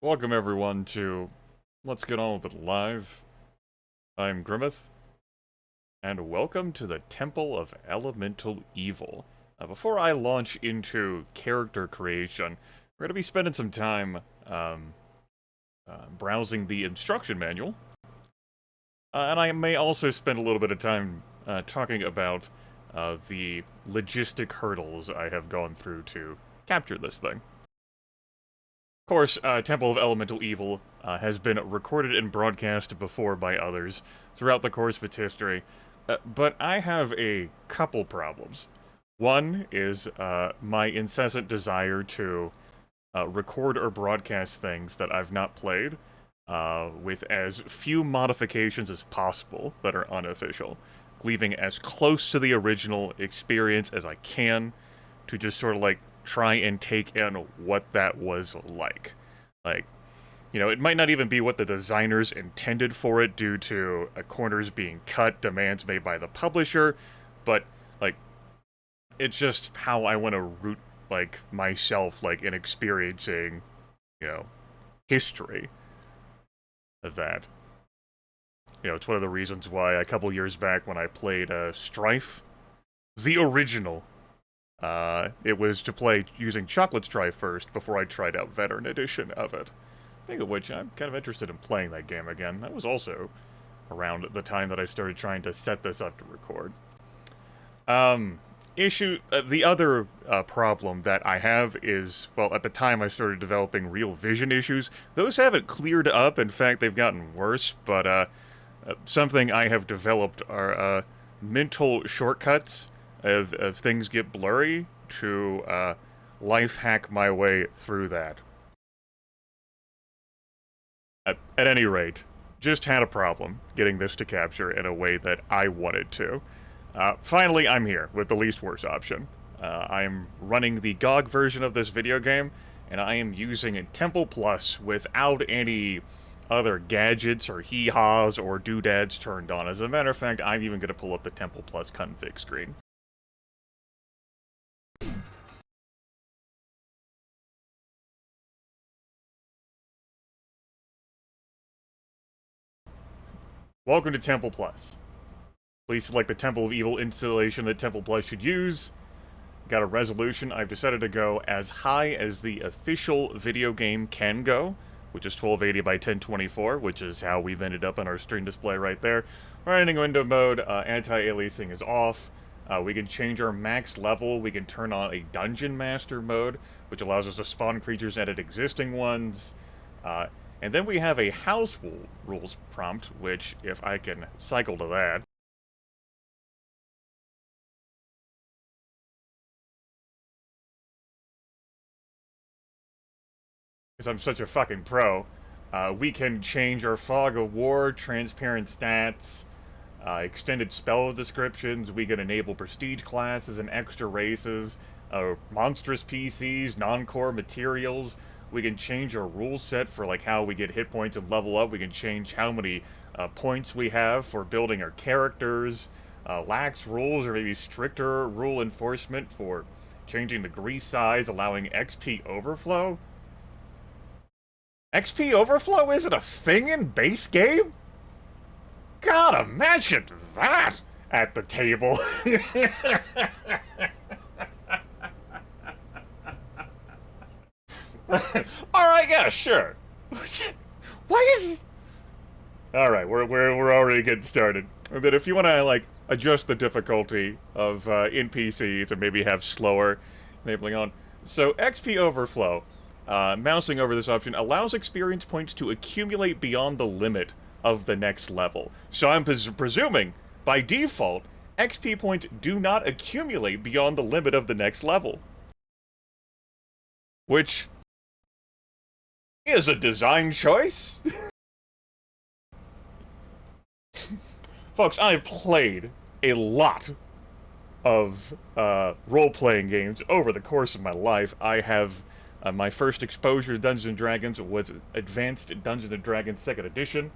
Welcome everyone to Let's Get On With It Live. I'm Grimmeth, and welcome to the Temple of Elemental Evil. Before I launch into character creation, we're going to be spending some time browsing the instruction manual, and I may also spend a little bit of time talking about the logistic hurdles I have gone through to capture this thing. Of course, Temple of Elemental Evil has been recorded and broadcast before by others throughout the course of its history, but I have a couple problems. One is my incessant desire to record or broadcast things that I've not played with as few modifications as possible that are unofficial, leaving as close to the original experience as I can to just sort of like try and take in what that was like. Like, you know, it might not even be what the designers intended for it due to corners being cut, demands made by the publisher, but, like, it's just how I want to root, like, myself, like, in experiencing, you know, history of that. You know, it's one of the reasons why a couple years back when I played Strife, the original, it was to play using Chocolate Strife first before I tried out Veteran Edition of it. Speaking of which, I'm kind of interested in playing that game again. That was also around the time that I started trying to set this up to record. The other problem that I have is, well, at the time I started developing real vision issues. Those haven't cleared up. In fact, they've gotten worse, but something I have developed are mental shortcuts if things get blurry to life hack my way through that. At any rate, just had a problem getting this to capture in a way that I wanted to. Finally, I'm here with the least worst option. I'm running the GOG version of this video game, and I am using Temple Plus without any other gadgets or hee-haws or doodads turned on. As a matter of fact, I'm even going to pull up the Temple Plus config screen. Welcome to Temple Plus. Please select the Temple of Evil installation that Temple Plus should use. Got a resolution. I've decided to go as high as the official video game can go, which is 1280 by 1024, which is how we've ended up on our screen display right there. Running window mode, anti-aliasing is off. We can change our max level. We can turn on a Dungeon Master mode, which allows us to spawn creatures, edit existing ones. And then we have a house rules prompt, which, if I can cycle to that. Because I'm such a fucking pro. We can change our Fog of War, transparent stats, extended spell descriptions. We can enable prestige classes and extra races, monstrous PCs, non-core materials. We can change our rule set for like how we get hit points and level up. We can change how many points we have for building our characters. Lax rules or maybe stricter rule enforcement for changing the grease size, allowing XP overflow. XP overflow isn't a thing in base game? God, imagine that at the table. Alright, yeah, sure. Why is... Alright, we're already getting started. And then if you want to, like, adjust the difficulty of NPCs and maybe have slower enabling on. So, XP overflow, mousing over this option, allows experience points to accumulate beyond the limit of the next level. So I'm presuming, by default, XP points do not accumulate beyond the limit of the next level. Which is a design choice. Folks, I've played a lot of role-playing games over the course of my life. I have my first exposure to Dungeons & Dragons was Advanced Dungeons & Dragons 2nd Edition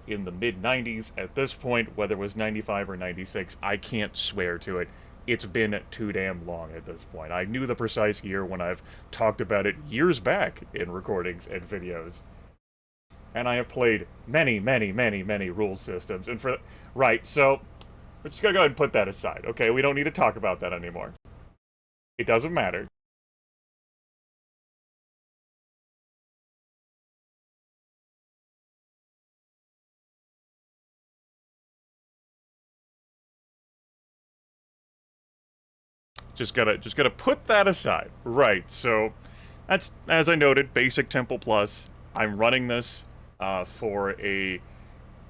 in the mid-90s. At this point, whether it was 95 or 96, I can't swear to it. it's been too damn long at this point. I knew the precise year when I've talked about it years back in recordings and videos. And I have played many, many, many, many rule systems. And right, so we're just gonna go ahead and put that aside, okay? We don't need to talk about that anymore. It doesn't matter. Just gotta put that aside. Right, so that's, as I noted, basic Temple Plus. I'm running this for a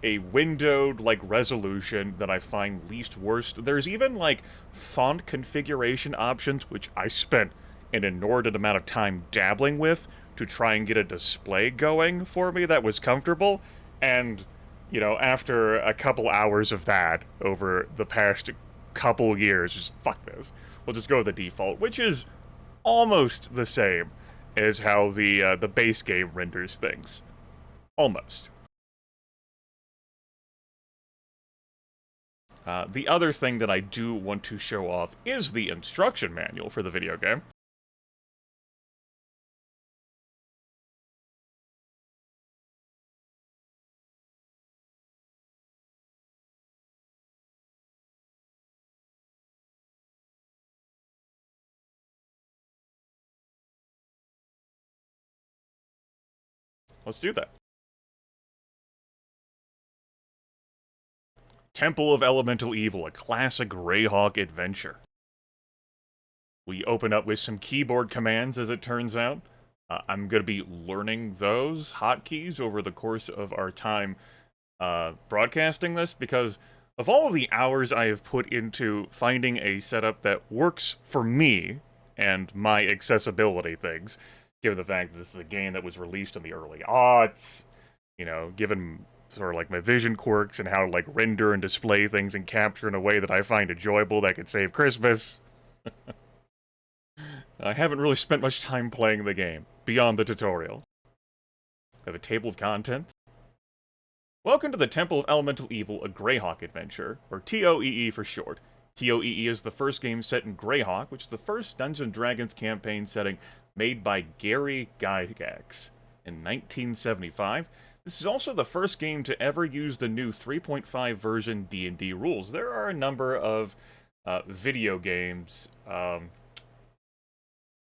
windowed, like, resolution that I find least worst. There's even, like, font configuration options, which I spent an inordinate amount of time dabbling with to try and get a display going for me that was comfortable. And, you know, after a couple hours of that over the past couple years, just fuck this. We'll just go with the default, which is almost the same as how the base game renders things. Almost. The other thing that I do want to show off is the instruction manual for the video game. Let's do that. Temple of Elemental Evil, a classic Greyhawk adventure. We open up with some keyboard commands, as it turns out. I'm going to be learning those hotkeys over the course of our time broadcasting this, because of all of the hours I have put into finding a setup that works for me and my accessibility things, given the fact that this is a game that was released in the early aughts, you know, given sort of like my vision quirks and how to like render and display things and capture in a way that I find enjoyable that could save Christmas. I haven't really spent much time playing the game, beyond the tutorial. I have a table of contents. Welcome to the Temple of Elemental Evil, a Greyhawk adventure, or TOEE for short. TOEE is the first game set in Greyhawk, which is the first Dungeons & Dragons campaign setting made by Gary Gygax in 1975. This is also the first game to ever use the new 3.5 version D&D rules. There are a number of video games.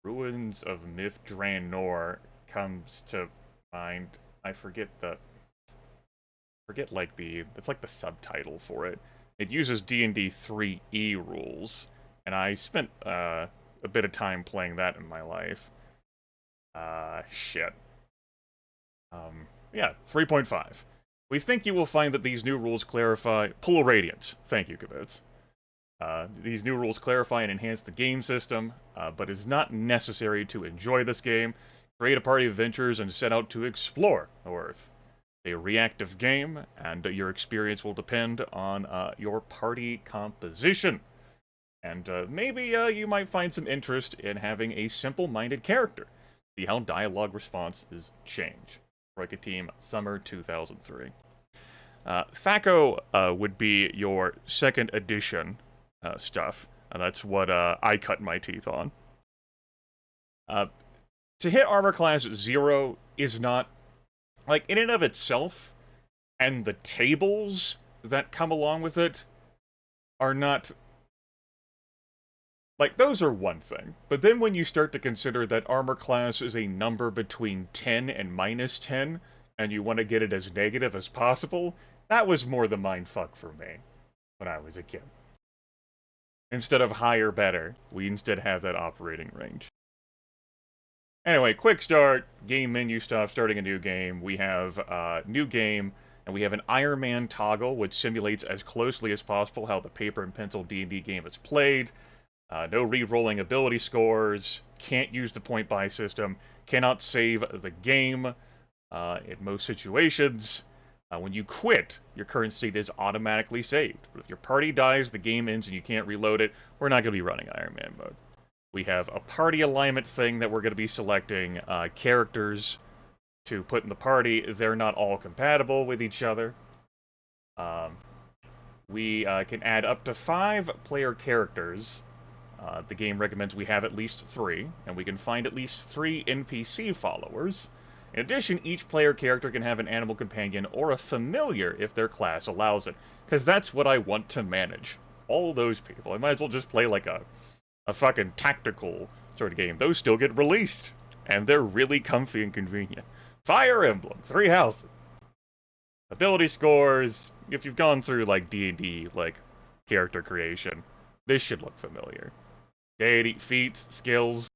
Ruins of Myth Draenor comes to mind. I forget like it's like the subtitle for it. It uses D&D 3E rules, and I spent a bit of time playing that in my life. Shit. Yeah, 3.5. We think you will find that these new rules clarify... Pool of Radiance. Thank you, Kibitz. These new rules clarify and enhance the game system, but is not necessary to enjoy this game. Create a party of adventurers and set out to explore Earth. A reactive game, and your experience will depend on your party composition. And maybe you might find some interest in having a simple-minded character. See how dialogue responses change. Troika Team, Summer 2003. THACO would be your second edition stuff. That's what I cut my teeth on. To hit armor class 0 is not, like, in and of itself, and the tables that come along with it are not... Like, those are one thing. But then when you start to consider that armor class is a number between 10 and minus 10, and you want to get it as negative as possible, that was more the mindfuck for me when I was a kid. Instead of higher better, we instead have that operating range. Anyway, quick start, game menu stuff, starting a new game. We have new game, and we have an Iron Man toggle, which simulates as closely as possible how the paper and pencil D&D game is played. No re-rolling ability scores, can't use the point-buy system, cannot save the game in most situations. When you quit, your current state is automatically saved. But if your party dies, the game ends, and you can't reload it, we're not going to be running Iron Man mode. We have a party alignment thing that we're going to be selecting characters to put in the party. They're not all compatible with each other. We can add up to 5 player characters. The game recommends we have at least 3, and we can find at least 3 NPC followers. In addition, each player character can have an animal companion or a familiar if their class allows it, because that's what I want to manage. All those people. I might as well just play like a fucking tactical sort of game. Those still get released, and they're really comfy and convenient. Fire Emblem, 3 houses. Ability scores, if you've gone through like D&D, like character creation, this should look familiar. Deity, feats, skills,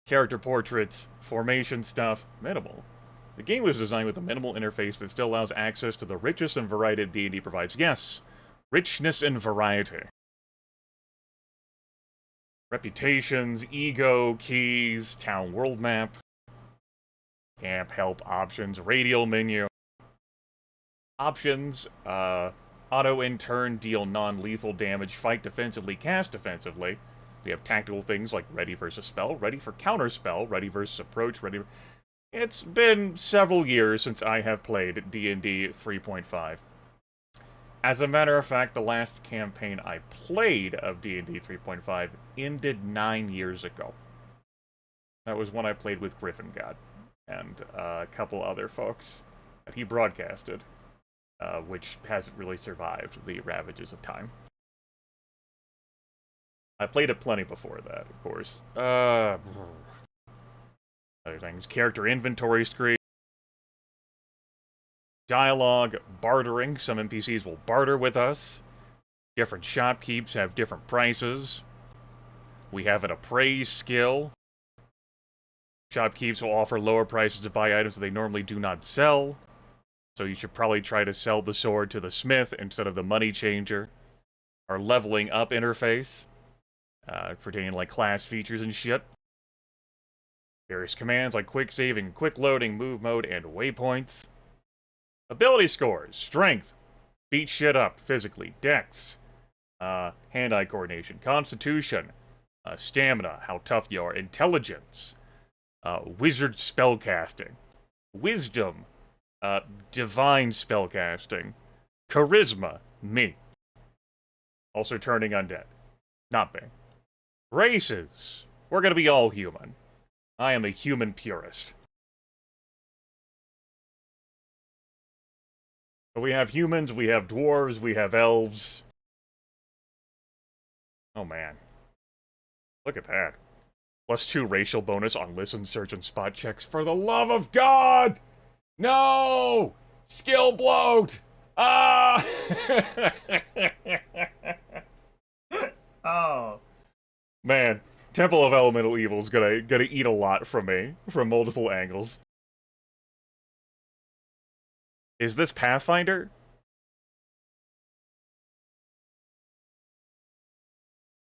character portraits, formation stuff, minimal. The game was designed with a minimal interface that still allows access to the richest and variety D&D provides. Yes, richness and variety. Reputations, ego, keys, town world map, camp, help, options, radial menu. Options, auto in turn, deal non-lethal damage, fight defensively, cast defensively. We have tactical things like ready versus spell, ready for counter spell, ready versus approach, ready... It's been several years since I have played D&D 3.5. As a matter of fact, the last campaign I played of D&D 3.5 ended 9 years ago. That was one I played with Griffin God and a couple other folks that he broadcasted, which hasn't really survived the ravages of time. I played it plenty before that, of course. Other things. Character inventory screen. Dialogue, bartering. Some NPCs will barter with us. Different shopkeeps have different prices. We have an appraise skill. Shopkeeps will offer lower prices to buy items that they normally do not sell. So you should probably try to sell the sword to the smith instead of the money changer. Our leveling up interface. Pertaining to like class features and shit. Various commands like quick saving, quick loading, move mode, and waypoints. Ability scores, strength, beat shit up physically, dex, hand-eye coordination, constitution, stamina, how tough you are, intelligence, wizard spellcasting, wisdom, divine spellcasting, charisma, me. Also turning undead, not me. Races, we're gonna be all human. I am a human purist. So we have humans, we have dwarves, we have elves. Oh man. Look at that. +2 racial bonus on listen, search, and spot checks. For the love of God! No! Skill bloat! Ah! Oh. Man, Temple of Elemental Evil's gonna eat a lot from me, from multiple angles. Is this Pathfinder?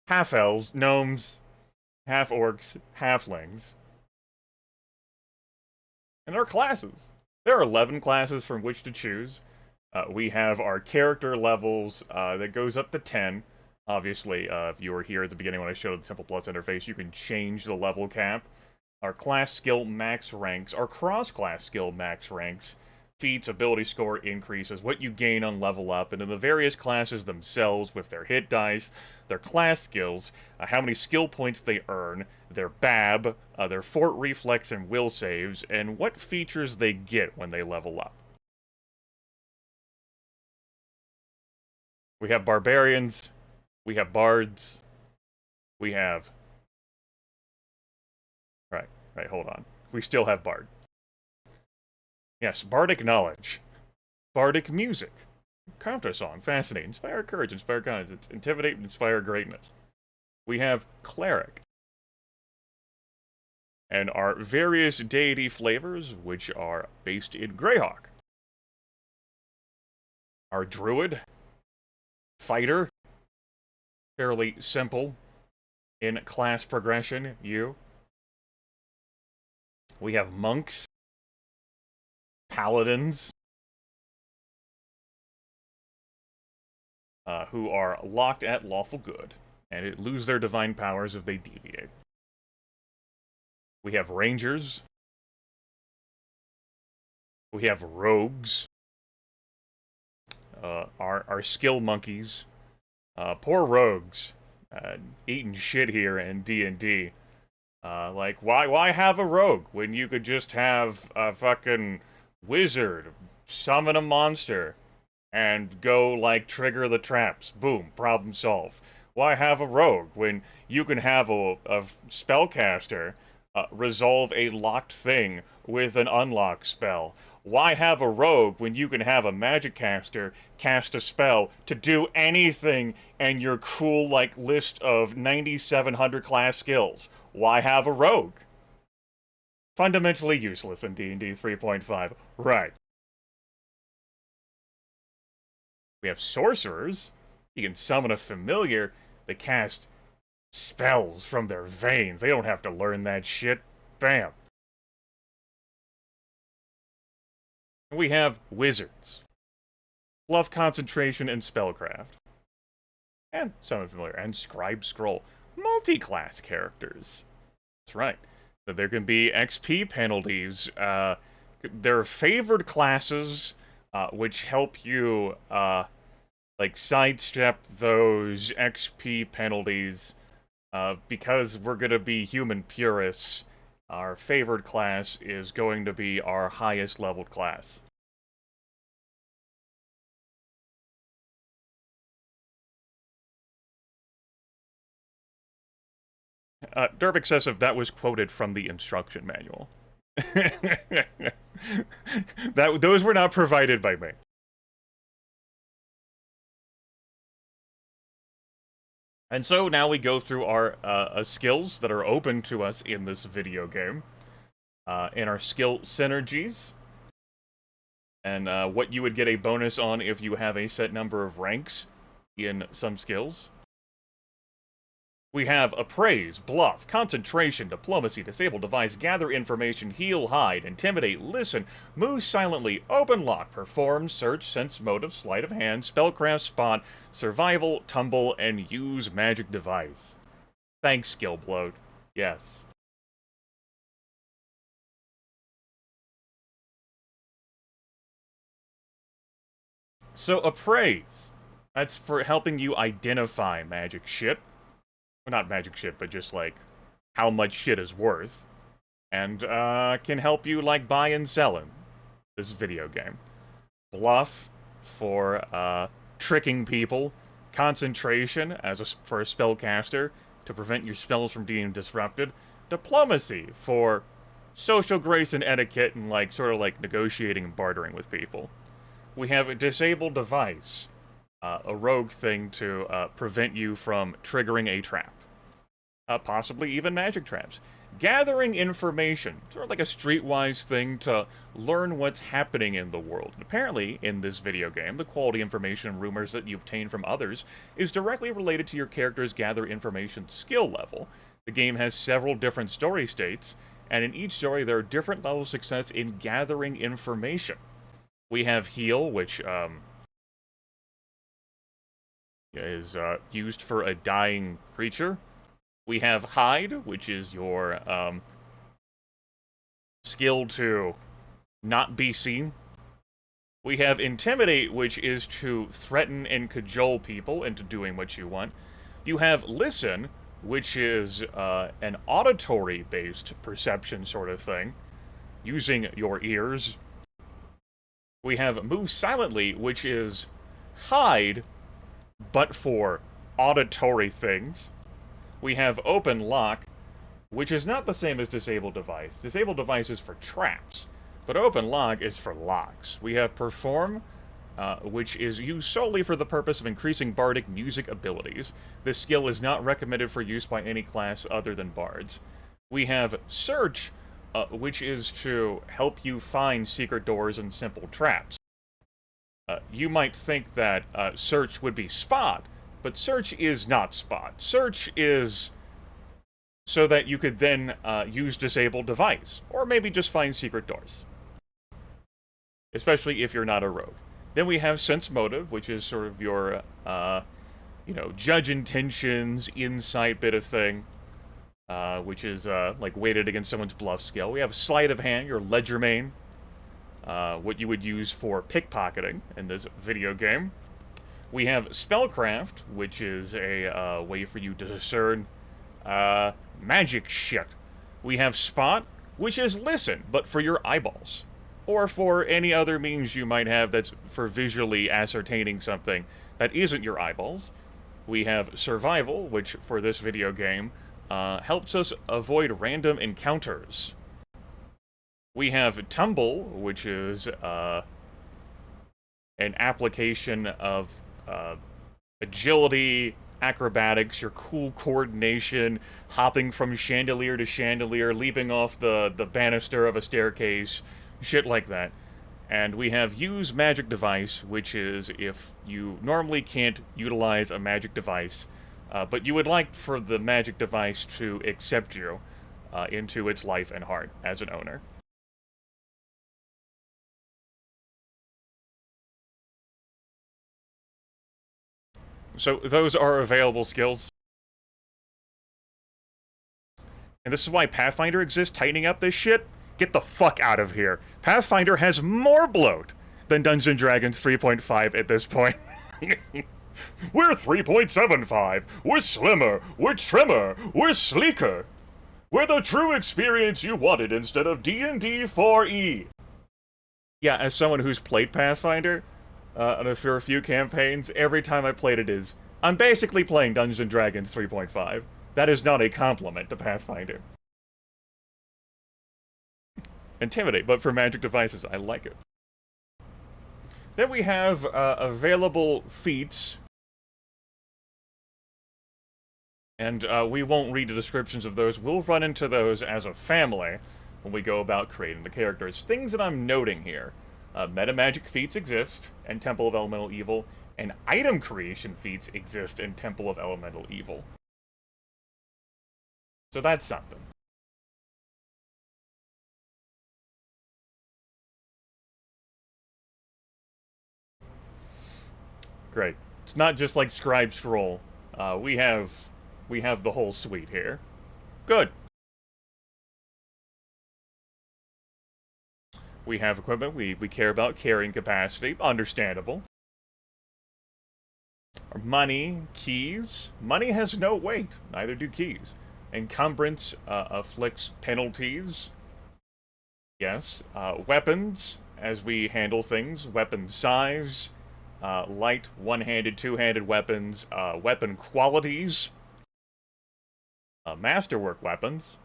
Half-elves, gnomes, half-orcs, halflings. And our classes. There are 11 classes from which to choose. We have our character levels that goes up to 10. Obviously, if you were here at the beginning when I showed the Temple Plus interface, you can change the level cap. Our class skill max ranks, our cross-class skill max ranks, feats, ability score increases, what you gain on level up, and in the various classes themselves with their hit dice, their class skills, how many skill points they earn, their BAB, their fort reflex and will saves, and what features they get when they level up. We have barbarians, we have bards, we have... Right, hold on. We still have bard. Yes, bardic knowledge. Bardic music. Counter-song, fascinate, inspire courage, inspire kindness, intimidate, inspire greatness. We have cleric. And our various deity flavors, which are based in Greyhawk. Our druid. Fighter. Fairly simple in class progression, you. We have monks. Paladins. Who are locked at lawful good, and lose their divine powers if they deviate. We have rangers. We have rogues. our skill monkeys. Poor rogues. Eating shit here in D&D. Like, why have a rogue when you could just have a fucking wizard summon a monster and go, like, trigger the traps? Boom, problem solved. Why have a rogue when you can have a spellcaster resolve a locked thing with an unlock spell? Why have a rogue when you can have a magic caster cast a spell to do anything in your cool, like, list of 9,700 class skills? Why have a rogue? Fundamentally useless in D&D 3.5. Right. We have sorcerers. You can summon a familiar that cast spells from their veins. They don't have to learn that shit. Bam. We have wizards. Bluff, concentration, and spellcraft. And summon familiar. And scribe scroll. Multi-class characters. That's right. So there can be XP penalties. There are favored classes, which help you, like, sidestep those XP penalties. Because we're gonna be human purists, our favored class is going to be our highest leveled class. Derp Excessive, that was quoted from the instruction manual. Those were not provided by me. And so now we go through our skills that are open to us in this video game. In our skill synergies. And what you would get a bonus on if you have a set number of ranks in some skills. We have Appraise, Bluff, Concentration, Diplomacy, Disable Device, Gather Information, Heal, Hide, Intimidate, Listen, Move Silently, Open Lock, Perform, Search, Sense Motive, Sleight of Hand, Spellcraft, Spot, Survival, Tumble, and Use Magic Device. Thanks, Skill Bloat. Yes. So, Appraise. That's for helping you identify magic shit. Well, not magic shit, but just, like, how much shit is worth. And, can help you, like, buy and sell in this video game. Bluff for, tricking people. Concentration for a spellcaster to prevent your spells from being disrupted. Diplomacy for social grace and etiquette and, like, sort of, like, negotiating and bartering with people. We have a Disable Device. A rogue thing to prevent you from triggering a trap. Possibly even magic traps. Gathering information, sort of like a streetwise thing to learn what's happening in the world. And apparently, in this video game, the quality information and rumors that you obtain from others is directly related to your character's gather information skill level. The game has several different story states, and in each story there are different levels of success in gathering information. We have Heal, which is used for a dying creature. We have Hide, which is your skill to not be seen. We have Intimidate, which is to threaten and cajole people into doing what you want. You have Listen, which is an auditory-based perception sort of thing, using your ears. We have Move Silently, which is Hide, but for auditory things. We have Open Lock, which is not the same as Disable Device. Disable Device is for traps, but Open Lock is for locks. We have Perform, which is used solely for the purpose of increasing bardic music abilities. This skill is not recommended for use by any class other than bards. We have Search, which is to help you find secret doors and simple traps. You might think that Search would be Spot, but Search is not Spot. Search is so that you could then use Disable Device, or maybe just find secret doors. Especially if you're not a rogue. Then we have Sense Motive, which is sort of your, judge intentions, insight bit of thing, which is, like, weighted against someone's bluff skill. We have Sleight of Hand, your Ledgermane, what you would use for pickpocketing in this video game. We have spellcraft, which is a way for you to discern magic shit. We have spot, which is listen, but for your eyeballs. Or for any other means you might have that's for visually ascertaining something that isn't your eyeballs. We have survival, which for this video game helps us avoid random encounters. We have tumble, which is an application of agility, acrobatics, your cool coordination, hopping from chandelier to chandelier, leaping off the banister of a staircase, shit like that. And we have use magic device, which is if you normally can't utilize a magic device, but you would like for the magic device to accept you into its life and heart as an owner. So those are available skills. And this is why Pathfinder exists, tightening up this shit. Get the fuck out of here. Pathfinder has more bloat than Dungeons & Dragons 3.5 at this point. We're 3.75. We're slimmer. We're trimmer. We're sleeker. We're the true experience you wanted instead of D&D 4E. Yeah, as someone who's played Pathfinder, for a few campaigns, every time I played it is, I'm basically playing Dungeons & Dragons 3.5. That is not a compliment to Pathfinder. Intimidate, but for magic devices, I like it. Then we have available feats. And we won't read the descriptions of those. We'll run into those as a family when we go about creating the characters. Things that I'm noting here. Meta magic feats exist in Temple of Elemental Evil, and item creation feats exist in Temple of Elemental Evil. So that's something. Great. It's not just like Scribe Scroll. We have the whole suite here. Good. We have equipment. We care about carrying capacity. Understandable. Money, keys. Money has no weight. Neither do keys. Encumbrance afflicts penalties. Yes. Weapons, as we handle things. Weapon size. Light, one-handed, two-handed weapons. Weapon qualities. Masterwork weapons.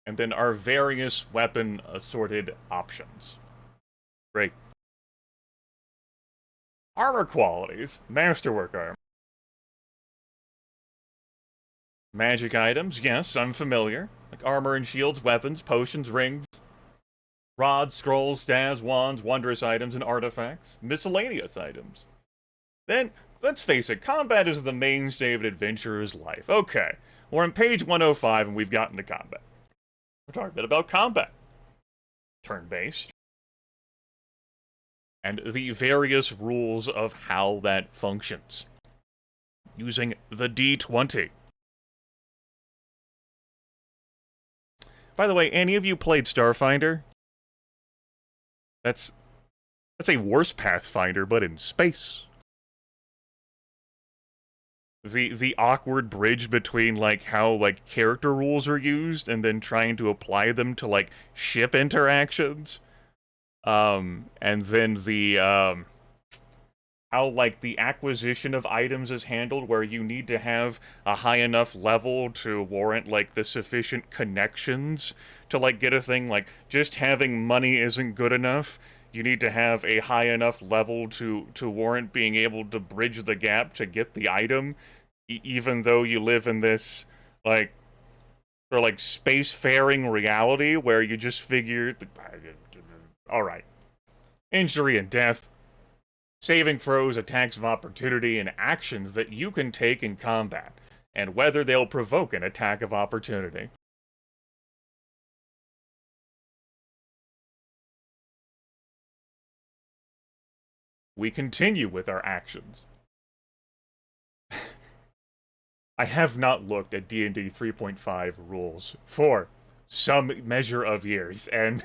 And then our various weapon assorted options. Great. Armor qualities. Masterwork armor. Magic items. Yes, I'm familiar. Like armor and shields, weapons, potions, rings. Rods, scrolls, staves, wands, wondrous items, and artifacts. Miscellaneous items. Then, let's face it, combat is the mainstay of an adventurer's life. Okay, we're on page 105 and we've gotten to combat. We're talking a bit about combat. Turn-based. And the various rules of how that functions. Using the D20. By the way, any of you played Starfinder? That's a worse Pathfinder, but in space. The awkward bridge between, like, how, like, character rules are used and then trying to apply them to, like, ship interactions. And then the, how, like, the acquisition of items is handled, where you need to have a high enough level to warrant, like, the sufficient connections to, like, get a thing. Like, just having money isn't good enough. You need to have a high enough level to warrant being able to bridge the gap to get the item, even though you live in this, like, or like spacefaring reality where you just figure, alright. Injury and death. Saving throws, attacks of opportunity, and actions that you can take in combat, and whether they'll provoke an attack of opportunity. We continue with our actions. I have not looked at D&D 3.5 rules for some measure of years, and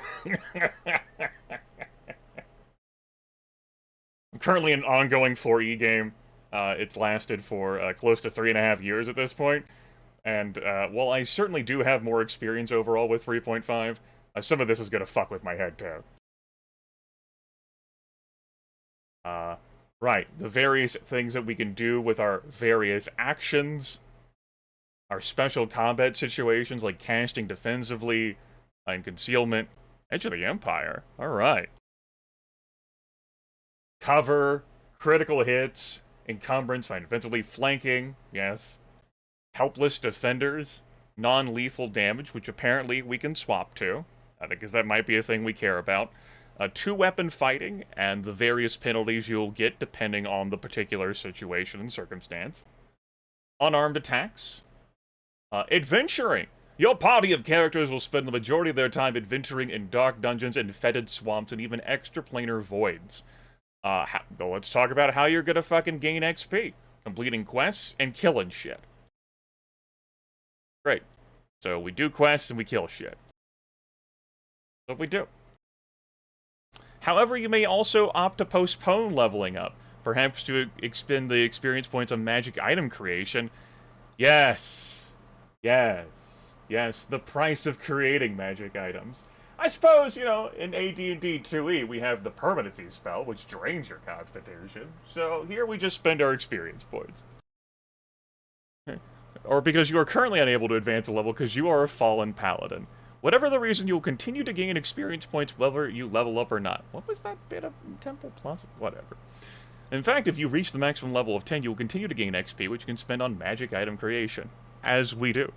I'm currently in an ongoing 4E game. It's lasted for close to 3.5 years at this point. And while I certainly do have more experience overall with 3.5, some of this is going to fuck with my head too. Right, the various things that we can do with our various actions, our special combat situations like casting defensively and concealment. Edge of the Empire. Alright. Cover, critical hits, encumbrance, find defensively, flanking, yes. Helpless defenders, non-lethal damage, which apparently we can swap to, because that might be a thing we care about. Two-weapon fighting, and the various penalties you'll get depending on the particular situation and circumstance. Unarmed attacks. Adventuring. Your party of characters will spend the majority of their time adventuring in dark dungeons and fetid swamps and even extraplanar voids. Let's talk about how you're gonna fucking gain XP. Completing quests and killing shit. Great. So we do quests and we kill shit. That's what we do. However, you may also opt to postpone leveling up, perhaps to expend the experience points on magic item creation. Yes. Yes. Yes, the price of creating magic items. I suppose, you know, in AD&D 2E, we have the permanency spell, which drains your constitution. So here we just spend our experience points. Or because you are currently unable to advance a level because you are a fallen paladin. Whatever the reason, you will continue to gain experience points whether you level up or not. What was that bit of Temple Plus? Whatever. In fact, if you reach the maximum level of 10, you will continue to gain XP, which you can spend on magic item creation. As we do.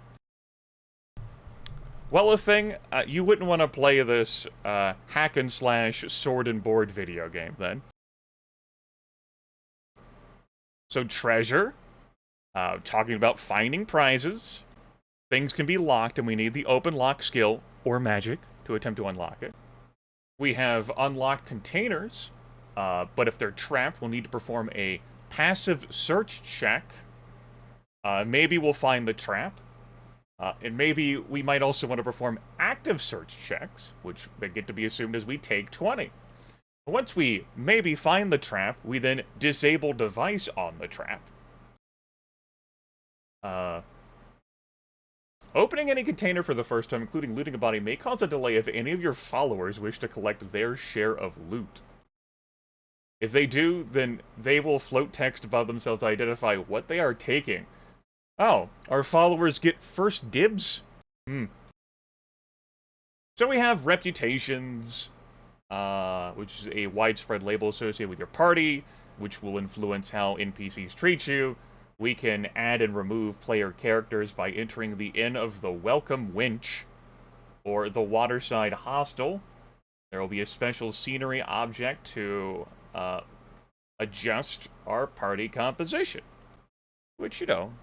Well, a thing, you wouldn't want to play this hack and slash sword and board video game, then. So, treasure. Talking about finding prizes. Things can be locked, and we need the open lock skill, or magic, to attempt to unlock it. We have unlocked containers, but if they're trapped, we'll need to perform a passive search check. Maybe we'll find the trap. And maybe we might also want to perform active search checks, which they get to be assumed as we take 20. Once we maybe find the trap, we then disable device on the trap. Opening any container for the first time, including looting a body, may cause a delay if any of your followers wish to collect their share of loot. If they do, then they will float text above themselves to identify what they are taking. Oh, our followers get first dibs? So we have reputations, which is a widespread label associated with your party, which will influence how NPCs treat you. We can add and remove player characters by entering the Inn of the Welcome Winch, or the Waterside Hostel. There will be a special scenery object to adjust our party composition. Which, you know,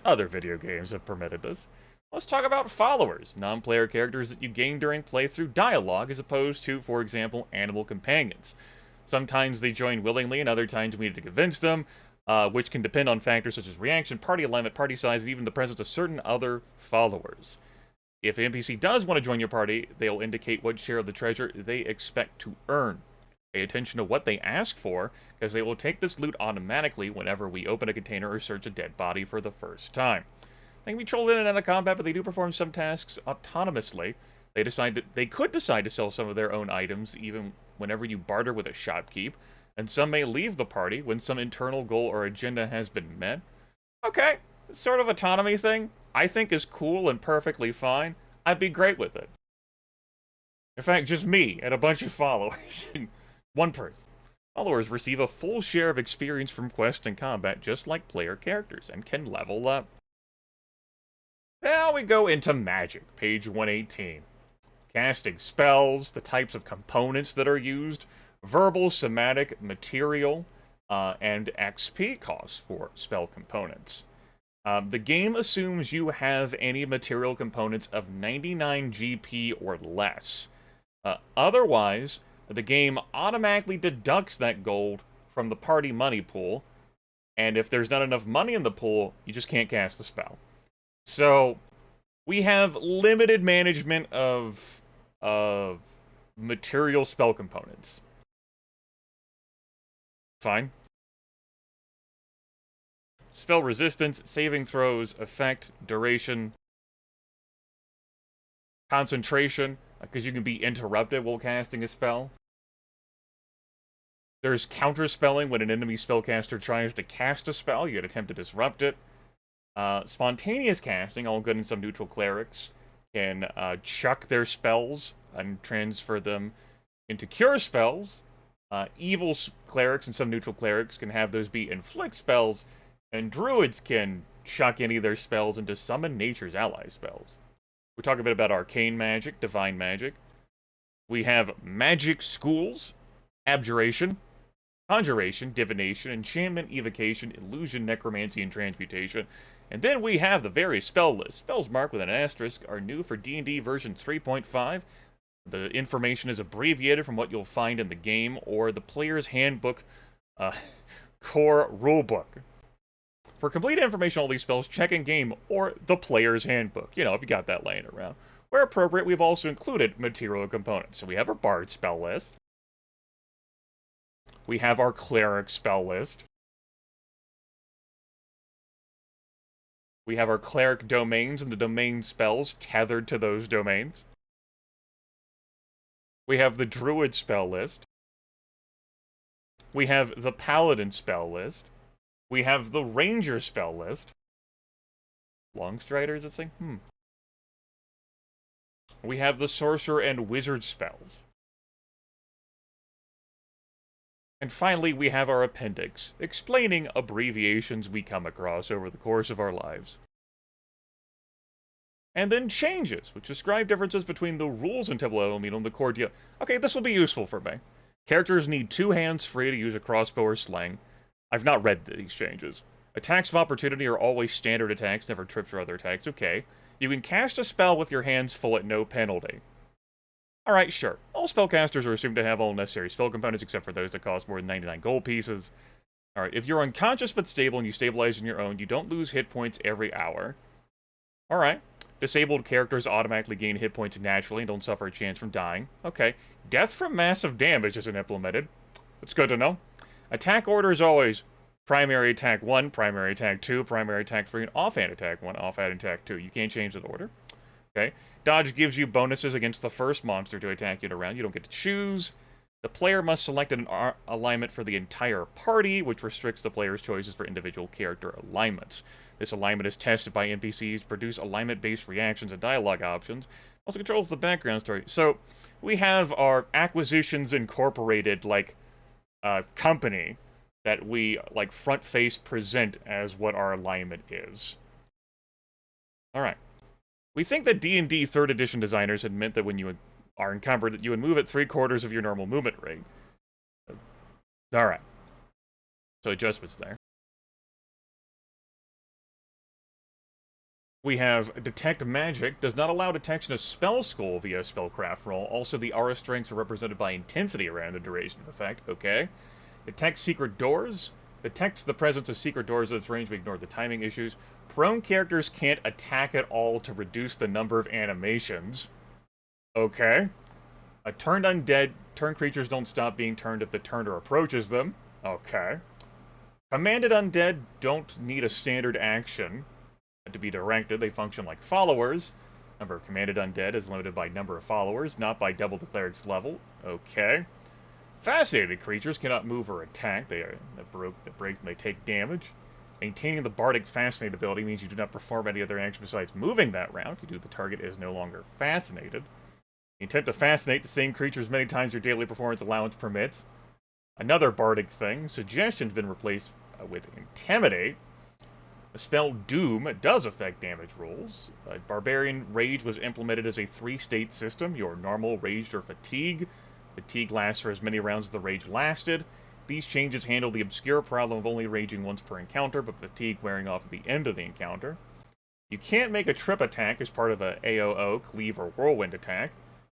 other video games have permitted this. Let's talk about followers, non-player characters that you gain during playthrough dialogue, as opposed to, for example, animal companions. Sometimes they join willingly, and other times we need to convince them, which can depend on factors such as reaction, party alignment, party size, and even the presence of certain other followers. If an NPC does want to join your party, they'll indicate what share of the treasure they expect to earn. Pay attention to what they ask for, because they will take this loot automatically whenever we open a container or search a dead body for the first time. They can be trolled in and out of combat, but they do perform some tasks autonomously. They could decide to sell some of their own items, even whenever you barter with a shopkeep, and some may leave the party when some internal goal or agenda has been met. Okay, this sort of autonomy thing, I think is cool and perfectly fine. I'd be great with it. In fact, just me and a bunch of followers. One person. Followers receive a full share of experience from quests and combat, just like player characters, and can level up. Now we go into magic, page 118. Casting spells, the types of components that are used, verbal, somatic, material, and XP costs for spell components. The game assumes you have any material components of 99 GP or less. Otherwise, the game automatically deducts that gold from the party money pool, and if there's not enough money in the pool, you just can't cast the spell. So, we have limited management of material spell components. Fine. Spell resistance, saving throws, effect, duration, concentration, because you can be interrupted while casting a spell. There's counterspelling when an enemy spellcaster tries to cast a spell. You can attempt to disrupt it. Spontaneous casting, all good in some neutral clerics, can chuck their spells and transfer them into cure spells. Evil clerics and some neutral clerics can have those be inflict spells, and druids can chuck any of their spells into summon nature's ally spells. We talk a bit about arcane magic, divine magic. We have magic schools, abjuration, conjuration, divination, enchantment, evocation, illusion, necromancy, and transmutation. And then we have the various spell lists. Spells marked with an asterisk are new for D&D version 3.5. The information is abbreviated from what you'll find in the game or the player's handbook core rulebook. For complete information on all these spells, check in game or the player's handbook. You know, if you got that laying around. Where appropriate, we've also included material components. So we have our bard spell list. We have our cleric spell list. We have our cleric domains and the domain spells tethered to those domains. We have the druid spell list. We have the paladin spell list. We have the ranger spell list. Longstrider is a thing? We have the sorcerer and wizard spells. And finally, we have our appendix, explaining abbreviations we come across over the course of our lives. And then changes, which describe differences between the rules in Tableau Elemental and the core deal. Okay, this will be useful for me. Characters need 2 hands free to use a crossbow or sling. I've not read these changes. Attacks of opportunity are always standard attacks, never trips or other attacks. Okay. You can cast a spell with your hands full at no penalty. Alright, sure. All spellcasters are assumed to have all necessary spell components except for those that cost more than 99 gold pieces. Alright, if you're unconscious but stable and you stabilize on your own, you don't lose hit points every hour. Alright. Disabled characters automatically gain hit points naturally and don't suffer a chance from dying. Okay. Death from massive damage isn't implemented. That's good to know. Attack order is always primary attack 1, primary attack 2, primary attack 3, and offhand attack 1, offhand attack 2. You can't change the order. Okay. Dodge gives you bonuses against the first monster to attack you in a round. You don't get to choose. The player must select an alignment for the entire party, which restricts the player's choices for individual character alignments. This alignment is tested by NPCs to produce alignment-based reactions and dialogue options. Also controls the background story. So, we have our Acquisitions Incorporated, company that we, front-face present as what our alignment is. Alright. We think that D&D 3rd edition designers had meant that when you are encumbered, that you would move at 3/4 of your normal movement rate. Alright. So adjustments there. We have Detect Magic. Does not allow detection of spell school via spellcraft roll. Also, the aura strengths are represented by intensity around the duration of effect. Okay. Detect Secret Doors. Detects the presence of secret doors at its range. We ignore the timing issues. Prone characters can't attack at all to reduce the number of animations. Okay. Turn Undead. Turn creatures don't stop being turned if the turner approaches them. Okay. Commanded Undead don't need a standard action to be directed. They function like followers. Number of commanded undead is limited by number of followers, not by double the cleric's level. Okay. Fascinated creatures cannot move or attack. They break and they take damage. Maintaining the bardic fascinate ability means you do not perform any other action besides moving that round. If you do, the target is no longer fascinated. You attempt to fascinate the same creature as many times your daily performance allowance permits. Another bardic thing. Suggestion's been replaced with Intimidate. The spell Doom does affect damage rolls. Barbarian Rage was implemented as a 3-state system. Your normal, raged, or fatigue. Fatigue lasts for as many rounds as the rage lasted. These changes handle the obscure problem of only raging once per encounter, but fatigue wearing off at the end of the encounter. You can't make a trip attack as part of a AOO, Cleave, or Whirlwind attack.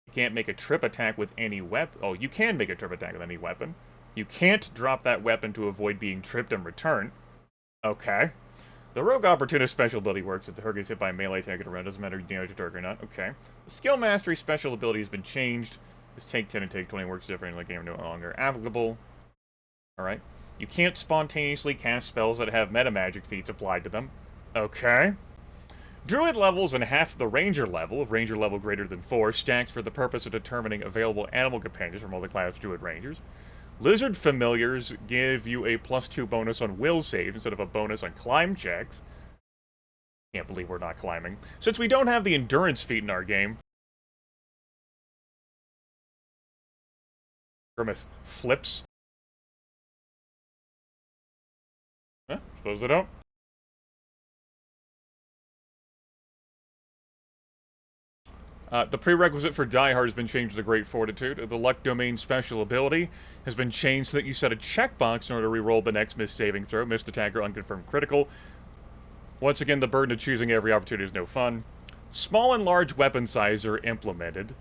You can't make a trip attack with any weapon. Oh, you can make a trip attack with any weapon. You can't drop that weapon to avoid being tripped and return. Okay. The Rogue Opportunist special ability works if the target is hit by a melee attack at a round. Doesn't matter if you damage the target or not. Okay. The Skill Mastery special ability has been changed. This Take 10 and Take 20 works differently in the game, no longer applicable. Alright. You can't spontaneously cast spells that have metamagic feats applied to them. Okay. Druid levels and half the Ranger level, of Ranger level greater than 4, stacks for the purpose of determining available animal companions from multi-class Druid Rangers. Lizard Familiars give you a +2 bonus on will saves instead of a bonus on climb checks. Can't believe we're not climbing. Since we don't have the endurance feat in our game, Grimmith flips. Huh? Suppose they don't. The prerequisite for Die Hard has been changed to Great Fortitude. The Luck Domain special ability has been changed so that you set a checkbox in order to reroll the next missed saving throw, missed attack, or unconfirmed critical. Once again, the burden of choosing every opportunity is no fun. Small and large weapon size are implemented.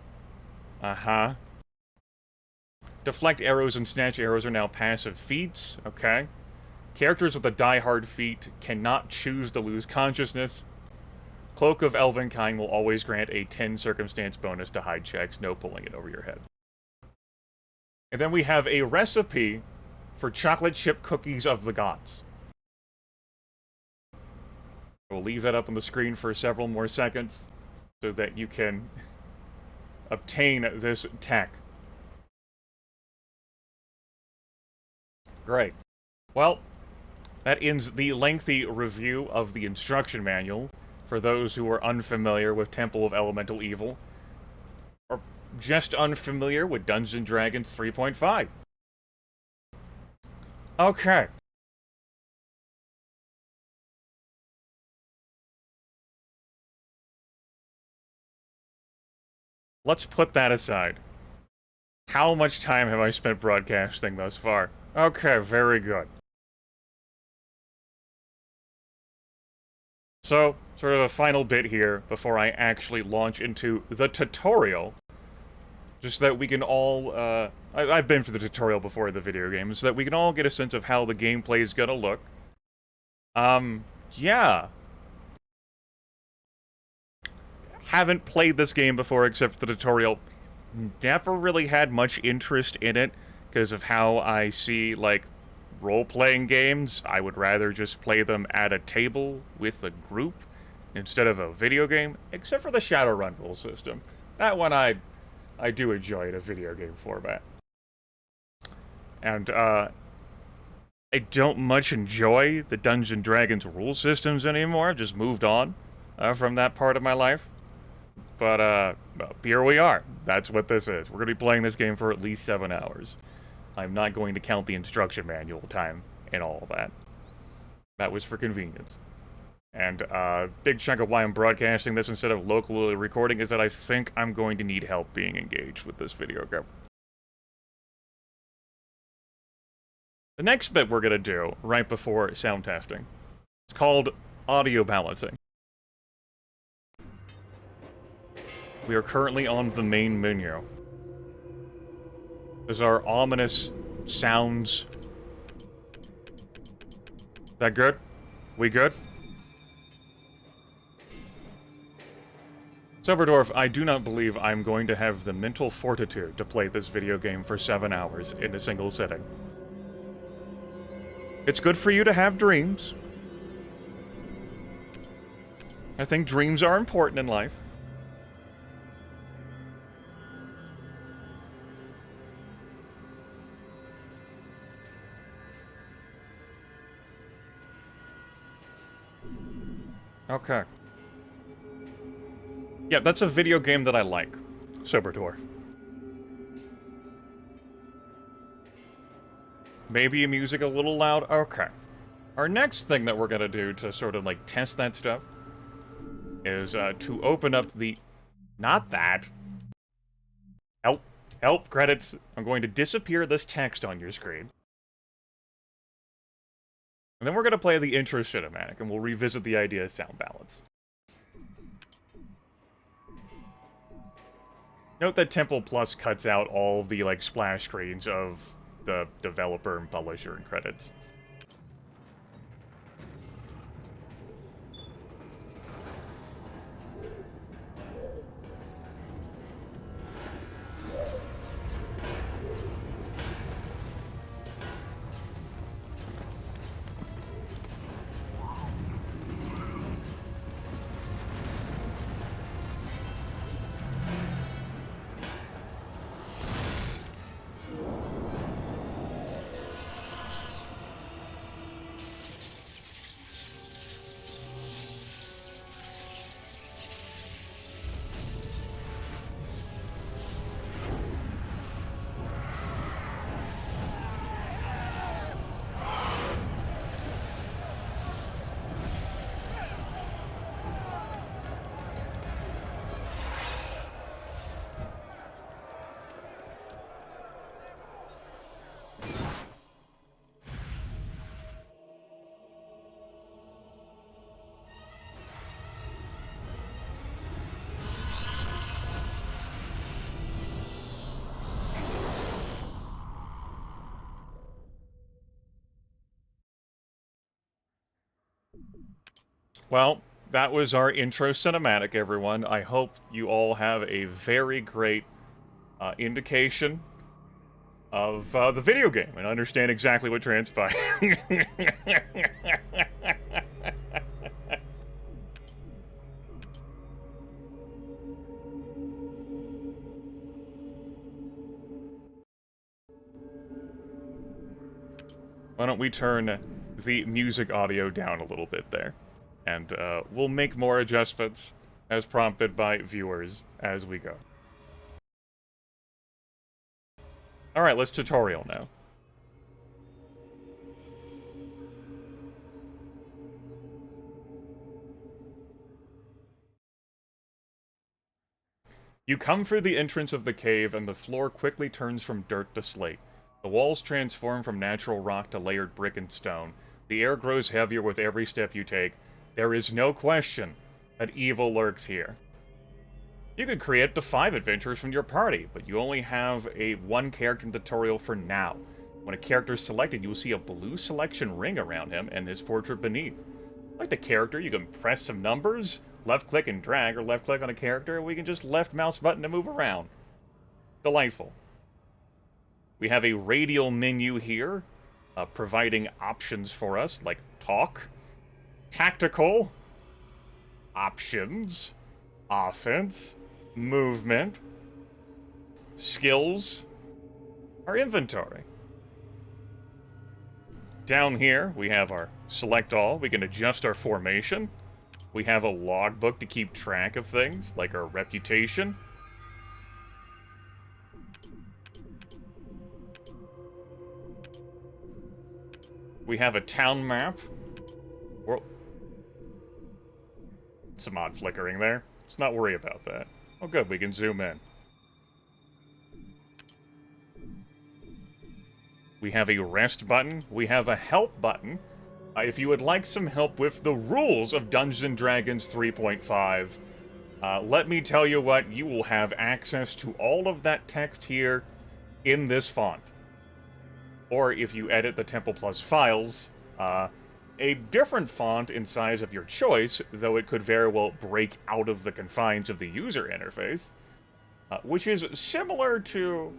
Uh-huh. Deflect arrows and snatch arrows are now passive feats. Okay. Characters with a Die Hard feat cannot choose to lose consciousness. Cloak of Elvenkind will always grant a 10 circumstance bonus to hide checks, no pulling it over your head. And then we have a recipe for chocolate chip cookies of the gods. We'll leave that up on the screen for several more seconds so that you can obtain this tech. Great. Well, that ends the lengthy review of the instruction manual for those who are unfamiliar with Temple of Elemental Evil, or just unfamiliar with Dungeons & Dragons 3.5. Okay. Let's put that aside. How much time have I spent broadcasting thus far? Okay, very good. So, sort of a final bit here before I actually launch into the tutorial. Just so that we can all, I've been through the tutorial before the video game, so that we can all get a sense of how the gameplay is gonna look. Yeah. Haven't played this game before except for the tutorial. Never really had much interest in it because of how I see, like, role-playing games. I would rather just play them at a table with a group instead of a video game, except for the Shadowrun rule system. That one I do enjoy in a video game format. And, I don't much enjoy the Dungeons & Dragons rule systems anymore. I've just moved on from that part of my life. But, well, here we are. That's what this is. We're going to be playing this game for at least 7 hours. I'm not going to count the instruction manual time and all of that. That was for convenience. And a big chunk of why I'm broadcasting this instead of locally recording is that I think I'm going to need help being engaged with this video game. The next bit we're going to do, right before sound testing, it's called audio balancing. We are currently on the main menu. There's our ominous sounds. That good? We good? Silverdorf, I do not believe I'm going to have the mental fortitude to play this video game for 7 hours in a single sitting. It's good for you to have dreams. I think dreams are important in life. Okay. Yeah, that's a video game that I like. Soberdor. Maybe music a little loud? Okay. Our next thing that we're gonna do to sort of, like, test that stuff is, to open up the... Not that. Help. Help, credits. I'm going to disappear this text on your screen. And then we're gonna play the intro cinematic, and we'll revisit the idea of sound balance. Note that Temple Plus cuts out all the, like, splash screens of the developer and publisher and credits. Well, that was our intro cinematic, everyone. I hope you all have a very great indication of the video game and understand exactly what transpired. Why don't we turn the music audio down a little bit there? And we'll make more adjustments as prompted by viewers as we go. Alright, let's tutorial now. You come through the entrance of the cave, and the floor quickly turns from dirt to slate. The walls transform from natural rock to layered brick and stone. The air grows heavier with every step you take. There is no question that evil lurks here. You could create up to 5 adventurers from your party, but you only have a 1 character tutorial for now. When a character is selected, you will see a blue selection ring around him and his portrait beneath. Like the character, you can press some numbers, left-click and drag, or left-click on a character, and we can just left-mouse button to move around. Delightful. We have a radial menu here, providing options for us, like talk, tactical, options, offense, movement, skills, our inventory. Down here, we have our select all. We can adjust our formation. We have a logbook to keep track of things, like our reputation. We have a town map. Some odd flickering there. Let's not worry about that. Oh good, we can zoom in. We have a rest button. We have a help button. If you would like some help with the rules of Dungeons & Dragons 3.5, let me tell you what, you will have access to all of that text here in this font. Or if you edit the Temple Plus files, a different font in size of your choice, though it could very well break out of the confines of the user interface, which is similar to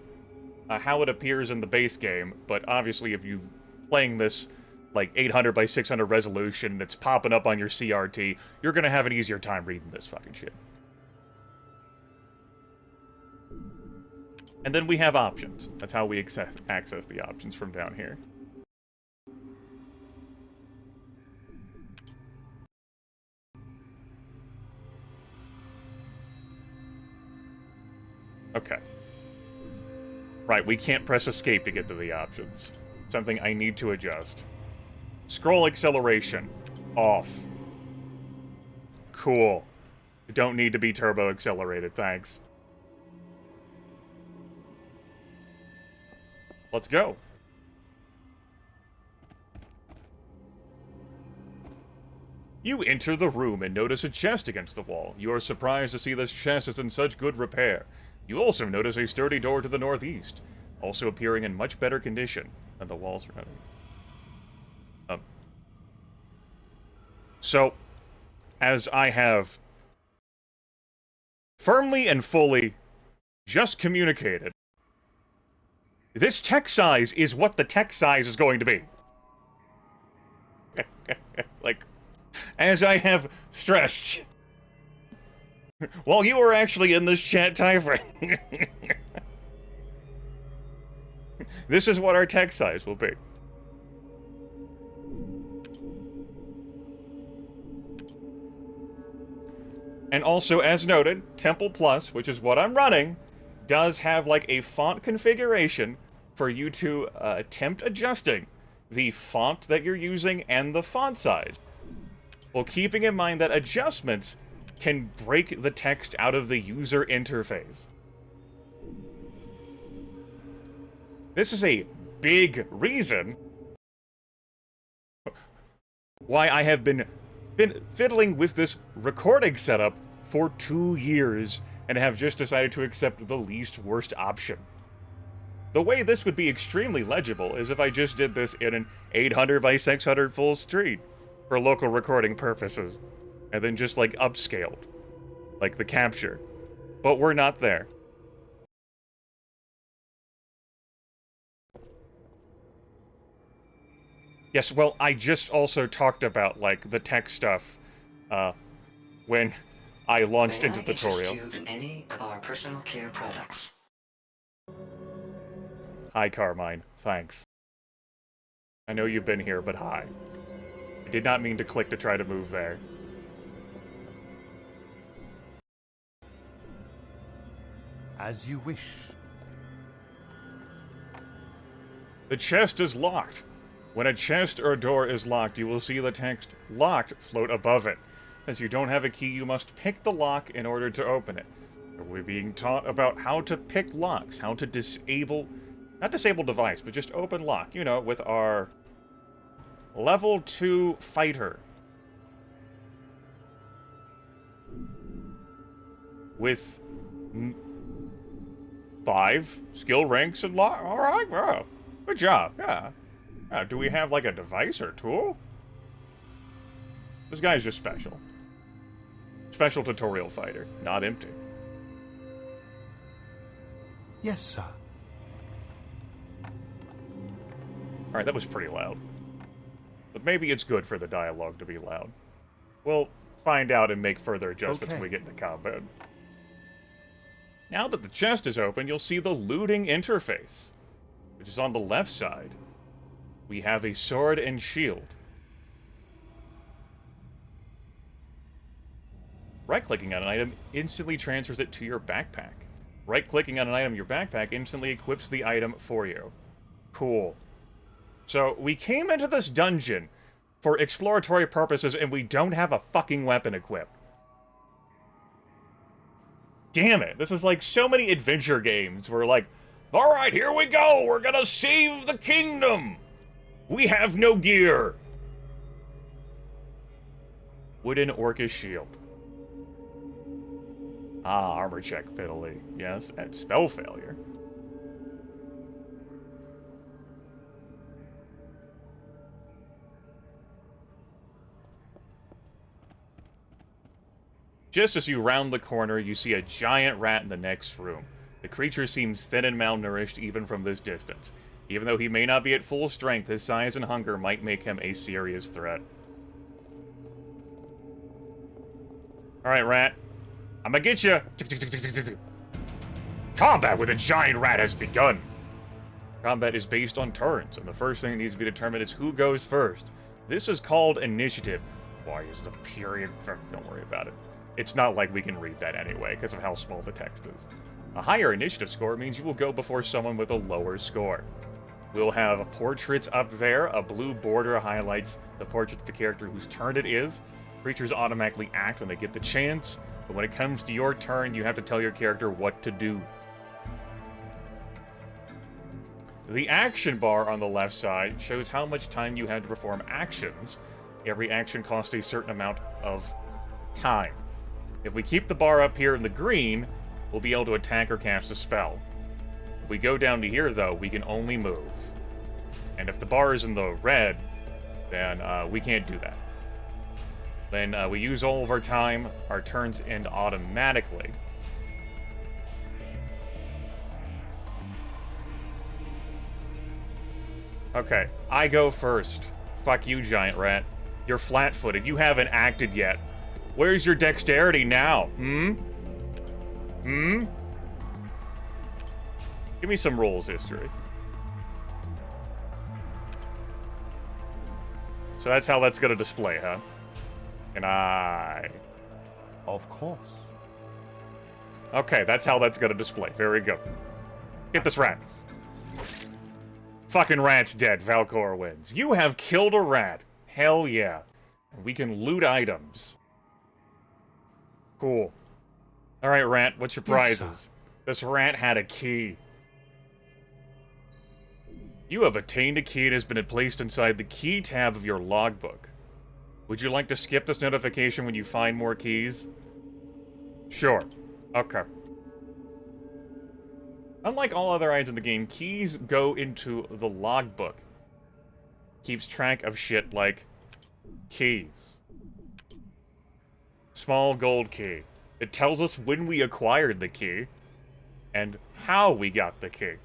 how it appears in the base game, but obviously if you're playing this like 800 by 600 resolution and it's popping up on your CRT, you're gonna have an easier time reading this fucking shit. And then we have options. That's how we access the options from down here. Okay. Right, we can't press escape to get to the options. Something I need to adjust. Scroll acceleration. Off. Cool. Don't need to be turbo accelerated, thanks. Let's go. You enter the room and notice a chest against the wall. You are surprised to see this chest is in such good repair. You also notice a sturdy door to the northeast, also appearing in much better condition than the walls around it. So, as I have firmly and fully just communicated, this text size is what the text size is going to be. Like, as I have stressed, while you were actually in this chat typing, this is what our text size will be. And also, as noted, Temple Plus, which is what I'm running, does have like a font configuration for you to attempt adjusting the font that you're using and the font size, while keeping in mind that adjustments can break the text out of the user interface. This is a big reason why I have been fiddling with this recording setup for 2 years and have just decided to accept the least worst option. The way this would be extremely legible is if I just did this in an 800 by 600 full screen. for local recording purposes. And then just, like, upscaled. Like the capture. But we're not there. Yes, well, I just also talked about, like, the tech stuff, when I launched into the tutorial. Interest you in any of our personal care products? Hi, Carmine. Thanks. I know you've been here, but hi. I did not mean to click to try to move there. As you wish. The chest is locked. When a chest or a door is locked, you will see the text "locked" float above it. As you don't have a key, you must pick the lock in order to open it. We're being taught about how to pick locks, how to disable, not disable device, but just open lock, you know, with our level 2 fighter. With 5 skill ranks and lock. Alright, wow. Good job, yeah. Do we have, like, a device or tool? This guy's just special. Special tutorial fighter, not empty. Yes, sir. Alright, that was pretty loud. But maybe it's good for the dialogue to be loud. We'll find out and make further adjustments when we get into combat. Now that the chest is open, you'll see the looting interface, which is on the left side. We have a sword and shield. Right-clicking on an item instantly transfers it to your backpack. Right-clicking on an item in your backpack instantly equips the item for you. Cool. So, we came into this dungeon for exploratory purposes, and we don't have a fucking weapon equipped. Damn it. This is like so many adventure games where, like, alright, here we go! We're gonna save the kingdom! We have no gear! Wooden orcish shield. Ah, armor check fiddly. Yes, and spell failure. Just as you round the corner, you see a giant rat in the next room. The creature seems thin and malnourished even from this distance. Even though he may not be at full strength, his size and hunger might make him a serious threat. Alright, rat. I'm gonna get you. Combat with a giant rat has begun. Combat is based on turns, and the first thing that needs to be determined is who goes first. This is called initiative. Why is the period? Don't worry about it. It's not like we can read that anyway, because of how small the text is. A higher initiative score means you will go before someone with a lower score. We'll have portraits up there. A blue border highlights the portrait of the character whose turn it is. Creatures automatically act when they get the chance, but when it comes to your turn, you have to tell your character what to do. The action bar on the left side shows how much time you had to perform actions. Every action costs a certain amount of time. If we keep the bar up here in the green, we'll be able to attack or cast a spell. If we go down to here, though, we can only move. And if the bar is in the red, then we can't do that. Then we use all of our time, our turns end automatically. Okay, I go first. Fuck you, giant rat. You're flat-footed. You haven't acted yet. Where's your dexterity now? Give me some rolls history. So that's how that's gonna display, huh? Can I... Of course. Okay, that's how that's gonna display. Very good. Get this rat. Fucking rat's dead. Valcor wins. You have killed a rat. Hell yeah. And we can loot items. Cool. Alright, rat, what's your prizes? Yes, this rat had a key. You have obtained a key and has been placed inside the key tab of your logbook. Would you like to skip this notification when you find more keys? Sure. Okay. Unlike all other items in the game, keys go into the logbook. Keeps track of shit like keys. Small gold key. It tells us when we acquired the key and how we got the key.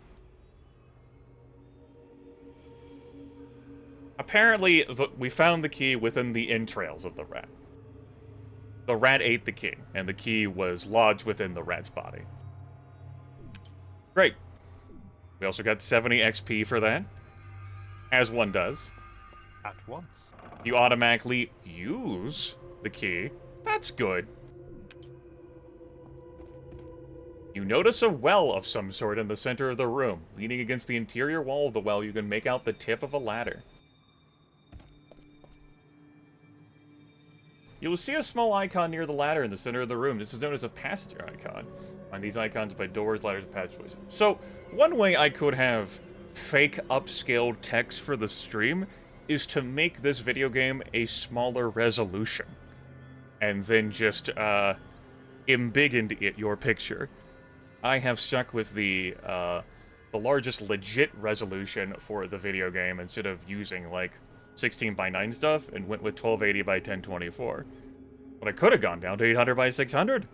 Apparently, we found the key within the entrails of the rat. The rat ate the key, and the key was lodged within the rat's body. Great. We also got 70 XP for that, as one does. At once. You automatically use the key. That's good. You notice a well of some sort in the center of the room. Leaning against the interior wall of the well, you can make out the tip of a ladder. You will see a small icon near the ladder in the center of the room. This is known as a passenger icon. Find these icons by doors, ladders, and passageways. So, one way I could have fake upscaled text for the stream is to make this video game a smaller resolution. And then just, embiggen it your picture. I have stuck with the largest legit resolution for the video game instead of using, like, 16 by 9 stuff and went with 1280 by 1024. But I could have gone down to 800 by 600.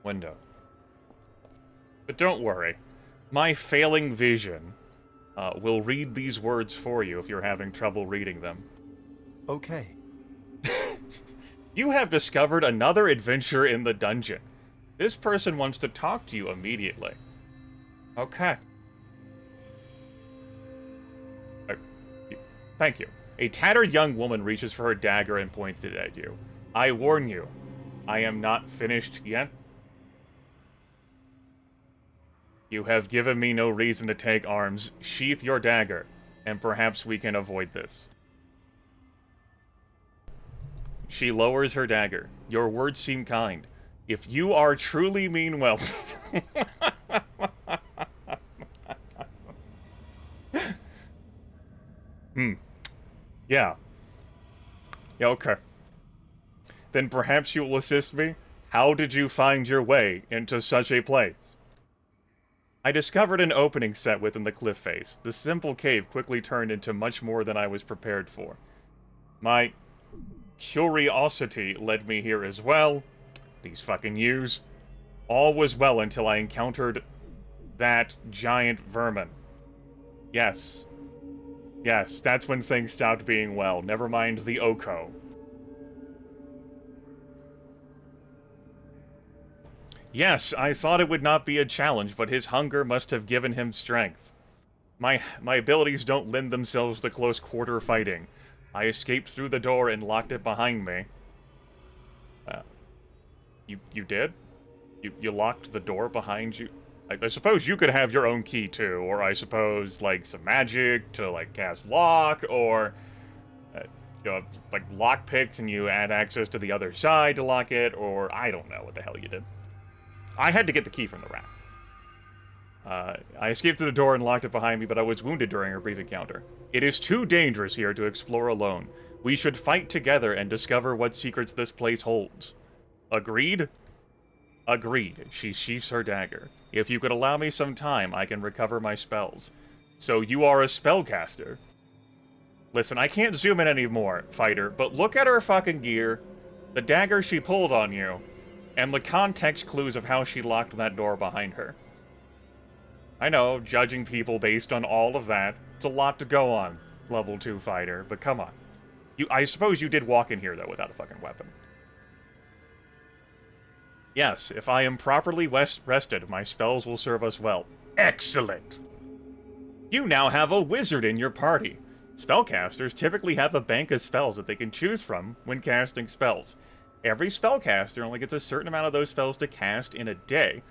Window. But don't worry. My failing vision will read these words for you if you're having trouble reading them. Okay. You have discovered another adventure in the dungeon. This person wants to talk to you immediately. Okay. Thank you. A tattered young woman reaches for her dagger and points it at you. I warn you, I am not finished yet. You have given me no reason to take arms. Sheath your dagger, and perhaps we can avoid this. She lowers her dagger. Your words seem kind. If you are truly mean well... Yeah. Yeah, okay. Then perhaps you will assist me? How did you find your way into such a place? I discovered an opening set within the cliff face. The simple cave quickly turned into much more than I was prepared for. My curiosity led me here as well. These fucking U's. All was well until I encountered that giant vermin. Yes. Yes, that's when things stopped being well. Never mind the Oko. Yes, I thought it would not be a challenge, but his hunger must have given him strength. My abilities don't lend themselves to close quarter fighting. I escaped through the door and locked it behind me. You did? You locked the door behind you? I suppose you could have your own key, too, or I suppose, like, some magic to, like, cast lock, or, you know, like, lock picks and you add access to the other side to lock it, or I don't know what the hell you did. I had to get the key from the rat. I escaped through the door and locked it behind me, but I was wounded during our brief encounter. It is too dangerous here to explore alone. We should fight together and discover what secrets this place holds. Agreed? Agreed. She sheaths her dagger. If you could allow me some time, I can recover my spells. So you are a spellcaster. Listen, I can't zoom in anymore, fighter, but look at her fucking gear, the dagger she pulled on you, and the context clues of how she locked that door behind her. I know, judging people based on all of that, it's a lot to go on, level 2 fighter, but come on. I suppose you did walk in here, though, without a fucking weapon. Yes, if I am properly rested, my spells will serve us well. Excellent! You now have a wizard in your party. Spellcasters typically have a bank of spells that they can choose from when casting spells. Every spellcaster only gets a certain amount of those spells to cast in a day.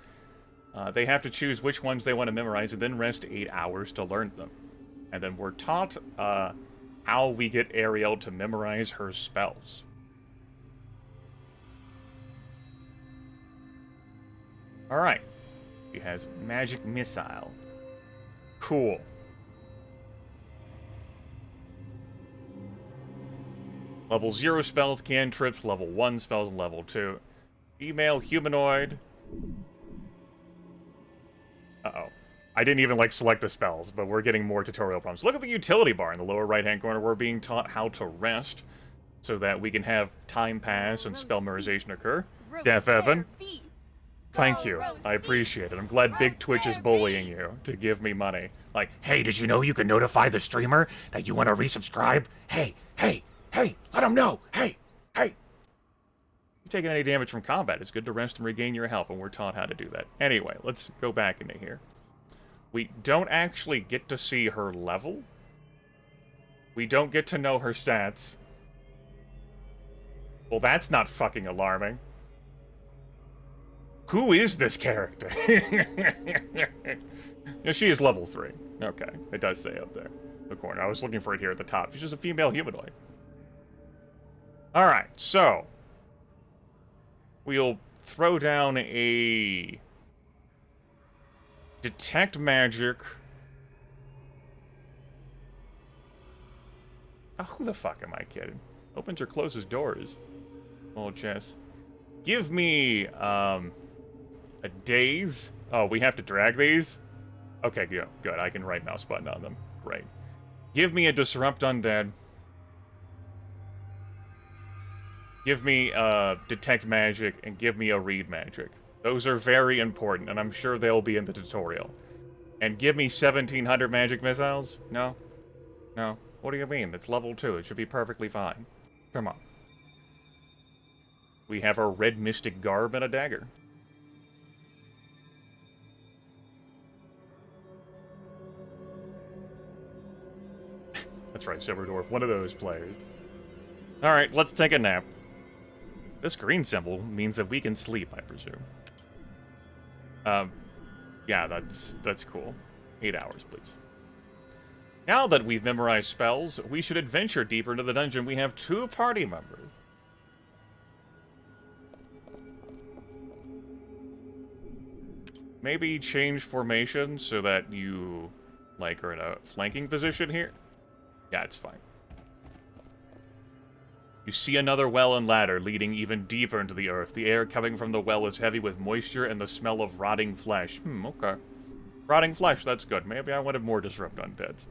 They have to choose which ones they want to memorize and then rest 8 hours to learn them. And then we're taught how we get Ariel to memorize her spells. Alright. She has Magic Missile. Cool. Level 0 spells, cantrips, level 1 spells, and level 2. Female humanoid. Uh-oh. I didn't even, like, select the spells, but we're getting more tutorial prompts. Look at the utility bar in the lower right-hand corner. We're being taught how to rest so that we can have time pass and spell memorization occur. Deaf Evan, thank you. I appreciate it. I'm glad Big Twitch is bullying you to give me money. Like, hey, did you know you can notify the streamer that you want to resubscribe? Hey, let him know. Hey. You're taking any damage from combat. It's good to rest and regain your health, and we're taught how to do that. Anyway, let's go back into here. We don't actually get to see her level. We don't get to know her stats. Well, that's not fucking alarming. Who is this character? Yeah, she is level 3. Okay, it does say up there. The corner. I was looking for it here at the top. She's just a female humanoid. Alright, so we'll throw down a detect magic. Oh, who the fuck am I kidding? Opens or closes doors. Oh, chess. Give me, a daze. Oh, we have to drag these? Okay, good. I can right mouse button on them. Great. Give me a disrupt undead. Give me, detect magic, and give me a read magic. Those are very important, and I'm sure they'll be in the tutorial. And give me 1,700 magic missiles? No? No. What do you mean? It's level 2. It should be perfectly fine. Come on. We have our red mystic garb and a dagger. That's right, Silverdwarf, one of those players. Alright, let's take a nap. This green symbol means that we can sleep, I presume. Yeah, that's cool. 8 hours, please. Now that we've memorized spells, we should adventure deeper into the dungeon. We have 2 party members. Maybe change formation so that you, like, are in a flanking position here? Yeah, it's fine. You see another well and ladder leading even deeper into the earth. The air coming from the well is heavy with moisture and the smell of rotting flesh. Okay. Rotting flesh, that's good. Maybe I wanted more disrupt undeads.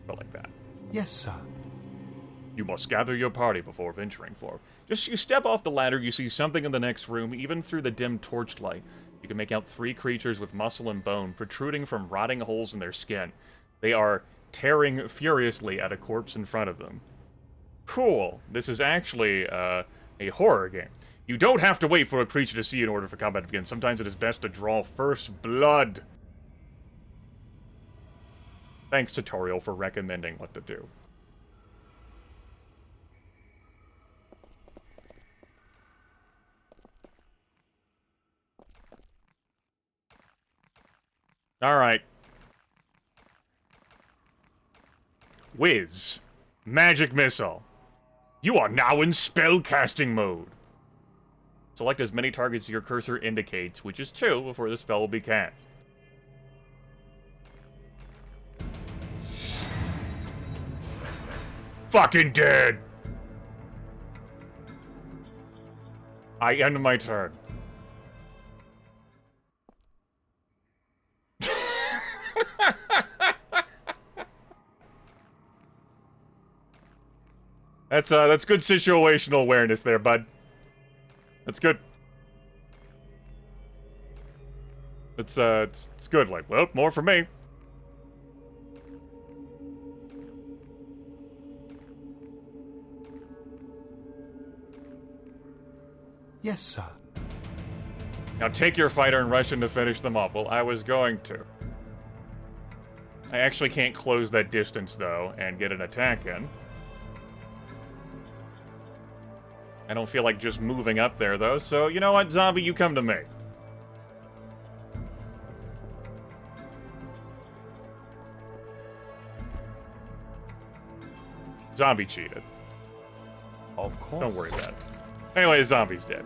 Like that. Yes, sir. You must gather your party before venturing forth. Just you step off the ladder, you see something in the next room, even through the dim torchlight. You can make out 3 creatures with muscle and bone protruding from rotting holes in their skin. They are tearing furiously at a corpse in front of them. Cool. This is actually a horror game. You don't have to wait for a creature to see you in order for combat to begin. Sometimes it is best to draw first blood. Thanks, tutorial, for recommending what to do. Alright. Whiz. Magic missile. You are now in spellcasting mode. Select as many targets as your cursor indicates, which is 2 before the spell will be cast. Fucking dead! I end my turn. That's good situational awareness there, bud. That's good. It's good, like, well, more for me. Yes, sir. Now take your fighter and rush in to finish them off. Well, I was going to. I actually can't close that distance, though, and get an attack in. I don't feel like just moving up there, though, so you know what, zombie, you come to me. Zombie cheated. Of course. Don't worry about it. Anyway, the zombie's dead.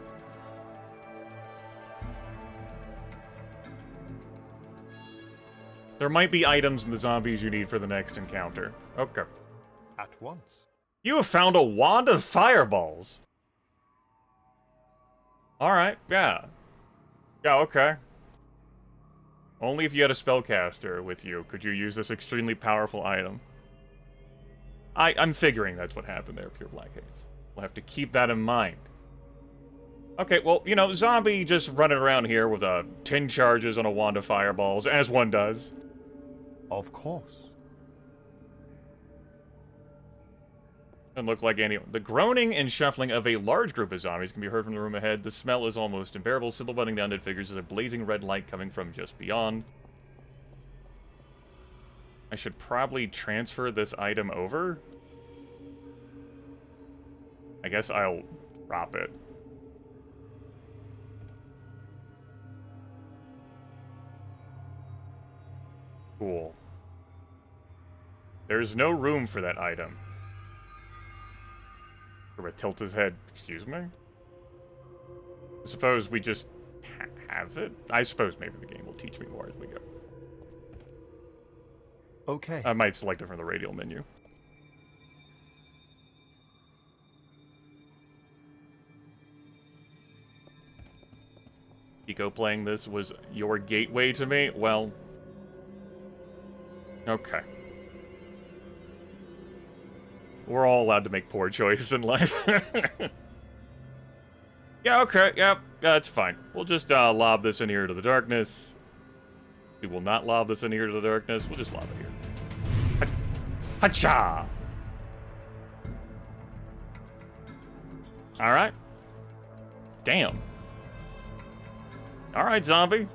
There might be items in the zombies you need for the next encounter. Okay. At once. You have found a wand of fireballs. Alright, yeah. Yeah, okay. Only if you had a spellcaster with you could you use this extremely powerful item. I'm figuring that's what happened there, Pure Black Haze. We'll have to keep that in mind. Okay, well, you know, zombie just running around here with 10 charges on a wand of fireballs, as one does. Of course. Doesn't look like anyone. The groaning and shuffling of a large group of zombies can be heard from the room ahead. The smell is almost unbearable, silhouetting the undead figures as a blazing red light coming from just beyond. I should probably transfer this item over. I guess I'll drop it. Cool. There's no room for that item. Or tilt his head. Excuse me? I suppose we just have it? I suppose maybe the game will teach me more as we go. Okay. I might select it from the radial menu. Eco playing this was your gateway to me? Well... Okay. We're all allowed to make poor choices in life. Yeah, okay, yeah, that's fine. We'll just lob this in here to the darkness. We will not lob this in here to the darkness. We'll just lob it here. Hacha! Alright. Damn. Alright, zombie.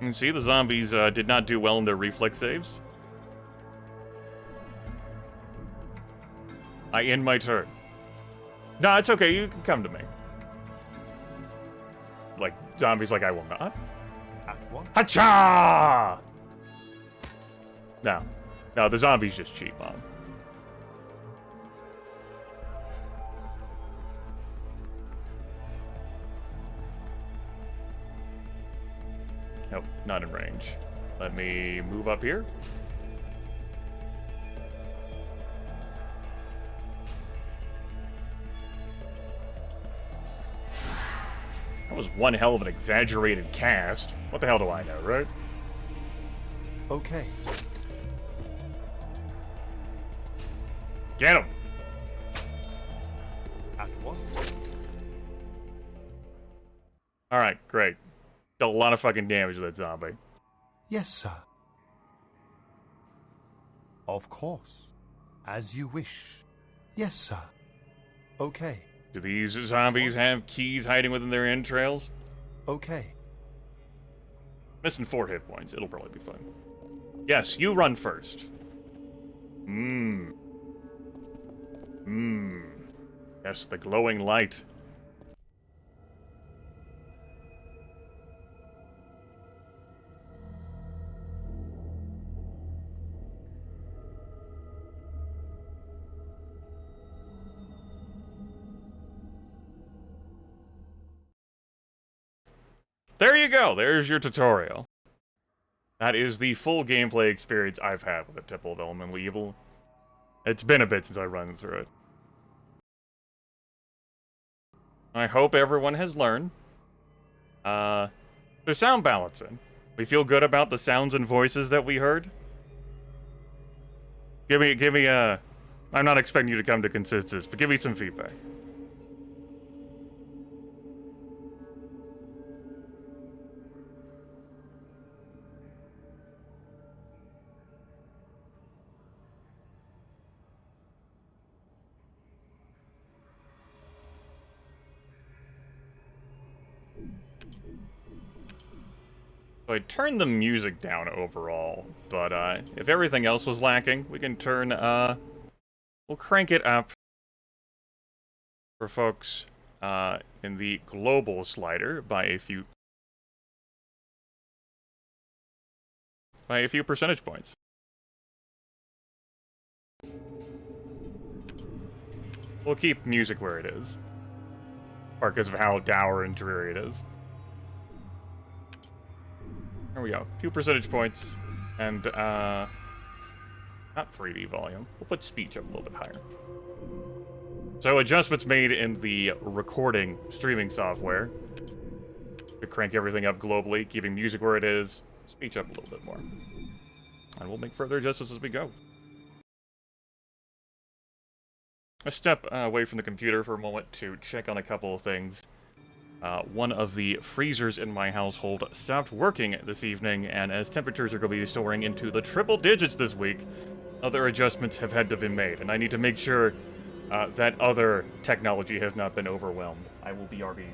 You can see the zombies did not do well in their reflex saves. I end my turn. No, it's okay. You can come to me. Like, zombies like, I will not. At once. Hacha! No. No, the zombies just cheat, Mom. Nope, not in range. Let me move up here. That was one hell of an exaggerated cast. What the hell do I know, right? Okay. Get him! At once. Alright, great. Dealt a lot of fucking damage with that zombie. Yes, sir. Of course. As you wish. Yes, sir. Okay. Do these zombies have keys hiding within their entrails? Okay. Missing 4 hit points. It'll probably be fun. Yes, you run first. Yes, the glowing light. There you go. There's your tutorial. That is the full gameplay experience I've had with the Temple of Elemental Evil. It's been a bit since I run through it. I hope everyone has learned. The sound balancing. We feel good about the sounds and voices that we heard. Give me I'm not expecting you to come to consensus, but give me some feedback. So I turned the music down overall, but if everything else was lacking, we can turn, we'll crank it up for folks in the global slider by a few percentage points. We'll keep music where it is, because of how dour and dreary it is. There we go. A few percentage points. And, not 3D volume. We'll put speech up a little bit higher. So adjustments made in the recording streaming software to crank everything up globally, keeping music where it is, speech up a little bit more. And we'll make further adjustments as we go. I step away from the computer for a moment to check on a couple of things. One of the freezers in my household stopped working this evening, and as temperatures are going to be soaring into the triple digits this week, other adjustments have had to be made, and I need to make sure that other technology has not been overwhelmed. I will BRB.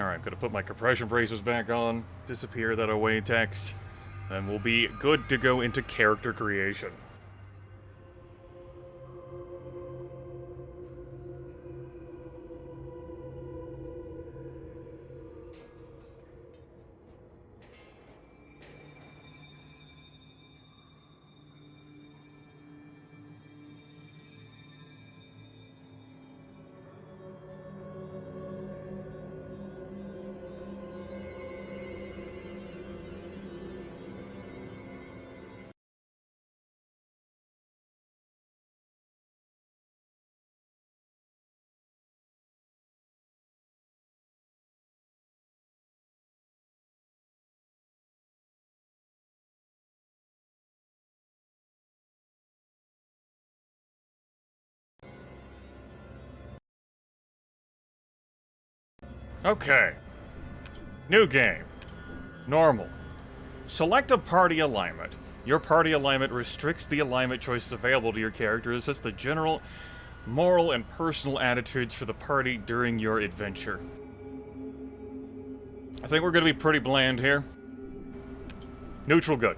Alright, gonna put my compression braces back on, disappear that away text, then we'll be good to go into character creation. Okay. New game. Normal. Select a party alignment. Your party alignment restricts the alignment choices available to your character as sets the general moral and personal attitudes for the party during your adventure. I think we're going to be pretty bland here. Neutral good.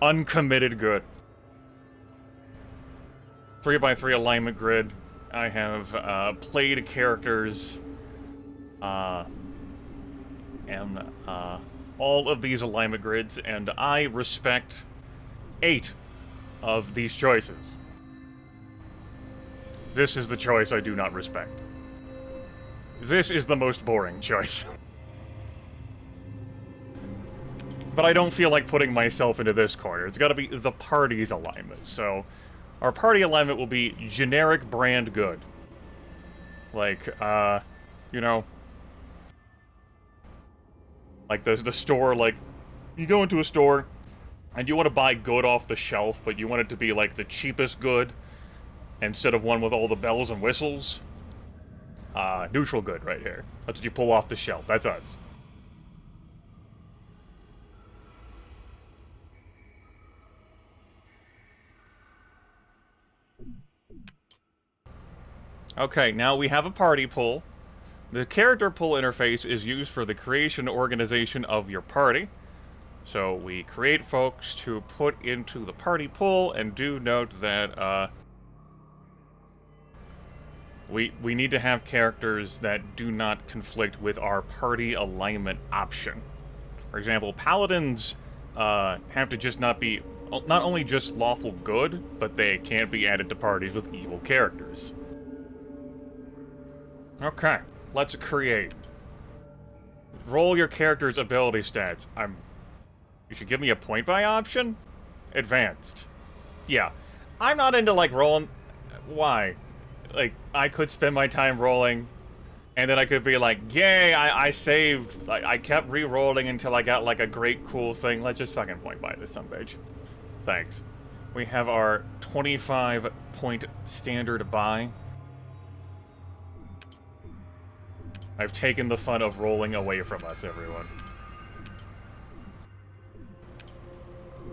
Uncommitted good. 3x3 alignment grid. I have played characters and all of these alignment grids, and I respect 8 of these choices. This is the choice I do not respect. This is the most boring choice. But I don't feel like putting myself into this corner. It's gotta be the party's alignment, so... Our party alignment will be generic brand good. Like, you know... Like, the store, like... You go into a store, and you want to buy good off the shelf, but you want it to be, like, the cheapest good, instead of one with all the bells and whistles. Neutral good right here. That's what you pull off the shelf. That's us. Okay, now we have a party pool. The character pool interface is used for the creation and organization of your party. So we create folks to put into the party pool, and do note that we need to have characters that do not conflict with our party alignment option. For example, paladins have to just not only just lawful good, but they can't be added to parties with evil characters. Okay, let's create. Roll your character's ability stats. You should give me a point buy option? Advanced. Yeah. I'm not into, like, rolling... Why? Like, I could spend my time rolling, and then I could be like, yay, I saved. I kept re-rolling until I got, like, a great cool thing. Let's just fucking point buy this sumbitch. Thanks. We have our 25-point standard buy. I've taken the fun of rolling away from us, everyone.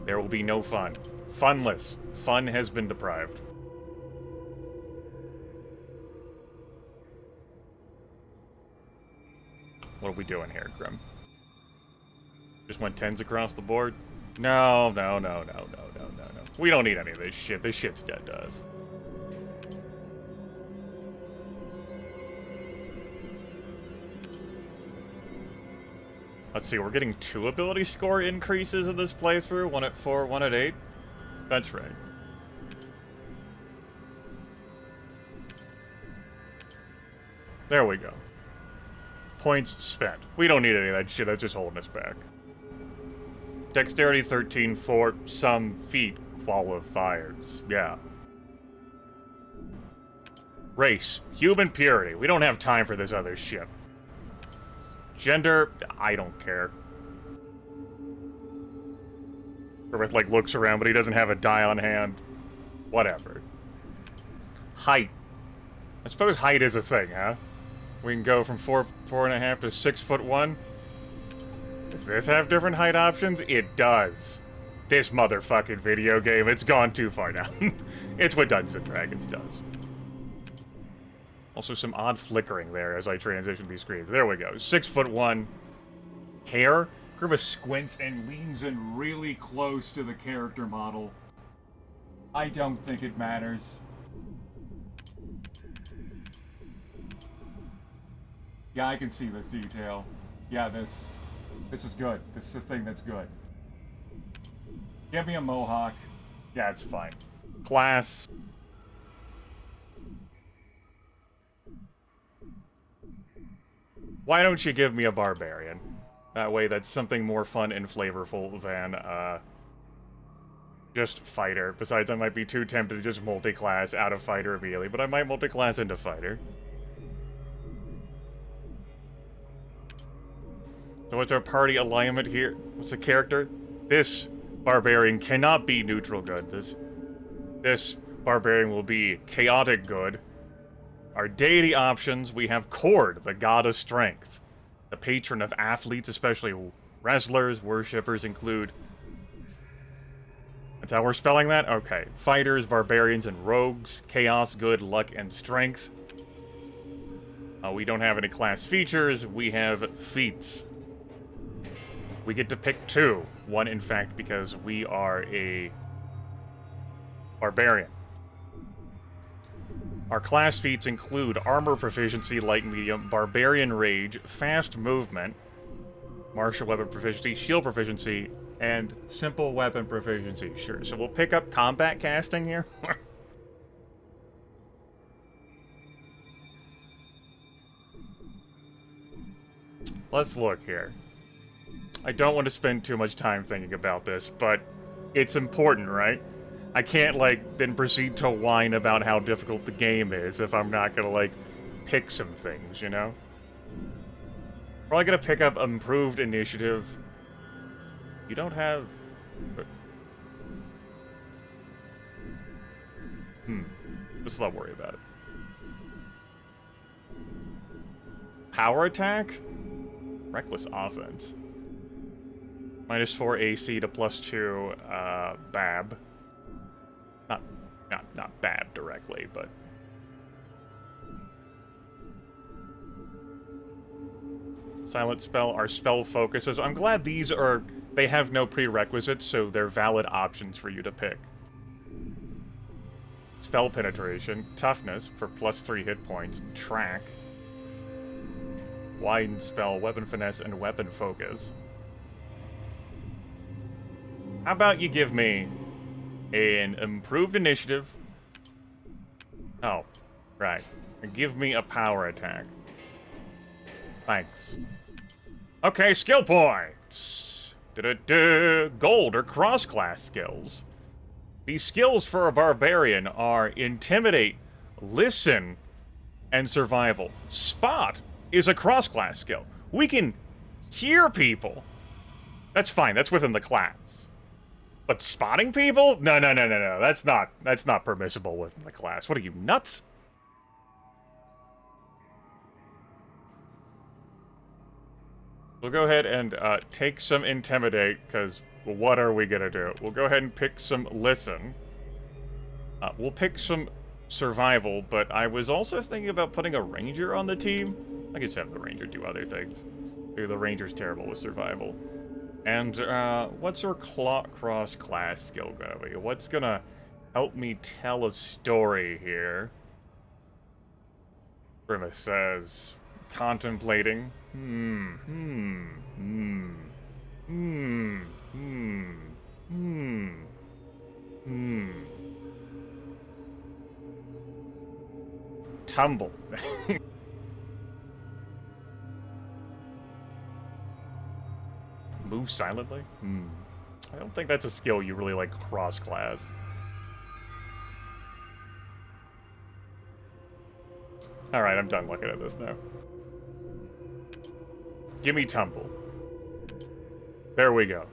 There will be no fun. Funless. Fun has been deprived. What are we doing here, Grim? Just went 10s across the board? No. We don't need any of this shit. This shit's dead to us. Let's see, we're getting 2 ability score increases in this playthrough. 1 at 4, 1 at 8. That's right. There we go. Points spent. We don't need any of that shit, that's just holding us back. Dexterity 13 for some feat qualifiers. Yeah. Race. Human purity. We don't have time for this other shit. Gender, I don't care. Griffith, like, looks around, but he doesn't have a die on hand. Whatever. Height. I suppose height is a thing, huh? We can go from 4.5 to 6'1". Does this have different height options? It does. This motherfucking video game, it's gone too far now. It's what Dungeons & Dragons does. Also some odd flickering there as I transition these screens. There we go. 6'1". Hair. Grimace squints and leans in really close to the character model. I don't think it matters. Yeah, I can see this detail. Yeah, this is good. This is the thing that's good. Give me a mohawk. Yeah, it's fine. Class. Why don't you give me a barbarian? That way that's something more fun and flavorful than, just fighter. Besides, I might be too tempted to just multi-class out of fighter immediately, but I might multi-class into fighter. So what's our party alignment here? What's the character? This barbarian cannot be neutral good. This barbarian will be chaotic good. Our deity options, we have Cord, the god of strength. The patron of athletes, especially wrestlers, worshippers include... That's how we're spelling that? Okay. Fighters, barbarians, and rogues. Chaos, good, luck, and strength. We don't have any class features. We have feats. We get to pick 2. One, in fact, because we are a barbarian. Our class feats include armor proficiency, light and medium, barbarian rage, fast movement, martial weapon proficiency, shield proficiency, and simple weapon proficiency. Sure, so we'll pick up combat casting here. Let's look here. I don't want to spend too much time thinking about this, but it's important, right? I can't, like, then proceed to whine about how difficult the game is if I'm not gonna, like, pick some things, you know? Probably gonna pick up improved initiative. You don't have... Let's not worry about it. Power attack? Reckless offense. -4 AC to +2, BAB. Not BAB directly, but... Silent spell, our spell focuses. I'm glad these are... They have no prerequisites, so they're valid options for you to pick. Spell penetration, toughness for +3 hit points, track, widen spell, weapon finesse, and weapon focus. How about you give me an improved initiative? Oh, right. And give me a power attack. Thanks. Okay, skill points. Gold or cross-class skills. The skills for a barbarian are Intimidate, Listen, and Survival. Spot is a cross-class skill. We can hear people. That's fine, that's within the class. But spotting people? No. That's not permissible within the class. What are you, nuts? We'll go ahead and take some Intimidate, because what are we gonna do? We'll go ahead and pick some Listen. We'll pick some Survival, but I was also thinking about putting a Ranger on the team. I could just have the Ranger do other things. Maybe the Ranger's terrible with Survival. And, what's our cross-class skill gonna be? What's gonna help me tell a story here? Grimace says, contemplating. Tumble. Move silently? I don't think that's a skill you really, like, cross-class. Alright, I'm done looking at this now. Give me Tumble. There we go.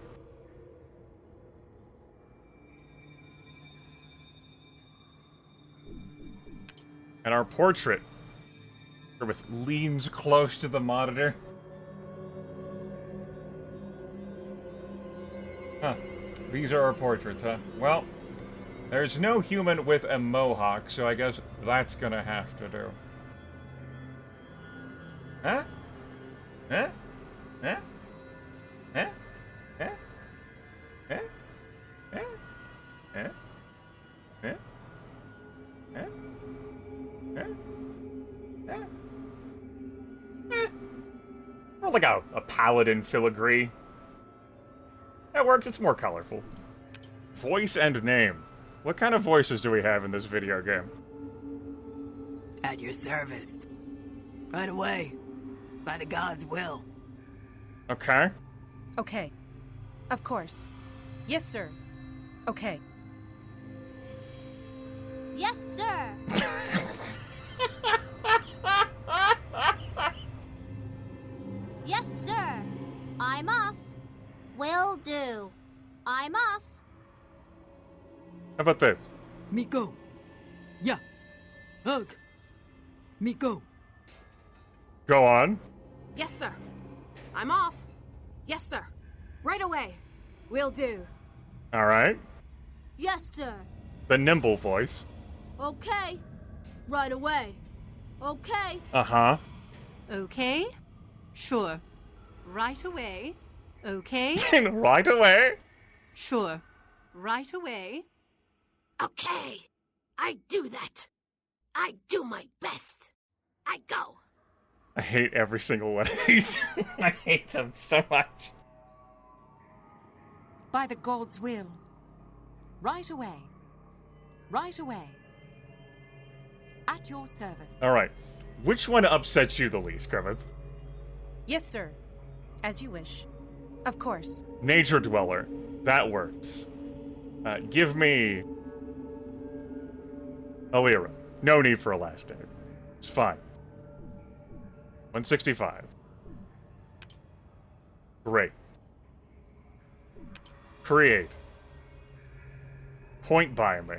And our portrait. With leans close to the monitor. Huh. These are our portraits, huh? Well, there's no human with a mohawk, so I guess that's gonna have to do. Huh? Huh? Huh? Huh? Huh? Huh? Huh? Huh? Huh? Huh? Huh? Huh? Or like a paladin filigree. That works, it's more colorful. Voice and name. What kind of voices do we have in this video game? At your service. Right away. By the gods' will. Okay. Okay. Of course. Yes, sir. Okay. Yes, sir. Yes, sir. I'm off. Will do. I'm off. How about this? Miko. Yeah. Hug. Miko. Go on. Yes, sir. I'm off. Yes, sir. Right away. Will do. Alright. Yes, sir. The nimble voice. Okay. Right away. Okay. Uh-huh. Okay? Sure. Right away. Okay? Right away. Sure. Right away. Okay. I do that. I do my best. I go. I hate every single one of these. I hate them so much. By the gods' will. Right away. Right away. At your service. Alright. Which one upsets you the least, Grimmith? Yes, sir. As you wish. Of course. Nature Dweller. That works. Give me... Alira. No need for a last name. It's fine. 165. Great. Create. Point by me.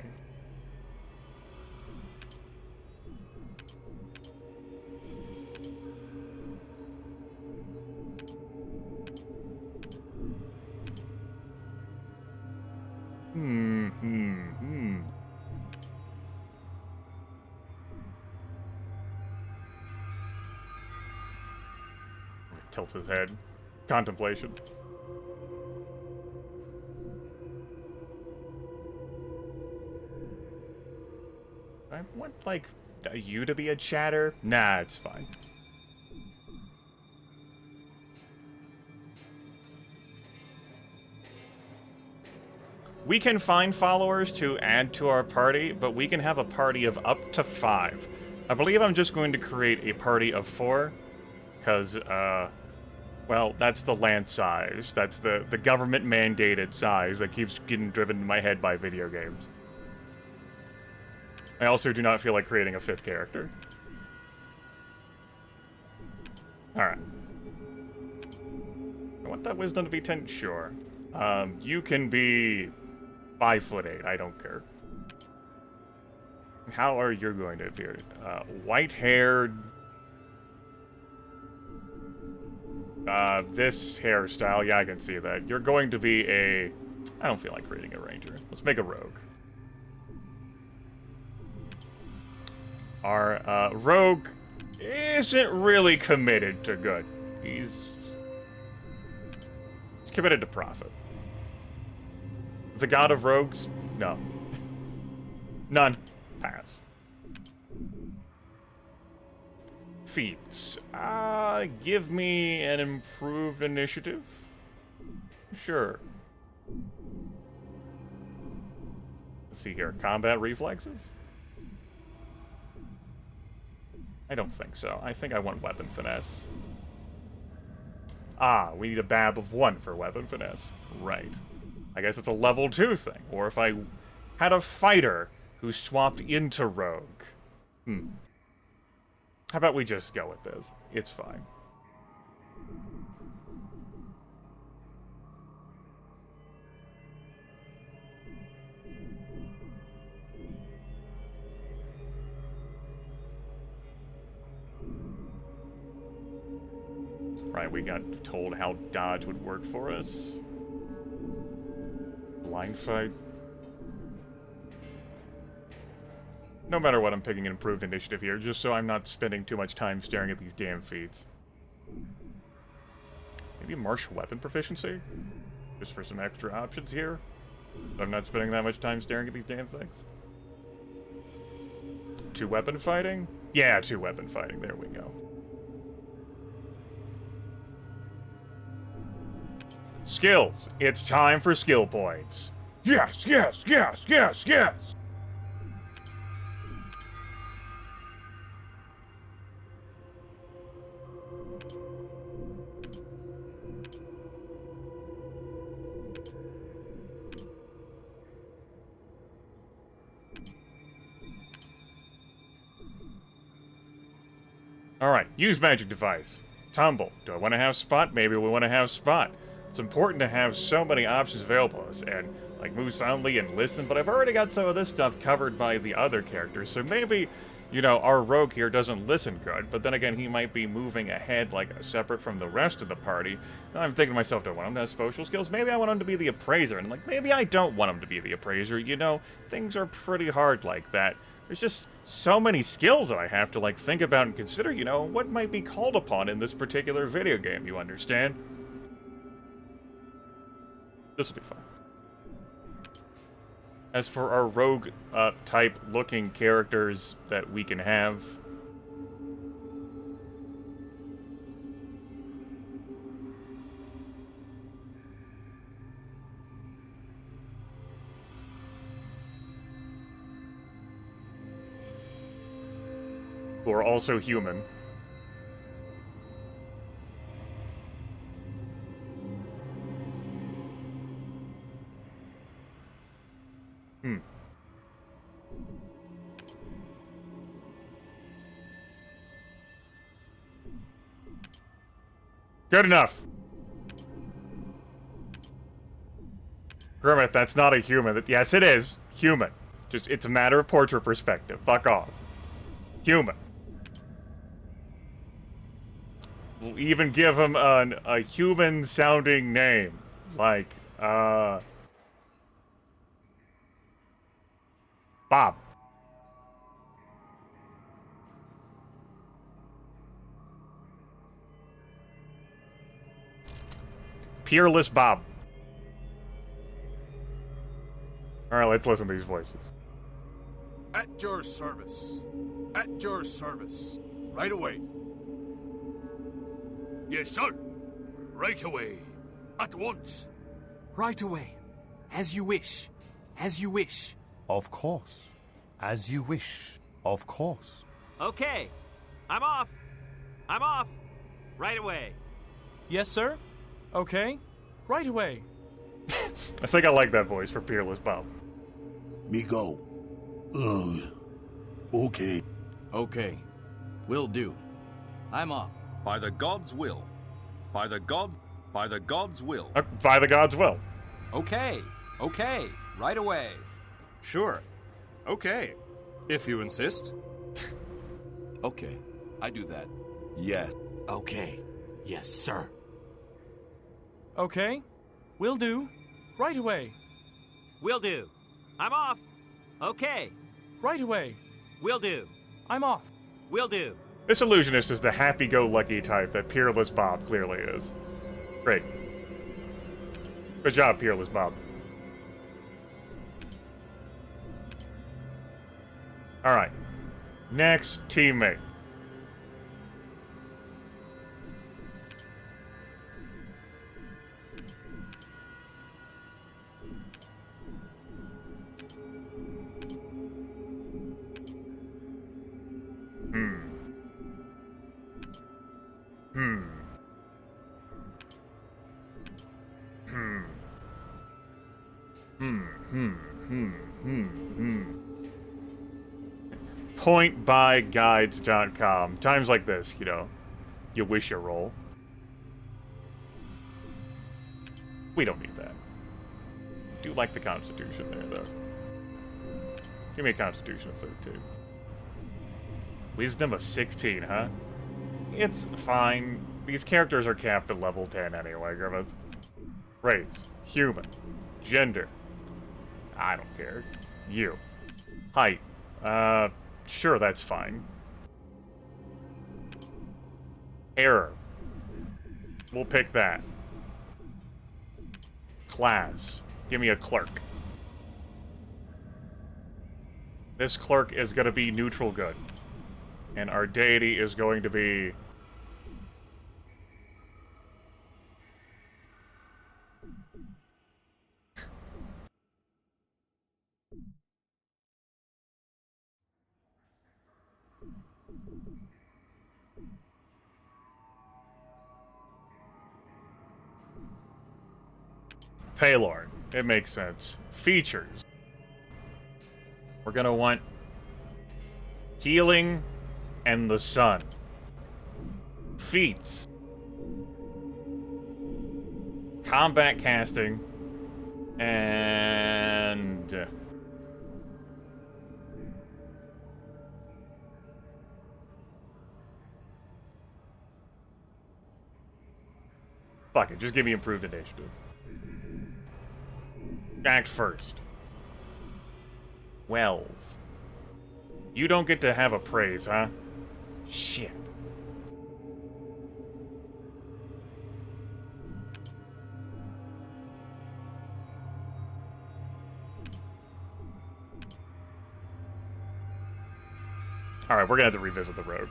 Tilts his head. Contemplation. I want, like, you to be a chatter? Nah, it's fine. We can find followers to add to our party, but we can have a party of up to 5. I believe I'm just going to create a party of 4, because, well, that's the land size. That's the government-mandated size that keeps getting driven in my head by video games. I also do not feel like creating a 5th character. Alright. I want that wisdom to be 10? Sure. You can be 5'8", I don't care. How are you going to appear? White-haired... this hairstyle, yeah, I can see that. You're going to be a... I don't feel like creating a ranger. Let's make a rogue. Our, rogue isn't really committed to good. He's committed to profit. The god of rogues? No. None. Pass. Feats. Give me an improved initiative? Sure. Let's see here. Combat reflexes? I don't think so. I think I want weapon finesse. Ah, we need a BAB of 1 for weapon finesse. Right. I guess it's a level 2 thing. Or if I had a fighter who swapped into rogue. How about we just go with this? It's fine. Right, we got told how dodge would work for us. Blind fight. No matter what, I'm picking an improved initiative here, just so I'm not spending too much time staring at these damn feats. Maybe martial weapon proficiency? Just for some extra options here? So I'm not spending that much time staring at these damn things. 2 weapon fighting? Yeah, 2 weapon fighting. There we go. Skills. It's time for skill points. Yes, yes, yes, yes, yes! Alright, use magic device. Tumble. Do I want to have spot? Maybe we want to have spot. It's important to have so many options available to us, and like move silently and listen, but I've already got some of this stuff covered by the other characters, so maybe, you know, our rogue here doesn't listen good, but then again, he might be moving ahead, like, separate from the rest of the party. And I'm thinking to myself, do I want him to have social skills? Maybe I want him to be the appraiser, and like, maybe I don't want him to be the appraiser, you know? Things are pretty hard like that. There's just so many skills that I have to, like, think about and consider, you know, what might be called upon in this particular video game, you understand? This will be fun. As for our rogue type looking characters that we can have, who are also human. Good enough. Grimmeth, that's not a human. Yes, it is. Human. Just, it's a matter of portrait perspective. Fuck off. Human. We'll even give him a human-sounding name. Like, Bob. Peerless Bob. Alright, let's listen to these voices. At your service. At your service. Right away. Yes, sir. Right away. At once. Right away. As you wish. As you wish. Of course. As you wish. Of course. Okay. I'm off. I'm off. Right away. Yes, sir. Okay. Right away. I think I like that voice for Peerless Bob. Me go. Okay. Okay. Will do. I'm off. By the gods' will. By the gods' will. By the gods' will. Okay. Okay. Right away. Sure. Okay. If you insist. Okay. I do that. Yeah. Okay. Yes, sir. Okay. Will do. Right away. Will do. I'm off. Okay. Right away. Will do. I'm off. Will do. This illusionist is the happy-go-lucky type that Peerless Bob clearly is. Great. Good job, Peerless Bob. Alright. Next teammate. Pointbyguides.com. Times like this, you know, you wish you roll. We don't need that. Do like the Constitution there, though. Give me a Constitution of 13. Wisdom of 16, huh? It's fine. These characters are capped at level 10 anyway, Grimmeth. Race. Human. Gender. I don't care. You. Height. Sure, that's fine. Error. We'll pick that. Class. Give me a clerk. This clerk is going to be neutral good. And our deity is going to be... Paylord. It makes sense. Features. We're gonna want healing and the sun. Feats. Combat casting. And... fuck it, just give me improved initiative. Act first. 12. You don't get to have a praise, huh? Shit. Alright, we're gonna have to revisit the road.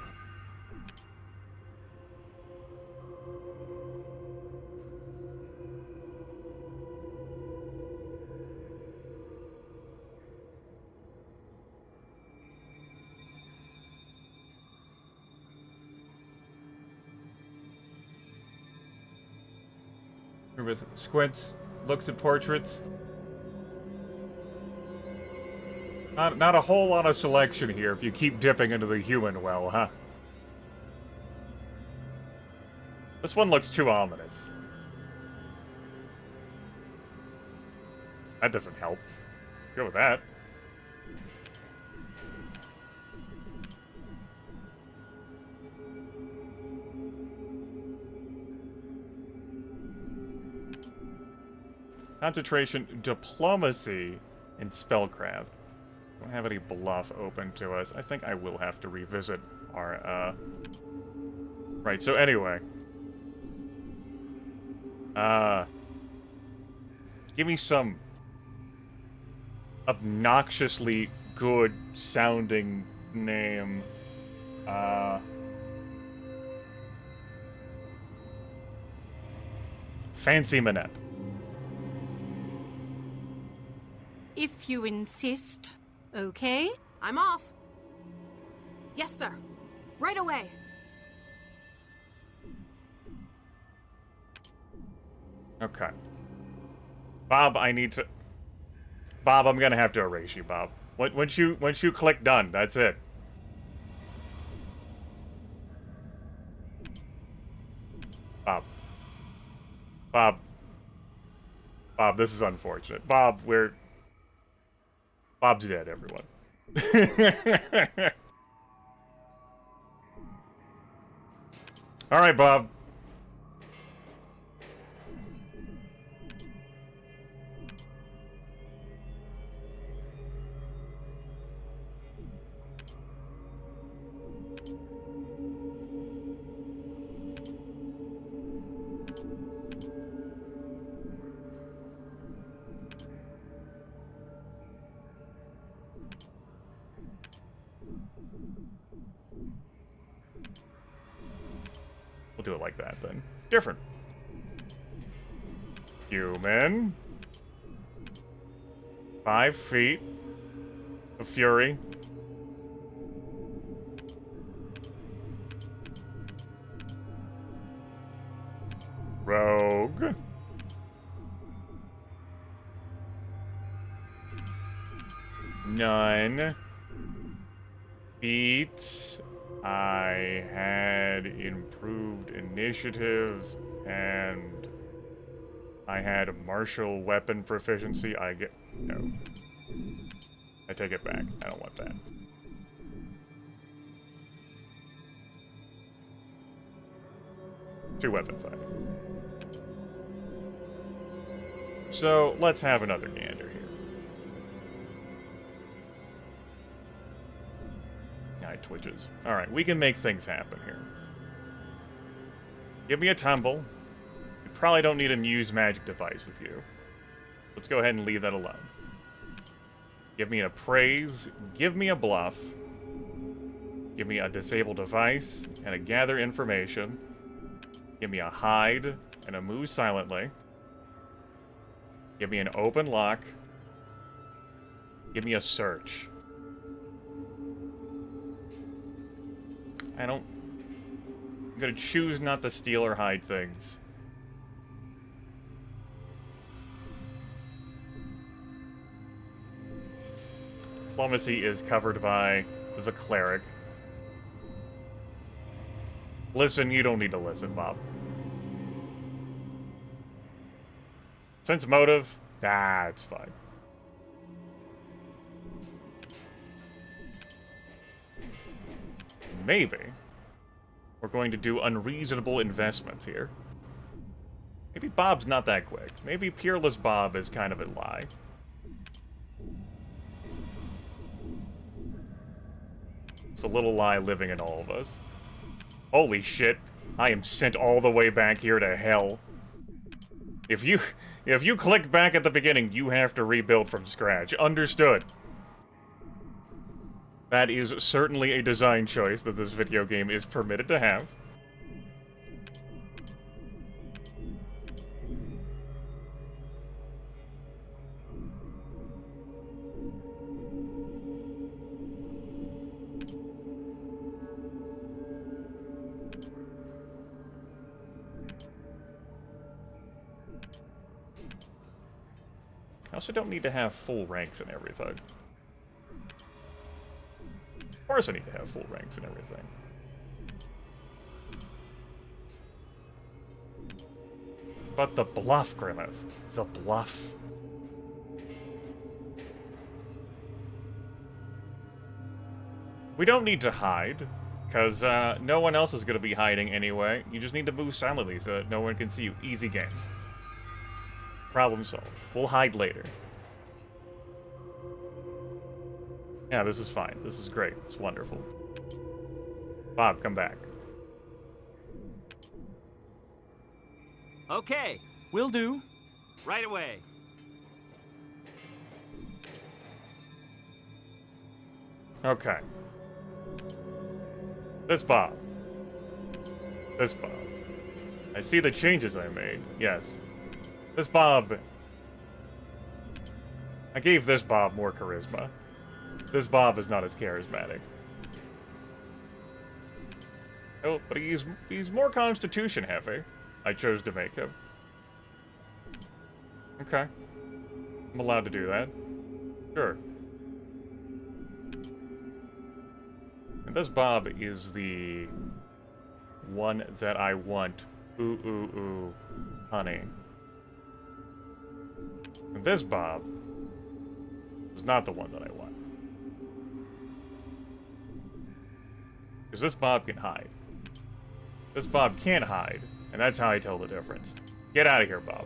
With squints, looks at portraits. Not a whole lot of selection here if you keep dipping into the human well, huh? This one looks too ominous. That doesn't help. Go with that. Concentration, diplomacy, and spellcraft. Don't have any bluff open to us. I think I will have to revisit our, Right, so anyway. Give me some obnoxiously good sounding name. Fancy Manette. If you insist, okay? I'm off. Yes, sir. Right away. Okay. Bob, I need to... Bob, I'm gonna have to erase you, Bob. Once you click done, that's it. Bob. Bob. Bob, this is unfortunate. Bob, Bob's dead, everyone. Alright, Bob. We'll do it like that, then. Different. Human. 5 feet. Of fury. Rogue. None. Beats. I had improved initiative, and I had martial weapon proficiency. No. I take it back. I don't want that. Two weapon fighting. So, let's have another gander here. Twitches. Alright, we can make things happen here. Give me a tumble. Probably don't need a Muse magic device with you. Let's go ahead and leave that alone. Give me a praise, give me a bluff, give me a disable device, and a gather information. Give me a hide, and a move silently. Give me an open lock. Give me a search. I'm gonna choose not to steal or hide things. Diplomacy is covered by the cleric. Listen, you don't need to listen, Bob. Sense motive? Ah, it's fine. Maybe we're going to do unreasonable investments here. Maybe Bob's not that quick. Maybe Peerless Bob is kind of a lie. It's a little lie living in all of us. Holy shit. I am sent all the way back here to hell. If you click back at the beginning, you have to rebuild from scratch. Understood. That is certainly a design choice that this video game is permitted to have. I also don't need to have full ranks and everything. Of course I need to have full ranks and everything. But the bluff, Grimmeth. The bluff. We don't need to hide, because no one else is going to be hiding anyway. You just need to move silently so that no one can see you. Easy game. Problem solved. We'll hide later. Yeah, this is fine. This is great. It's wonderful. Bob, come back. Okay. Will do. Right away. Okay. This Bob. This Bob. I see the changes I made. Yes. This Bob... I gave this Bob more charisma. This Bob is not as charismatic. Oh, but he's more constitution heavy. I chose to make him. Okay. I'm allowed to do that. Sure. And this Bob is the one that I want. Ooh, ooh, ooh, honey. And this Bob is not the one that I want. Because this Bob can hide. This Bob can't hide, and that's how I tell the difference. Get out of here, Bob.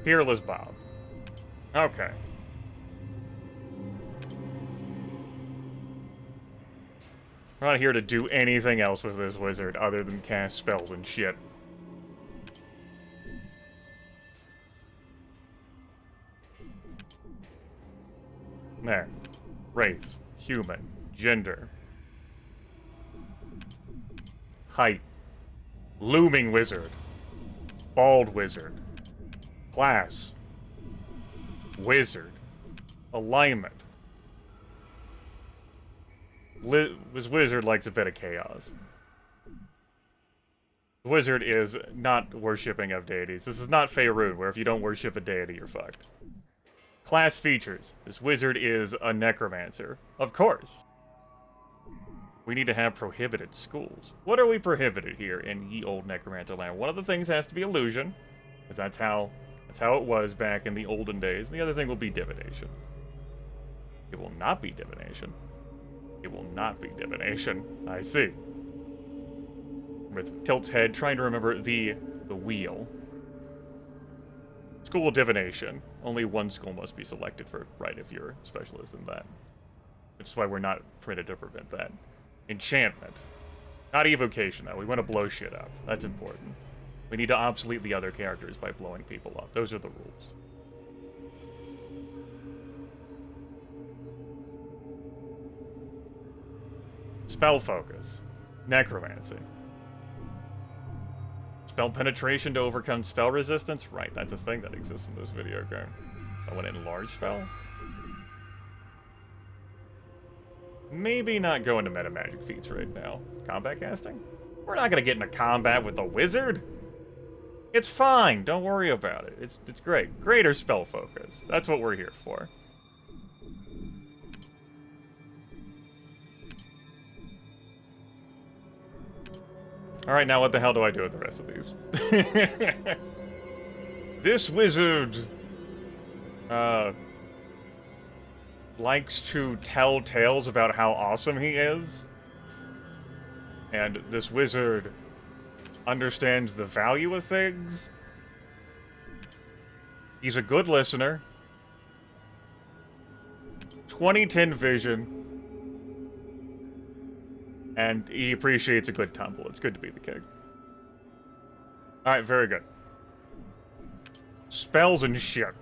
Peerless Bob. Okay. I'm not here to do anything else with this wizard other than cast spells and shit. There. Race. Human. Gender. Height. Looming wizard. Bald wizard. Class. Wizard. Alignment. This wizard likes a bit of chaos. The wizard is not worshipping of deities. This is not Faerun, where if you don't worship a deity, you're fucked. Class features. This wizard is a necromancer. Of course. We need to have prohibited schools. What are we prohibited here in ye old necromancer land? One of the things has to be illusion, because that's how it was back in the olden days. And the other thing will be divination. It will not be divination. It will not be divination. I see. With Tilt's head, trying to remember the wheel. School of divination. Only one school must be selected for, right, if you're a specialist in that. Which is why we're not printed to prevent that. Enchantment. Not evocation, though. We want to blow shit up. That's important. We need to obsolete the other characters by blowing people up. Those are the rules. Spell focus. Necromancy. Spell penetration to overcome spell resistance? Right, that's a thing that exists in this video game. Oh, an enlarged spell? Maybe not go into meta magic feats right now. Combat casting? We're not gonna get into combat with the wizard. It's fine, don't worry about it. It's great. Greater spell focus. That's what we're here for. Alright, now what the hell do I do with the rest of these? This wizard likes to tell tales about how awesome he is. And this wizard understands the value of things. He's a good listener. 2010 vision. And he appreciates a good tumble. It's good to be the king. Alright, very good. Spells and shit.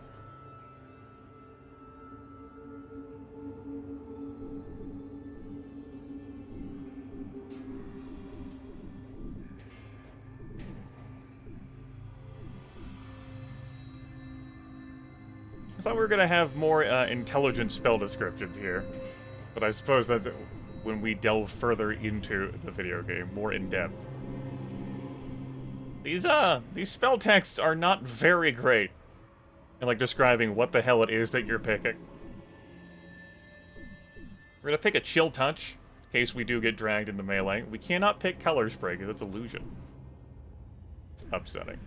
I thought we were going to have more intelligent spell descriptions here. But I suppose that when we delve further into the video game, more in-depth. These spell texts are not very great in, like, describing what the hell it is that you're picking. We're gonna pick a chill touch, in case we do get dragged into melee. We cannot pick color spray, because it's illusion. It's upsetting.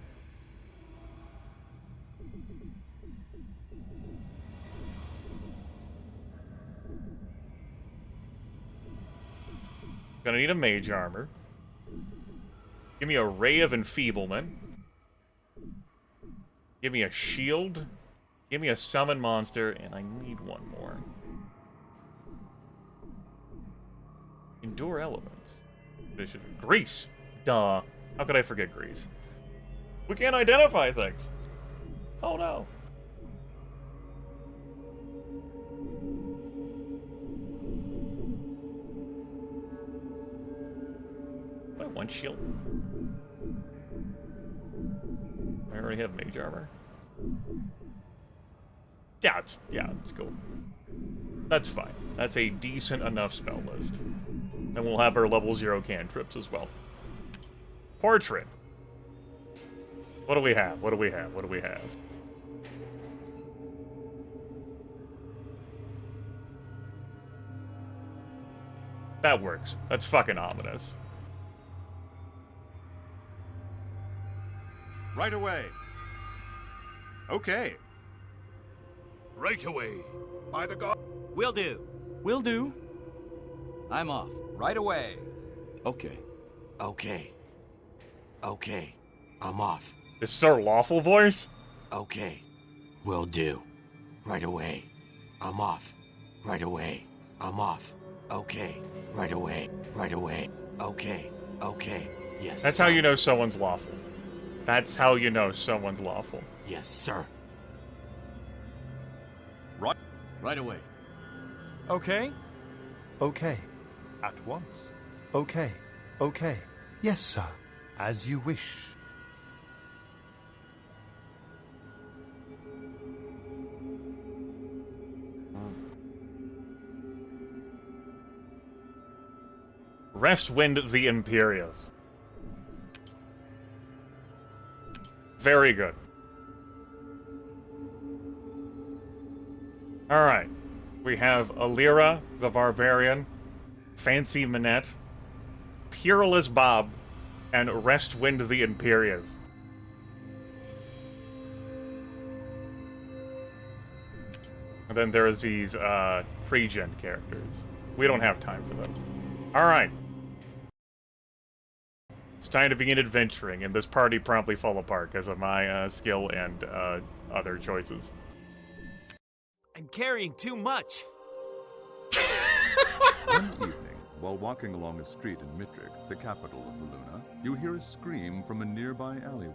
Gonna need a mage armor. Give me a ray of enfeeblement. Give me a shield. Give me a summon monster, and I need one more. Endure elements. Grease! Duh. How could I forget grease? We can't identify things! Oh no. One shield. I already have mage armor. Yeah, it's cool. That's fine. That's a decent enough spell list. And we'll have our level 0 cantrips as well. Portrait. What do we have? What do we have? What do we have? That works. That's fucking ominous. Right away. Okay. Right away. By the god. Will do. Will do. I'm off. Right away. Okay. Okay. Okay. I'm off. Is Sir Lawful voice? Okay. Will do. Right away. I'm off. Right away. I'm off. Okay. Right away. Right away. Okay. Okay. Yes. That's how you know someone's lawful. That's how you know someone's lawful. Yes, sir. Right away. Okay. Okay. At once. Okay. Okay. Yes, sir. As you wish. Restwind the Imperious. Very good. Alright. We have Alira, the Barbarian, Fancy Minette, Peerless Bob, and Restwind the Imperious. And then there's these, pre-gen characters. We don't have time for them. Alright. It's time to begin adventuring, and this party promptly fell apart because of my, skill and, other choices. I'm carrying too much. One evening, while walking along a street in Mitric, the capital of the Luna, you hear a scream from a nearby alleyway.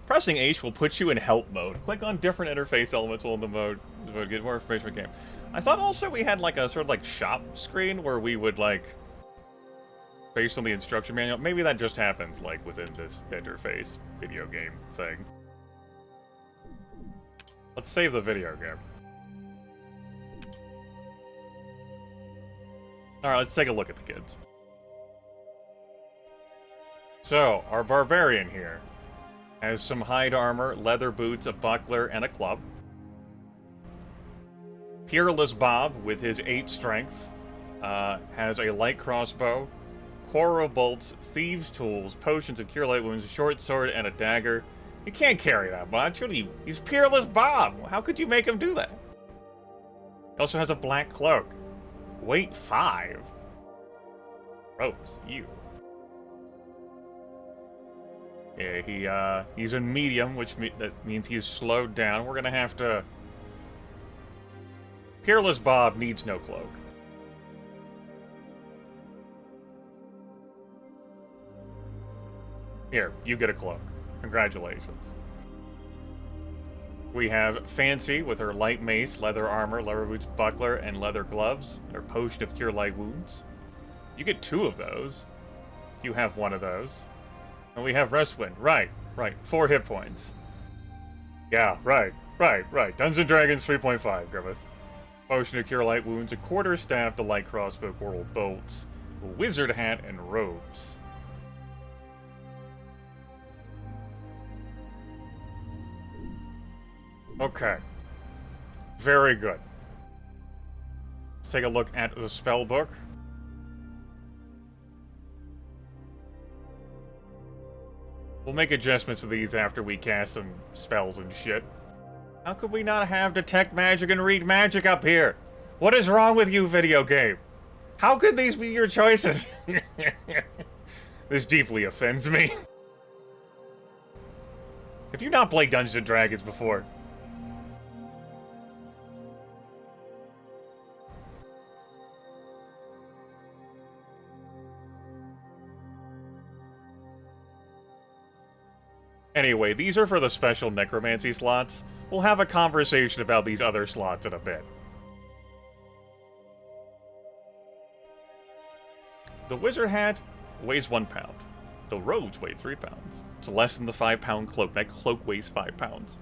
Pressing H will put you in help mode. Click on different interface elements while in the mode to get more information from the game. I thought also we had like a sort of like shop screen where we would like, based on the instruction manual, maybe that just happens like within this interface video game thing. Let's save the video game. Alright, let's take a look at the kids. So, our barbarian here has some hide armor, leather boots, a buckler, and a club. Peerless Bob, with his 8 strength, has a light crossbow, quarrel bolts, thieves' tools, potions of cure light wounds, a short sword, and a dagger. He can't carry that much. He's Peerless Bob. How could you make him do that? He also has a black cloak. Weight 5. Gross. You. Yeah, he's in medium, that means he's slowed down. We're gonna have to... Peerless Bob needs no cloak. Here, you get a cloak. Congratulations. We have Fancy with her light mace, leather armor, leather boots, buckler, and leather gloves. Her potion of cure light wounds. You get 2 of those. You have 1 of those. And we have Restwind. Right. 4 hit points. Yeah, right. Dungeons & Dragons 3.5, Griffith. Potion of cure light wounds, a quarter staff, the light crossbow, coral bolts, a wizard hat, and robes. Okay. Very good. Let's take a look at the spell book. We'll make adjustments to these after we cast some spells and shit. How could we not have detect magic and read magic up here? What is wrong with you, video game? How could these be your choices? This deeply offends me. Have you not played Dungeons & Dragons before? Anyway, these are for the special necromancy slots. We'll have a conversation about these other slots in a bit. The wizard hat weighs 1 pound. The robes weigh 3 pounds. It's less than the 5-pound cloak. That cloak weighs 5 pounds.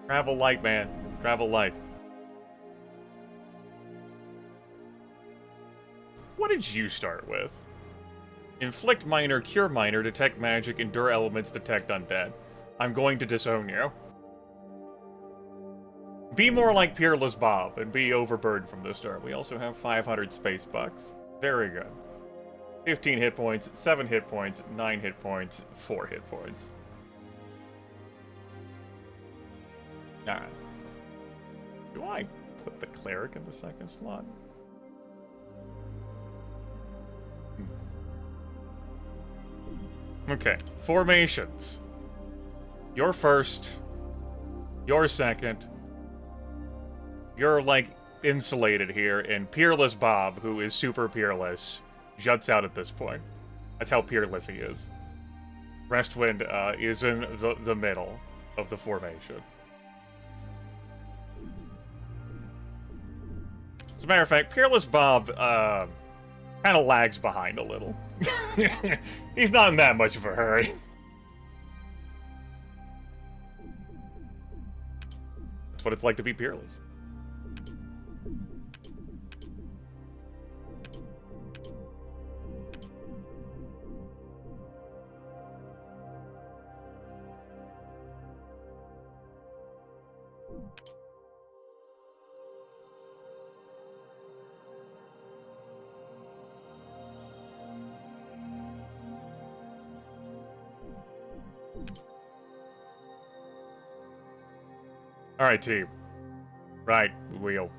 Travel light, man. Travel light. What did you start with? Inflict minor, cure minor, detect magic, endure elements, detect undead. I'm going to disown you. Be more like Peerless Bob and be overburdened from the start. We also have 500 space bucks. Very good. 15 hit points, 7 hit points, 9 hit points, 4 hit points. Alright. Do I put the cleric in the second slot? Okay, formations. You're first. You're second. You're, like, insulated here, and Peerless Bob, who is super peerless, juts out at this point. That's how peerless he is. Restwind is in the middle of the formation. As a matter of fact, Peerless Bob kind of lags behind a little. He's not in that much of a hurry. That's what it's like to be peerless. Alright, team. Right, wheel.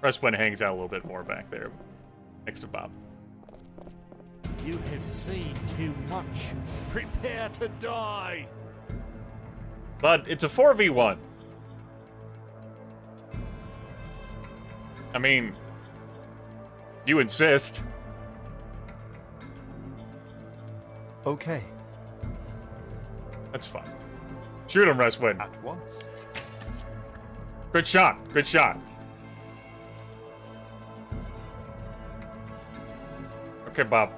Restwin hangs out a little bit more back there, next to Bob. You have seen too much. Prepare to die. But it's a 4v1. I mean, you insist. Okay. That's fine. Shoot him, Restwin. At once. Good shot. Good shot. Okay, Bob.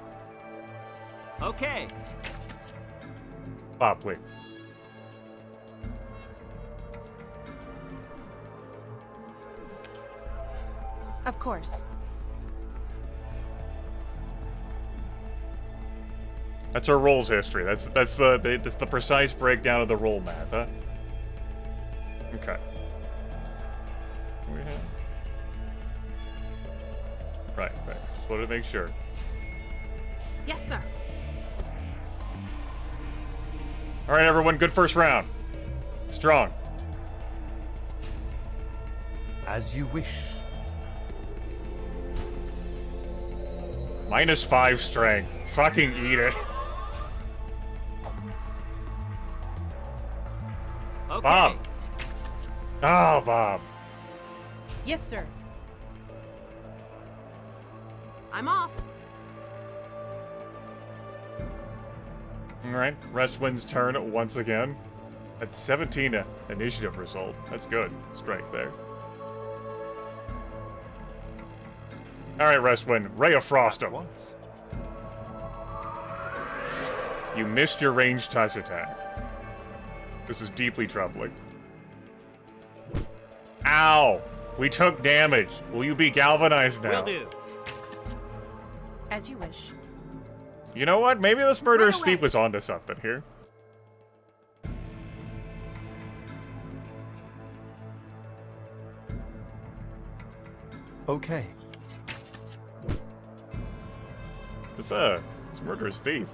Okay. Bob, please. Of course. That's our rolls history. That's the precise breakdown of the roll math, huh? Okay. We have... Right. Just wanted to make sure. Yes, sir. All right, everyone. Good first round. Strong. As you wish. -5 strength. Fucking eat it. Okay. Bob. Oh, Bob. Yes, sir. I'm off. All right. Restwin's turn once again. At 17 initiative result. That's good. Strength there. All right, Restwin. Ray of Frost him. You missed your ranged touch attack. This is deeply troubling. Ow! We took damage. Will you be galvanized now? Will do. As you wish. You know what? Maybe this murderous thief was onto something here. Okay. It's murderous thief.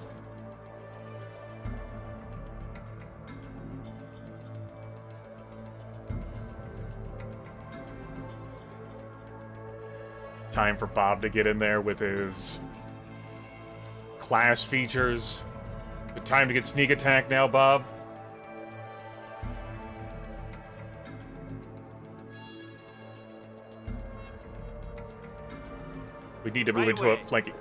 Time for Bob to get in there with his class features. The time to get sneak attack now, Bob. We need to move into a flanking.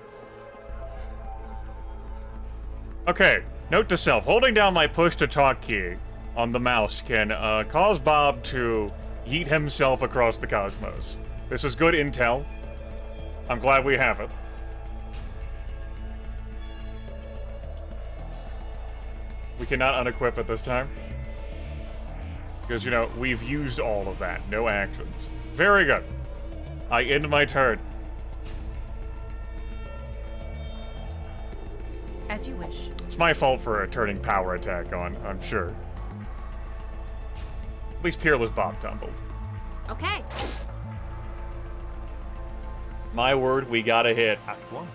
Okay, note to self. Holding down my push-to-talk key on the mouse can cause Bob to yeet himself across the cosmos. This is good intel. I'm glad we have it. We cannot unequip it this time. Because, you know, we've used all of that. No actions. Very good. I end my turn. As you wish. It's my fault for a turning power attack on, I'm sure. At least Peerless Bob tumbled. Okay. My word, we got a hit. At once.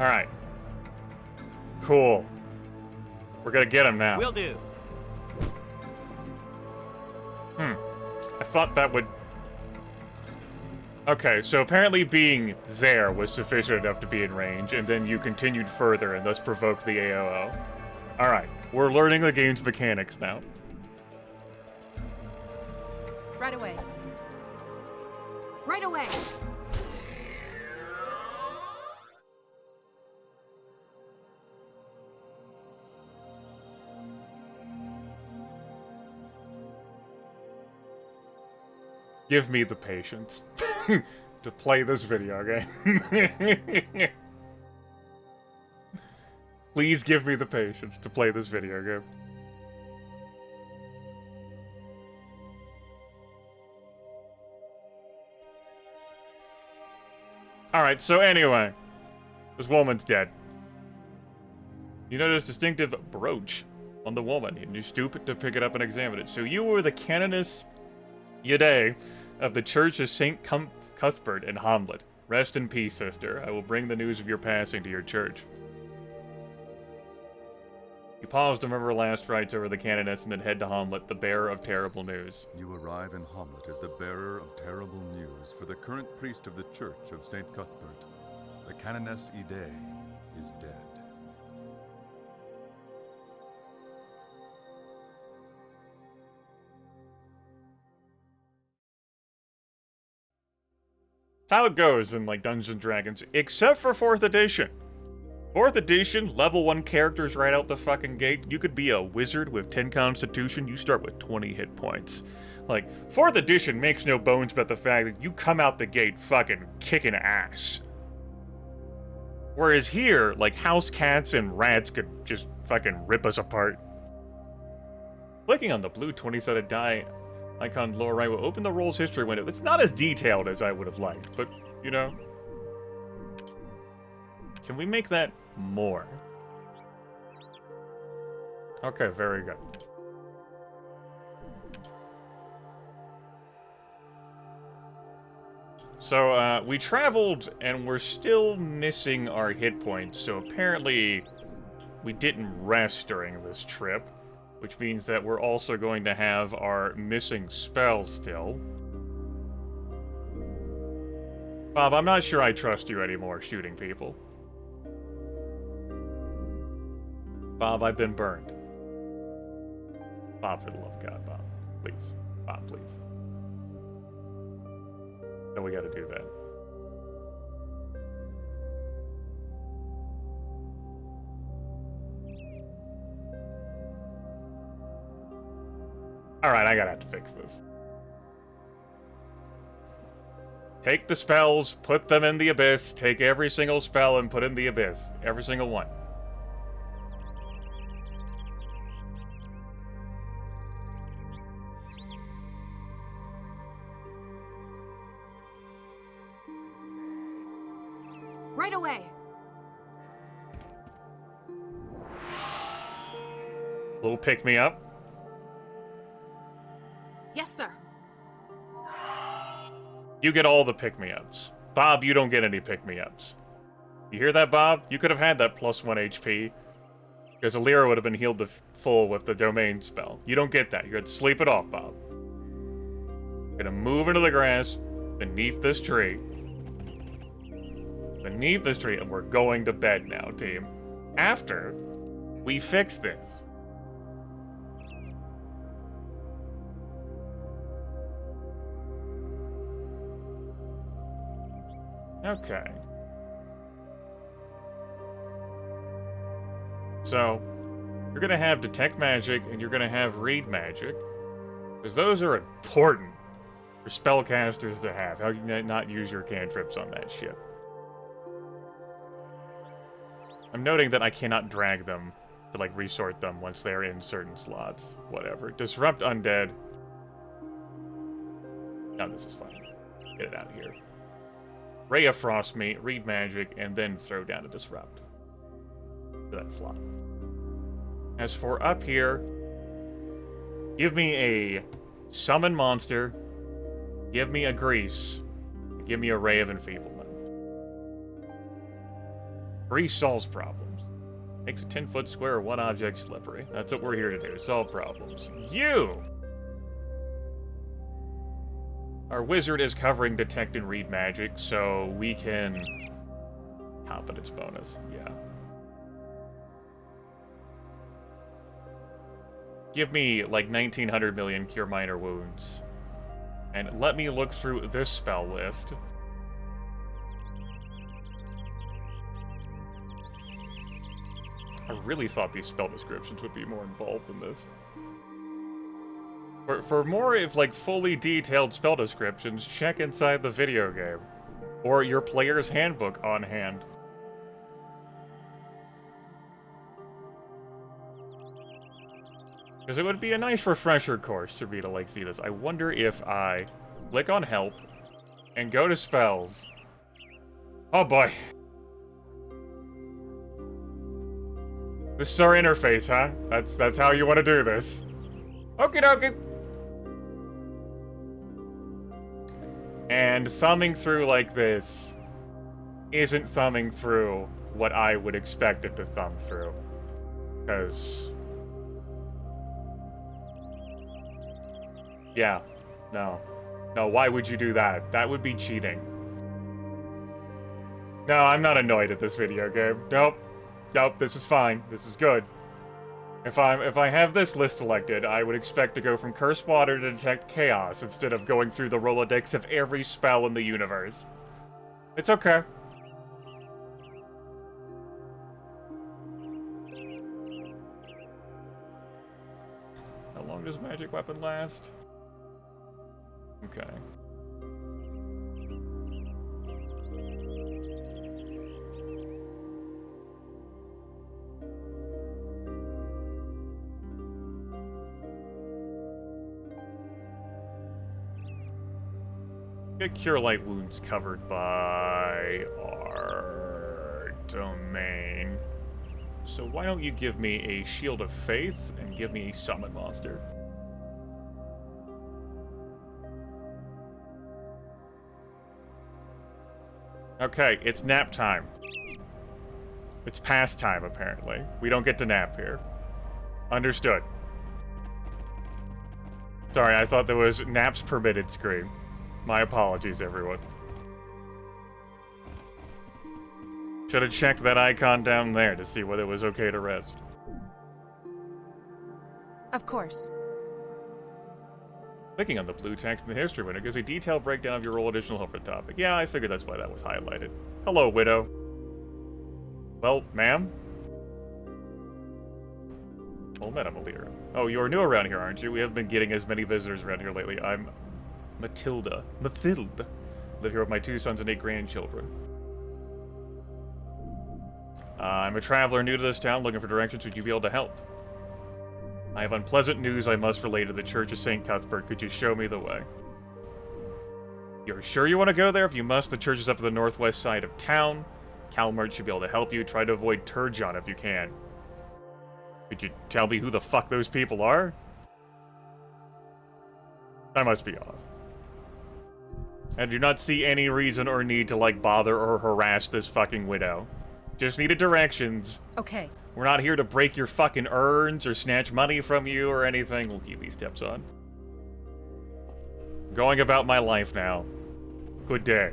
Alright. Cool. We're gonna get him now. Will do. I thought that would... Okay, so apparently being there was sufficient enough to be in range, and then you continued further and thus provoked the AOO. Alright, we're learning the game's mechanics now. Right away. Right away. Give me the patience to play this video game. Please give me the patience to play this video game. Alright, so anyway, this woman's dead. You notice distinctive brooch on the woman, and you stoop to pick it up and examine it. So you were the canoness Yade of the Church of St. Cuthbert in Hamlet. Rest in peace, sister. I will bring the news of your passing to your church. You pause to remember last rites over the canoness and then head to Hamlet, the bearer of terrible news. You arrive in Hamlet as the bearer of terrible news for the current priest of the Church of St. Cuthbert. The canoness Ide is dead. That's how it goes in, like, Dungeons & Dragons, except for 4th edition. 4th edition, level 1 characters right out the fucking gate. You could be a wizard with 10 constitution, you start with 20 hit points. Like, 4th edition makes no bones about the fact that you come out the gate fucking kicking ass. Whereas here, like, house cats and rats could just fucking rip us apart. Clicking on the blue 20-sided die icon lower right will open the roll's history window. It's not as detailed as I would have liked, but, you know. Can we make that more? Okay, very good. So, we traveled, and we're still missing our hit points, so apparently we didn't rest during this trip, which means that we're also going to have our missing spells still. Bob, I'm not sure I trust you anymore, shooting people. Bob, I've been burned. Bob, for the love of God, Bob. Please. Bob, please. No, we gotta do that. Alright, I gotta have to fix this. Take the spells, put them in the abyss, take every single spell and put in the abyss. Every single one. Right away. Little pick-me-up. Yes, sir. You get all the pick-me-ups. Bob, you don't get any pick-me-ups. You hear that, Bob? You could have had that +1 HP. Because Alira would have been healed to full with the domain spell. You don't get that. You got to sleep it off, Bob. You're gonna move into the grass beneath this tree. Beneath this tree, and we're going to bed now, team. After we fix this. Okay. So, you're gonna have Detect Magic, and you're gonna have Read Magic. Because those are important for spellcasters to have. How can you not use your cantrips on that shit? I'm noting that I cannot drag them to, like, resort them once they're in certain slots. Whatever. Disrupt Undead. No, this is fine. Get it out of here. Ray of Frost me, Read Magic, and then throw down a Disrupt to that slot. As for up here, give me a Summon Monster, give me a Grease, give me a Ray of Enfeeblement. Grease solves problems. Makes a 10-foot square or one object slippery. That's what we're here to do, solve problems. You! Our wizard is covering Detect and Read Magic, so we can... Competence bonus, yeah. Give me, like, 1900 million Cure Minor Wounds. And let me look through this spell list. I really thought these spell descriptions would be more involved than this. For more of, like, fully detailed spell descriptions, check inside the video game. Or your player's handbook on hand. Because it would be a nice refresher course for me to, like, see this. I wonder if I click on Help and go to Spells. Oh boy. This is our interface, huh? That's how you want to do this. Okie dokie. And thumbing through like this isn't thumbing through what I would expect it to thumb through. Because... yeah. No. No, why would you do that? That would be cheating. No, I'm not annoyed at this video game. Nope. Nope, this is fine. This is good. If I have this list selected, I would expect to go from Cursed Water to Detect Chaos instead of going through the Rolodex of every spell in the universe. It's okay. How long does magic weapon last? Okay. Get Cure Light Wounds covered by our domain. So why don't you give me a Shield of Faith and give me a Summon Monster? Okay, it's nap time. It's past time, apparently. We don't get to nap here. Understood. Sorry, I thought there was naps permitted screen. My apologies, everyone. Should have checked that icon down there to see whether it was okay to rest. Of course. Clicking on the blue text in the history window gives a detailed breakdown of your role additional over the topic. Yeah, I figured that's why that was highlighted. Hello, Widow. Well, ma'am? Well met, I'm a leader. Oh, you're new around here, aren't you? We haven't been getting as many visitors around here lately. I'm Mathilde. Live here with my 2 sons and 8 grandchildren. I'm a traveler new to this town, looking for directions. Would you be able to help? I have unpleasant news I must relay to the Church of St. Cuthbert. Could you show me the way? You're sure you want to go there? If you must, the church is up to the northwest side of town. Calmart should be able to help you. Try to avoid Turjon if you can. Could you tell me who the fuck those people are? I must be off. I do not see any reason or need to, like, bother or harass this fucking widow. Just needed directions. Okay. We're not here to break your fucking urns or snatch money from you or anything. We'll keep these tips on. Going about my life now. Good day.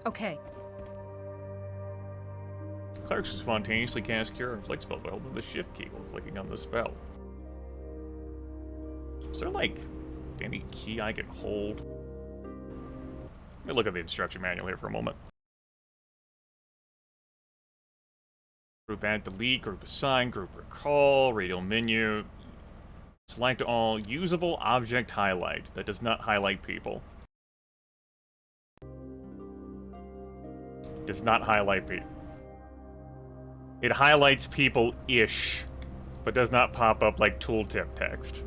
Okay. Clerics can spontaneously cast Cure and Inflict spells by holding the Shift key while clicking on the spell. Is there, like, any key I can hold? Let me look at the instruction manual here for a moment. Group add, delete, group assign, group recall, radial menu. Select all usable object highlight. That does not highlight people. Does not highlight people. It highlights people-ish, but does not pop up like tooltip text.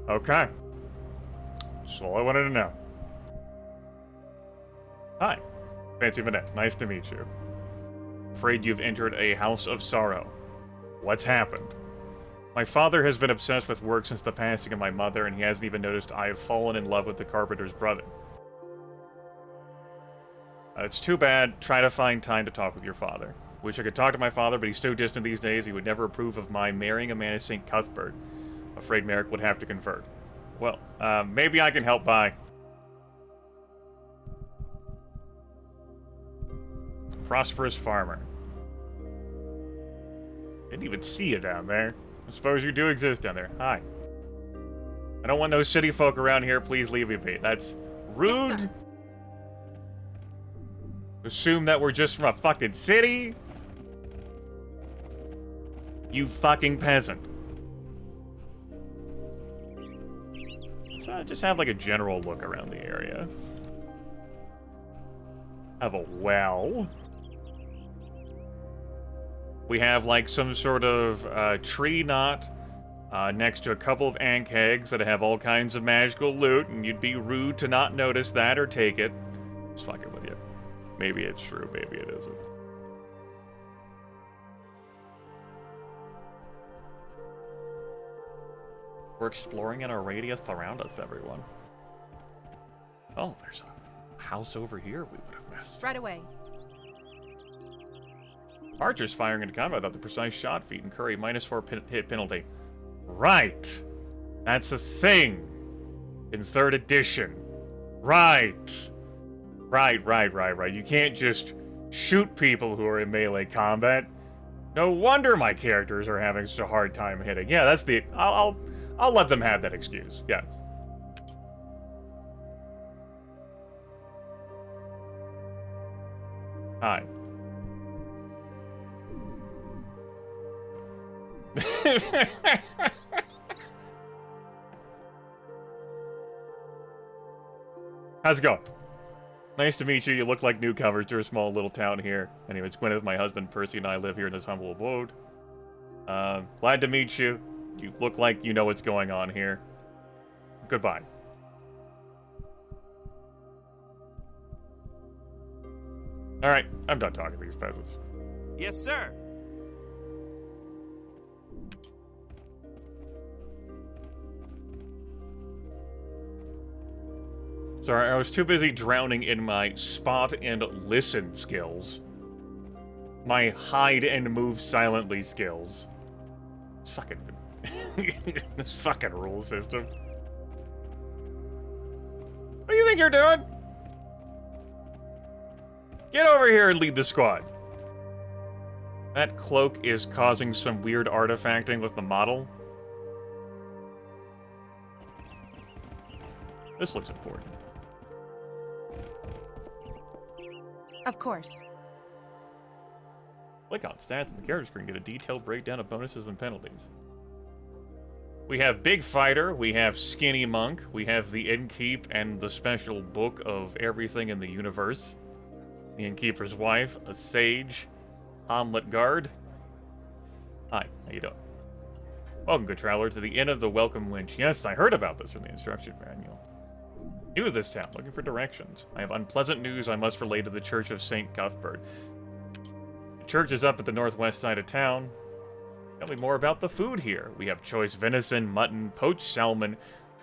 Okay. That's all I wanted to know. Hi. Fancy Manette. Nice to meet you. Afraid you've entered a house of sorrow. What's happened? My father has been obsessed with work since the passing of my mother, and he hasn't even noticed I have fallen in love with the carpenter's brother. It's too bad. Try to find time to talk with your father. Wish I could talk to my father, but he's so distant these days he would never approve of my marrying a man of St. Cuthbert. Afraid Merrick would have to convert. Well, maybe I can help by. Prosperous farmer. Didn't even see you down there. I suppose you do exist down there. Hi. I don't want no city folk around here. Please leave me be. That's rude. Yes, Assume that we're just from a fucking city? You fucking peasant. So just have like a general look around the area. Have a well. We have like some sort of tree knot next to a couple of ant kegs that have all kinds of magical loot, and you'd be rude to not notice that or take it. Just fucking with you. Maybe it's true, maybe it isn't. We're exploring in our radius around us, everyone. Oh, there's a house over here we would have missed. Right away. Archers firing into combat without the precise shot feat incur a -4 hit penalty. Right! That's a thing! In 3rd edition. Right! Right. You can't just shoot people who are in melee combat. No wonder my characters are having such a hard time hitting. Yeah, that's the... I'll let them have that excuse. Yes. Hi. How's it going? Nice to meet you. You look like newcomers to a small little town here. Anyways, Gwyneth, my husband, Percy, and I live here in this humble abode. Glad to meet you. You look like you know what's going on here. Goodbye. Alright, I'm done talking to these peasants. Yes, sir. Sorry, I was too busy drowning in my spot and listen skills. My hide and move silently skills. It's fucking... this fucking rule system. What do you think you're doing? Get over here and lead the squad. That cloak is causing some weird artifacting with the model. This looks important. Of course. Click on stats on the character screen, get a detailed breakdown of bonuses and penalties. We have Big Fighter, we have Skinny Monk, we have the Innkeep and the special book of everything in the universe. The Innkeeper's wife, a sage, Hamlet Guard. Hi, how you doing? Welcome, good traveler, to the Inn of the Welcome Winch. Yes, I heard about this from the instruction manual. New to this town, looking for directions. I have unpleasant news I must relay to the Church of St. Cuthbert. The church is up at the northwest side of town. Tell me more about the food here. We have choice venison, mutton, poached salmon,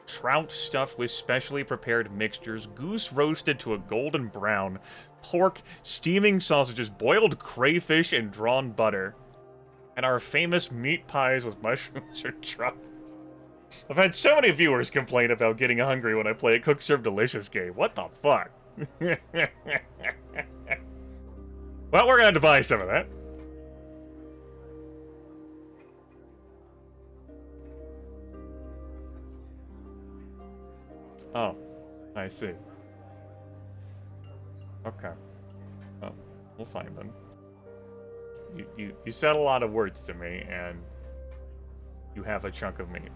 trout stuffed with specially prepared mixtures, goose roasted to a golden brown, pork, steaming sausages, boiled crayfish, and drawn butter. And our famous meat pies with mushrooms or truffles. I've had so many viewers complain about getting hungry when I play a Cook Serve Delicious game. What the fuck? Well, we're gonna have to buy some of that. Oh, I see. Okay. Well, we'll find them. You said a lot of words to me, and you have a chunk of meat.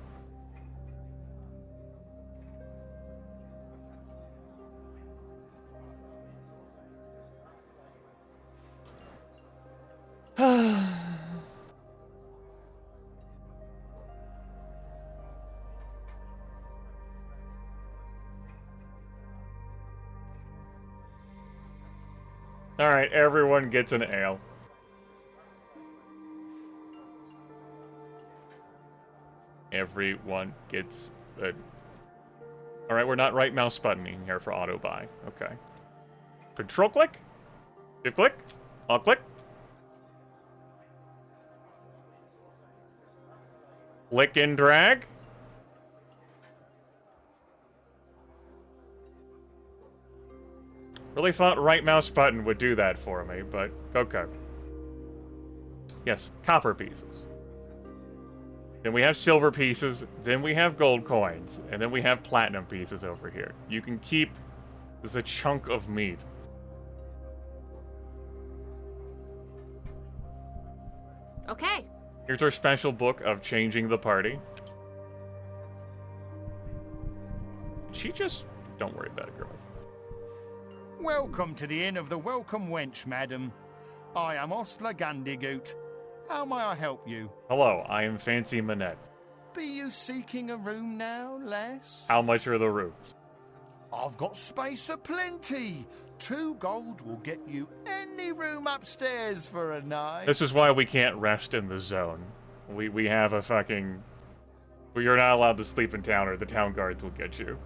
Alright, everyone gets an ale. Everyone gets a... Alright, we're not right mouse buttoning here for auto buy. Okay. Control click? Shift click? Alt click? Click and drag? Really thought right mouse button would do that for me, but okay. Yes, copper pieces. Then we have silver pieces, then we have gold coins, and then we have platinum pieces over here. You can keep the chunk of meat. Okay. Here's our special book of changing the party. She just... Don't worry about it, girl. Welcome to the Inn of the Welcome Wench, madam. I am Ostler Gandigoot. How may I help you? Hello, I am Fancy Manette. Be you seeking a room now, lass? How much are the rooms? I've got space aplenty. 2 gold will get you any room upstairs for a night. This is why we can't rest in the zone. We have a fucking Well, you're not allowed to sleep in town or the town guards will get you.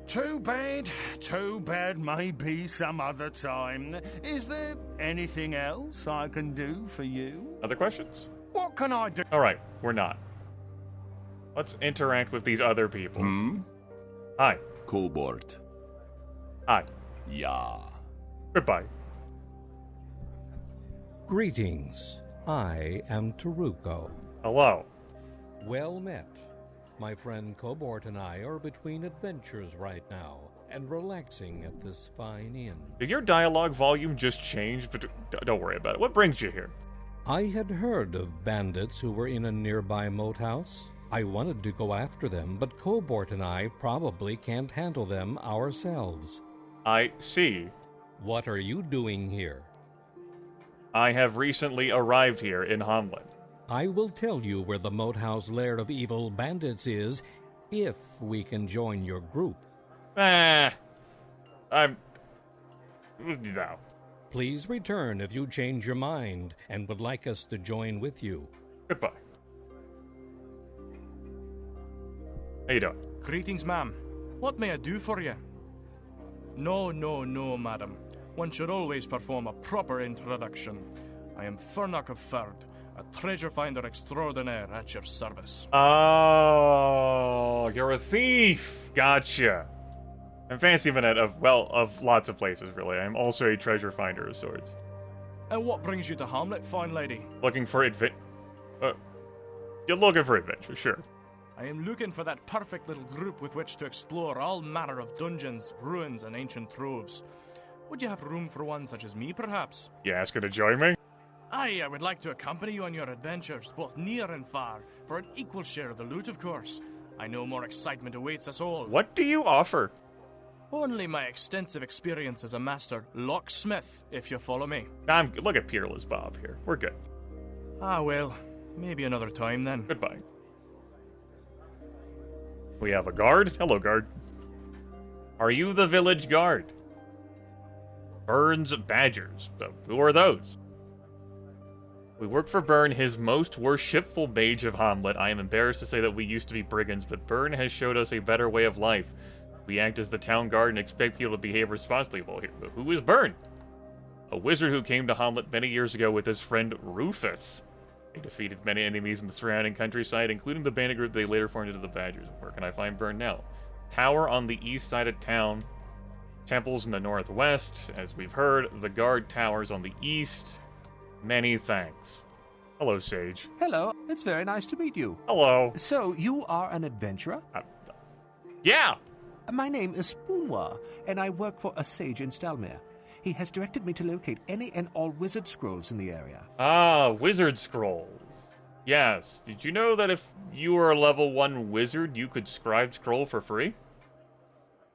Too bad. Too bad. Maybe some other time. Is there anything else I can do for you? Other questions? What can I do? Alright, we're not. Let's interact with these other people. Hi. Cobalt. Hi. Yeah. Goodbye. Greetings. I am Taruko. Hello. Well met. My friend Cobalt and I are between adventures right now, and relaxing at this fine inn. Did your dialogue volume just change? But don't worry about it. What brings you here? I had heard of bandits who were in a nearby moat house. I wanted to go after them, but Cobalt and I probably can't handle them ourselves. I see. What are you doing here? I have recently arrived here in Hamlet. I will tell you where the moat house lair of evil bandits is, if we can join your group. No. Please return if you change your mind and would like us to join with you. Goodbye. How you doing? Greetings, ma'am. What may I do for you? No, madam. One should always perform a proper introduction. I am Fernach of Ferd, a treasure finder extraordinaire at your service. Oh, you're a thief. Gotcha. I'm Fancy Minette of lots of places, really. I'm also a treasure finder of sorts. And what brings you to Hamlet, fine lady? Looking for you're looking for adventure, sure. I am looking for that perfect little group with which to explore all manner of dungeons, ruins, and ancient troves. Would you have room for one such as me, perhaps? You asking to join me? Aye, I would like to accompany you on your adventures, both near and far, for an equal share of the loot, of course. I know more excitement awaits us all. What do you offer? Only my extensive experience as a master locksmith, if you follow me. Look at Peerless Bob here. We're good. Ah, well, maybe another time then. Goodbye. We have a guard. Hello, guard. Are you the village guard? Burn's Badgers. Who are those? We work for Burn, his most worshipful mage of Hamlet. I am embarrassed to say that we used to be brigands, but Burn has showed us a better way of life. We act as the town guard and expect people to behave responsibly. Well, who is Burn? A wizard who came to Hamlet many years ago with his friend Rufus. They defeated many enemies in the surrounding countryside, including the bandit group they later formed into the Badgers. Where can I find Burn now? Tower on the east side of town. Temples in the northwest. As we've heard, the guard towers on the east. Many thanks. Hello, Sage. Hello, it's very nice to meet you. Hello. So, you are an adventurer? Yeah! My name is Spoonwa, and I work for a sage in Stalmere. He has directed me to locate any and all wizard scrolls in the area. Ah, wizard scrolls. Yes. Did you know that if you were a level 1 wizard, you could scribe scroll for free?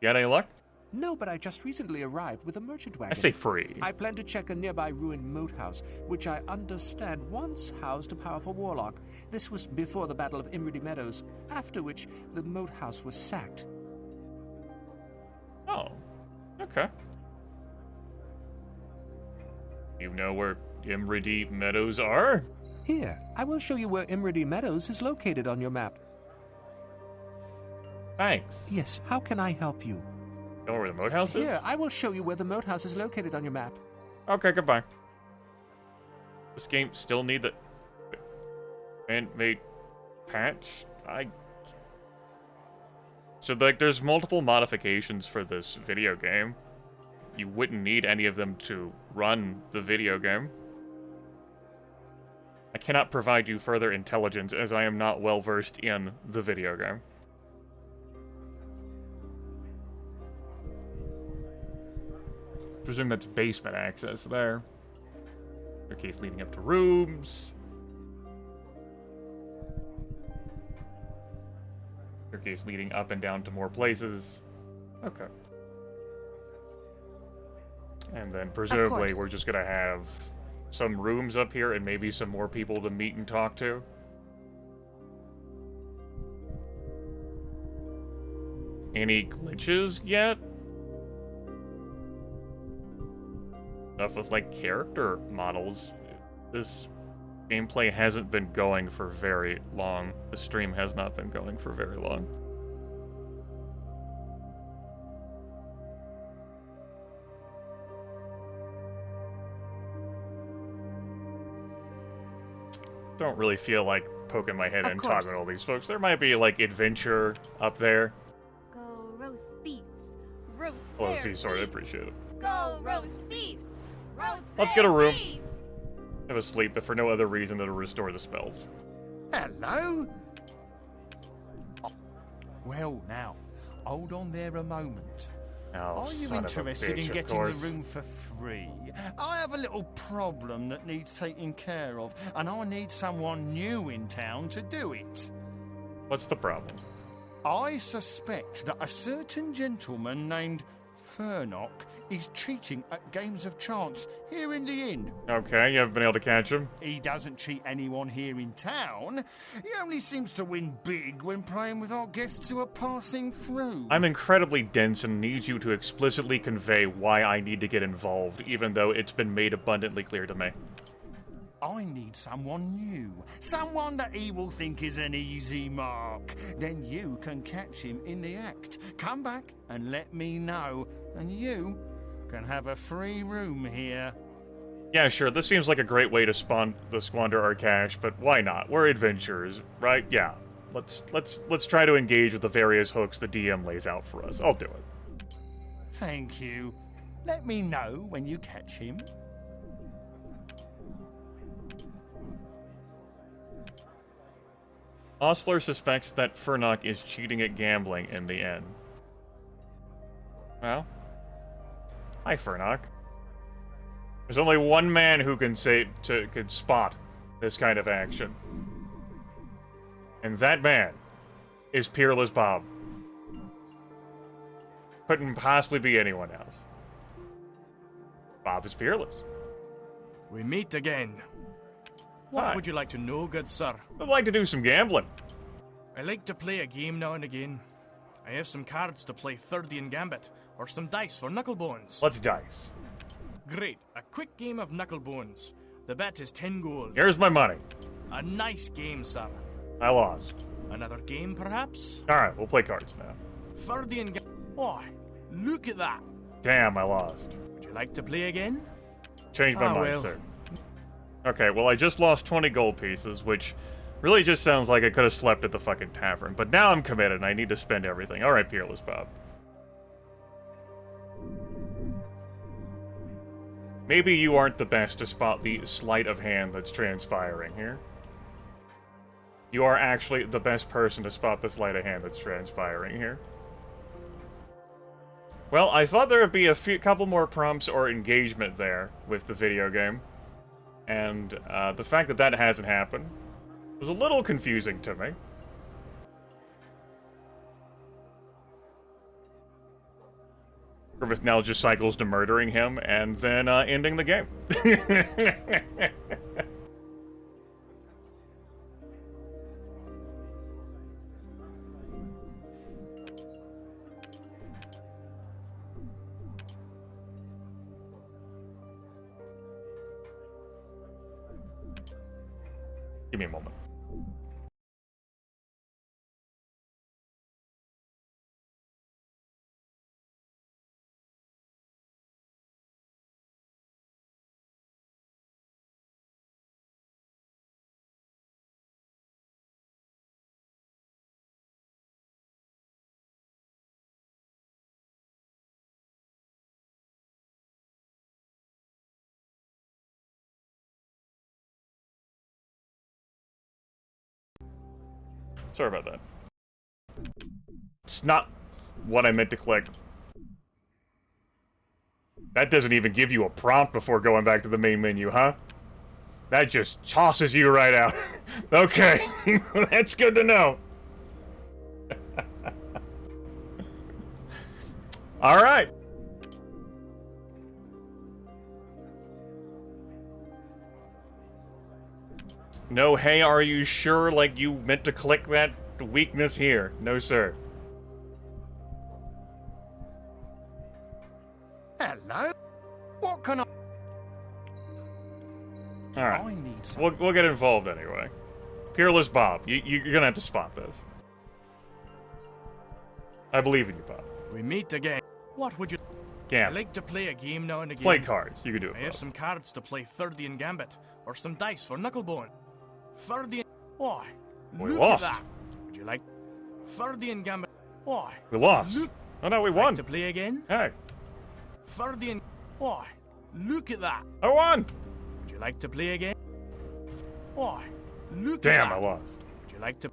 You had any luck? No, but I just recently arrived with a merchant wagon. I say free. I plan to check a nearby ruined moat house, which I understand once housed a powerful warlock. This was before the Battle of Imredy Meadows, after which the moat house was sacked. Oh, okay. You know where Imredy Meadows are? Here, I will show you where Imredy Meadows is located on your map. Thanks. Yes, how can I help you? You know where the moat house is? Here, I will show you where the moat house is located on your map. Okay, goodbye. This game still need the handmade patch? So, like, there's multiple modifications for this video game. You wouldn't need any of them to run the video game. I cannot provide you further intelligence as I am not well versed in the video game. Presume that's basement access there. Staircase leading up to rooms. Staircase leading up and down to more places. Okay. And then presumably we're just gonna have some rooms up here and maybe some more people to meet and talk to. Any glitches yet? Stuff with like character models. This Gameplay hasn't been going for very long. The stream has not been going for very long. Don't really feel like poking my head in and talking to all these folks. There might be, like, adventure up there. Go roast beefs. Roast Oh, their see, sorry, I beef. appreciate it. Go roast beefs. Roast Let's their get a room. beef. Have a sleep, but for no other reason than to restore the spells. Hello? Well, now, hold on there a moment. Oh, Are you son of a interested bitch, in of getting the course. room for free? I have a little problem that needs taking care of, and I need someone new in town to do it. What's the problem? I suspect that a certain gentleman named Furnock is cheating at games of chance here in the inn. Okay, you haven't been able to catch him? He doesn't cheat anyone here in town. He only seems to win big when playing with our guests who are passing through. I'm incredibly dense and need you to explicitly convey why I need to get involved, even though it's been made abundantly clear to me. I need someone new. Someone that he will think is an easy mark. Then you can catch him in the act. Come back and let me know. And you can have a free room here. Yeah, sure, this seems like a great way to squander our cash, but why not? We're adventurers, right? Yeah. Let's try to engage with the various hooks the DM lays out for us. I'll do it. Thank you. Let me know when you catch him. Osler suspects that Furnock is cheating at gambling in the inn. Well, hi, Furnock. There's only one man who can could spot this kind of action. And that man is Peerless Bob. Couldn't possibly be anyone else. Bob is peerless. We meet again. What Hi. would you like to know, good sir? I'd like to do some gambling. I like to play a game now and again. I have some cards to play Thirdian Gambit, or some dice for Knucklebones. Let's dice. Great, a quick game of Knucklebones. The bet is 10 gold. Here's my money. A nice game, sir. I lost. Another game, perhaps? Alright, we'll play cards now. Thirdian Gambit. Oh, look at that. Damn, I lost. Would you like to play again? Change my mind, well. sir. Okay, well, I just lost 20 gold pieces, which really just sounds like I could have slept at the fucking tavern. But now I'm committed, and I need to spend everything. Alright, Peerless Bob. Maybe you aren't the best to spot the sleight of hand that's transpiring here. You are actually the best person to spot the sleight of hand that's transpiring here. Well, I thought there would be a couple more prompts or engagement there with the video game. And the fact that that hasn't happened was a little confusing to me. Griffith now just cycles to murdering him and then ending the game. Give me a moment. Sorry about that. It's not what I meant to click. That doesn't even give you a prompt before going back to the main menu, huh? That just tosses you right out. Okay, that's good to know. Alright. No, hey, are you sure, like, you meant to click that weakness here? No, sir. Hello? What can I... Alright. I need some. We'll get involved anyway. Peerless Bob, you're gonna have to spot this. I believe in you, Bob. We meet again. What would you... I Gambit. like to play a game now and again. Play cards. You can do it, I have Bob. some cards to play Thirdian Gambit, or some dice for Knucklebone. Thirdian... Why? We Look lost. at that. Would you like... Thirdian Gambit... Why? We lost. Look... Oh no, we Like won. to play again? Hey. Thirdian... Why? Look at that. I won. Would you like to play again? Why? Look Damn, at I that. lost. Would you like to...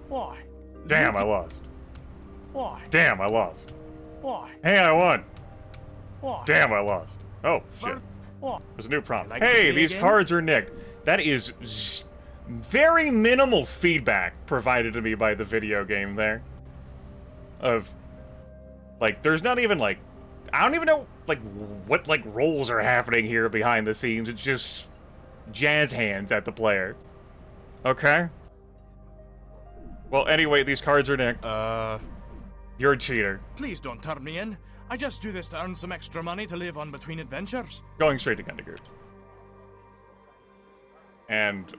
Why? Damn, Look I lost. Why? Damn, I lost. Why? Hey, I won. Why? Damn, I lost. Oh, shit. Why? There's a new prompt. Like to Hey, play these again? cards are nicked. That is very minimal feedback provided to me by the video game there. Of, like, there's not even, like, I don't even know, like, what, like, roles are happening here behind the scenes. It's just jazz hands at the player. Okay? Well, anyway, these cards are nicked. You're a cheater. Please don't turn me in. I just do this to earn some extra money to live on between adventures. Going straight to Gundiger. And,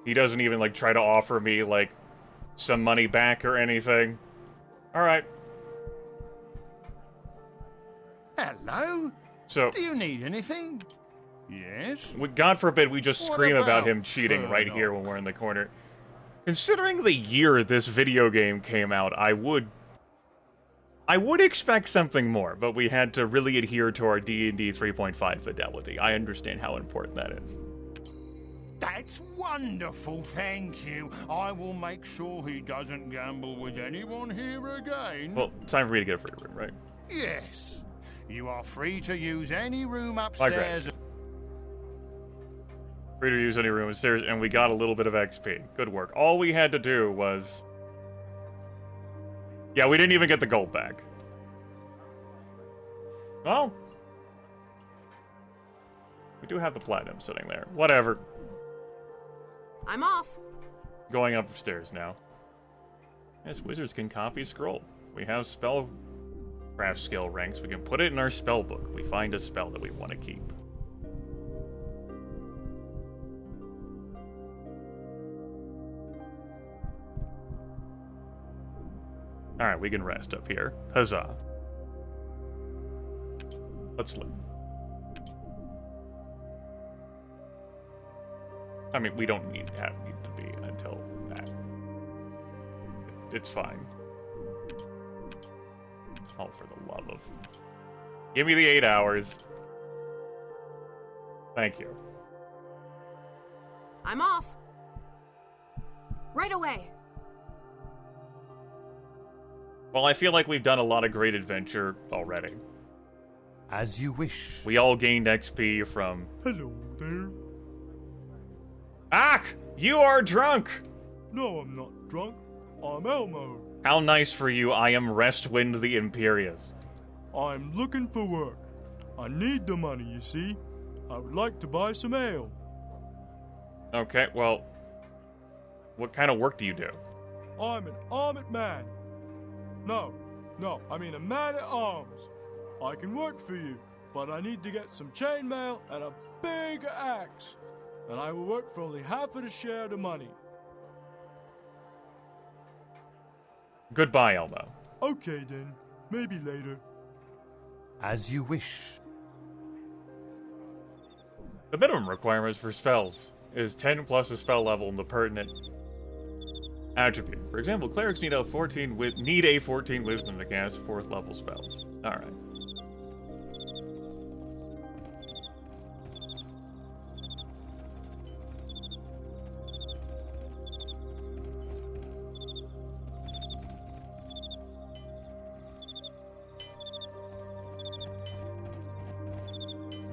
he doesn't even, like, try to offer me, like, some money back or anything. Alright. Hello? So, Do you need anything? Yes? God forbid we just What scream about about him cheating Turn right here when we're in the corner. Considering the year this video game came out, I would expect something more, but we had to really adhere to our D&D 3.5 fidelity. I understand how important that is. That's wonderful, thank you. I will make sure he doesn't gamble with anyone here again. Well, time for me to get a free room, right? Yes. You are free to use any room Greg. upstairs. Free to use any room upstairs, and we got a little bit of XP. Good work. All we had to do was... Yeah, we didn't even get the gold back. Well... We do have the platinum sitting there. Whatever. I'm off. Going upstairs now. Yes, wizards can copy scroll. We have spellcraft skill ranks. We can put it in our spell book. We find a spell that we want to keep. Alright, we can rest up here. Huzzah. Let's sleep. I mean, we don't need to be until that. It's fine. Oh, for the love of... Give me the 8 hours. Thank you. I'm off. Right away. Well, I feel like we've done a lot of great adventure already. As you wish. We all gained XP from... Hello there. Ak! You are drunk! No, I'm not drunk. I'm Elmo. How nice for you, I am Restwind the Imperious. I'm looking for work. I need the money, you see. I would like to buy some ale. Okay, well... What kind of work do you do? I'm an armored man. No, I mean a man at arms. I can work for you, but I need to get some chainmail and a big axe. And I will work for only half of the share of the money. Goodbye, Elmo. Okay then, maybe later. As you wish. The minimum requirements for spells is 10 plus a spell level and the pertinent attribute. For example, clerics need a 14 wisdom to cast 4th level spells. Alright.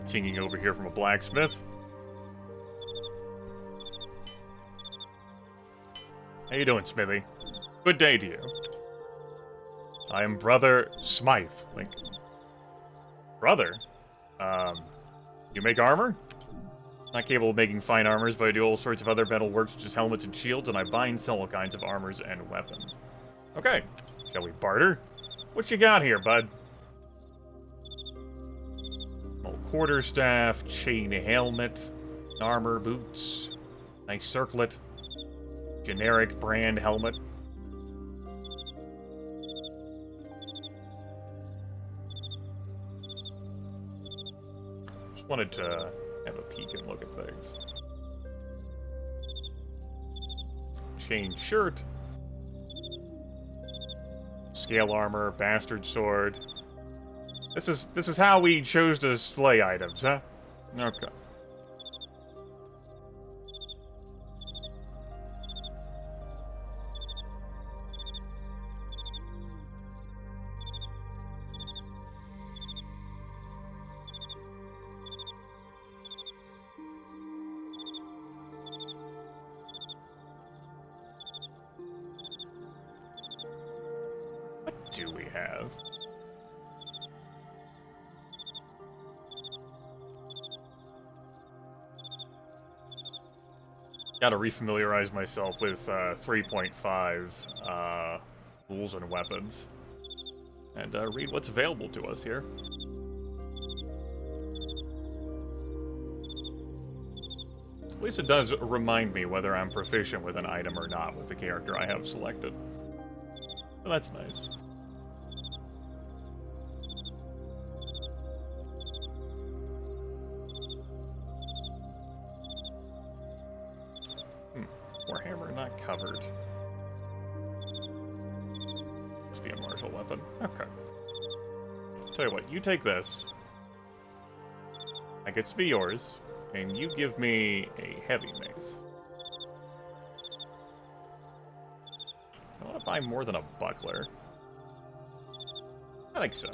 Tinging over here from a blacksmith. How you doing, Smithy? Good day to you. I am Brother Smythe. Link. Brother? You make armor? Not capable of making fine armors, but I do all sorts of other metal works, such as helmets and shields, and I buy and sell all kinds of armors and weapons. Okay, shall we barter? What you got here, bud? Mold quarterstaff, chain helmet, armor, boots, nice circlet, generic brand helmet. Just wanted to have a peek and look at things. Chain shirt, scale armor, bastard sword. This is how we chose to display items, huh? Okay. What do we have? Gotta refamiliarize myself with 3.5 rules and weapons. And read what's available to us here. At least it does remind me whether I'm proficient with an item or not with the character I have selected. So that's nice. Warhammer not covered. Must be a martial weapon. Okay. Tell you what, you take this. That gets to be yours. And you give me a heavy mace. I want to buy more than a buckler. I think so.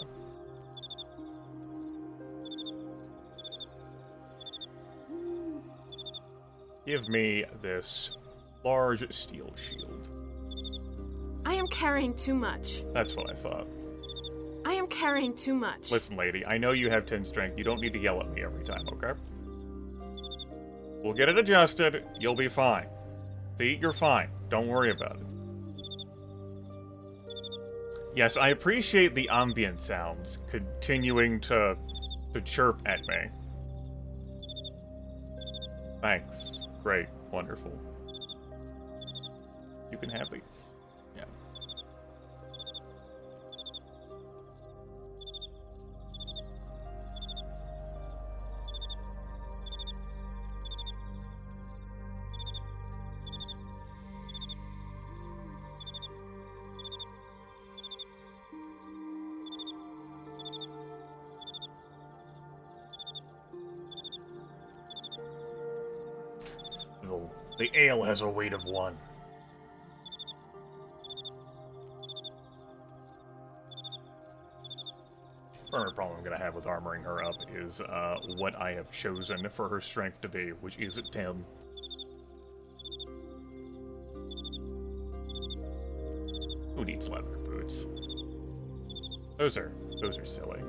Give me this large steel shield. I am carrying too much. That's what I thought. I am carrying too much. Listen, lady, I know you have 10 strength. You don't need to yell at me every time, okay? We'll get it adjusted. You'll be fine. See, you're fine. Don't worry about it. Yes, I appreciate the ambient sounds continuing to chirp at me. Thanks. Great. Wonderful. You can have these. Yeah. The ale has a weight of 1. Primary problem I'm going to have with armoring her up is what I have chosen for her strength to be, which is at 10. Who needs leather boots? Those are silly.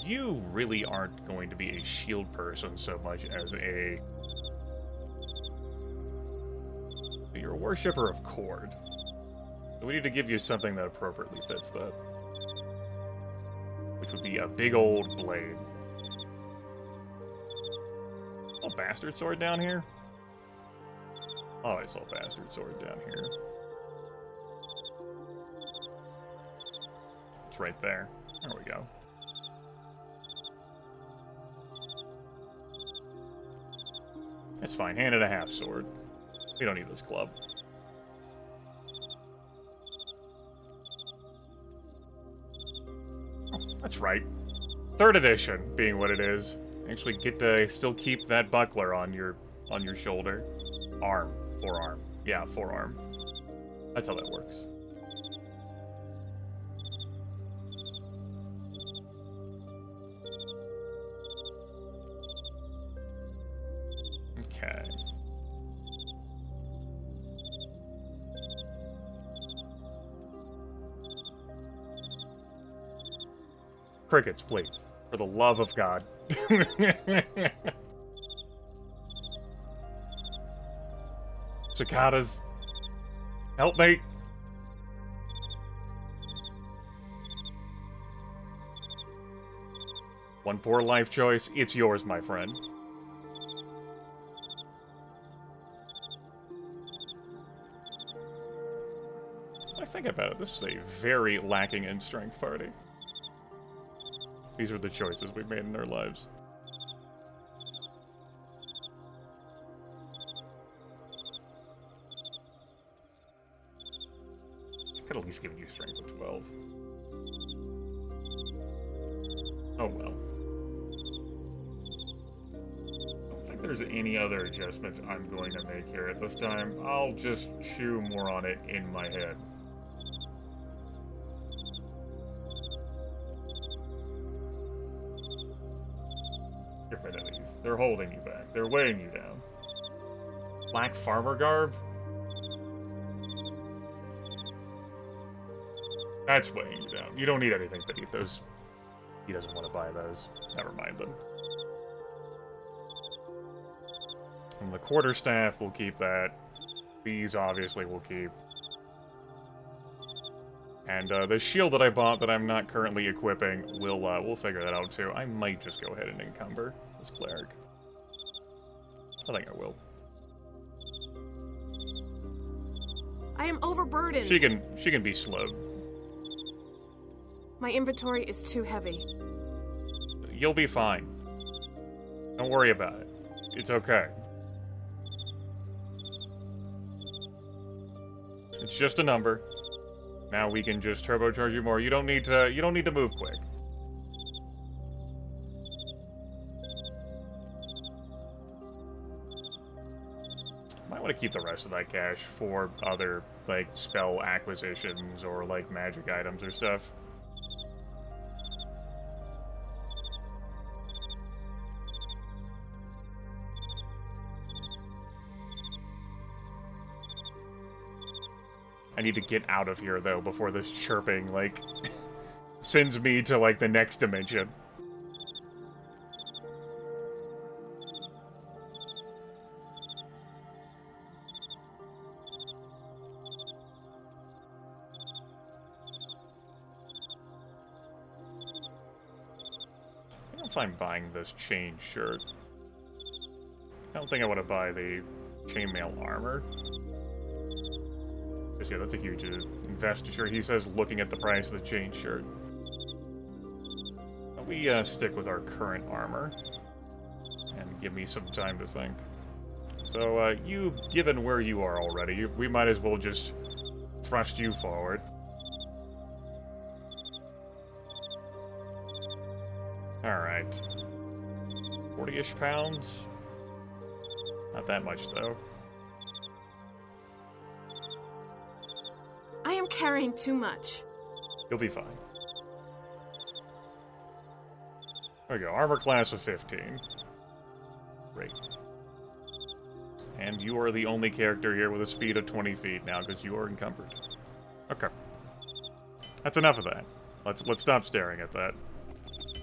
You really aren't going to be a shield person so much as a... You're a worshipper of cord. So we need to give you something that appropriately fits that. Which would be a big old blade. Oh, bastard sword down here? Oh, I saw bastard sword down here. It's right there. There we go. That's fine. Hand it a half sword. We don't need this club. Oh, that's right. 3rd edition being what it is. Actually get to still keep that buckler on your shoulder. Arm. Forearm. Yeah, forearm. That's how that works. Okay. Crickets, please. For the love of God. Cicadas. Help me. One poor life choice, it's yours, my friend. When I think about it, this is a very lacking in strength party. These are the choices we've made in our lives. I could at least give you strength of 12. Oh well. I don't think there's any other adjustments I'm going to make here at this time. I'll just chew more on it in my head. Get rid of these. They're holding you back. They're weighing you down. Black farmer garb? That's weighing you down. You don't need anything beneath those. He doesn't want to buy those. Never mind them. And the quarterstaff, we'll keep that. These, obviously, we'll keep. And the shield that I bought that I'm not currently equipping, we'll figure that out, too. I might just go ahead and encumber this cleric. I think I will. I am overburdened. She can be slowed. My inventory is too heavy. You'll be fine. Don't worry about it. It's okay. It's just a number. Now we can just turbocharge you more. You don't need to move quick. Might want to keep the rest of that cash for other, like, spell acquisitions or, like, magic items or stuff. I need to get out of here, though, before this chirping, like, sends me to, like, the next dimension. I don't know if I'm buying this chain shirt. I don't think I want to buy the chainmail armor. Yeah, that's a huge investiture. He says, looking at the price of the chain shirt. We stick with our current armor and give me some time to think. So, you, given where you are already, we might as well just thrust you forward. Alright. 40-ish pounds? Not that much, though. I am carrying too much. You'll be fine. There we go. Armor class of 15. Great. And you are the only character here with a speed of 20 feet now, because you are encumbered. Okay. That's enough of that. Let's stop staring at that.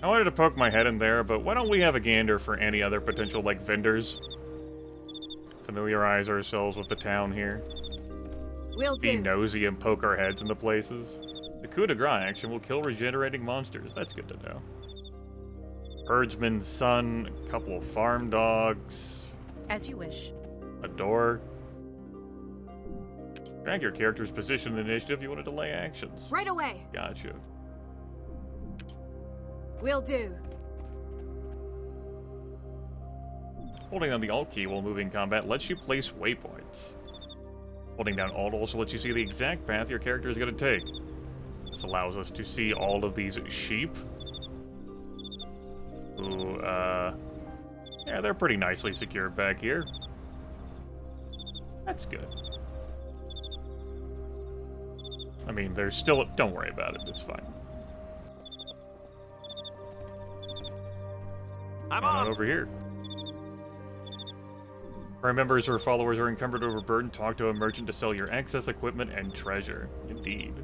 I wanted to poke my head in there, but why don't we have a gander for any other potential, like, vendors? Familiarize ourselves with the town here. Will do. Be nosy and poke our heads into places. The coup de grace action will kill regenerating monsters. That's good to know. Herdsman's son, a couple of farm dogs. As you wish. A door. Drag your character's position in the initiative. You want to delay actions. Right away. Gotcha. Will do. Holding down the Alt key while moving combat lets you place waypoints. Holding down Alt also lets you see the exact path your character is going to take. This allows us to see all of these sheep. Who, yeah, they're pretty nicely secured back here. That's good. I mean, they're still... Don't worry about it, it's fine. I'm on over here. Our members or followers are encumbered or overburdened. Talk to a merchant to sell your excess equipment and treasure. Indeed.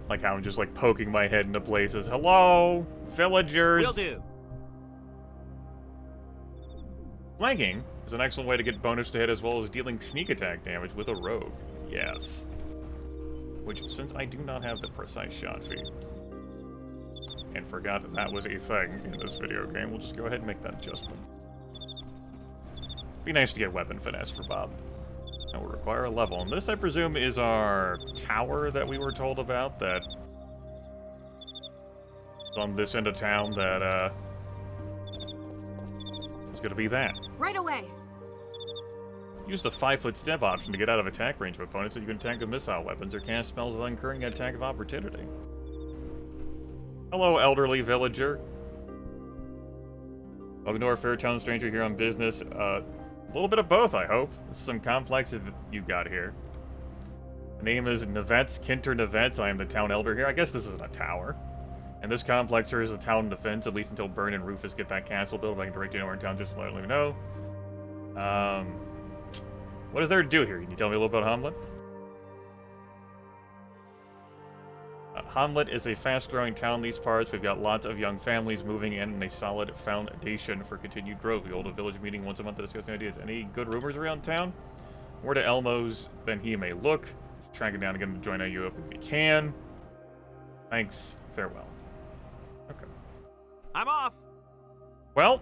Like how I'm just like poking my head into places. Hello, villagers. Will do. Flanking is an excellent way to get bonus to hit as well as dealing sneak attack damage with a rogue. Yes. which, since I do not have the precise shot feed, and forgot that that was a thing in this video game, we'll just go ahead and make that adjustment. Be nice to get weapon finesse for Bob. That will require a level. And this, I presume, is our tower that we were told about, that on this end of town that, is gonna be that. Right away. Use the 5-foot step option to get out of attack range of opponents so you can attack with missile weapons or cast spells without incurring an attack of opportunity. Hello, elderly villager. Welcome to our fair town, stranger, here on business. A little bit of both, I hope. This is some complex you got here. The name is Nevets, Kinter Nevets. I am the town elder here. I guess this isn't a tower. And this complex serves as a town defense, at least until Bern and Rufus get that castle built. I can direct you anywhere in town, just to let me know. What is there to do here? Can you tell me a little about Hamlet? Hamlet is a fast-growing town in these parts. We've got lots of young families moving in and a solid foundation for continued growth. We hold a village meeting once a month to discuss new ideas. Any good rumors around town? More to Elmo's than he may look. Just track him down and get him to join you if he can. Thanks. Farewell. Okay. I'm off! Well,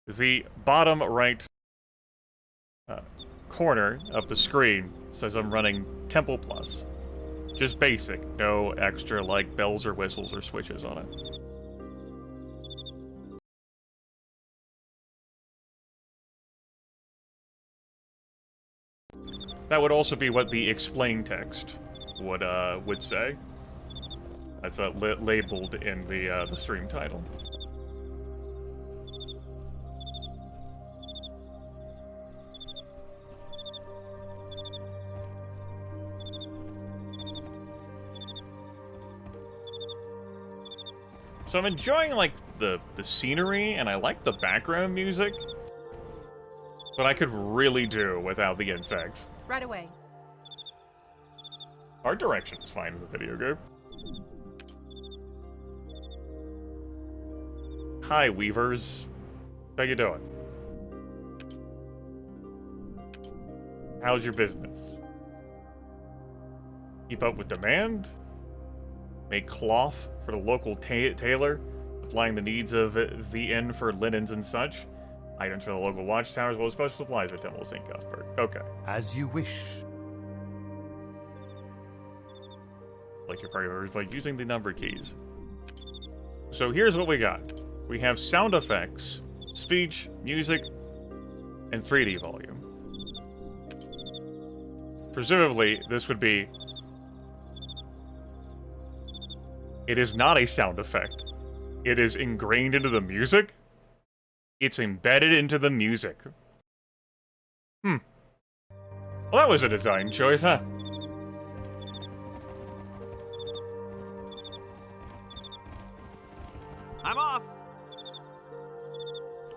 the bottom right corner of the screen says I'm running Temple Plus. Just basic, no extra like bells or whistles or switches on it. That would also be what the explain text would say. That's labeled in the stream title. So I'm enjoying, like, the scenery, and I like the background music. But I could really do without the insects. Right away. Art direction is fine in the video game. Hi, Weavers. How you doing? How's your business? Keep up with demand? Make cloth for the local tailor, supplying the needs of the inn for linens and such. Items for the local watchtower, as well as special supplies for Temple of St. Cuthbert. Okay. As you wish. Like your party members by using the number keys. So here's what we got. We have sound effects, speech, music, and 3D volume. Presumably, this would be... It is not a sound effect. It is ingrained into the music. It's embedded into the music. Well, that was a design choice, huh? I'm off!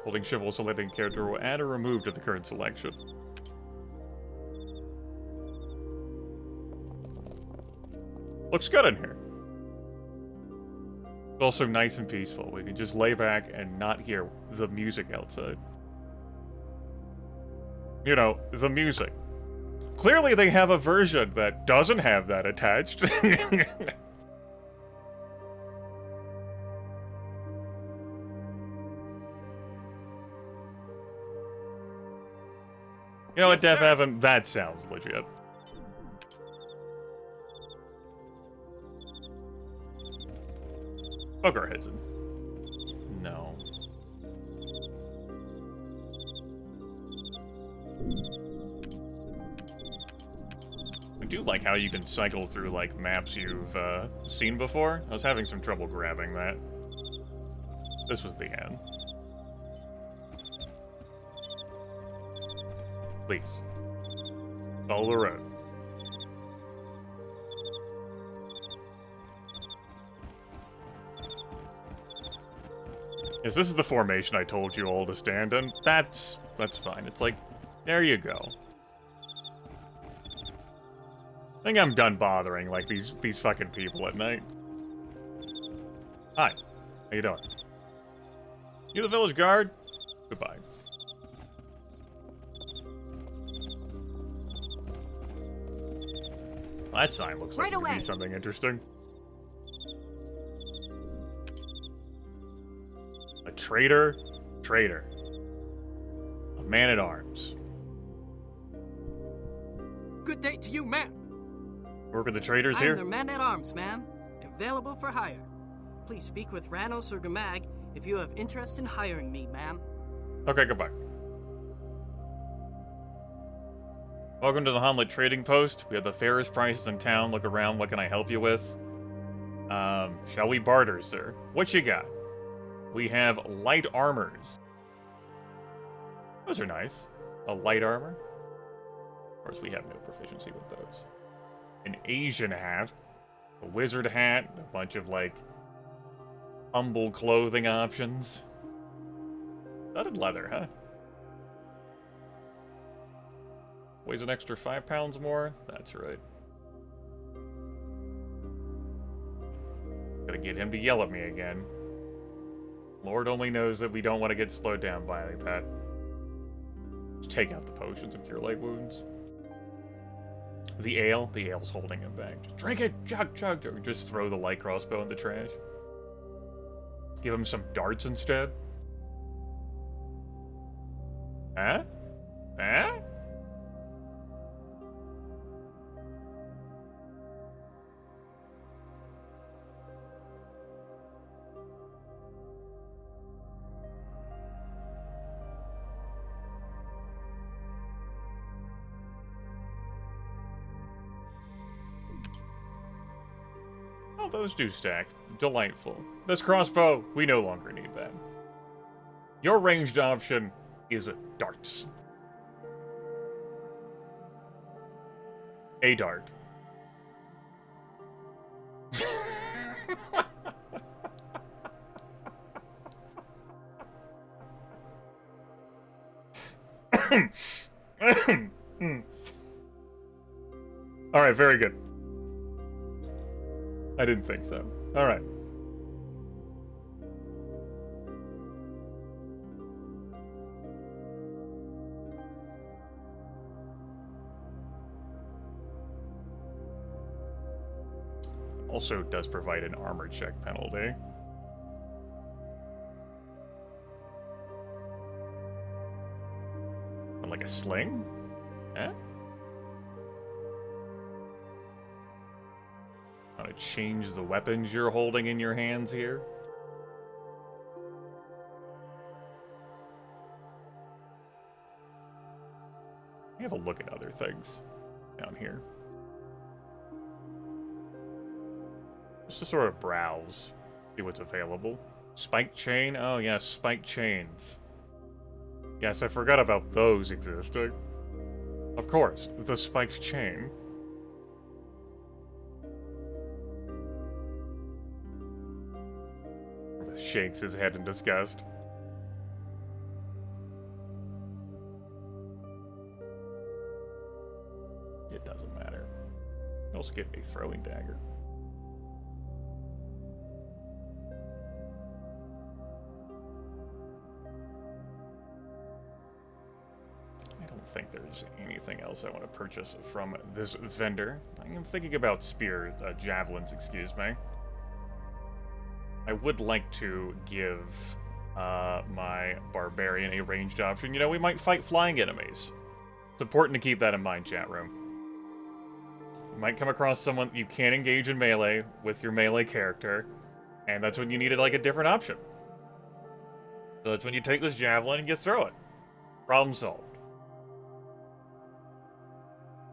Holding shift while selecting character will add or remove to the current selection. Looks good in here. It's also nice and peaceful. We can just lay back and not hear the music outside. You know, the music. Clearly they have a version that doesn't have that attached. You know what, Def Evan? That sounds legit. Poke our heads in. No. I do like how you can cycle through, like, maps you've seen before. I was having some trouble grabbing that. This was the end. Please. Follow the road. Yes, this is the formation I told you all to stand in. That's fine. It's like, there you go. I think I'm done bothering, like, these fucking people at night. Hi. How you doing? You the village guard? Goodbye. That sign looks like it could be something interesting. A trader? Trader. A man-at-arms. Good day to you, ma'am. Work with the traders I'm here? their man-at-arms, ma'am. Available for hire. Please speak with Ranos or Gamag if you have interest in hiring me, ma'am. Okay, goodbye. Welcome to the Hamlet Trading Post. We have the fairest prices in town. Look around. What can I help you with? Shall we barter, sir? What you got? We have light armors. Those are nice. A light armor. Of course, we have no proficiency with those. An Asian hat. A wizard hat. A bunch of, like, humble clothing options. Studded leather, huh? Weighs an extra 5 pounds more? That's right. Gotta get him to yell at me again. Lord only knows that we don't want to get slowed down by any pet. Just take out the potions and cure light wounds. The ale? The ale's holding him back. Just drink it! Chug, chug! Or just throw the light crossbow in the trash. Give him some darts instead. Huh? Huh? Oh, those do stack. Delightful. This crossbow, we no longer need that. Your ranged option is darts. A dart. Alright, very good. I didn't think so. Alright. Also does provide an armor check penalty. And like a sling? Eh? Want to change the weapons you're holding in your hands here? We have a look at other things down here. Just to sort of browse, see what's available. Spiked chain? Oh yeah, spiked chains. Yes, I forgot about those existing. Of course, the spiked chain. Shakes his head in disgust. It doesn't matter. You also get a throwing dagger. I don't think there's anything else I want to purchase from this vendor. I am thinking about javelins, excuse me. I would like to give my barbarian a ranged option. You know, we might fight flying enemies. It's important to keep that in mind, chat room. You might come across someone you can't engage in melee with your melee character, and that's when you needed, like, a different option. So that's when you take this javelin and you throw it. Problem solved.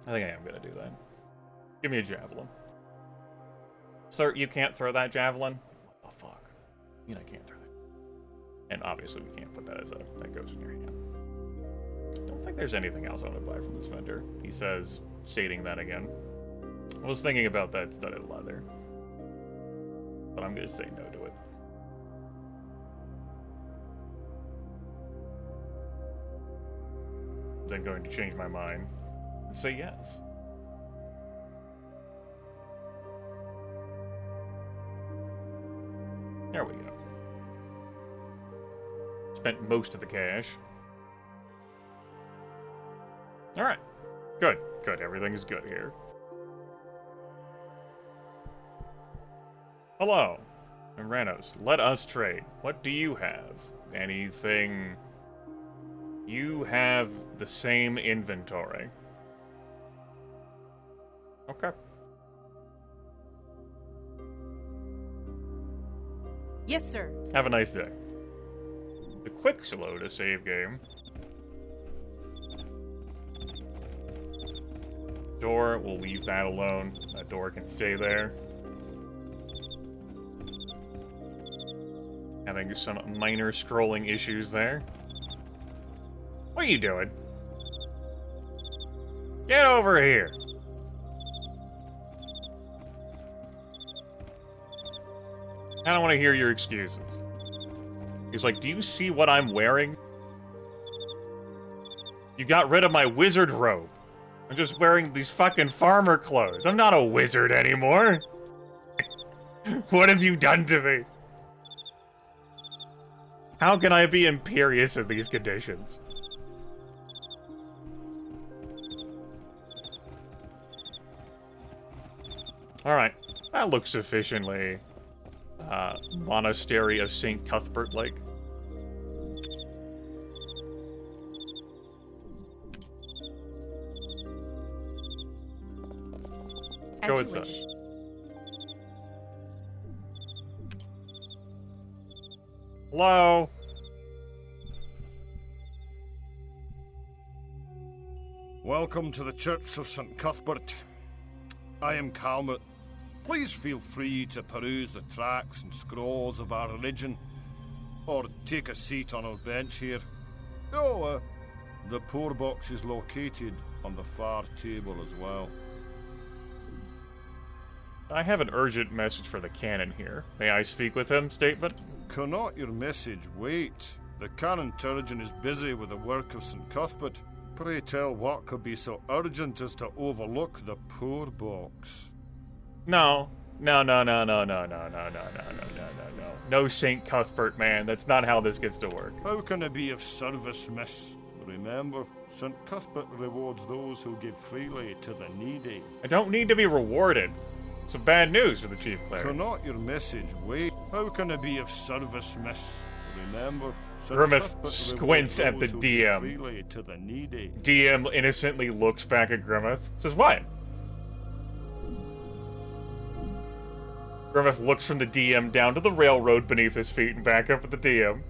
I think I am gonna do that. Give me a javelin. Sir, you can't throw that javelin? What the fuck? You know I can't throw that. And obviously we can't put that as that goes in your hand. I don't think there's anything else I want to buy from this vendor. He says, stating that again. I was thinking about that studded leather. But I'm gonna say no to it. Then going to change my mind and say yes. There we go. Spent most of the cash. Alright. Good. Good. Everything is good here. Hello. I'm Ranos. Let us trade. What do you have? Anything? You have the same inventory. Okay. Yes, sir. Have a nice day. The quick slow to save game. Door, we'll leave that alone. That door can stay there. Having some minor scrolling issues there. What are you doing? Get over here! I don't want to hear your excuses. He's like, do you see what I'm wearing? You got rid of my wizard robe. I'm just wearing these fucking farmer clothes. I'm not a wizard anymore. What have you done to me? How can I be imperious in these conditions? Alright, that looks sufficiently Monastery of St. Cuthbert-like. Go inside. Hello? Welcome to the Church of St. Cuthbert. I am Calmet. Please feel free to peruse the tracts and scrolls of our religion, or take a seat on our bench here. Oh, the poor box is located on the far table as well. I have an urgent message for the canon here. May I speak with him, Statement? Cannot your message wait? The canon Turgeon is busy with the work of St. Cuthbert. Pray tell what could be so urgent as to overlook the poor box. No. No. No St. Cuthbert, man. That's not how this gets to work. How can I be of service, miss? Remember, St. Cuthbert rewards those who give freely to the needy. I don't need to be rewarded. Some bad news for the Chief Cleric. Cannot your message wait? How can I be of service, miss? Remember, Grimmeth squints at the DM. Freely to the needy. DM innocently looks back at Grimmeth. Says, what? Grimmeth looks from the DM down to the railroad beneath his feet and back up at the DM.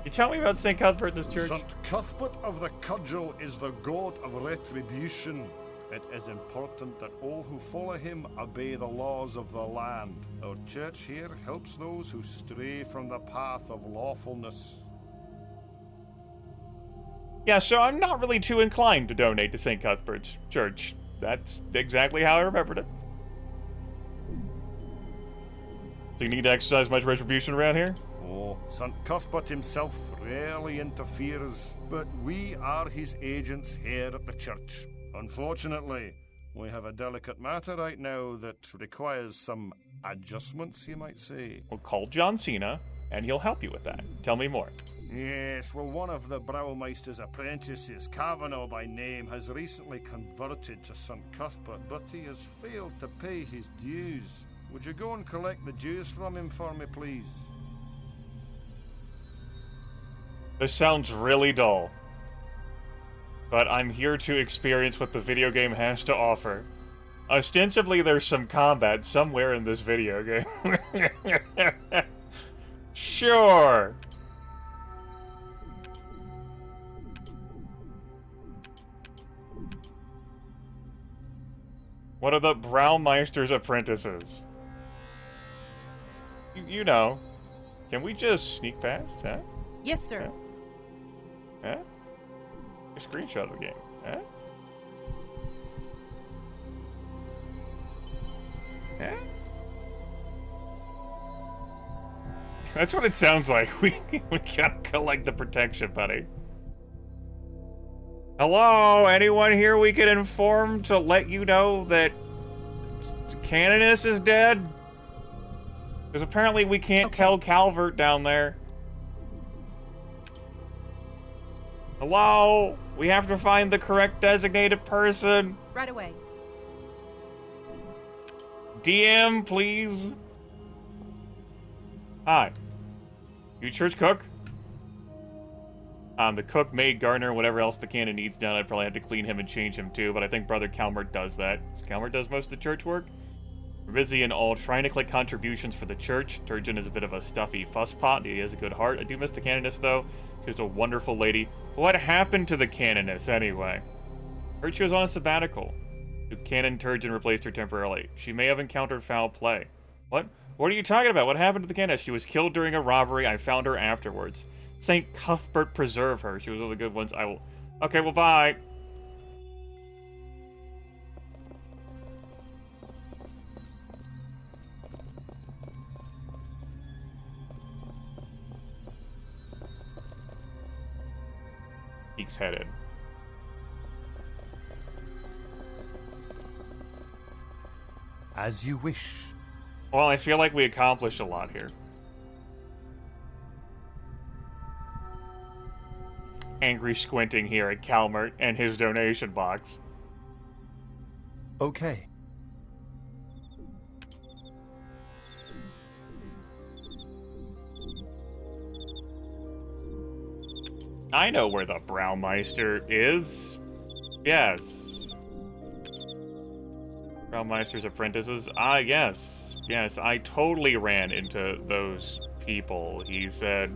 You tell me about St. Cuthbert in this church? St. Cuthbert of the Cudgel is the god of retribution. It is important that all who follow him obey the laws of the land. Our church here helps those who stray from the path of lawfulness. Yeah, so I'm not really too inclined to donate to St. Cuthbert's church. That's exactly how I remembered it. So you need to exercise much retribution around here? Oh, St. Cuthbert himself rarely interferes, but we are his agents here at the church. Unfortunately, we have a delicate matter right now that requires some adjustments, you might say. Well, call John Cena, and he'll help you with that. Tell me more. Yes, well, one of the Browmeister's apprentices, Kavanaugh by name, has recently converted to St. Cuthbert, but he has failed to pay his dues. Would you go and collect the dues from him for me, please? This sounds really dull. But I'm here to experience what the video game has to offer. Ostensibly, there's some combat somewhere in this video game. Sure. What are the Braumeister's apprentices? You know. Can we just sneak past, huh? Yes, sir. Huh? A screenshot of the game, huh? Huh? That's what it sounds like. We gotta collect the protection, buddy. Hello? Anyone here we can inform to let you know that Canoness is dead? Because apparently we can't tell Calvert down there. Hello? We have to find the correct designated person. Right away. DM, please. Hi. You church cook? The cook, maid, gardener, whatever else the canon needs done, I'd probably have to clean him and change him too, but I think Brother Calmert does that. Calmert does most of the church work. We're busy and all trying to collect contributions for the church. Turgeon is a bit of a stuffy fusspot. He has a good heart. I do miss the canoness, though. She's a wonderful lady. What happened to the canoness, anyway? Heard she was on a sabbatical. Canon Turgeon replaced her temporarily. She may have encountered foul play. What? What are you talking about? What happened to the canoness? She was killed during a robbery. I found her afterwards. St. Cuthbert preserve her. She was one of the good ones. I will... Okay, well, bye. Peek's headed. As you wish. Well, I feel like we accomplished a lot here. Angry squinting here at Calmert and his donation box. Okay. I know where the Braumeister is. Yes. Braumeister's apprentices? Ah, yes. Yes, I totally ran into those people, he said,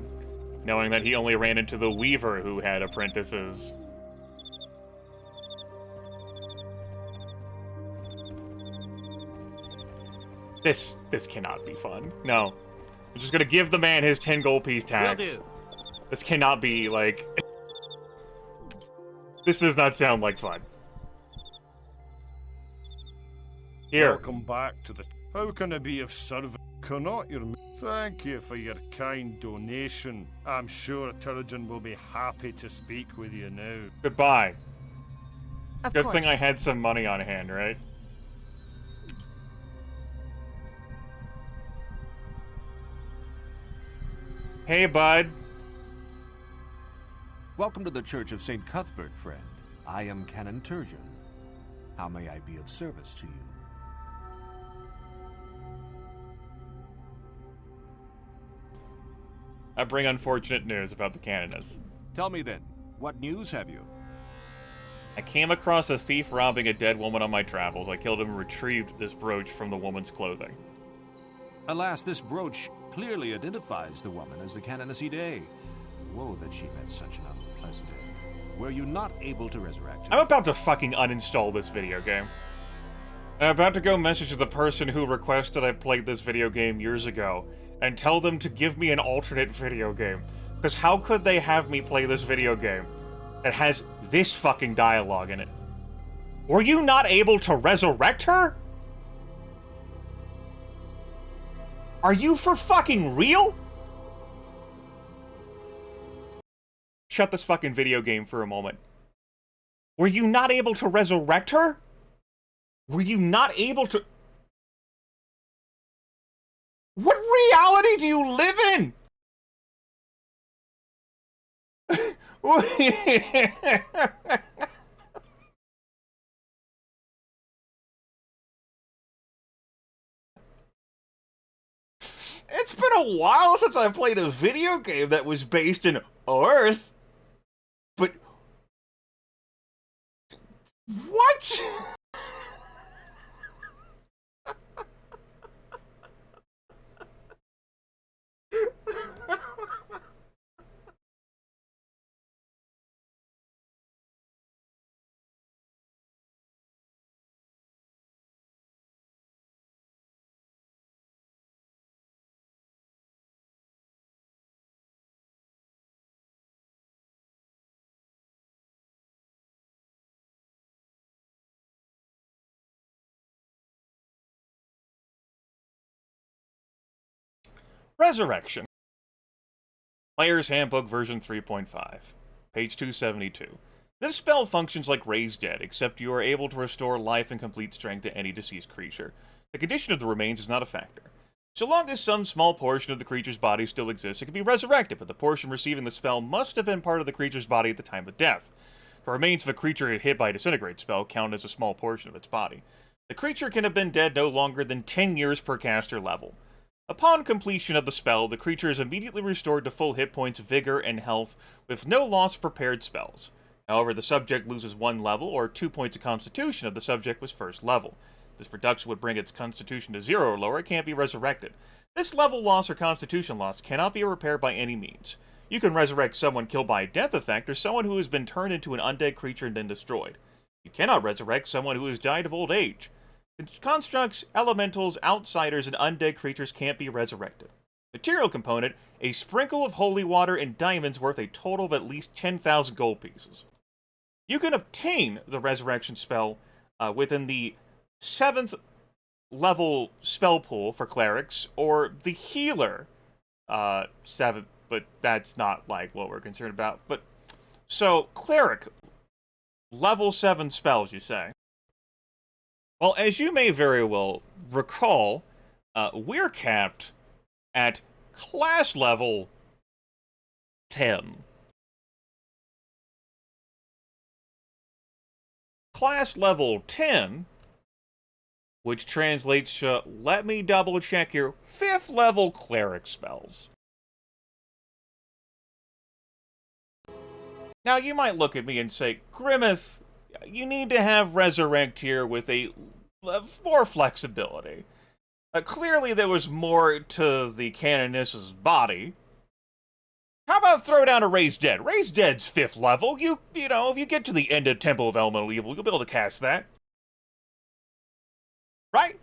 knowing that he only ran into the Weaver who had apprentices. This cannot be fun. No. I'm just gonna give the man his 10 gold piece tax. Will do. This cannot be, like... This does not sound like fun. Here. Welcome back to the... How can I be of service? Cannot your... Thank you for your kind donation. I'm sure Turgeon will be happy to speak with you now. Goodbye. Of Good course. thing I had some money on hand, right? Hey, bud. Welcome to the Church of St. Cuthbert, friend. I am Canon Turgeon. How may I be of service to you? I bring unfortunate news about the canoness. Tell me then, what news have you? I came across a thief robbing a dead woman on my travels. I killed him and retrieved this brooch from the woman's clothing. Alas, this brooch clearly identifies the woman as the Canoness Ide. Woe that she met such an unpleasant end. Were you not able to resurrect her? I'm about to fucking uninstall this video game. I'm about to go message the person who requested I played this video game years ago and tell them to give me an alternate video game. Because how could they have me play this video game that has this fucking dialogue in it? Were you not able to resurrect her? Are you for fucking real? Shut this fucking video game for a moment. Were you not able to resurrect her? Were you not able to... What reality do you live in? It's been a while since I played a video game that was based in Earth. But... What? Resurrection. Player's Handbook version 3.5. Page 272. This spell functions like Raise Dead, except you are able to restore life and complete strength to any deceased creature. The condition of the remains is not a factor. So long as some small portion of the creature's body still exists, it can be resurrected, but the portion receiving the spell must have been part of the creature's body at the time of death. The remains of a creature hit by a disintegrate spell count as a small portion of its body. The creature can have been dead no longer than 10 years per caster level. Upon completion of the spell, the creature is immediately restored to full hit points, vigor, and health, with no loss of prepared spells. However, the subject loses 1 level, or 2 points of constitution if the subject was first level. This reduction would bring its constitution to 0 or lower. It can't be resurrected. This level loss or constitution loss cannot be repaired by any means. You can resurrect someone killed by a death effect, or someone who has been turned into an undead creature and then destroyed. You cannot resurrect someone who has died of old age. Constructs, elementals, outsiders, and undead creatures can't be resurrected. Material component, a sprinkle of holy water and diamonds worth a total of at least 10,000 gold pieces. You can obtain the resurrection spell within the 7th level spell pool for clerics, or the healer 7th, but that's not like what we're concerned about. But so cleric level 7 spells, you say? Well, as you may very well recall, we're capped at class level 10. Class level 10, which translates to, let me double check here, 5th level cleric spells. Now, you might look at me and say, Grimmeth, you need to have Resurrect here with more flexibility. Clearly, there was more to the Canoness's body. How about throw down a Raised Dead? Raised Dead's 5th level. You know, if you get to the end of Temple of Elemental Evil, you'll be able to cast that. Right?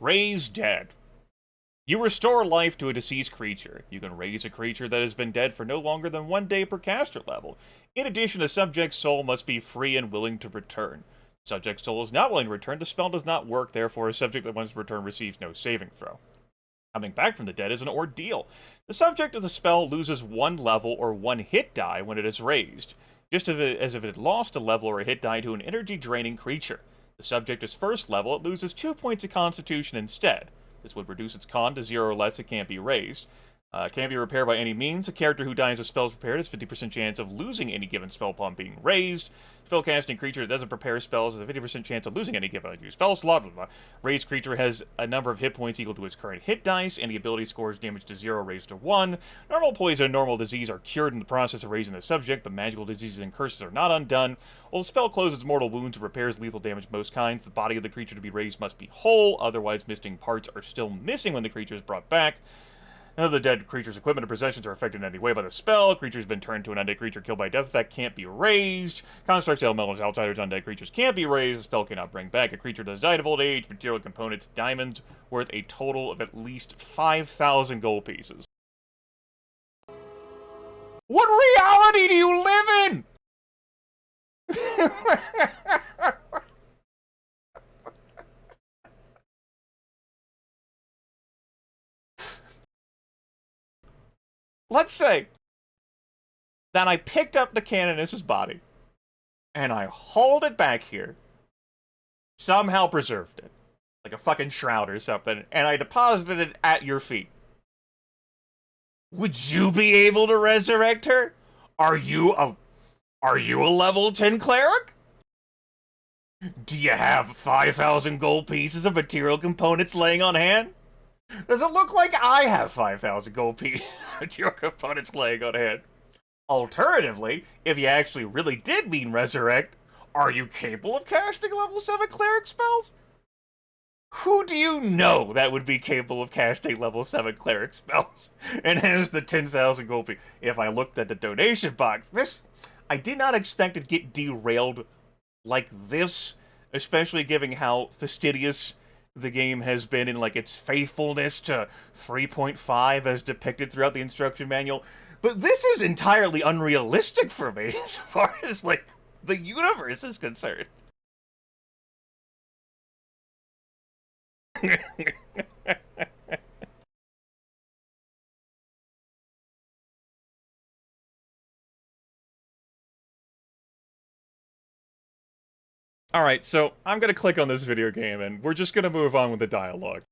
Raise Dead. You restore life to a deceased creature. You can raise a creature that has been dead for no longer than 1 day per caster level. In addition, the subject's soul must be free and willing to return. Subject's soul is not willing to return. The spell does not work, therefore a subject that wants to return receives no saving throw. Coming back from the dead is an ordeal. The subject of the spell loses 1 level or 1 hit die when it is raised, just as if it had lost a level or a hit die to an energy-draining creature. The subject is first level, it loses 2 points of constitution instead. This would reduce its con to 0 or less. It can't be raised. Can't be repaired by any means. A character who dies as spells prepared has 50% chance of losing any given spell upon being raised. Spellcasting creature that doesn't prepare spells has a 50% chance of losing any given spell slot. Blah, blah. Raised creature has a number of hit points equal to its current hit dice. Any ability scores damage to 0, raised to 1. Normal poison and normal disease are cured in the process of raising the subject, but magical diseases and curses are not undone. While the spell closes mortal wounds and repairs lethal damage of most kinds, the body of the creature to be raised must be whole, otherwise missing parts are still missing when the creature is brought back. None of the dead creature's equipment or possessions are affected in any way by the spell. A creature has been turned to an undead creature killed by death effect can't be raised. Constructs, elementals, outsiders, undead creatures can't be raised. The spell cannot bring back a creature that has died of old age. Material components, diamonds, worth a total of at least 5,000 gold pieces. What reality do you live in? Let's say that I picked up the Canoness's body, and I hauled it back here, somehow preserved it, like a fucking shroud or something, and I deposited it at your feet. Would you be able to resurrect her? Are you a level 10 cleric? Do you have 5,000 gold pieces of material components laying on hand? Does it look like I have 5,000 gold pieces of material components laying on hand? Alternatively, if you actually really did mean resurrect, are you capable of casting level 7 cleric spells? Who do you know that would be capable of casting level 7 cleric spells and has the 10,000 gold pieces? If I looked at the donation box, I did not expect it to get derailed like this, especially given how fastidious the game has been in like its faithfulness to 3.5 as depicted throughout the instruction manual. But this is entirely unrealistic for me as far as like the universe is concerned. Alright, so I'm gonna click on this video game and we're just gonna move on with the dialogue.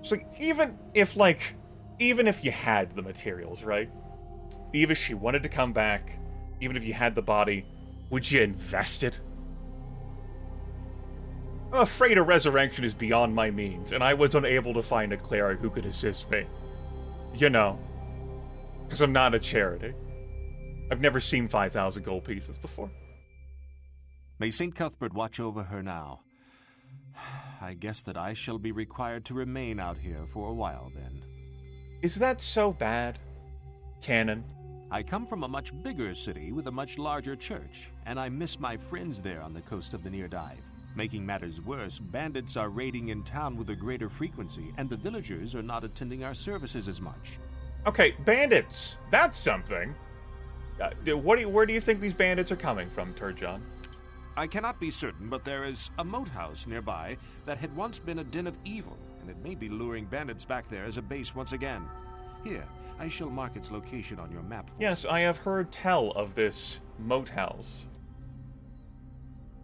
So even if you had the materials, right? Even if she wanted to come back, even if you had the body, would you invest it? I'm afraid a resurrection is beyond my means, and I was unable to find a cleric who could assist me. You know, because I'm not a charity. I've never seen 5,000 gold pieces before. May St. Cuthbert watch over her now. I guess that I shall be required to remain out here for a while, then. Is that so bad, Canon? I come from a much bigger city with a much larger church, and I miss my friends there on the coast of the Near Dive. Making matters worse, bandits are raiding in town with a greater frequency, and the villagers are not attending our services as much. Okay, bandits. That's something. Where do you think these bandits are coming from, Turjon? I cannot be certain, but there is a moat house nearby that had once been a den of evil, and it may be luring bandits back there as a base once again. Here, I shall mark its location on your map. Yes, I have heard tell of this moat house.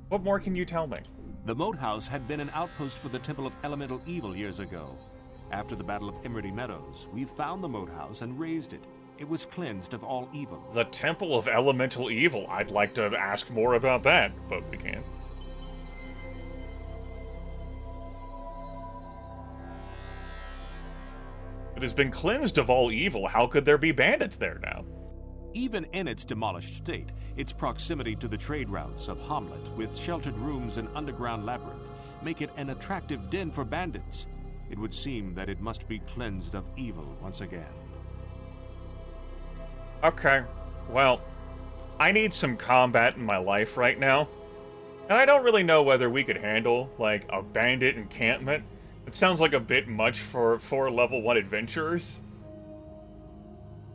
What more can you tell me? The moat house had been an outpost for the Temple of Elemental Evil years ago. After the Battle of Emrity Meadows, we found the moat house and razed it. It was cleansed of all evil. The Temple of Elemental Evil. I'd like to ask more about that, but we can't. It has been cleansed of all evil. How could there be bandits there now? Even in its demolished state, its proximity to the trade routes of Hamlet, with sheltered rooms and underground labyrinth, make it an attractive den for bandits. It would seem that it must be cleansed of evil once again. Okay, well, I need some combat in my life right now, and I don't really know whether we could handle, like, a bandit encampment. It sounds like a bit much for 4 level 1 adventurers.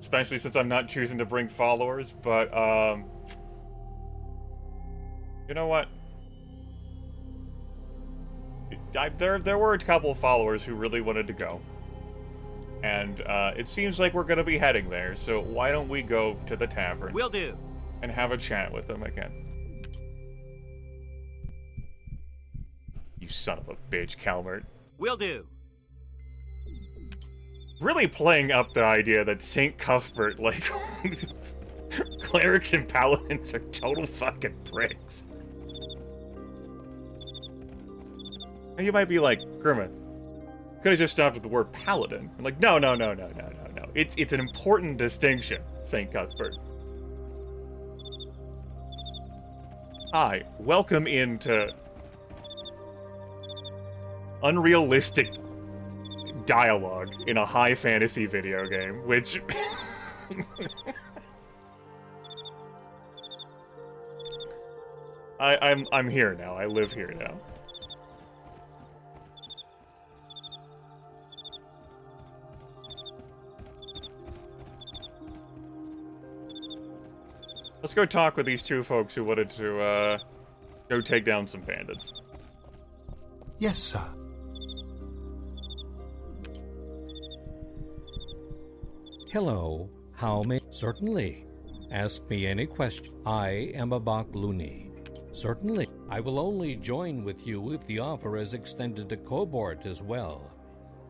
Especially since I'm not choosing to bring followers, but, you know what? There were a couple of followers who really wanted to go. And, it seems like we're gonna be heading there, so why don't we go to the tavern? Will do. And have a chat with them again. You son of a bitch, Calmert. Will do. Really playing up the idea that St. Cuthbert, like, clerics and paladins are total fucking pricks. And you might be like, Grimmith, could have just stopped at the word paladin. I'm like, no. It's an important distinction, St. Cuthbert. Hi, welcome into unrealistic dialogue in a high fantasy video game, which I'm here now. I live here now. Let's go talk with these 2 folks who wanted to go take down some bandits. Yes, sir. Hello, how may... Certainly. Ask me any question. I am a Bakluni. Certainly. I will only join with you if the offer is extended to Cobort as well.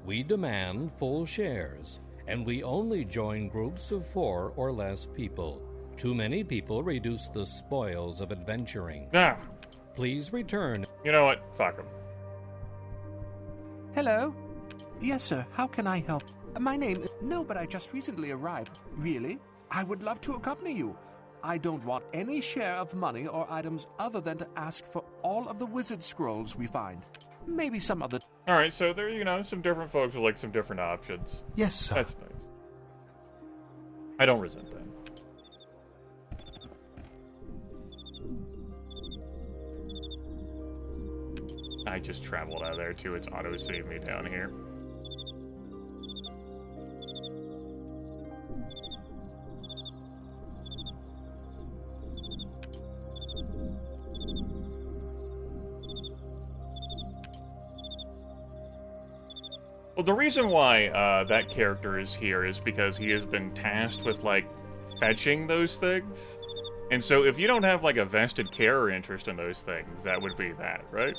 We demand full shares, and we only join groups of 4 or less people. Too many people reduce the spoils of adventuring. Ah. Please return. You know what? Fuck him. Hello? Yes, sir. How can I help? My name... No, but I just recently arrived. Really? I would love to accompany you. I don't want any share of money or items other than to ask for all of the wizard scrolls we find. Maybe some other... Alright, so there, you know, some different folks with, like, some different options. Yes, sir. That's nice. I don't resent that. I just traveled out of there too. It's auto-saved me down here. Well, the reason why that character is here is because he has been tasked with, like, fetching those things. And so if you don't have, like, a vested care or interest in those things, that would be that, right?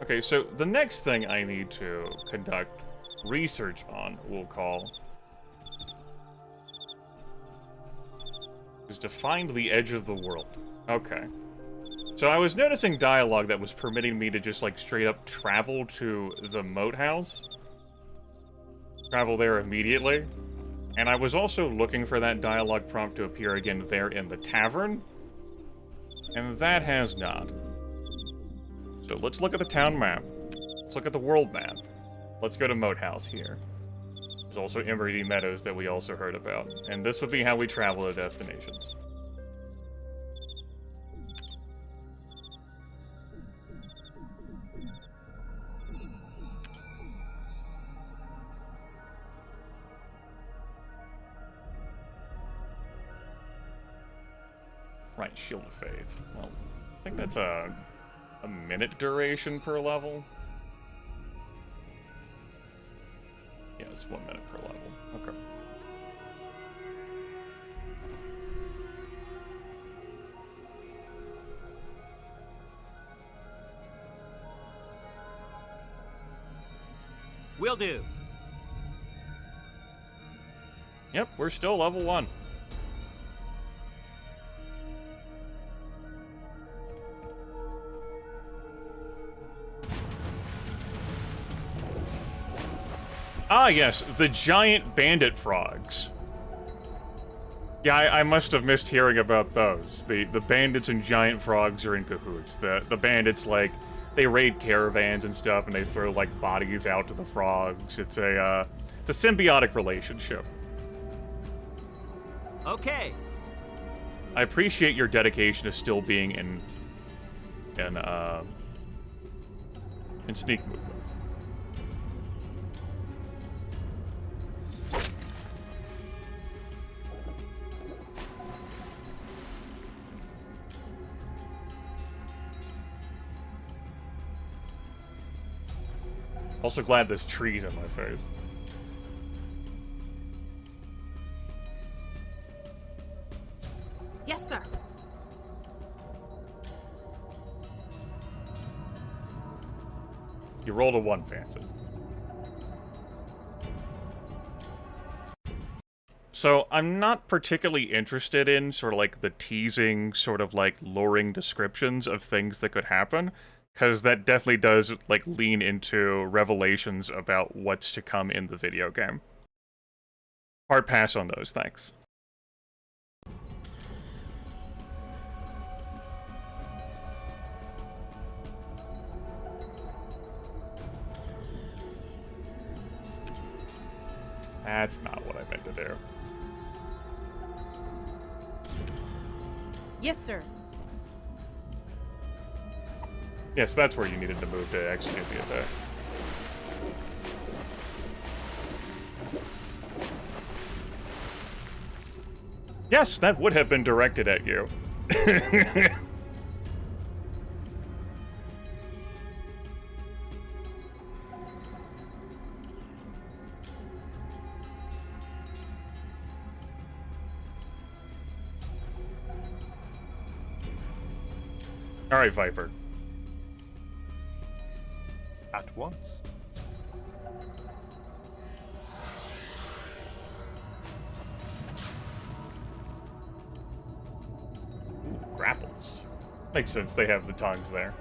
Okay, so the next thing I need to conduct research on, we'll call, is to find the edge of the world. Okay. So I was noticing dialogue that was permitting me to just, like, straight up travel to the moat house. Travel there immediately. And I was also looking for that dialogue prompt to appear again there in the tavern. And that has not. So let's look at the town map. Let's look at the world map. Let's go to Moat House here. There's also Emerald Meadows that we also heard about. And this would be how we travel to destinations. Right, Shield of Faith. Well, I think that's a minute duration per level. Yes, 1 minute per level. Okay. Will do. Yep, we're still level 1. Ah, yes, the giant bandit frogs. Yeah, I must have missed hearing about those. The bandits and giant frogs are in cahoots. The bandits, like, they raid caravans and stuff, and they throw, like, bodies out to the frogs. It's a symbiotic relationship. Okay. I appreciate your dedication to still being in sneak movement. Also glad this tree's in my face. Yes, sir. You rolled a 1, Fancy. So, I'm not particularly interested in sort of like the teasing, sort of like luring descriptions of things that could happen, because that definitely does like lean into revelations about what's to come in the video game. Hard pass on those, thanks. That's not what I meant to do. Yes, sir. Yes, that's where you needed to move to execute the attack. Yes, that would have been directed at you. Alright, Viper. At once. Ooh, grapples. Makes sense, they have the tongues there.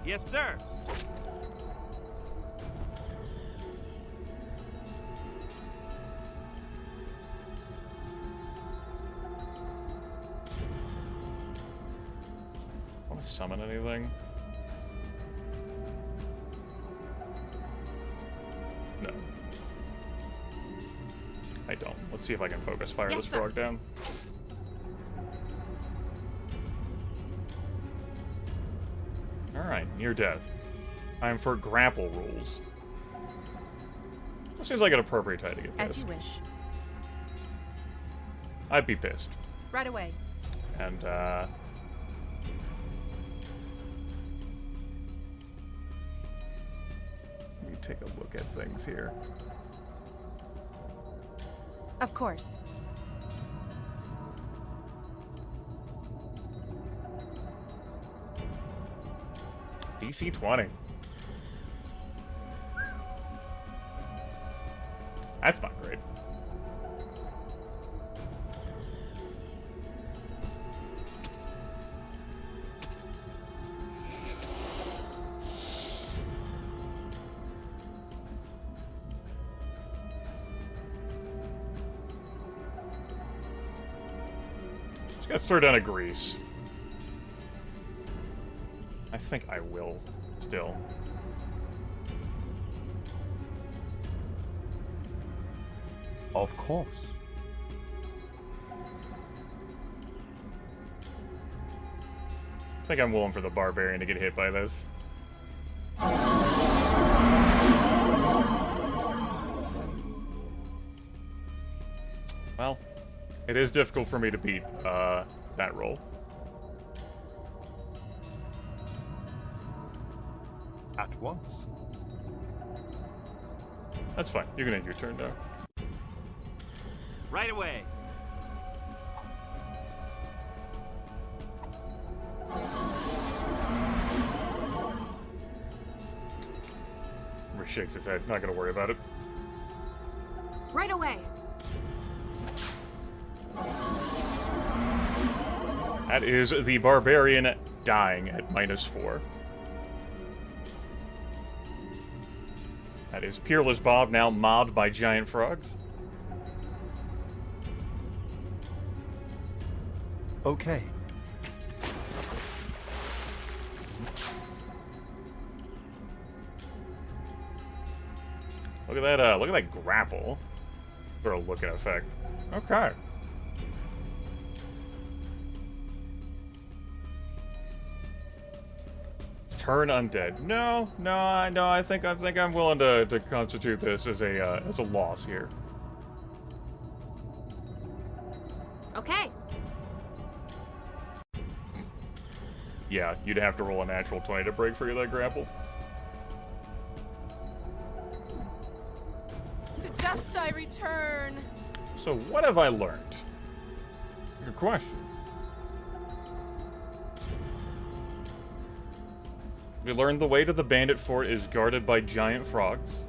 Yes, sir. Want to summon anything? No. I don't. Let's see if I can focus fire Yes, this sir. frog down. Alright, near death. Time for grapple rules. This seems like an appropriate time to get As pissed. you wish. I'd be pissed. Right away. And, let me take a look at things here. Of course. DC 20. That's not great. Just gotta throw down a grease. I think I will, still. Of course. I think I'm willing for the barbarian to get hit by this. Well, it is difficult for me to beat that roll. At once. That's fine. You can end your turn now. Right away. He shakes his head. Not gonna worry about it. Right away. That is the barbarian dying at -4. That is Peerless Bob now mobbed by giant frogs. Okay. Look at that grapple. Sort of looking effect. Okay. Turn Undead. No, I think I'm willing to constitute this as a loss here. Okay. Yeah, you'd have to roll a natural 20 to break free of that grapple. To dust I return. So what have I learned? Good question. We learned the way to the bandit fort is guarded by giant frogs.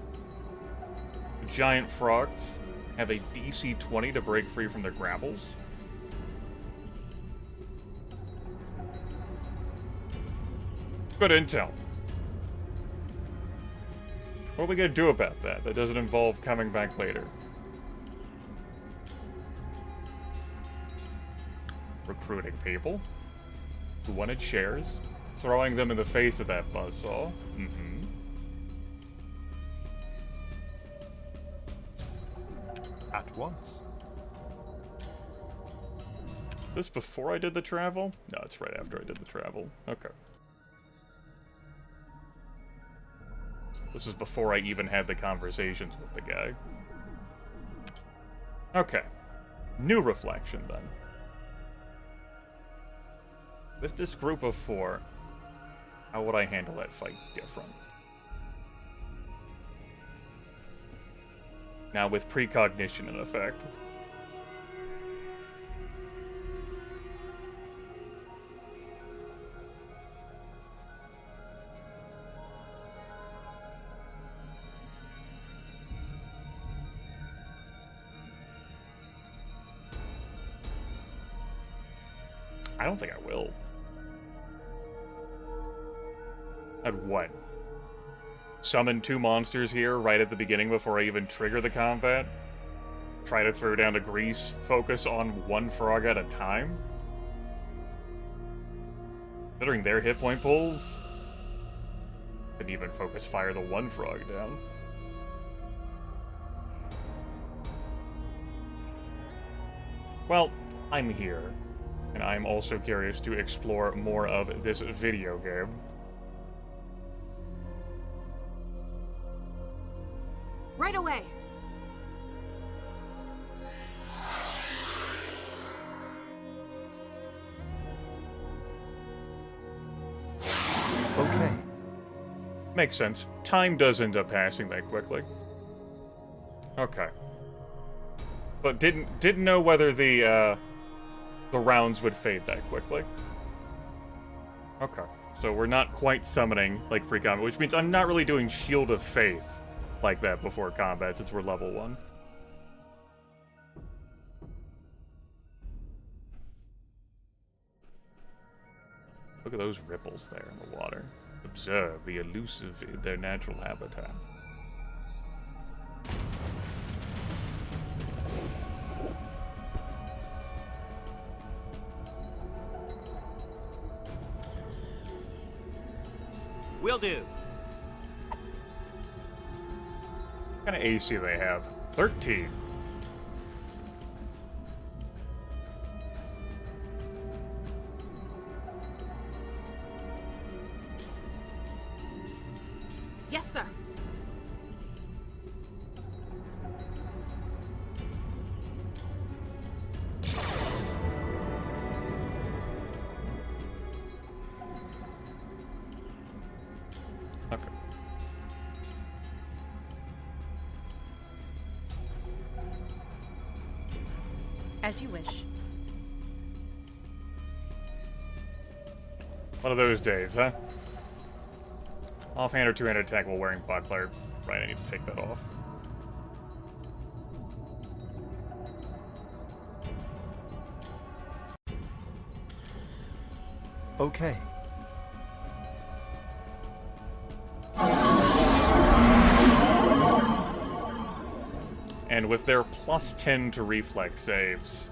The giant frogs have a DC 20 to break free from their grapples. Good intel. What are we gonna do about that? That doesn't involve coming back later. Recruiting people who wanted shares, throwing them in the face of that buzzsaw. At once. This before I did the travel? No, it's right after I did the travel. Okay. This is before I even had the conversations with the guy. Okay. New reflection, then. With this group of 4, how would I handle that fight different? Now, with precognition in effect. I don't think I will. I'd what? Summon 2 monsters here right at the beginning before I even trigger the combat? Try to throw down a grease, focus on 1 frog at a time? Considering their hit point pulls, couldn't even focus fire the 1 frog down. Well, I'm here. And I'm also curious to explore more of this video game. Right away. Okay. Makes sense. Time does end up passing that quickly. Okay. But didn't know whether the rounds would fade that quickly. Okay. So we're not quite summoning like pre-combat, which means I'm not really doing Shield of Faith like that before combat since we're level 1. Look at those ripples there in the water. Observe the elusive in their natural habitat. Will do. What kind of AC they have? 13. Yes, sir. Okay. As you wish. One of those days, huh? Offhand or two-handed attack while wearing buckler. Right, I need to take that off. Okay. And with their plus 10 to reflex saves,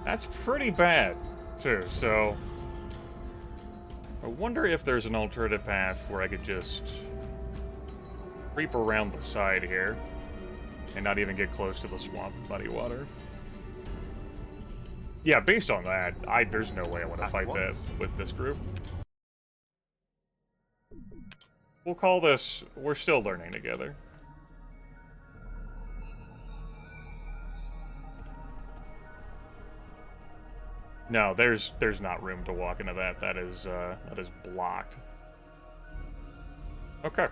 that's pretty bad, too, so... I wonder if there's an alternative path where I could just creep around the side here and not even get close to the swamp muddy water. Yeah, based on that, there's no way I want to fight that with this group. We'll call this, we're still learning together. No, there's not room to walk into that. That is blocked. Okay.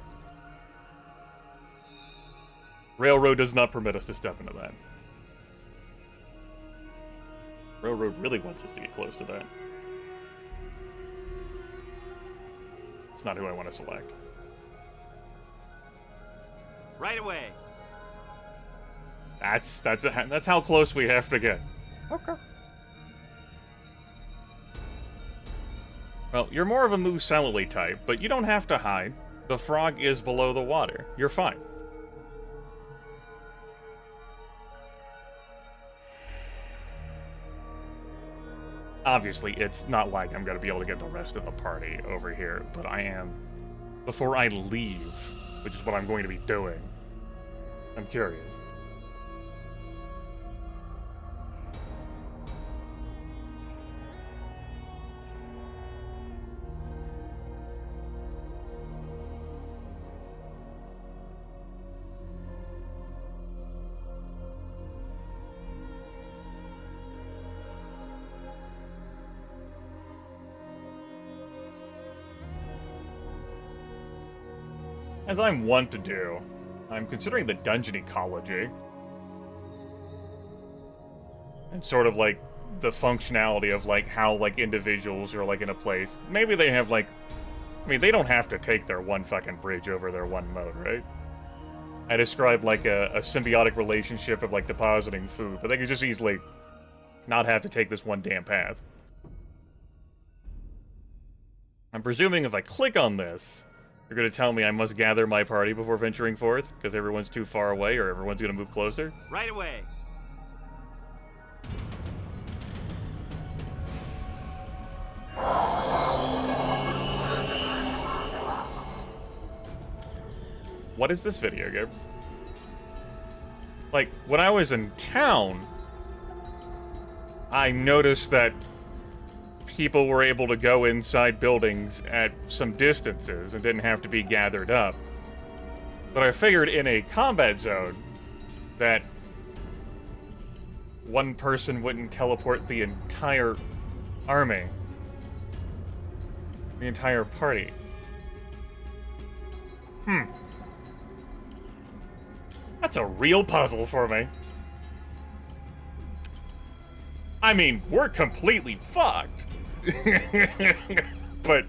Railroad does not permit us to step into that. Railroad really wants us to get close to that. It's not who I want to select. Right away. That's how close we have to get. Okay. Well, you're more of a move silently type, but you don't have to hide. The frog is below the water. You're fine. Obviously, it's not like I'm going to be able to get the rest of the party over here, but I am, before I leave, which is what I'm going to be doing, I'm curious. As I'm wont to do, I'm considering the dungeon ecology. And sort of like the functionality of like how like individuals are like in a place. Maybe they have like, I mean, they don't have to take their one fucking bridge over their one mode, right? I described like a symbiotic relationship of like depositing food, but they could just easily not have to take this one damn path. I'm presuming if I click on this, you're going to tell me I must gather my party before venturing forth, because everyone's too far away or everyone's going to move closer? Right away. What is this video game? Like, when I was in town, I noticed that people were able to go inside buildings at some distances and didn't have to be gathered up. But I figured in a combat zone that one person wouldn't teleport the entire army. The entire party. That's a real puzzle for me. I mean, we're completely fucked. But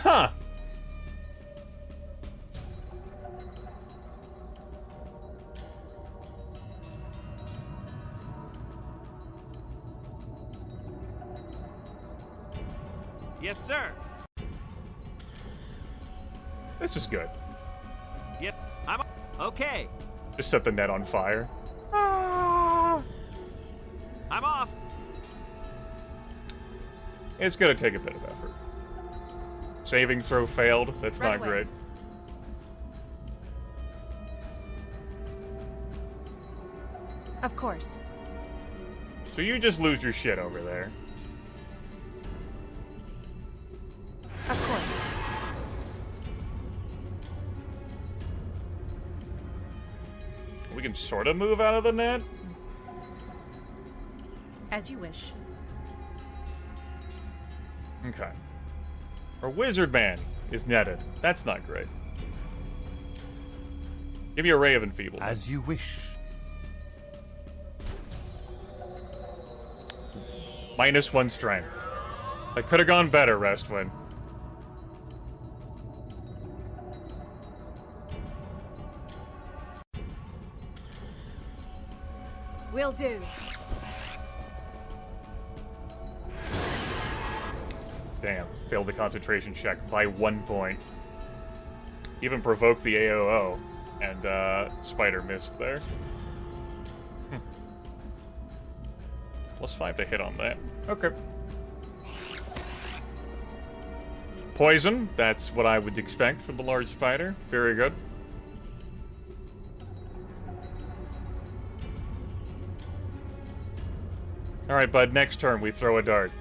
Huh. Yes, sir. This is good. Yep. I'm okay. Just set the net on fire. I'm off. It's gonna take a bit of effort. Saving throw failed. That's Right not away. great. Of course. So you just lose your shit over there. Of course. We can sort of move out of the net. As you wish. Okay. Our wizard man is netted. That's not great. Give me a ray of enfeeblement. As you wish. -1 strength. That could have gone better, Restwin. Will do. Damn. Failed the concentration check by 1 point. Even provoked the AOO. And, Spider missed there. +5 to hit on that. Okay. Poison. That's what I would expect from the large spider. Very good. Alright, bud. Next turn, we throw a dart.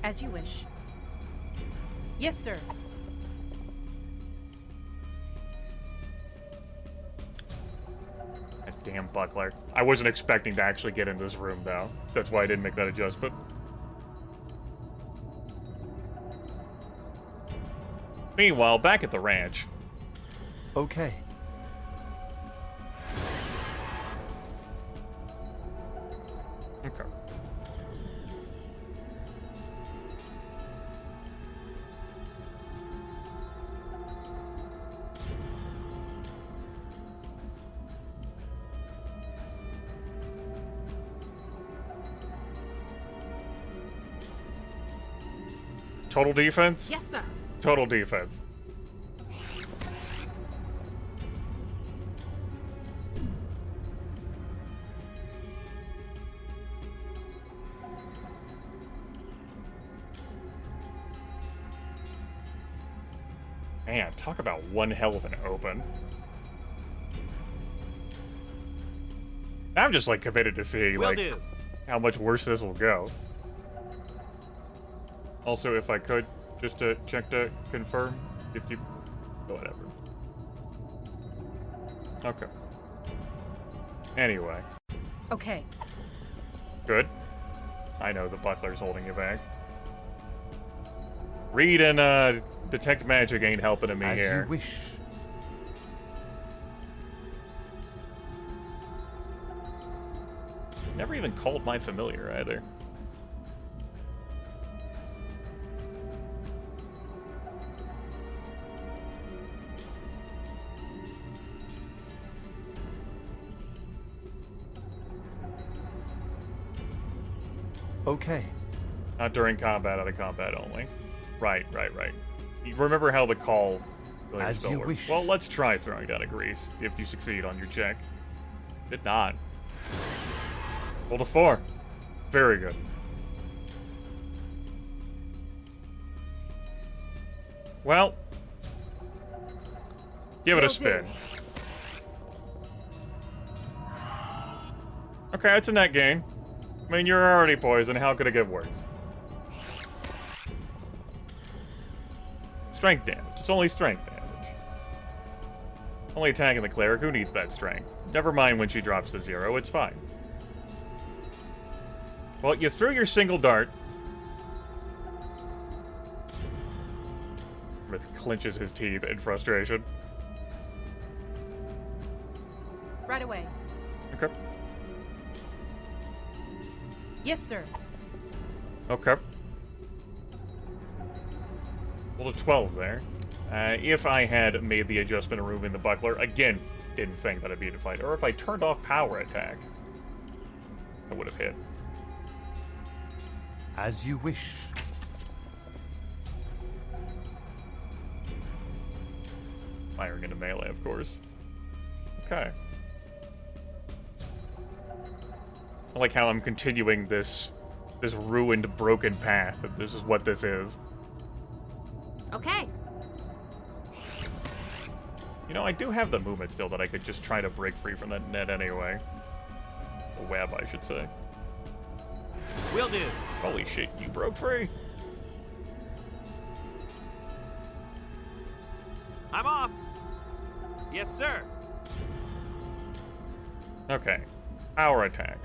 As you wish. Yes, sir. That damn buckler. I wasn't expecting to actually get in this room, though. That's why I didn't make that adjustment. Meanwhile, back at the ranch. Okay. Okay. Total defense? Yes, sir. Total defense. Man, talk about one hell of an open. I'm just like committed to seeing Will like do. how much worse this will go. Also, if I could, just to check to confirm, if you... whatever. Okay. Anyway. Okay. Good. I know the buckler's holding you back. Read and, detect magic ain't helping me As here. you wish. Never even called my familiar, either. Okay. Not during combat, out of combat only. Right. You remember how the call really As still you works. wish. Well, let's try throwing down a grease, if you succeed on your check. Did not. Rolled a 4. Very good. Well, give it a Will spin. do. Okay, it's a net gain. I mean, you're already poisoned. How could it get worse? Strength damage. It's only strength damage. Only attacking the cleric. Who needs that strength? Never mind when she drops to 0. It's fine. Well, you threw your single dart. Rith clenches his teeth in frustration. Right away. Okay. Yes, sir. Okay. Well, a 12 there. If I had made the adjustment of removing the buckler, again, didn't think that I'd be able to fight. Or if I turned off power attack, I would have hit. As you wish. Firing into melee, of course. Okay. I like how I'm continuing this ruined, broken path. That this is what this is. Okay. You know, I do have the movement still that I could just try to break free from that net anyway. The web, I should say. Will do. Holy shit, you broke free? I'm off. Yes, sir. Okay. Power attack.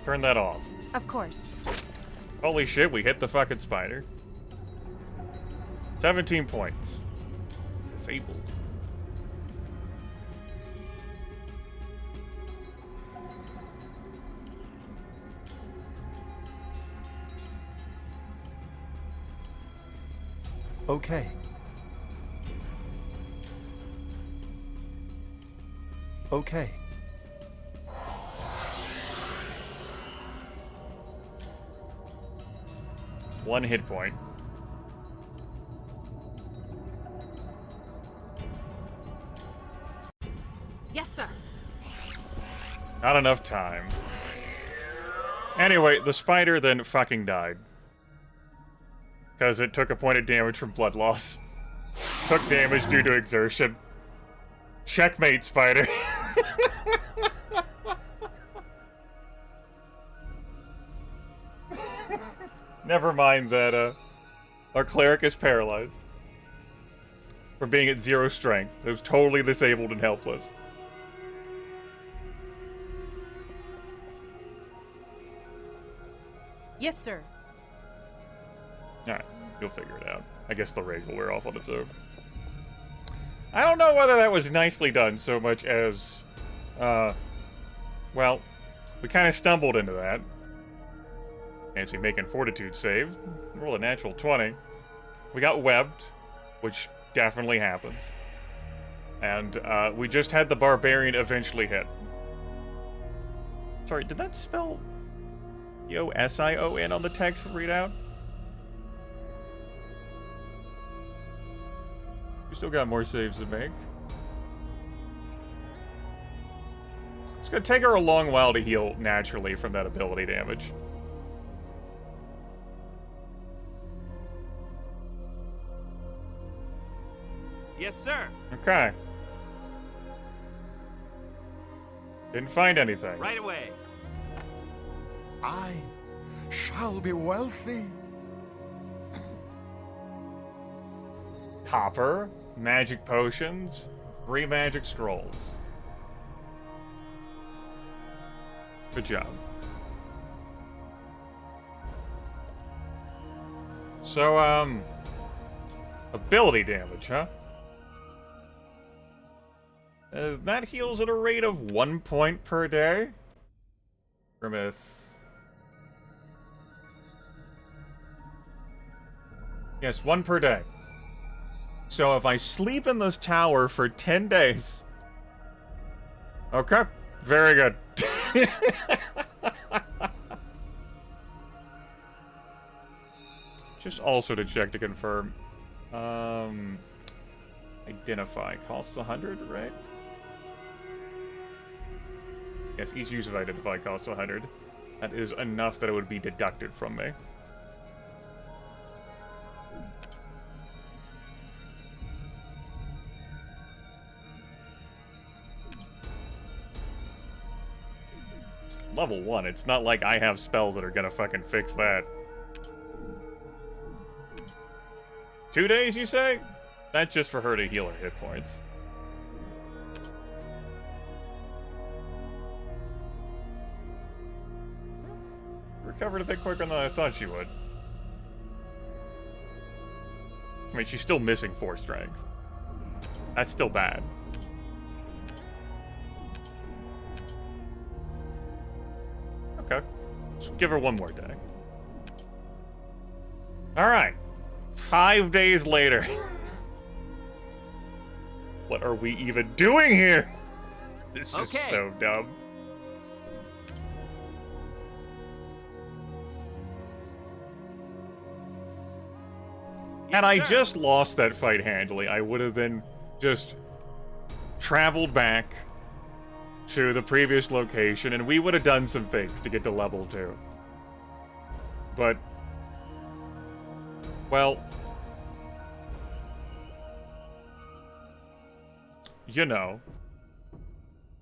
Turn that off. Of course. Holy shit, we hit the fucking spider. 17 points. Disabled. Okay. Okay. One hit point. Yes, sir. Not enough time. Anyway, the spider then fucking died. Because it took a point of damage from blood loss. Took damage due to exertion. Checkmate, spider. Never mind that, our cleric is paralyzed. From being at 0 strength. It was totally disabled and helpless. Yes, sir. Alright, you'll figure it out. I guess the rage will wear off on its own. I don't know whether that was nicely done so much as, well, we kind of stumbled into that. Fancy making fortitude save. Roll a natural 20. We got webbed, which definitely happens. And, we just had the barbarian eventually hit. Sorry, did that spell Sion on the text readout? You still got more saves to make. It's gonna take her a long while to heal naturally from that ability damage. Yes, sir. Okay. Didn't find anything. Right away. I shall be wealthy. Copper, magic potions, 3 magic scrolls. Good job. So, ability damage, huh? That heals at a rate of 1 point per day? Grimith. Yes, 1 per day. So if I sleep in this tower for 10 days... Okay, very good. Just also to check to confirm. Identify. Costs 100, right? Yes, each use of identify costs 100. That is enough that it would be deducted from me. Level 1, it's not like I have spells that are gonna fucking fix that. 2 days, you say? That's just for her to heal her hit points. Recovered a bit quicker than I thought she would. I mean, she's still missing 4 strength. That's still bad. Okay. Just give her one more day. Alright. 5 days later. What are we even doing here? This is so dumb. Had I just lost that fight handily, I would have then just traveled back to the previous location, and we would have done some things to get to level 2. But, well, you know,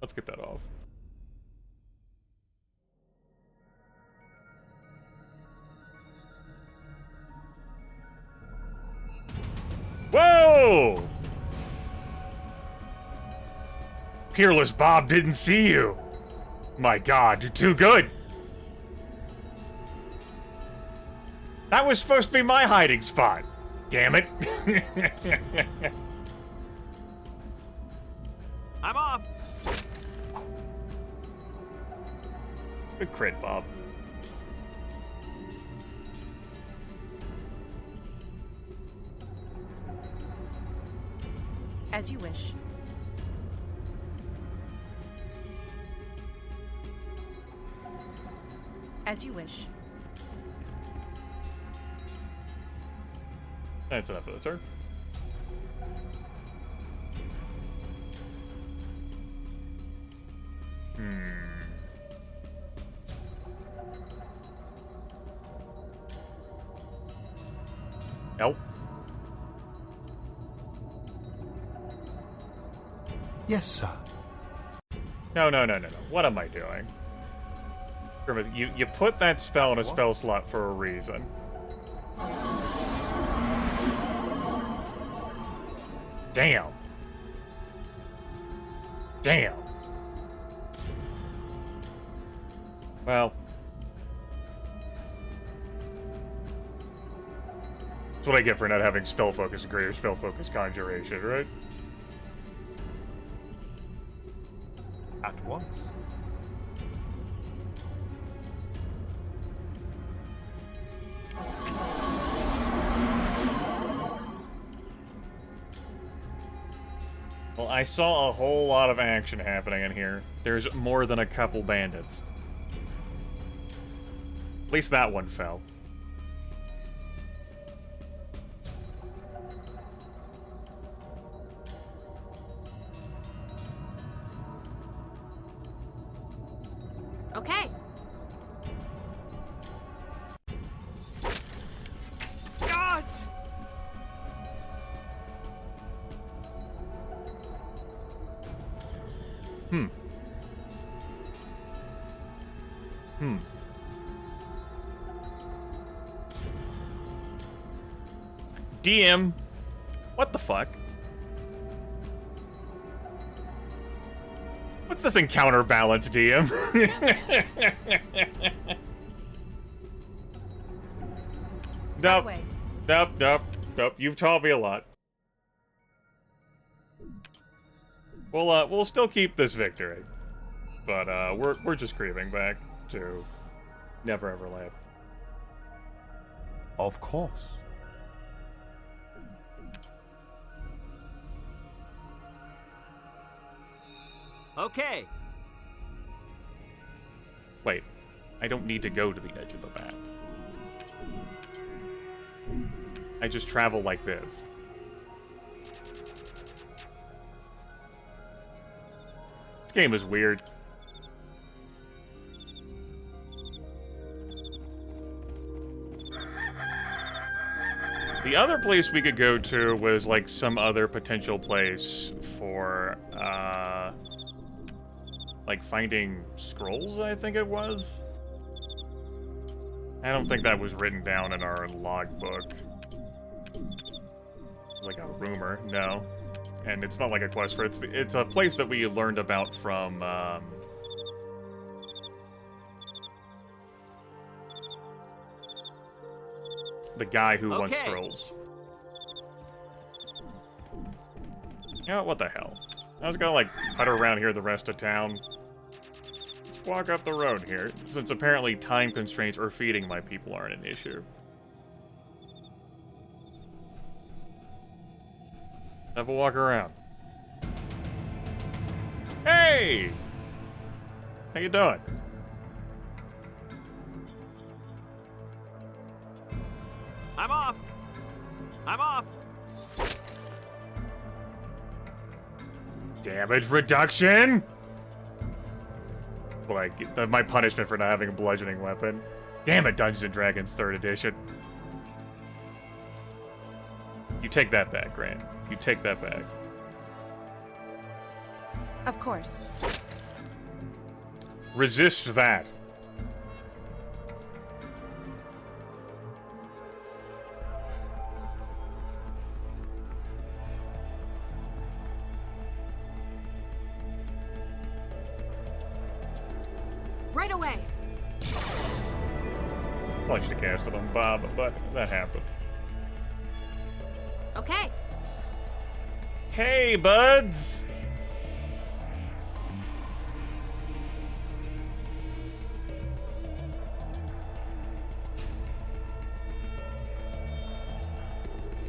let's get that off. Whoa! Peerless Bob didn't see you. My God, you're too good. That was supposed to be my hiding spot. Damn it. I'm off. Good crit, Bob. As you wish. As you wish. That's enough for the turn. Nope. Yes, sir. No. What am I doing? Grimmith, you put that spell in a spell slot for a reason. Damn. Damn. Well. That's what I get for not having spell focus and greater spell focus conjuration, right? At once. Well, I saw a whole lot of action happening in here. There's more than a couple bandits. At least that one fell. Okay. Gods! DM, what the fuck? What's this encounter balance, DM? Nope. You've taught me a lot. We'll still keep this victory, but we're just creeping back to Never Everland. Of course. Okay. Wait, I don't need to go to the edge of the map. I just travel like this. This game is weird. The other place we could go to was like some other potential place for like finding scrolls, I think it was. I don't think that was written down in our logbook. Like a rumor, no. And it's not like a quest for it's a place that we learned about from the guy who wants scrolls. You know, what the hell? I was gonna, like, putter around here the rest of town. Let's walk up the road here, since apparently time constraints or feeding my people aren't an issue. Have a walk around. Hey! How you doing? I'm off! I'm off! Damage reduction? Like, my punishment for not having a bludgeoning weapon. Damn it, Dungeons & Dragons 3rd edition. You take that back, Grant. You take that back. Of course. Resist that. Right away. Probably should have casted on Bob, but that happened. Okay. Hey, buds!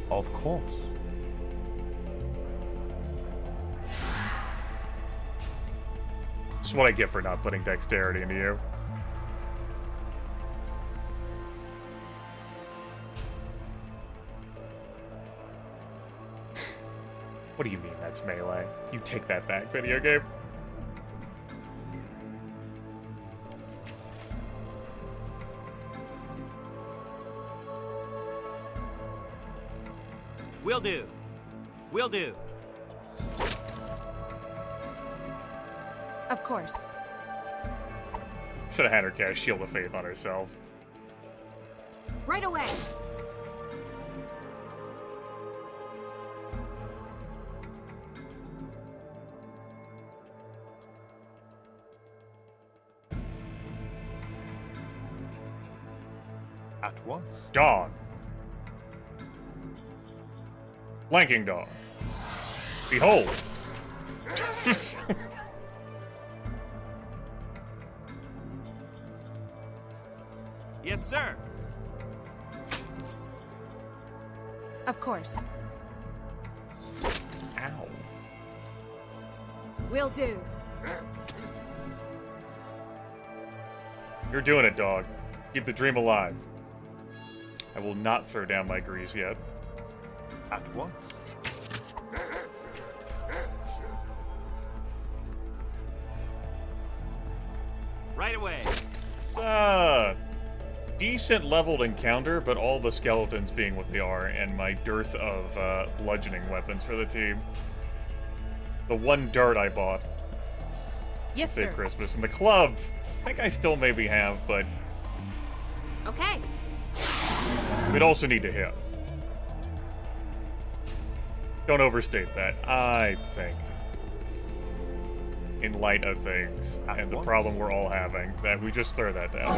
Of course. This is what I get for not putting dexterity into you. What do you mean that's melee? You take that back, video game. Will do. Will do. Of course. Should have had her cast Shield of Faith on herself. Right away. At once. Dog. Flanking dog. Behold. Yes, sir. Of course. Ow. Will do. You're doing it, dog. Keep the dream alive. I will not throw down my grease yet. At once. Right away. It's a decent leveled encounter, but all the skeletons being what they are, and my dearth of bludgeoning weapons for the team. The one dart I bought. Yes, Say sir. Christmas. And the club, I think I still maybe have, but Okay. we'd also need to hit. Don't overstate that, I think. In light of things, and the problem we're all having, that we just throw that down.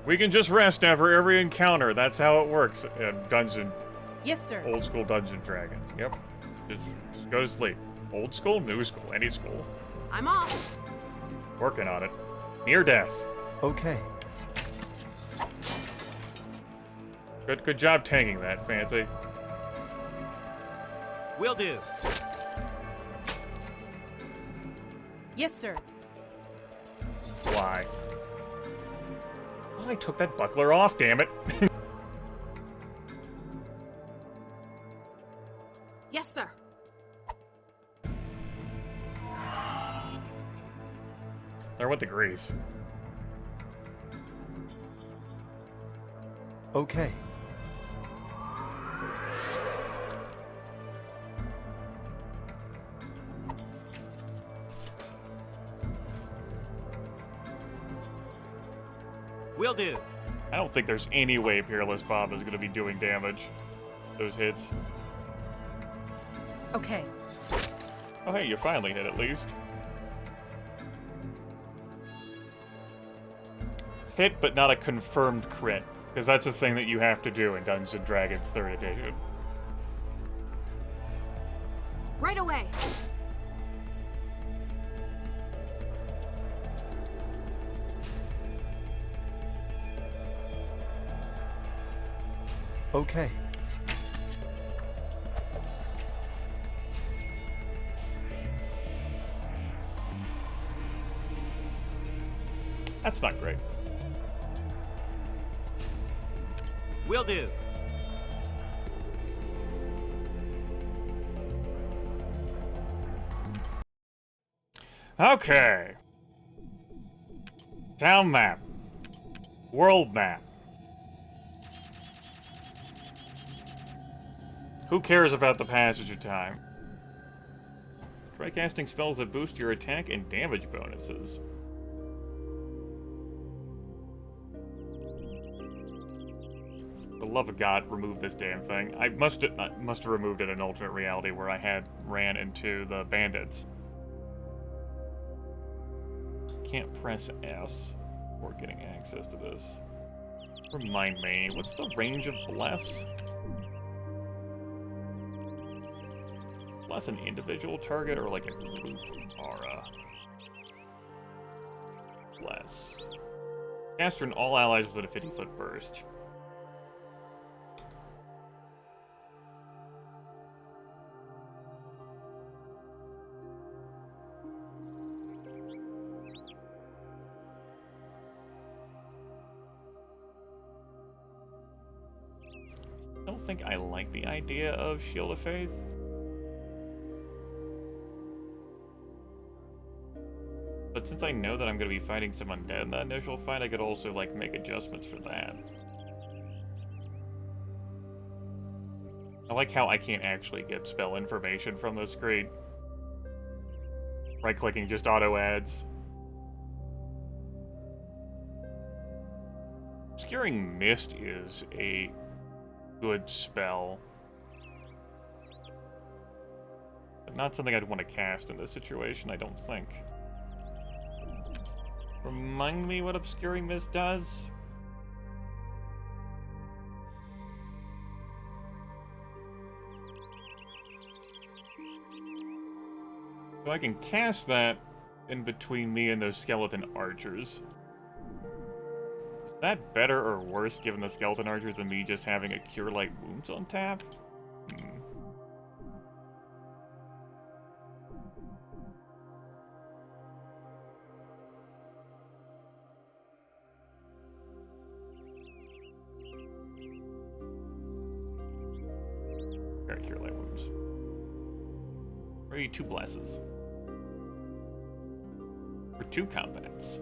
We can just rest after every encounter, that's how it works in Dungeon. Yes, sir. Old school Dungeon Dragons, yep. Just go to sleep. Old school, new school, any school. I'm off. Working on it. Near death. Okay. Good job tanking that, Fancy. Will do. Yes, sir. Why? Well, I took that buckler off, damn it. Yes, sir. There went the grease. Okay. Will do. I don't think there's any way Peerless Bob is going to be doing damage. Those hits. Okay. Oh, hey, you finally hit at least. hit, but not a confirmed crit. Because that's a thing that you have to do in Dungeons & Dragons 3rd Edition. Right away. Okay. That's not great. Will do. Okay. Town map. World map. Who cares about the passage of time? Try casting spells that boost your attack and damage bonuses. For the love of God, remove this damn thing. I must have removed it in an alternate reality where I ran into the bandits. Can't press S before getting access to this. Remind me, what's the range of Bless? Bless an individual target or like a group aura? Bless. Cast on all allies within a 50-foot burst. I don't think I like the idea of Shield of Faith. But since I know that I'm going to be fighting some undead in that initial fight, I could also, like, make adjustments for that. I like how I can't actually get spell information from this screen. Right-clicking just auto-adds. Obscuring Mist is a good spell. But not something I'd want to cast in this situation, I don't think. Remind me what Obscuring Mist does? So I can cast that in between me and those skeleton archers. Is that better or worse given the skeleton archers than me just having a Cure Light Wounds on tap? Alright, Cure Light Wounds. Maybe 2 blesses. For 2 combats.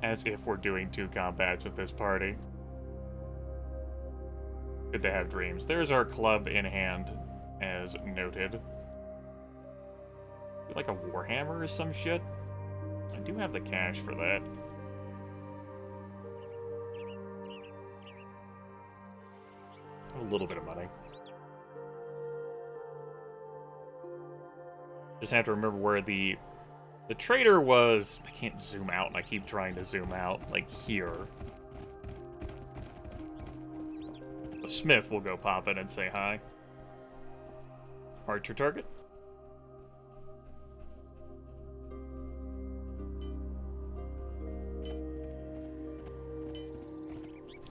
As if we're doing 2 combats with this party. Good to have dreams. There's our club in hand, as noted. Like a Warhammer or some shit? I do have the cash for that. A little bit of money. Just have to remember where the trader was. I can't zoom out, and I keep trying to zoom out, like here. The smith will go pop in and say hi. Archer target.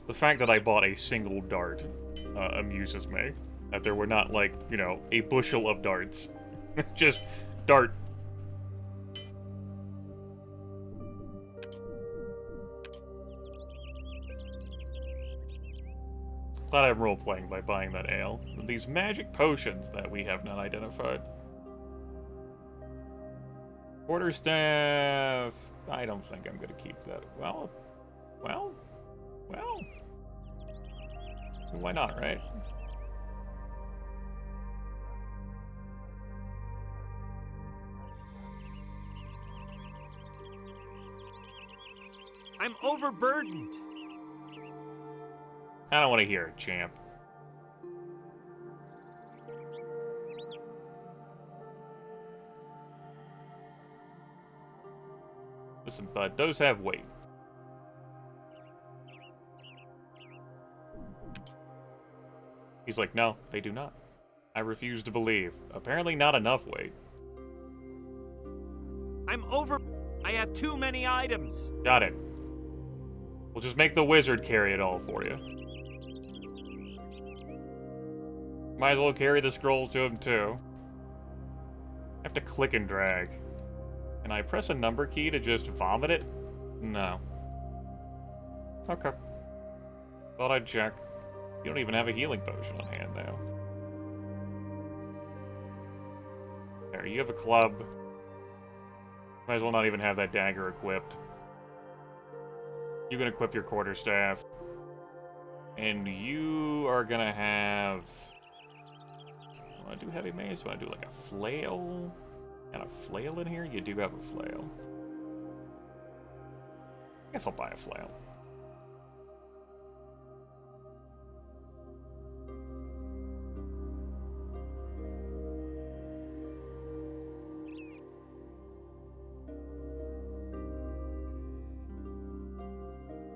The fact that I bought a single dart amuses me. That there were not, like, you know, a bushel of darts. Just dart. Glad I'm role-playing by buying that ale. These magic potions that we have not identified. Quarterstaff. I don't think I'm gonna keep that. Well. Why not, right? I'm overburdened. I don't want to hear it, champ. Listen, bud, those have weight. He's like, no, they do not. I refuse to believe. Apparently not enough weight. I'm over. I have too many items. Got it. We'll just make the wizard carry it all for you. Might as well carry the scrolls to him, too. I have to click and drag. Can I press a number key to just vomit it? No. Okay. Thought I'd check. You don't even have a healing potion on hand now. There, you have a club. Might as well not even have that dagger equipped. You can equip your quarterstaff. And you are gonna have... Want to do heavy mace? Want to do like a flail? Got a flail in here? You do have a flail. I guess I'll buy a flail.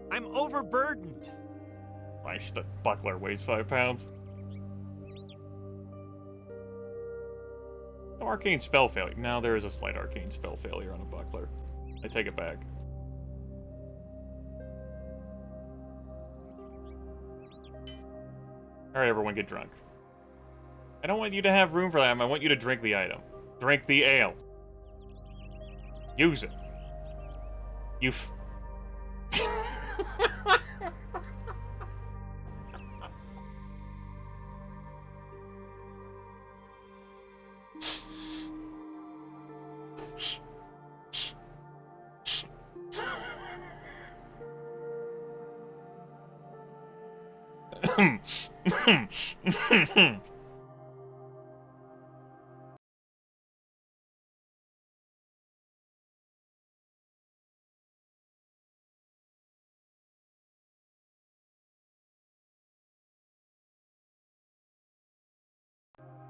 I'm overburdened. Nice, the buckler weighs 5 pounds. No arcane spell failure. Now there is a slight arcane spell failure on a buckler. I take it back. Alright, everyone get drunk. I don't want you to have room for that. I want you to drink the item. Drink the ale. Use it. You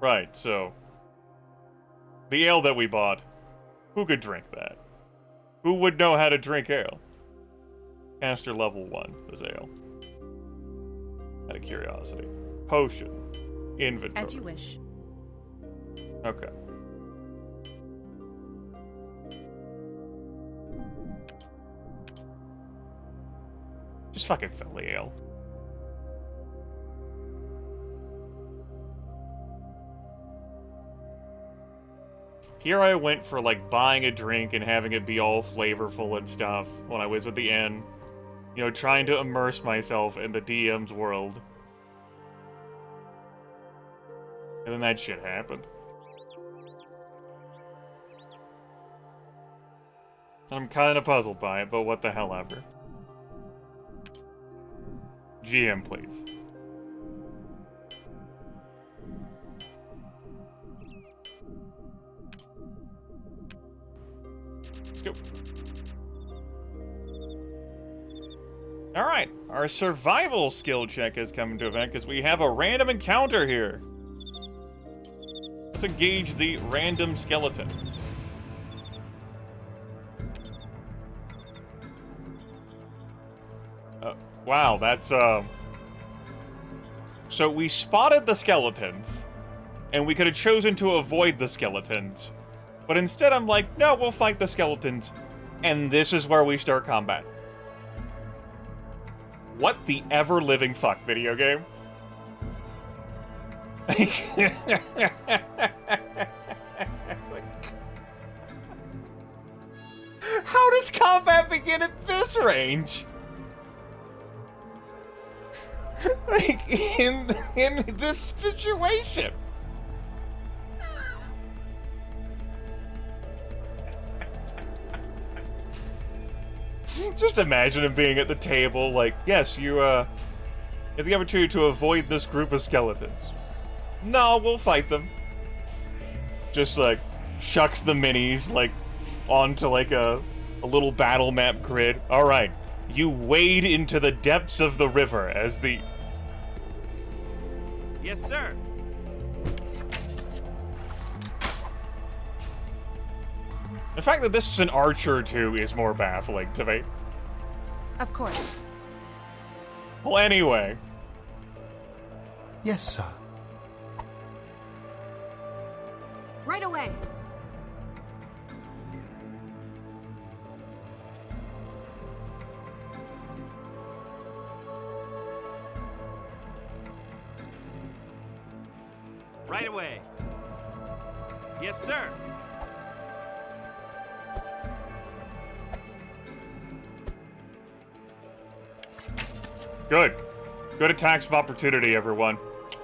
Right, so... The ale that we bought, who could drink that? Who would know how to drink ale? Caster level 1, this ale. Out of curiosity. Potion. Inventory. As you wish. Okay. Just fucking sell the ale. Here I went for, like, buying a drink and having it be all flavorful and stuff when I was at the inn. You know, trying to immerse myself in the DM's world. And then that shit happened. I'm kinda puzzled by it, but what the hell ever. GM, please. Let's go. Alright, our survival skill check has come into event because we have a random encounter here. Let's engage the random skeletons. Wow, that's, So we spotted the skeletons, and we could have chosen to avoid the skeletons. But instead I'm like, no, we'll fight the skeletons, and this is where we start combat. What the ever-living fuck, video game? How does combat begin at this range? Like, in this situation. Just imagine him being at the table, like, yes, you, have the opportunity to avoid this group of skeletons. No, we'll fight them. Just, like, chucks the minis, like, onto, like, a little battle map grid. Alright, you wade into the depths of the river as the... Yes, sir. The fact that this is an archer, too, is more baffling to me. Of course. Well, anyway. Yes, sir. Right away. Right away. Yes, sir. Good. Good attacks of opportunity, everyone.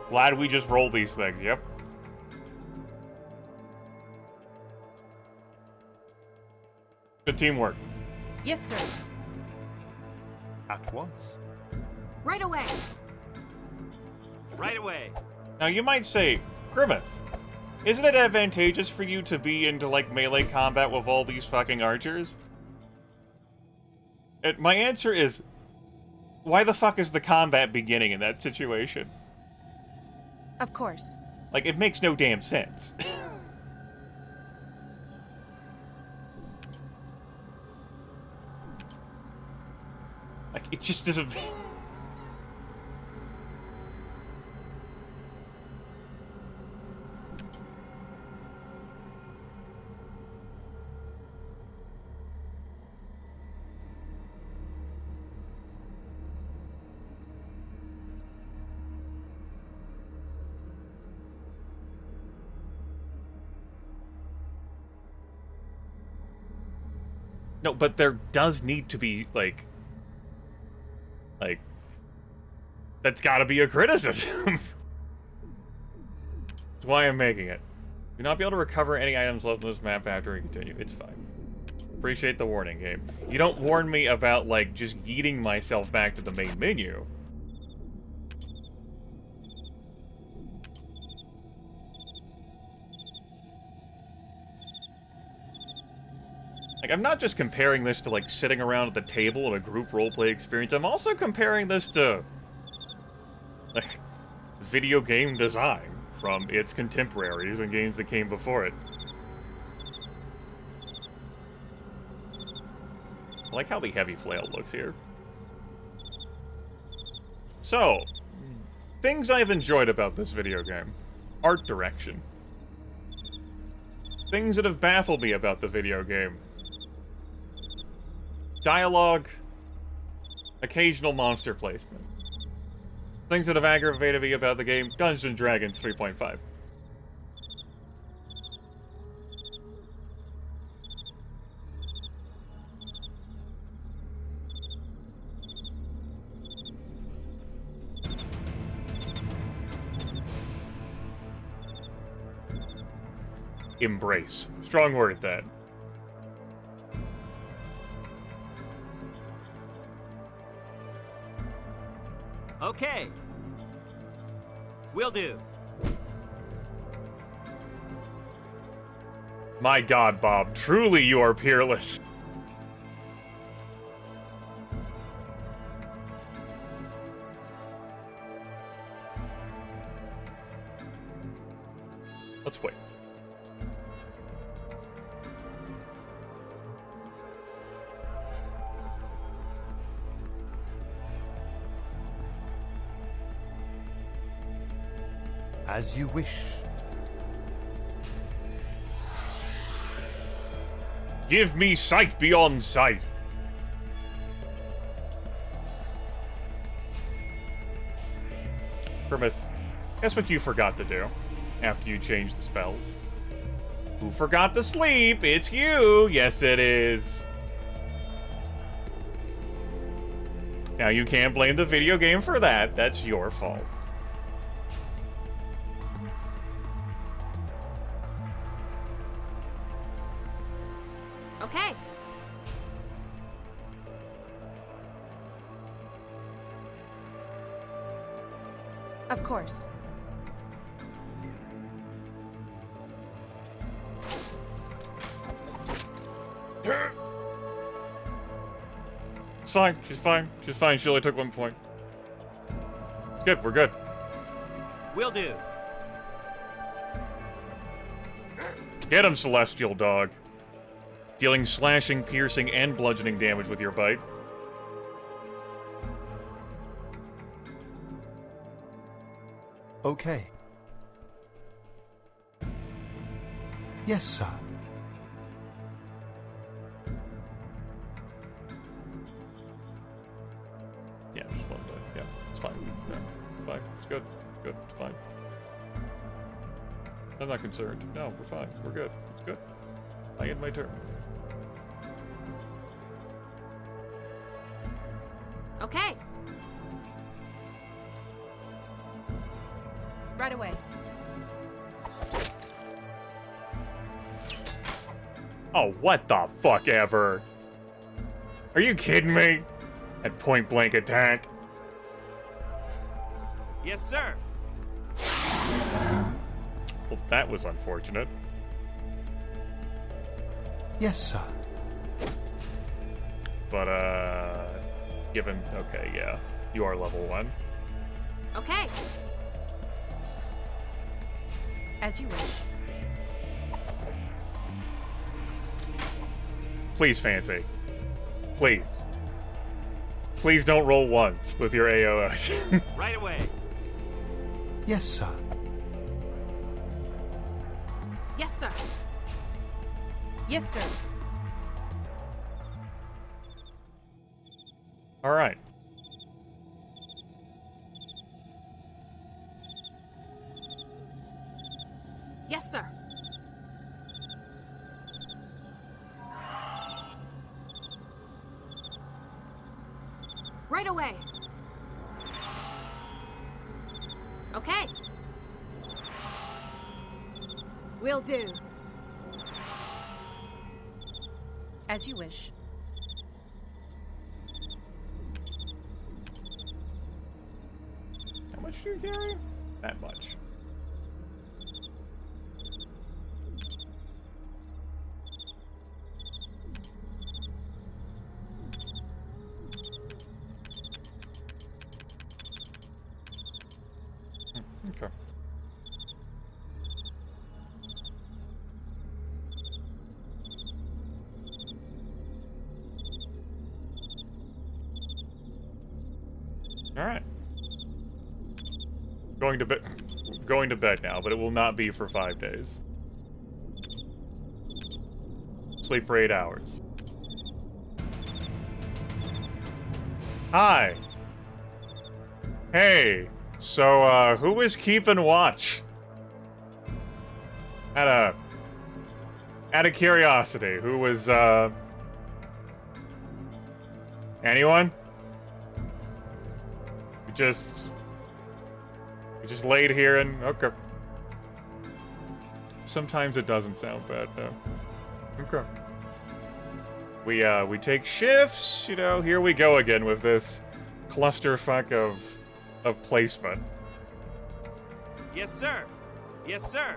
Glad we just rolled these things, yep. Good teamwork. Yes, sir. At once. Right away. Right away. Now, you might say, Grimmeth, isn't it advantageous for you to be into, like, melee combat with all these fucking archers? And my answer is, why the fuck is the combat beginning in that situation? Of course. Like, it makes no damn sense. Like, it just doesn't... No, but there does need to be, like, that's gotta be a criticism. That's why I'm making it. Do not be able to recover any items left on this map after we continue. It's fine. Appreciate the warning, game. You don't warn me about, like, just yeeting myself back to the main menu. Like, I'm not just comparing this to, like, sitting around at the table in a group roleplay experience. I'm also comparing this to, like, video game design from its contemporaries and games that came before it. I like how the heavy flail looks here. So, things I've enjoyed about this video game. Art direction. Things that have baffled me about the video game. Dialogue, occasional monster placement. Things that have aggravated me about the game, Dungeons & Dragons 3.5. Embrace. Strong word, that. Okay. Will do. My god, Bob. Truly you are peerless. Let's wait. As you wish. Give me sight beyond sight. Grimmeth, guess what you forgot to do after you changed the spells? Who forgot to sleep? It's you! Yes, it is. Now, you can't blame the video game for that. That's your fault. Okay. Of course. It's fine. She's fine. She's fine. She only took 1 point. It's good. We're good. Will do. Get him, Celestial Dog. Dealing slashing, piercing, and bludgeoning damage with your bite. Okay. Yes, sir. Yeah, just one die. Yeah, it's fine. Yeah, it's fine. It's good. Good. It's fine. I'm not concerned. No, we're fine. We're good. It's good. I end my turn. Okay. Right away. Oh, what the fuck ever? Are you kidding me? At point blank attack. Yes, sir. Well, that was unfortunate. Yes, sir. But, given... Okay, yeah. You are level 1. Okay. As you wish. Please, Fancy. Please. Please don't roll once with your AOS. Right away. Yes, sir. Yes, sir. Yes, sir. Alright. Yes, sir. Right away. Okay. Will do. As you wish. How much do you carry? That much. Okay. All right. Going to bed now, but it will not be for 5 days. Sleep for 8 hours. Hi. Hey. So, who is keeping watch? Out of curiosity, who was, anyone? We just laid here and, okay. Sometimes it doesn't sound bad, no. Okay. We take shifts, you know, here we go again with this clusterfuck of placement. Yes, sir. Yes, sir.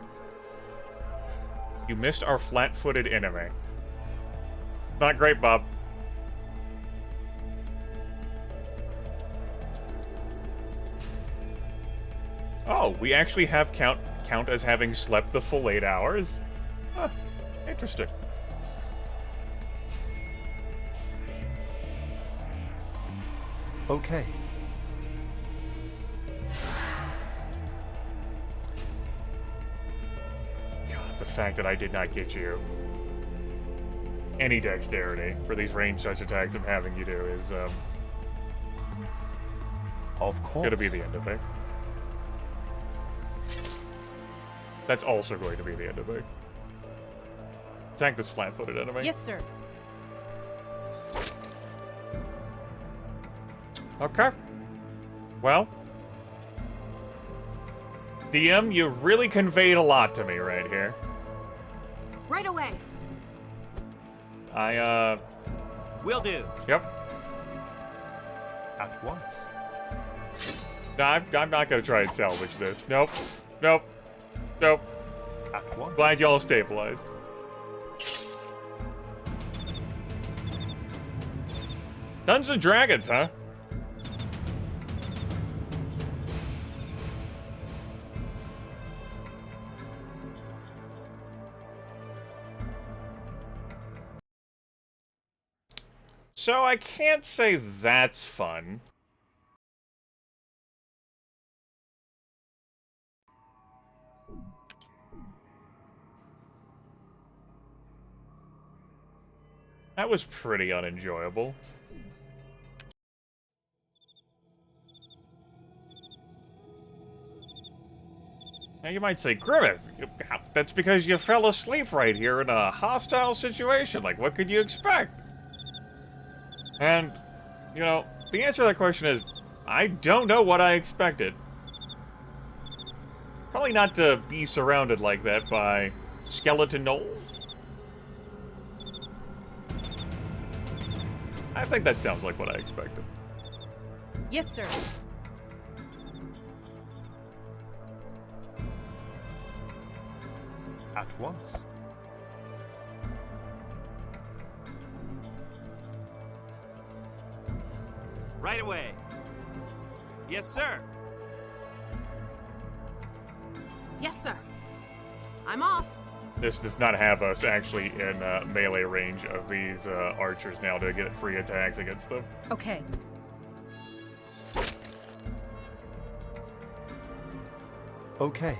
You missed our flat-footed enemy. Not great, Bob. Oh, we actually have count as having slept the full 8 hours? Huh, interesting. Okay. God, the fact that I did not get you any dexterity for these ranged touch attacks I'm having you do is, of course, gonna be the end of it. That's also going to be the end of it. Attack this flat-footed enemy. Yes, sir. Okay. Well, DM, you really conveyed a lot to me right here. Right away. Will do. Yep. At once. No, I'm not gonna try and salvage this. Nope. Nope. Nope. At once. Glad y'all stabilized. Dungeons and Dragons, huh? So I can't say that's fun. That was pretty unenjoyable. Now you might say, Grimmith, that's because you fell asleep right here in a hostile situation. Like, what could you expect? And, you know, the answer to that question is, I don't know what I expected. Probably not to be surrounded like that by skeleton gnolls. I think that sounds like what I expected. Yes, sir. At once. Right away. Yes, sir. Yes, sir. I'm off. This does not have us actually in melee range of these archers now to get free attacks against them. Okay. Okay.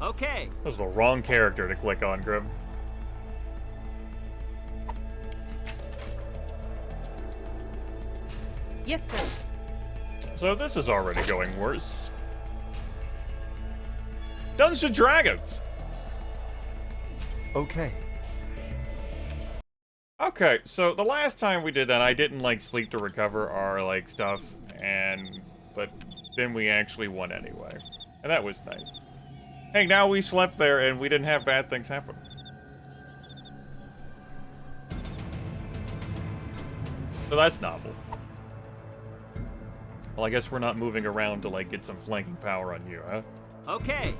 Okay. That was the wrong character to click on, Grim. Yes, sir. So this is already going worse. Dungeons and Dragons! Okay. Okay, so the last time we did that, I didn't, like, sleep to recover our, like, stuff, but then we actually won anyway. And that was nice. Hey, now we slept there and we didn't have bad things happen. So that's novel. Well, I guess we're not moving around to, like, get some flanking power on you, huh? Okay.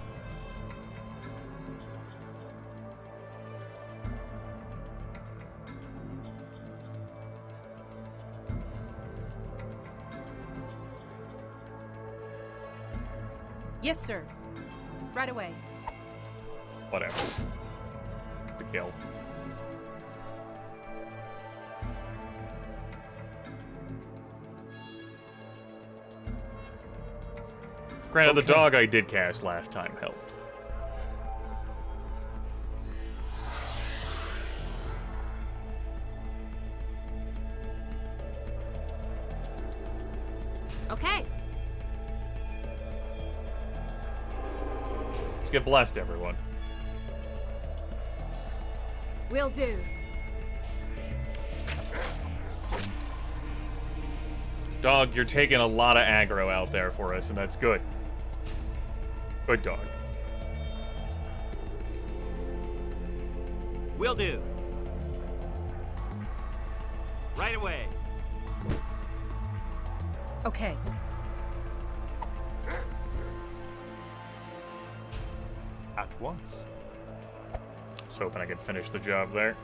Yes, sir. Right away. Whatever. The kill. Granted, the dog I did cast last time helped. Okay. Let's get blessed, everyone. Will do. Dog, you're taking a lot of aggro out there for us, and that's good. Good dog. Will do. Right away. Okay. At once. I was hoping I could finish the job there.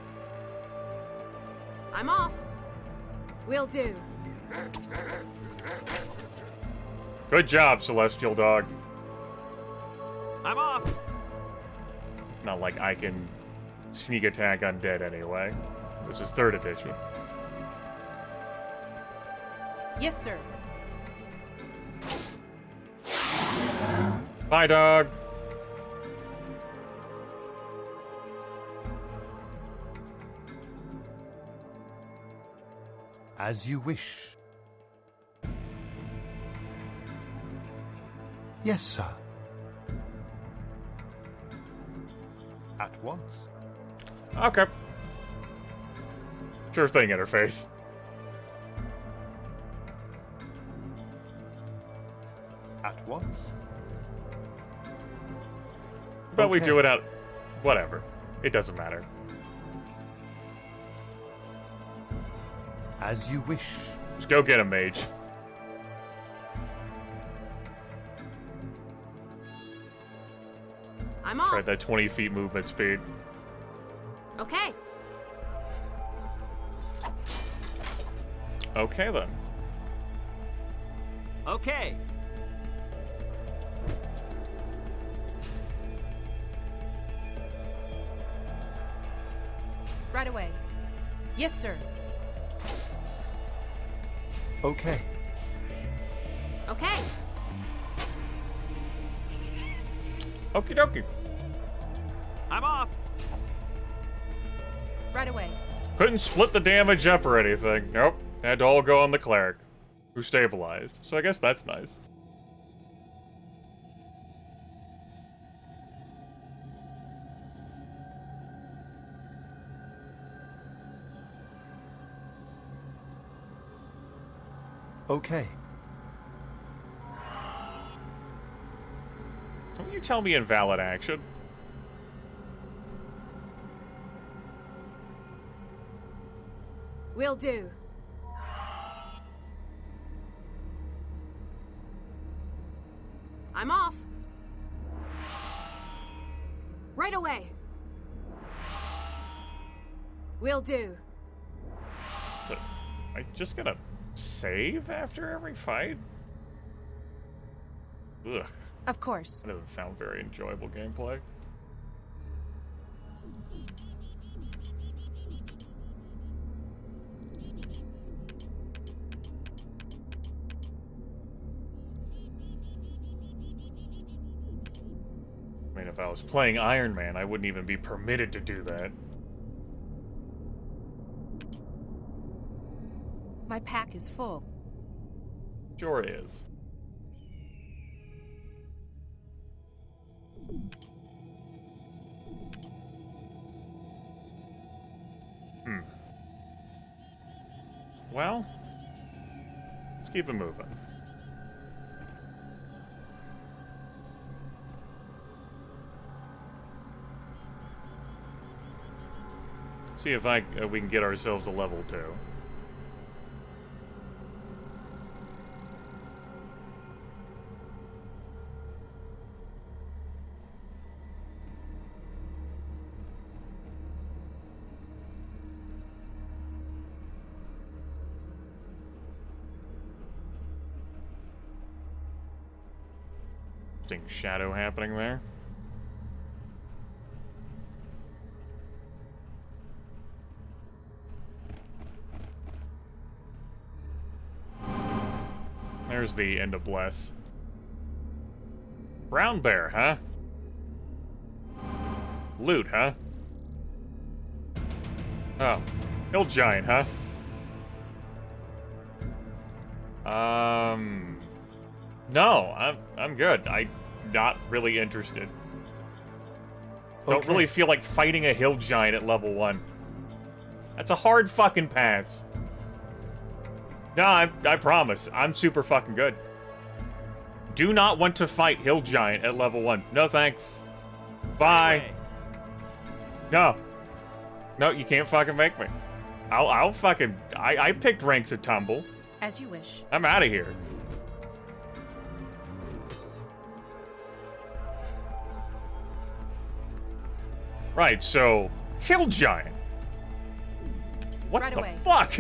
I'm off. Will do. Good job, Celestial Dog. I'm off. Not like I can sneak attack undead anyway. This is 3rd edition. Yes, sir. Bye, dog. As you wish. Yes, sir. At once. Okay. Sure thing, interface. At once. But we do it out. Whatever. It doesn't matter. As you wish. Just go get him, mage. I'm off. Try that 20 feet movement speed. Okay. Okay, then. Okay. Right away. Yes, sir. Okay. Okay. Okie dokie. I'm off. Right away. Couldn't split the damage up or anything. Nope. Had to all go on the cleric, who stabilized. So I guess that's nice. Okay. Don't you tell me invalid action? Will do. I'm off. Right away. Will do. So, I just gotta save after every fight? Ugh. Of course. That doesn't sound very enjoyable gameplay. I mean, if I was playing Iron Man, I wouldn't even be permitted to do that. My pack is full. Sure is. Well, let's keep it moving. See if we can get ourselves to level 2. Interesting shadow happening there. There's the end of Bless. Brown bear, huh? Loot, huh? Oh. Hill giant, huh? No, I'm good. I'm not really interested. Don't really feel like fighting a hill giant at level 1. That's a hard fucking pass. No, I promise. I'm super fucking good. Do not want to fight hill giant at level 1. No thanks. Bye. No. No, you can't fucking make me. I'll fucking... I picked ranks at Tumble. As you wish. I'm out of here. Right, so... Hill giant. What right the away. fuck?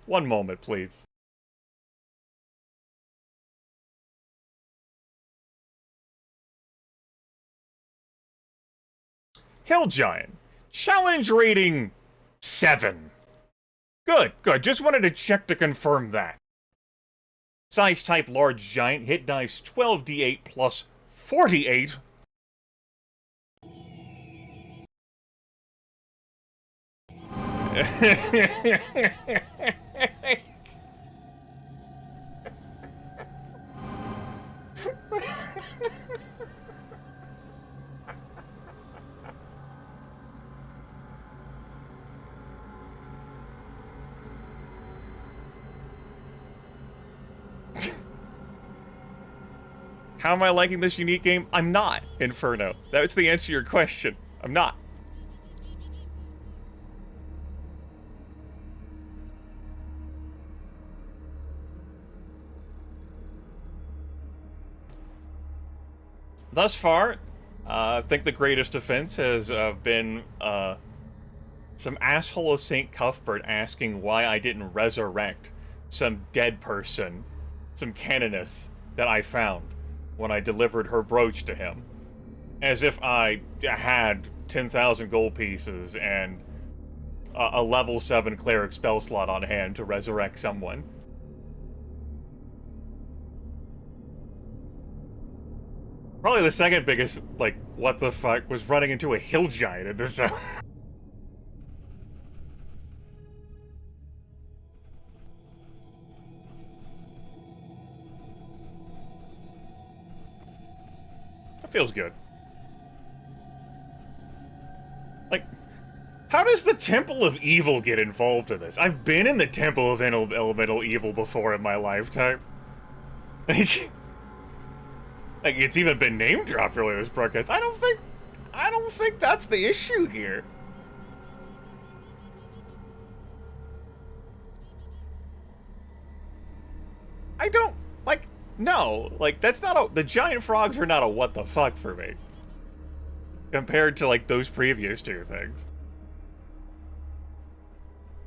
One moment, please. Hill Giant. Challenge rating 7. Good, good. Just wanted to check to confirm that. Size type large giant. Hit dice 12d8 plus 48. How am I liking this unique game? I'm not, Inferno. That's the answer to your question. I'm not. Thus far, I think the greatest offense has been some asshole of St. Cuthbert asking why I didn't resurrect some dead person, some canoness that I found when I delivered her brooch to him. As if I had 10,000 gold pieces and a level 7 cleric spell slot on hand to resurrect someone. Probably the second biggest, like, what the fuck, was running into a hill giant in this zone. That feels good. Like, how does the Temple of Evil get involved in this? I've been in the Temple of Elemental Evil before in my lifetime. Like, it's even been name dropped earlier in this broadcast. I don't think that's the issue here. I don't, like, no. Like, that's not a, the giant frogs were not a what the fuck for me. Compared to, like, those previous two things.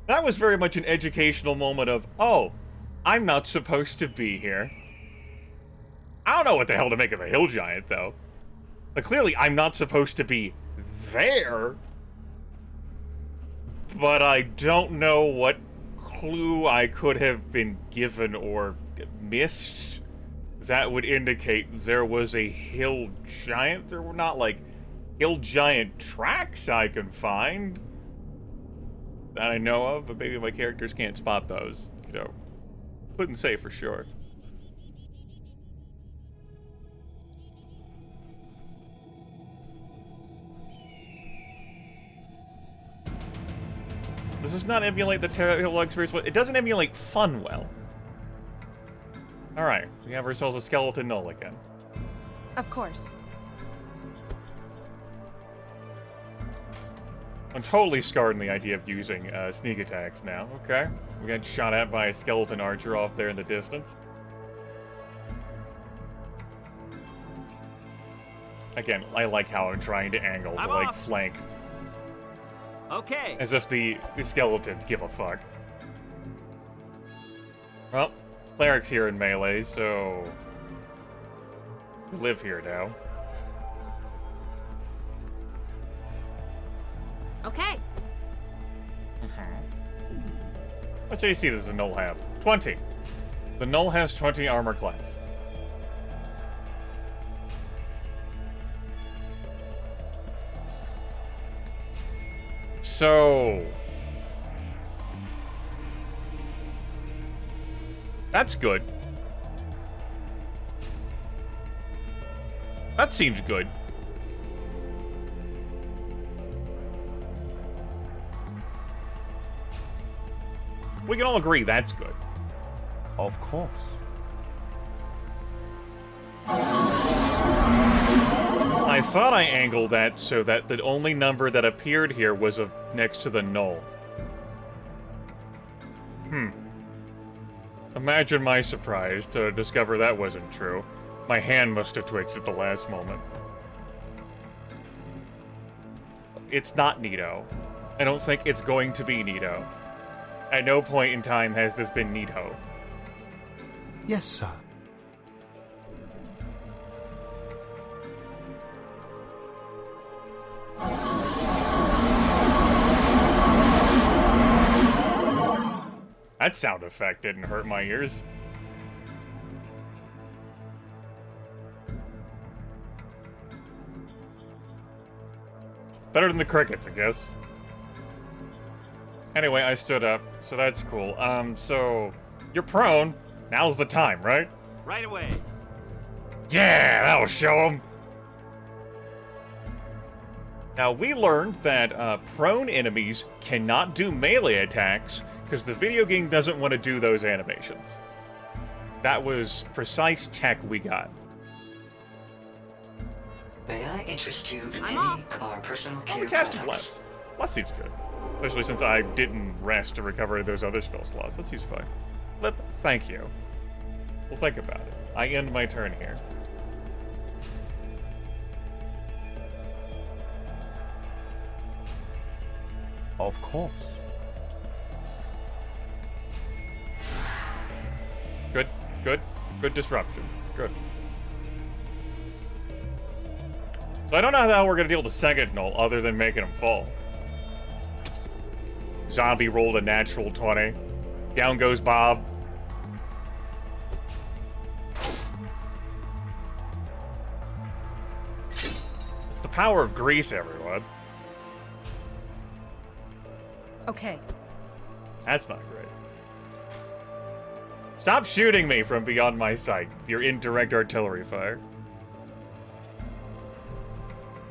That was very much an educational moment of, oh, I'm not supposed to be here. I don't know what the hell to make of a hill giant, though. But clearly, I'm not supposed to be there. But I don't know what clue I could have been given or missed that would indicate there was a hill giant. There were not, like, hill giant tracks I can find that I know of, but maybe my characters can't spot those. You know, couldn't say for sure. Does this not emulate the Hill experience? It doesn't emulate fun well. Alright, we have ourselves a skeleton null again. Of course. I'm totally scarred in the idea of using sneak attacks now. Okay, we got shot at by a skeleton archer off there in the distance. Again, I like how I'm trying to angle to, like, flank. Okay. As if the skeletons give a fuck. Well, cleric's here in melee, so we live here now. Okay. What AC does the Null have? 20. The Null has 20 armor class. So that's good. That seems good. We can all agree that's good. Of course. I thought I angled that so that the only number that appeared here was next to the null. Imagine my surprise to discover that wasn't true. My hand must have twitched at the last moment. It's not Nito. I don't think it's going to be Nito. At no point in time has this been Nito. Yes, sir. That sound effect didn't hurt my ears. Better than the crickets, I guess. Anyway, I stood up, so that's cool. So you're prone. Now's the time, right? Right away. Yeah, that'll show them. Now, we learned that prone enemies cannot do melee attacks because the video game doesn't want to do those animations. That was precise tech we got. May I interest you in any of our personal care we cast products? Bless. Bless seems good. Especially since I didn't rest to recover those other spell slots. That seems fine. Lip, thank you. We'll think about it. I end my turn here. Of course. Good, good, good disruption. Good. So I don't know how we're gonna deal with the second null other than making him fall. Zombie rolled a natural 20. Down goes Bob. It's the power of grease, everyone. Okay. That's not great. Stop shooting me from beyond my sight with your indirect artillery fire.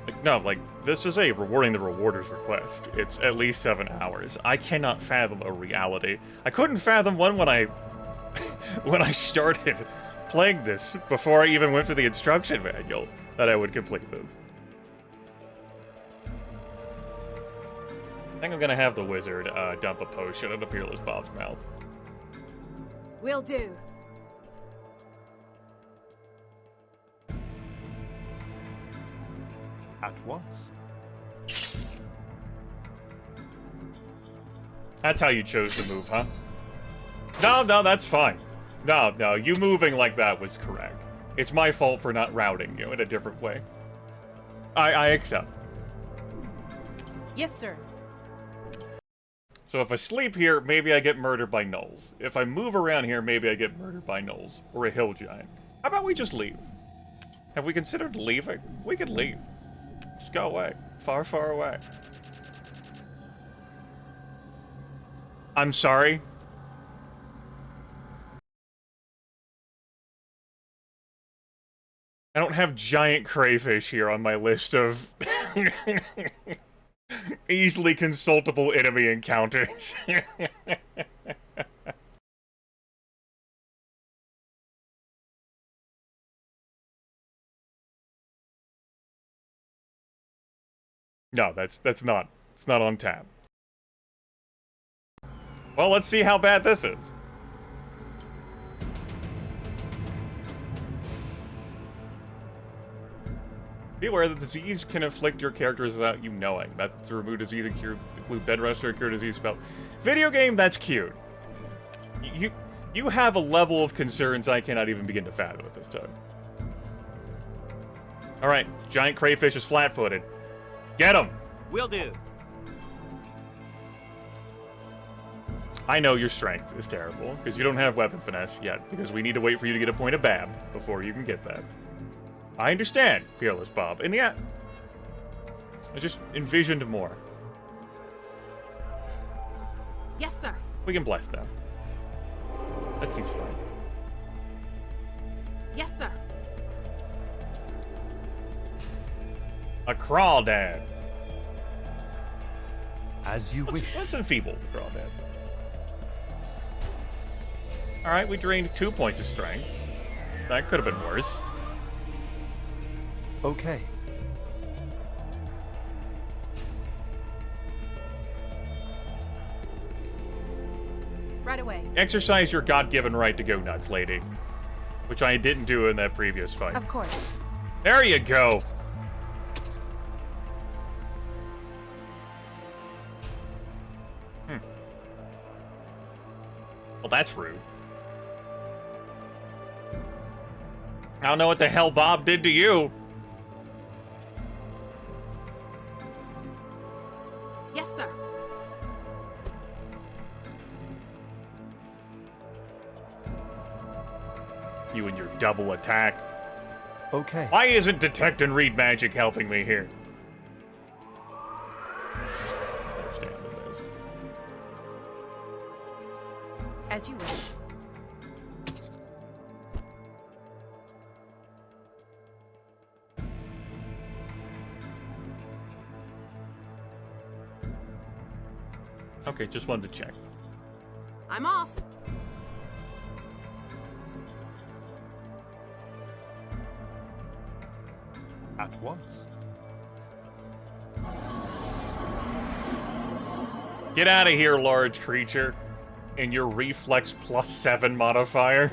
Like, no, like, this is a rewarding the rewarder's request. It's at least 7 hours. I cannot fathom a reality. I couldn't fathom one when I when I started playing this before I even went through the instruction manual that I would complete this. I think I'm gonna have the wizard dump a potion into Peerless Bob's mouth. Will do. At once. That's how you chose to move, huh? No, that's fine. No, you moving like that was correct. It's my fault for not routing you in a different way. I accept. Yes, sir. So if I sleep here, maybe I get murdered by gnolls. If I move around here, maybe I get murdered by gnolls. Or a hill giant. How about we just leave? Have we considered leaving? We could leave. Just go away. Far, far away. I'm sorry. I don't have giant crayfish here on my list of easily consultable enemy encounters. No, it's not on tap. Well, let's see how bad this is. Be aware that disease can afflict your characters without you knowing. Methods to remove disease include bed rest or cure disease spell. Video game, that's cute. You have a level of concerns I cannot even begin to fathom at this time. Alright, giant crayfish is flat-footed. Get him! Will do. I know your strength is terrible, because you don't have weapon finesse yet, because we need to wait for you to get a point of BAB before you can get that. I understand, Peerless Bob, and yeah, I just envisioned more. Yes, sir. We can bless now. That seems fine. Yes, sir. A crawdad. As you wish. Let's enfeeble the crawdad. Alright, we drained 2 points of strength. That could have been worse. Okay. Right away. Exercise your God-given right to go nuts, lady. Which I didn't do in that previous fight. Of course. There you go! Well, that's rude. I don't know what the hell Bob did to you. Yes, sir. You and your double attack. Okay. Why isn't detect and read magic helping me here? Understand what it is. As you wish. Okay, just wanted to check. I'm off. At once. Get out of here, large creature. And your reflex +7 modifier.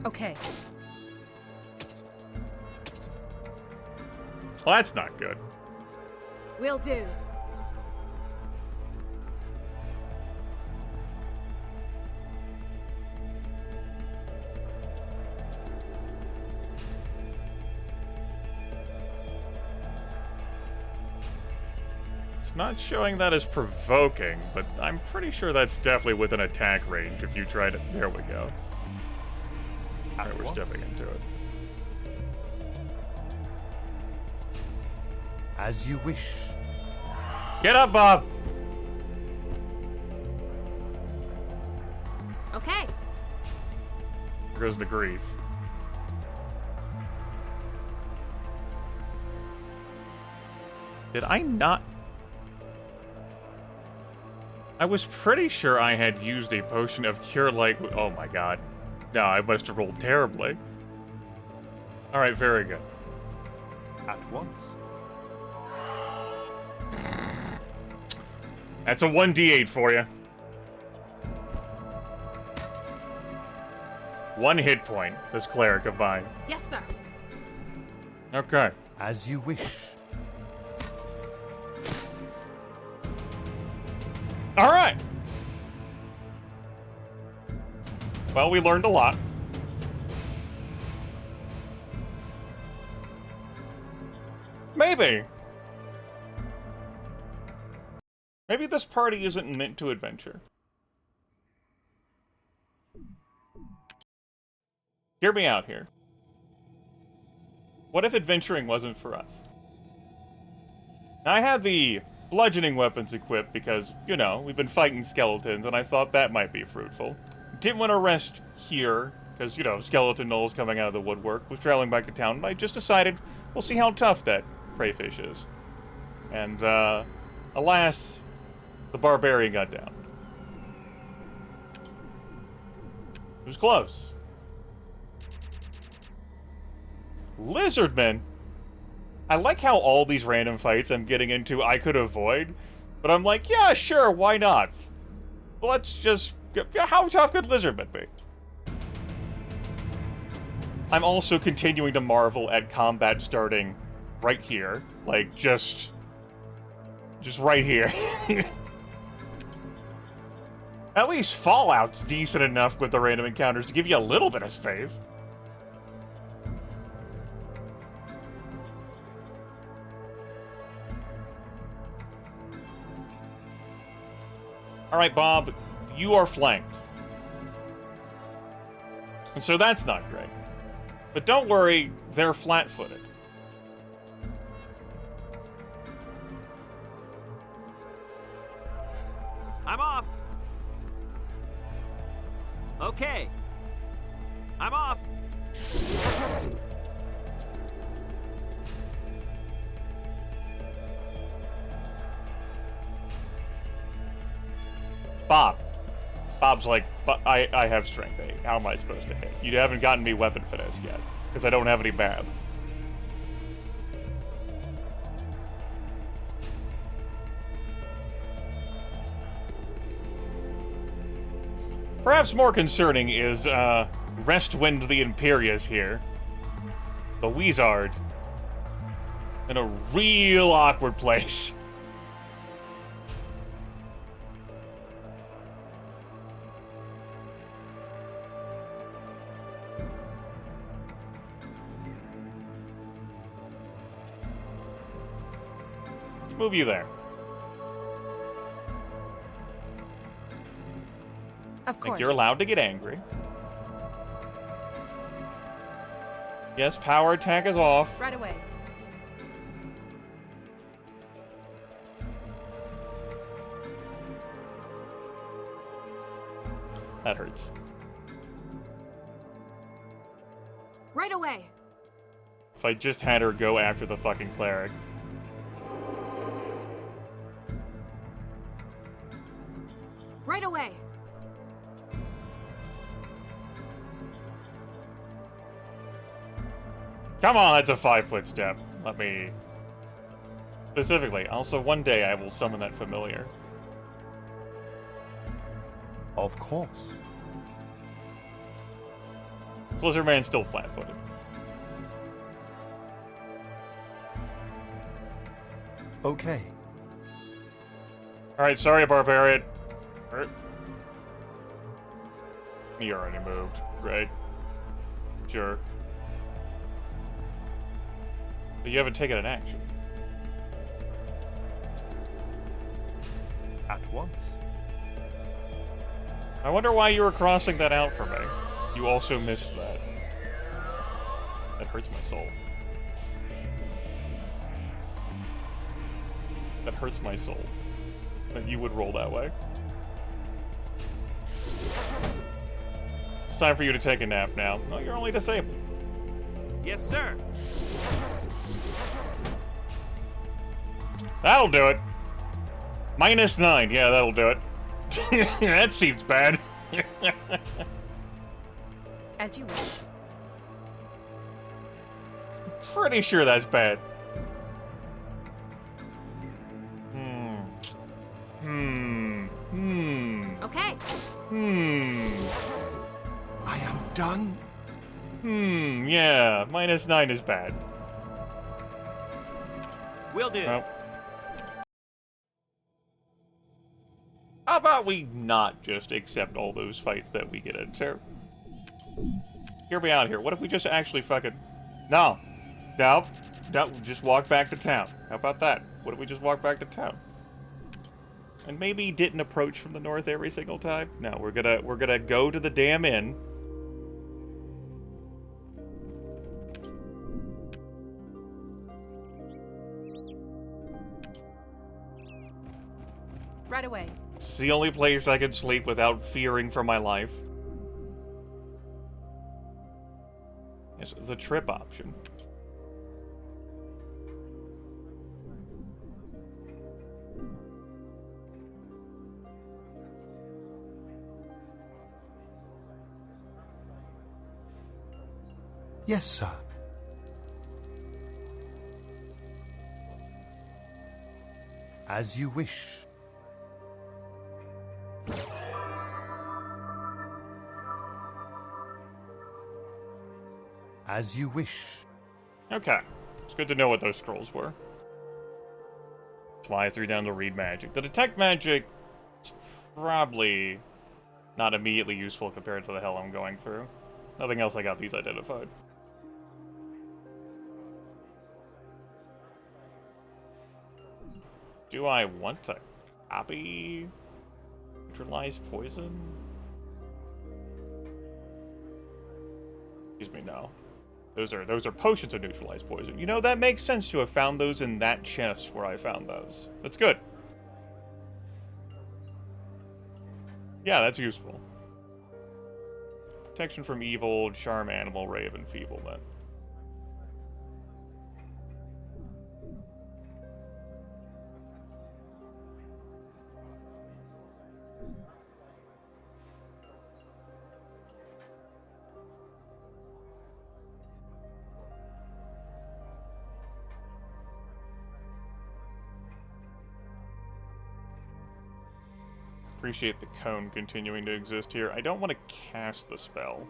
Okay. Well, that's not good. Will do. It's not showing that as provoking, but I'm pretty sure that's definitely within attack range if you try to... There we go. Alright, we're stepping into it. As you wish. Get up, Bob! Okay. There goes the grease. Did I not... I was pretty sure I had used a potion of cure light... Oh my god. No, I must have rolled terribly. Alright, very good. At once. That's a 1d8 for you. 1 hit point, this cleric of mine. Yes, sir. Okay. As you wish. Alright. Well, we learned a lot. Maybe. Maybe this party isn't meant to adventure. Hear me out here. What if adventuring wasn't for us? Now, I had the bludgeoning weapons equipped because, you know, we've been fighting skeletons, and I thought that might be fruitful. Didn't want to rest here, because, you know, skeleton gnolls coming out of the woodwork. Was traveling back to town, and I just decided we'll see how tough that crayfish is. And, alas, the barbarian got down. It was close. Lizardmen. I like how all these random fights I'm getting into I could avoid, but I'm like, yeah, sure, why not? Let's just... How tough could lizardmen be? I'm also continuing to marvel at combat starting right here. Like, just right here. At least Fallout's decent enough with the random encounters to give you a little bit of space. Alright, Bob, you are flanked. And so that's not great. But don't worry, they're flat-footed. I'm off. Okay. I'm off. Bob's like, but I have strength 8. How am I supposed to hit? You haven't gotten me weapon finesse yet, because I don't have any bab. Perhaps more concerning is, Restwind the Imperious here. The Wizard. In a real awkward place. Let's move you there. Of course. Think you're allowed to get angry. Yes, power attack is off. Right away. That hurts. Right away. If I just had her go after the fucking cleric. Right away. Come on, that's a 5-foot step. Let me... Specifically, also one day I will summon that familiar. Of course. Lizardman's still flat-footed. Okay. Alright, sorry, barbarian. You already moved, right? Sure. But you haven't taken an action. At once. I wonder why you were crossing that out for me. You also missed that. That hurts my soul. That hurts my soul. That you would roll that way. It's time for you to take a nap now. No, you're only disabled. Yes, sir. That'll do it. -9. Yeah, that'll do it. That seems bad. As you wish. Pretty sure that's bad. Okay. I am done. Yeah. -9 is bad. Will do. Well. How about we not just accept all those fights that we get into? Hear me out here. What if we just actually fucking... No. No. No. Just walk back to town. How about that? What if we just walk back to town? And maybe didn't approach from the north every single time? No, we're gonna go to the damn inn. Right away. It's the only place I can sleep without fearing for my life. It's the trip option. Yes, sir. As you wish. As you wish. Okay. It's good to know what those scrolls were. Fly through down to read magic. The detect magic is probably not immediately useful compared to the hell I'm going through. Nothing else I got these identified. Do I want to copy neutralize poison? Excuse me, no. Those are potions of neutralize poison. You know, that makes sense to have found those in that chest where I found those. That's good. Yeah, that's useful. Protection from evil, charm animal, ray of enfeeblement. Appreciate the cone continuing to exist here. I don't want to cast the spell.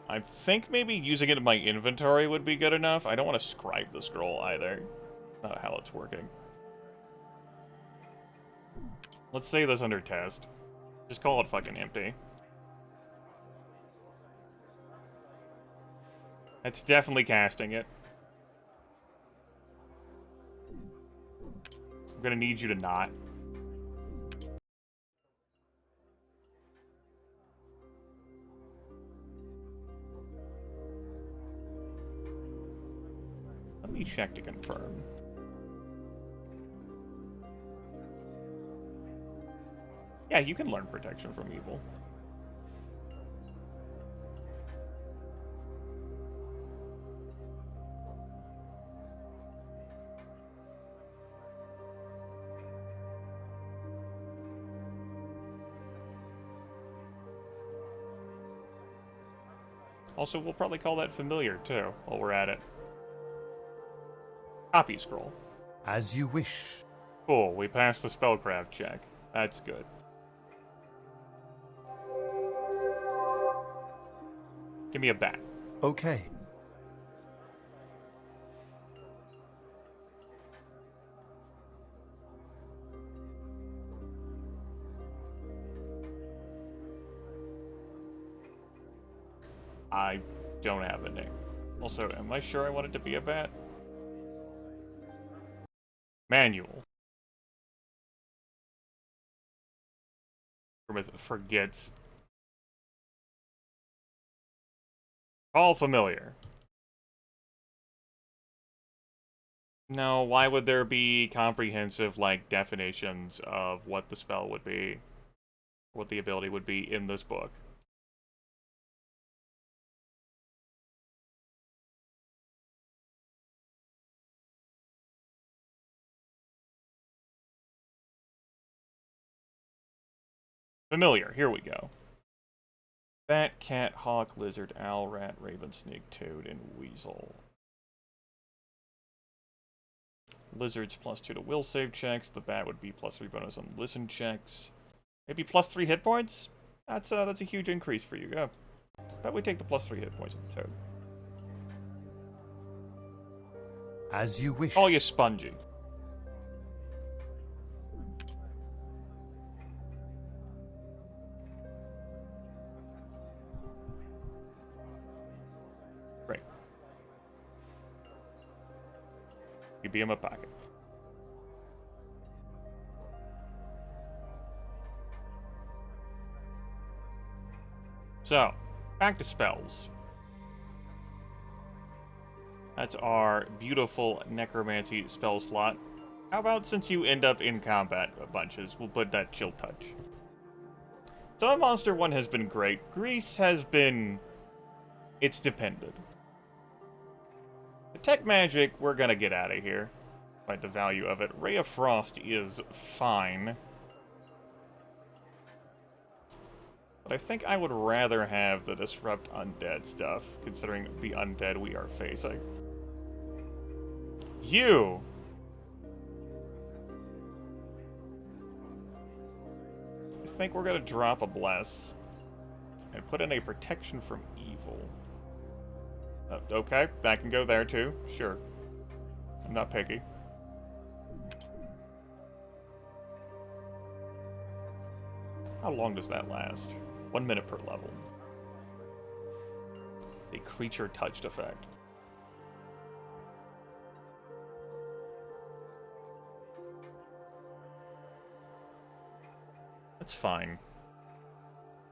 I think maybe using it in my inventory would be good enough. I don't want to scribe the scroll either. Not how it's working. Let's save this under test. Just call it fucking empty. It's definitely casting it. I'm gonna need you to not. Let me check to confirm. Yeah, you can learn protection from evil. Also, we'll probably call that familiar, too, while we're at it. Copy scroll. As you wish. Cool, we passed the spellcraft check. That's good. Give me a bat. Okay. I don't have a name. Also, am I sure I want it to be a bat? Manual. Forgets. All familiar. No, why would there be comprehensive, like, definitions of what the spell would be? What the ability would be in this book? Familiar, here we go. Bat, cat, hawk, lizard, owl, rat, raven, snake, toad, and weasel. Lizards +2 to will save checks. The bat would be +3 bonus on listen checks. Maybe +3 hit points? That's a huge increase for you. Go. Bet we take the +3 hit points with the toad. As you wish. Oh, you spongy. Great. You be in my pocket. So, back to spells. That's our beautiful necromancy spell slot. How about since you end up in combat bunches, we'll put that chill touch. Summon Monster 1 has been great. Grease has been... it's depended. Detect Magic, we're gonna get out of here. Despite the value of it. Ray of Frost is fine. But I think I would rather have the Disrupt Undead stuff, considering the undead we are facing. You! I think we're gonna drop a Bless. And put in a Protection from Evil. Okay, that can go there too, sure. I'm not picky. How long does that last? 1 minute per level. A creature touched effect. That's fine.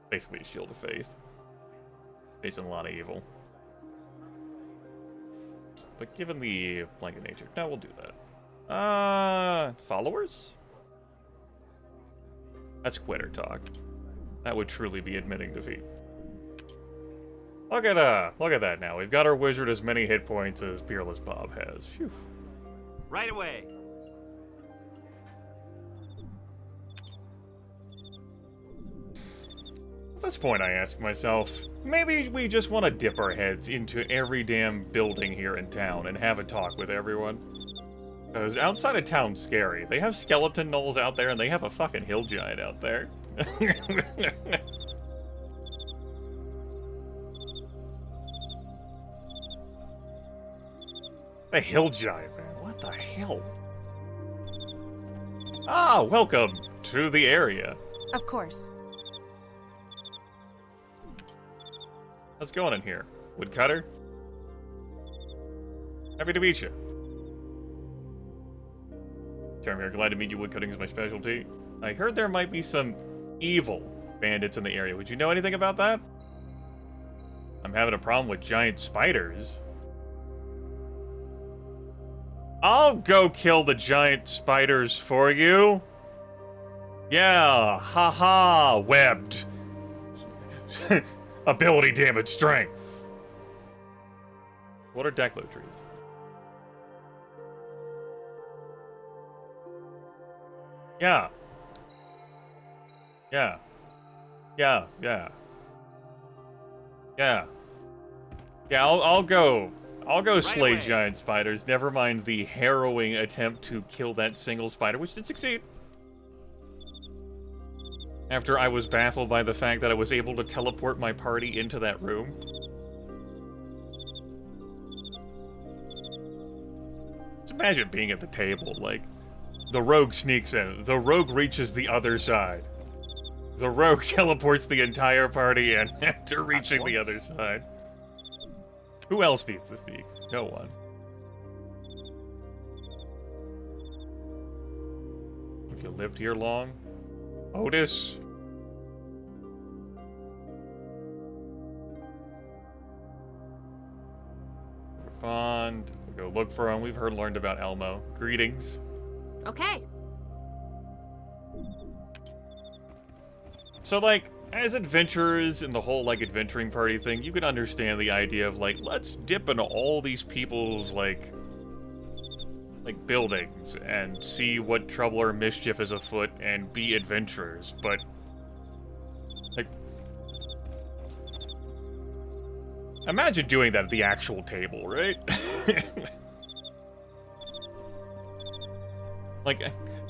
Basically a shield of faith. Facing a lot of evil. But given the blanket nature, no, we'll do that. Followers? That's quitter talk. That would truly be admitting defeat. Look at that now. We've got our wizard as many hit points as Peerless Bob has. Phew. Right away. At this point, I ask myself, maybe we just want to dip our heads into every damn building here in town and have a talk with everyone. Because outside of town's scary. They have skeleton gnolls out there, and they have a fucking hill giant out there. The hill giant, man. What the hell? Ah, welcome to the area. Of course. How's it going in here? Woodcutter? Happy to meet you. Term here, glad to meet you. Woodcutting is my specialty. I heard there might be some evil bandits in the area. Would you know anything about that? I'm having a problem with giant spiders. I'll go kill the giant spiders for you. Yeah, haha, webbed. Ability damage strength. What are Declo trees? Yeah. Yeah. Yeah, yeah. Yeah. Yeah, I'll go slay giant spiders. Never mind the harrowing attempt to kill that single spider, which did succeed. After I was baffled by the fact that I was able to teleport my party into that room. Just imagine being at the table, like, the rogue sneaks in. The rogue reaches the other side. The rogue teleports the entire party in after reaching the other side. Who else needs to sneak? No one. If you lived here long? Otis? Fond. We'll go look for him. We've learned about Elmo. Greetings. Okay. So, like, as adventurers in the whole, like, adventuring party thing, you can understand the idea of, like, let's dip into all these people's, like, buildings and see what trouble or mischief is afoot and be adventurers, but, like, imagine doing that at the actual table, right? Like,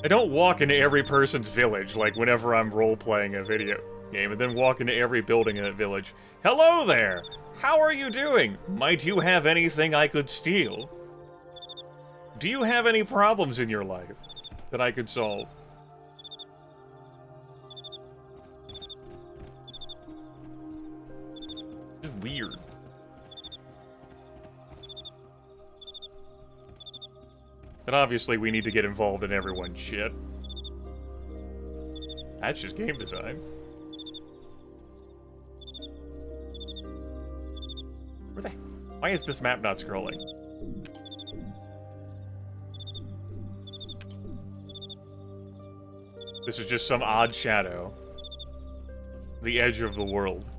I don't walk into every person's village, like, whenever I'm role-playing a video game, and then walk into every building in that village. Hello there! How are you doing? Might you have anything I could steal? Do you have any problems in your life that I could solve? It's weird. But obviously we need to get involved in everyone's shit. That's just game design. Why is this map not scrolling? This is just some odd shadow. The edge of the world.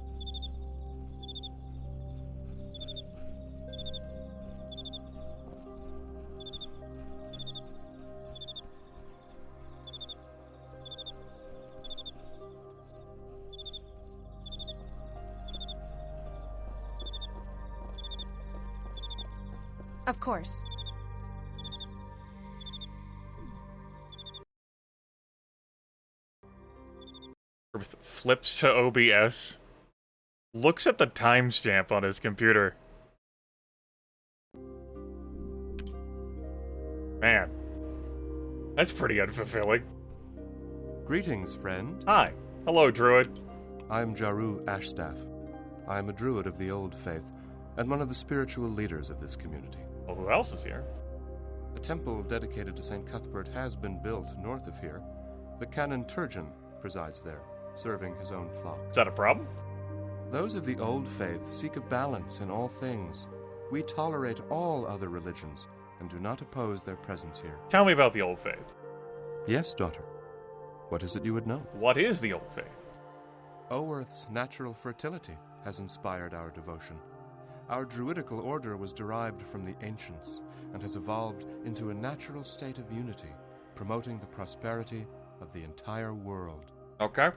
Of course. Flips to OBS. Looks at the timestamp on his computer. Man. That's pretty unfulfilling. Greetings, friend. Hi. Hello, Druid. I'm Jaru Ashstaff. I am a Druid of the Old Faith, and one of the spiritual leaders of this community. Well, who else is here? A temple dedicated to St. Cuthbert has been built north of here. The Canon Turgeon presides there, serving his own flock. Is that a problem? Those of the Old Faith seek a balance in all things. We tolerate all other religions and do not oppose their presence here. Tell me about the Old Faith. Yes, daughter. What is it you would know? What is the Old Faith? Oerth's natural fertility has inspired our devotion. Our druidical order was derived from the ancients and has evolved into a natural state of unity, promoting the prosperity of the entire world. Okay.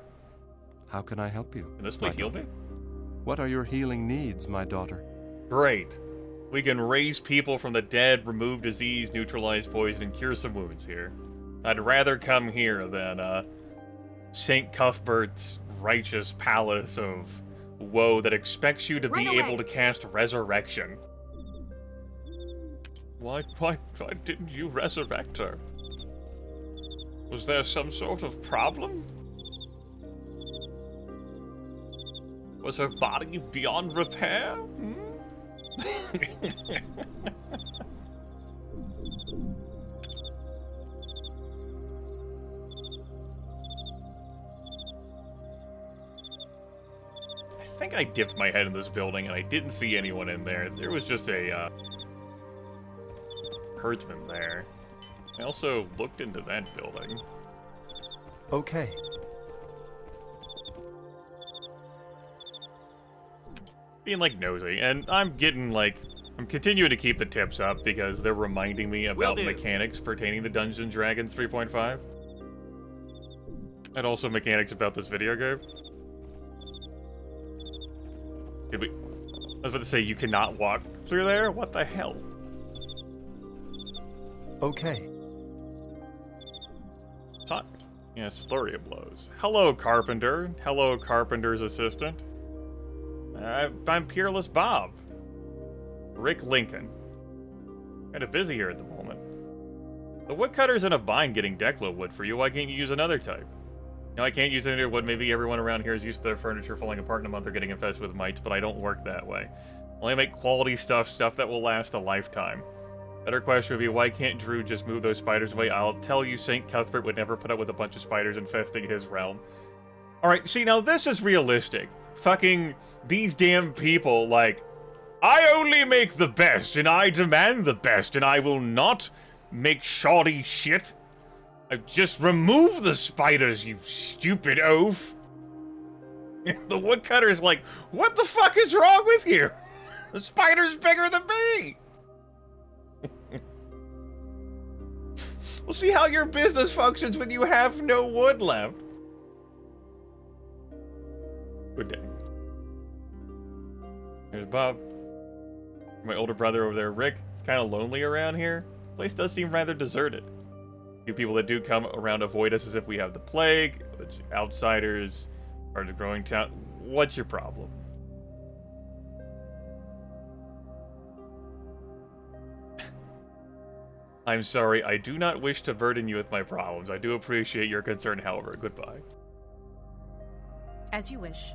How can I help you? Can this place heal me? What are your healing needs, my daughter? Great. We can raise people from the dead, remove disease, neutralize poison, and cure some wounds here. I'd rather come here than, St. Cuthbert's righteous palace of woe that expects you to be able to cast resurrection. Why didn't you resurrect her? Was there some sort of problem? Was her body beyond repair? I think I dipped my head in this building and I didn't see anyone in there. There was just a, herdsman there. I also looked into that building. Okay. Being, like, nosy, and I'm getting, like, I'm continuing to keep the tips up because they're reminding me about mechanics pertaining to Dungeons & Dragons 3.5. And also mechanics about this video game. I was about to say, you cannot walk through there? What the hell? Okay. Talk. Yes, flurry of blows. Hello, Carpenter. Hello, Carpenter's assistant. I'm Peerless Bob. Rick Lincoln. Kinda busy here at the moment. The woodcutter's in a bind getting Declo wood for you. Why can't you use another type? No, I can't use any wood. Maybe everyone around here is used to their furniture falling apart in a month or getting infested with mites, but I don't work that way. Only make quality stuff that will last a lifetime. Better question would be, why can't Drew just move those spiders away? I'll tell you, St. Cuthbert would never put up with a bunch of spiders infesting his realm. Alright, see, now this is realistic. Fucking these damn people, like, I only make the best, and I demand the best, and I will not make shoddy shit. Just remove the spiders, you stupid oaf. The woodcutter's like, what the fuck is wrong with you? The spider's bigger than me! We'll see how your business functions when you have no wood left. Good day. Here's Bob. My older brother over there, Rick. It's kind of lonely around here. The place does seem rather deserted. Few people that do come around avoid us as if we have the plague. Outsiders, part of the growing town. What's your problem? I'm sorry, I do not wish to burden you with my problems. I do appreciate your concern, however. Goodbye. As you wish.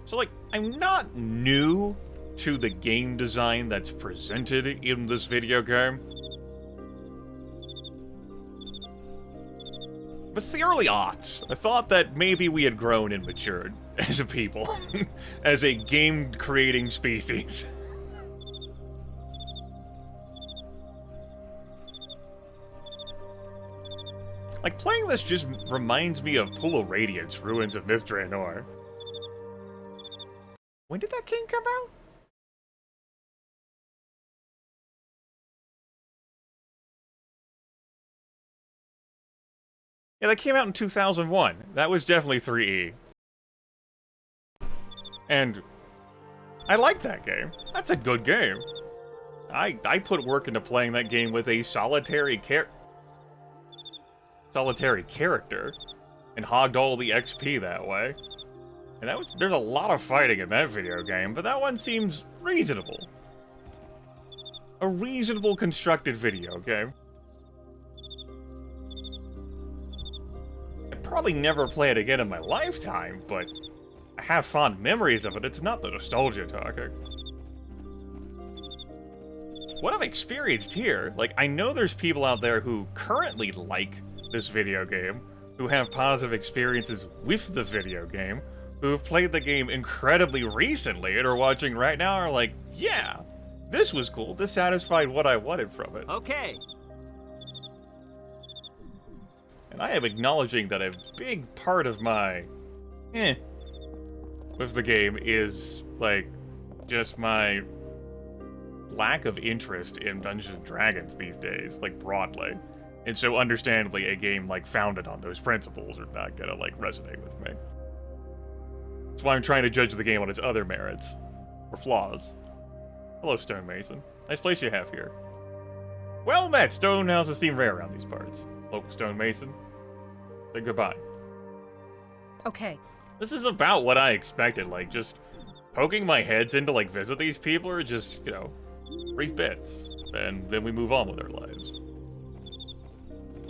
So, like, I'm not new to the game design that's presented in this video game. But it's the early aughts. I thought that maybe we had grown and matured as a people, as a game-creating species. Like, playing this just reminds me of Pool of Radiance, Ruins of Mithranor. When did that game come out? Yeah, that came out in 2001. That was definitely 3E. And I like that game. That's a good game. I put work into playing that game with a solitary character and hogged all the XP that way. And there's a lot of fighting in that video game, but that one seems reasonable. A reasonable constructed video game. I'd probably never play it again in my lifetime, but I have fond memories of it. It's not the nostalgia talking. What I've experienced here, like, I know there's people out there who currently like this video game, who have positive experiences with the video game, who have played the game incredibly recently and are watching right now and are like, yeah, this was cool. This satisfied what I wanted from it. Okay. And I am acknowledging that a big part of my with the game is, like, just my lack of interest in Dungeons & Dragons these days, like, broadly. And so, understandably, a game, like, founded on those principles are not gonna, like, resonate with me. That's why I'm trying to judge the game on its other merits. Or flaws. Hello, Stonemason. Nice place you have here. Well met! Stone houses seem rare around these parts. Local Stonemason. Say goodbye. Okay. This is about what I expected, like, just poking my heads in to, like, visit these people, or just, you know, brief bits. And then we move on with our lives.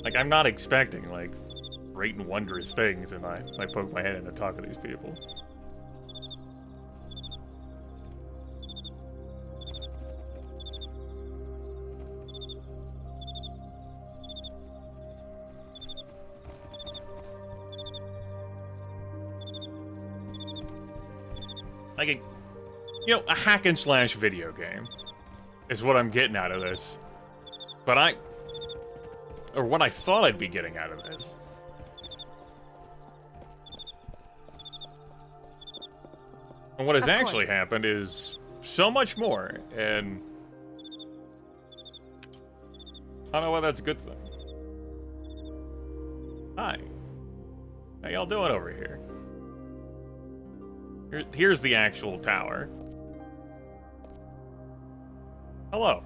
Like, I'm not expecting, like, great and wondrous things, and I poke my head in to talk to these people. Like, you know, a hack and slash video game is what I'm getting out of this. But or what I thought I'd be getting out of this. And what has actually happened is so much more, and I don't know why that's a good thing. Hi. How y'all doing over here? Here's the actual tower. Hello.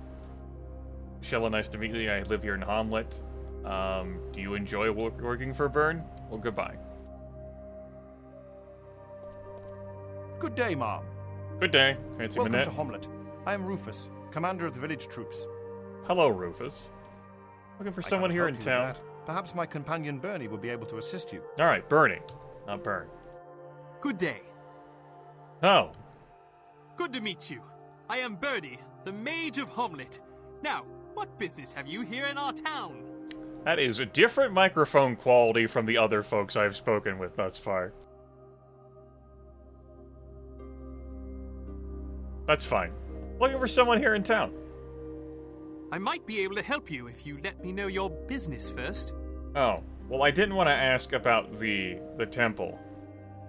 Shella, nice to meet you. I live here in Hamlet. Do you enjoy working for Byrne? Well, goodbye. Good day, Mom. Good day. Fancy Welcome Minette. to Hamlet. I am Rufus, commander of the village troops. Hello, Rufus. Looking for someone here in town. Perhaps my companion Bernie will be able to assist you. All right, Bernie, not Byrne. Good day. Oh. Good to meet you. I am Birdie, the Mage of Hamlet. Now, what business have you here in our town? That is a different microphone quality from the other folks I've spoken with thus far. That's fine. Looking for someone here in town. I might be able to help you if you let me know your business first. Oh, well, I didn't want to ask about the temple.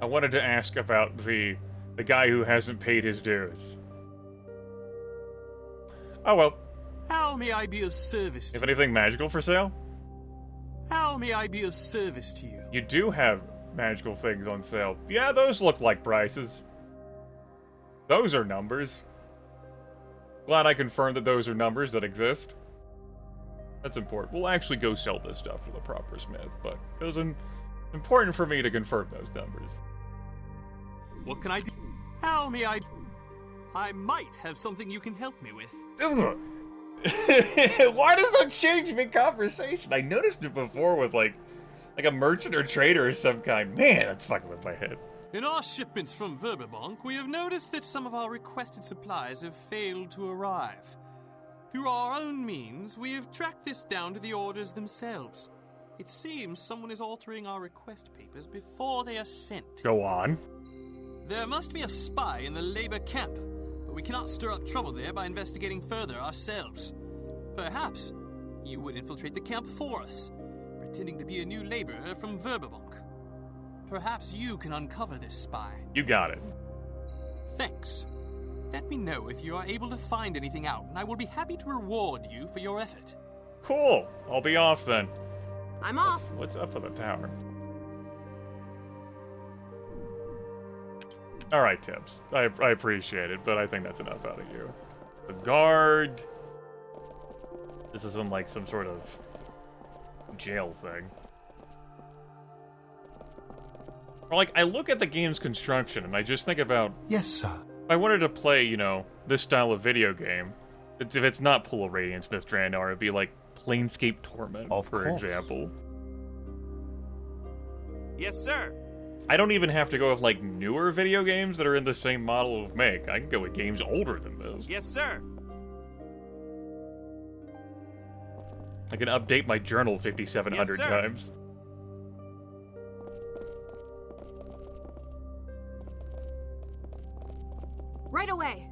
I wanted to ask about the guy who hasn't paid his dues. Oh well. How may I be of service to you? Have anything magical for sale? How may I be of service to you? You do have magical things on sale. Yeah, those look like prices. Those are numbers. Glad I confirmed that those are numbers that exist. That's important. We'll actually go sell this stuff to the proper smith, but it was important for me to confirm those numbers. What can I do? How may I... I might have something you can help me with. Why does that change mid-conversation? I noticed it before with, like a merchant or trader or some kind. Man, that's fucking with my head. In our shipments from Verberbonk, we have noticed that some of our requested supplies have failed to arrive. Through our own means, we have tracked this down to the orders themselves. It seems someone is altering our request papers before they are sent. Go on. There must be a spy in the labor camp, but we cannot stir up trouble there by investigating further ourselves. Perhaps you would infiltrate the camp for us, pretending to be a new laborer from Verberbonk. Perhaps you can uncover this spy. You got it. Thanks. Let me know if you are able to find anything out, and I will be happy to reward you for your effort. Cool. I'll be off then. I'm off. What's up with the tower? Alright, Tibbs. I appreciate it, but I think that's enough out of you. The guard. This isn't like some sort of jail thing. Or like, I look at the game's construction and I just think about... Yes, sir. If I wanted to play, you know, this style of video game, if it's not Pool of Radiance, Myth Drandar, it'd be like Planescape Torment, for example. Yes, sir. I don't even have to go with, like, newer video games that are in the same model of make. I can go with games older than those. Yes, sir. I can update my journal 5,700 times. Right away.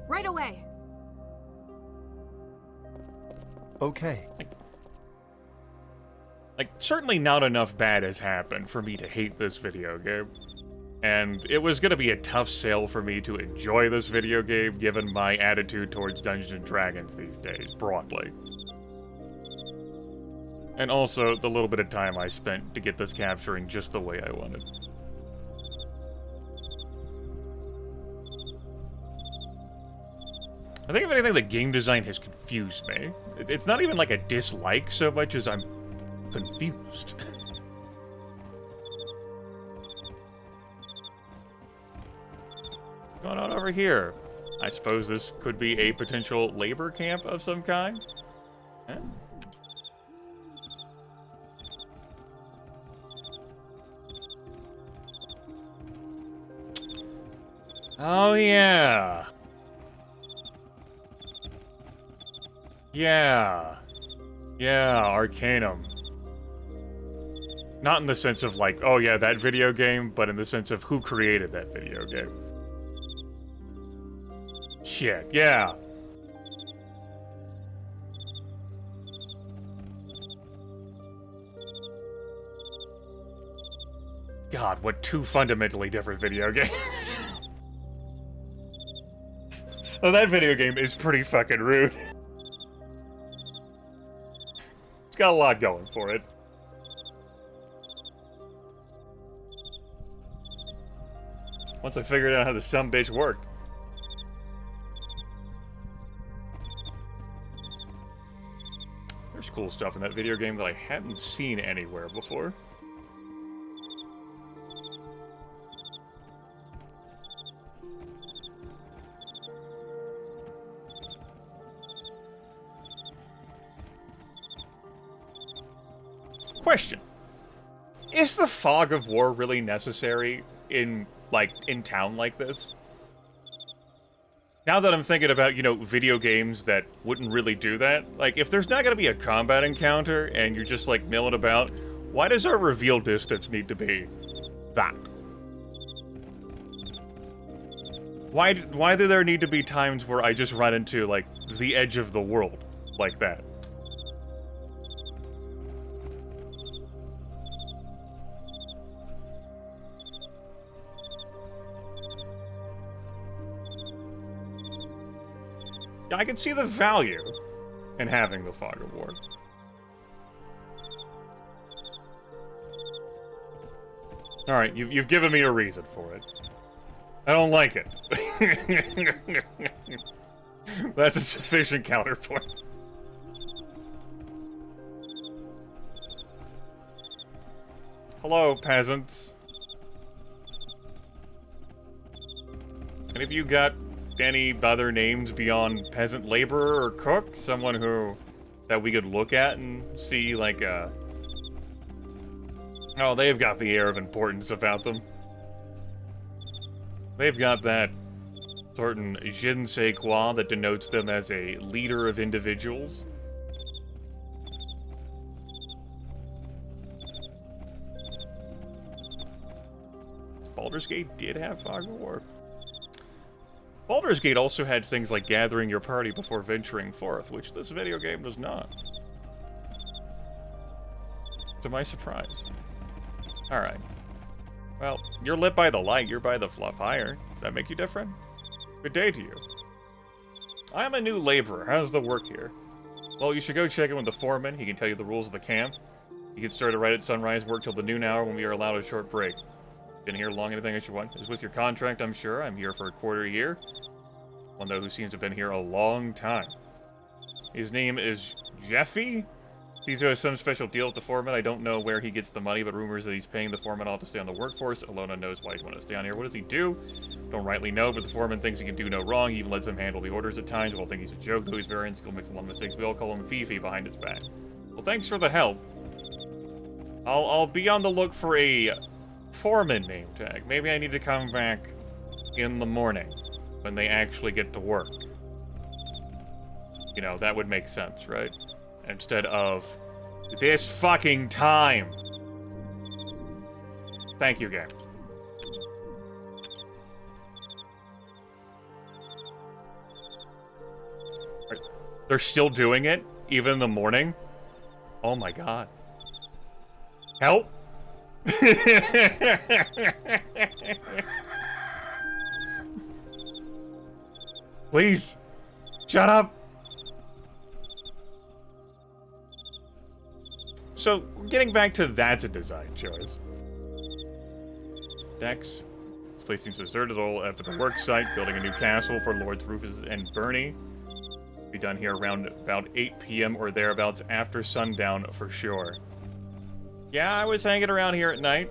Right away. Okay. Like, certainly not enough bad has happened for me to hate this video game. And it was gonna be a tough sale for me to enjoy this video game, given my attitude towards Dungeons & Dragons these days, broadly. And also, the little bit of time I spent to get this capturing just the way I wanted. I think if anything, the game design has confused me. It's not even like a dislike so much as I'm confused. What's going on over here? I suppose this could be a potential labor camp of some kind? Huh? Oh, yeah. Yeah. Yeah, Arcanum. Not in the sense of like, oh yeah, that video game, but in the sense of who created that video game. Shit, yeah. God, what two fundamentally different video games. Oh, that video game is pretty fucking rude. It's got a lot going for it. Once I figured out how the sumbitch worked. There's cool stuff in that video game that I hadn't seen anywhere before. Question. Is the fog of war really necessary in town like this? Now that I'm thinking about, you know, video games that wouldn't really do that, like, if there's not gonna be a combat encounter and you're just, like, milling about, why does our reveal distance need to be that? Why do there need to be times where I just run into, like, the edge of the world like that? Yeah, I can see the value in having the fog of war. Alright, you've given me a reason for it. I don't like it. That's a sufficient counterpoint. Hello, peasants. Any of you got any other names beyond peasant laborer or cook? Someone that we could look at and see, like, oh, they've got the air of importance about them. They've got that certain je ne sais quoi that denotes them as a leader of individuals. Baldur's Gate did have fog of war. Baldur's Gate also had things like gathering your party before venturing forth, which this video game does not. To my surprise. Alright. Well, you're lit by the light, you're by the fire. Does that make you different? Good day to you. I am a new laborer. How's the work here? Well, you should go check in with the foreman. He can tell you the rules of the camp. You can start right at sunrise, work till the noon hour when we are allowed a short break. Been here long, anything I should want? Is with your contract, I'm sure. I'm here for a quarter year. One, though, who seems to have been here a long time. His name is Jeffy? These are some special deal with the foreman. I don't know where he gets the money, but rumors that he's paying the foreman all to stay on the workforce. Alona knows why he'd want to stay on here. What does he do? Don't rightly know, but the foreman thinks he can do no wrong. He even lets him handle the orders at times. We'll think he's a joke, though he's very in-skill, makes a lot of mistakes. We all call him Fifi behind his back. Well, thanks for the help. I'll be on the look for a foreman name tag. Maybe I need to come back in the morning when they actually get to work. You know, that would make sense, right? Instead of this fucking time. Thank you, game. They're still doing it, even in the morning? Oh my god. Help? Please, shut up. So, getting back to that's a design choice. Dex. This place seems deserted all after the work site, building a new castle for Lords Rufus and Bernie. Be done here around about 8 p.m. or thereabouts after sundown for sure. Yeah, I was hanging around here at night.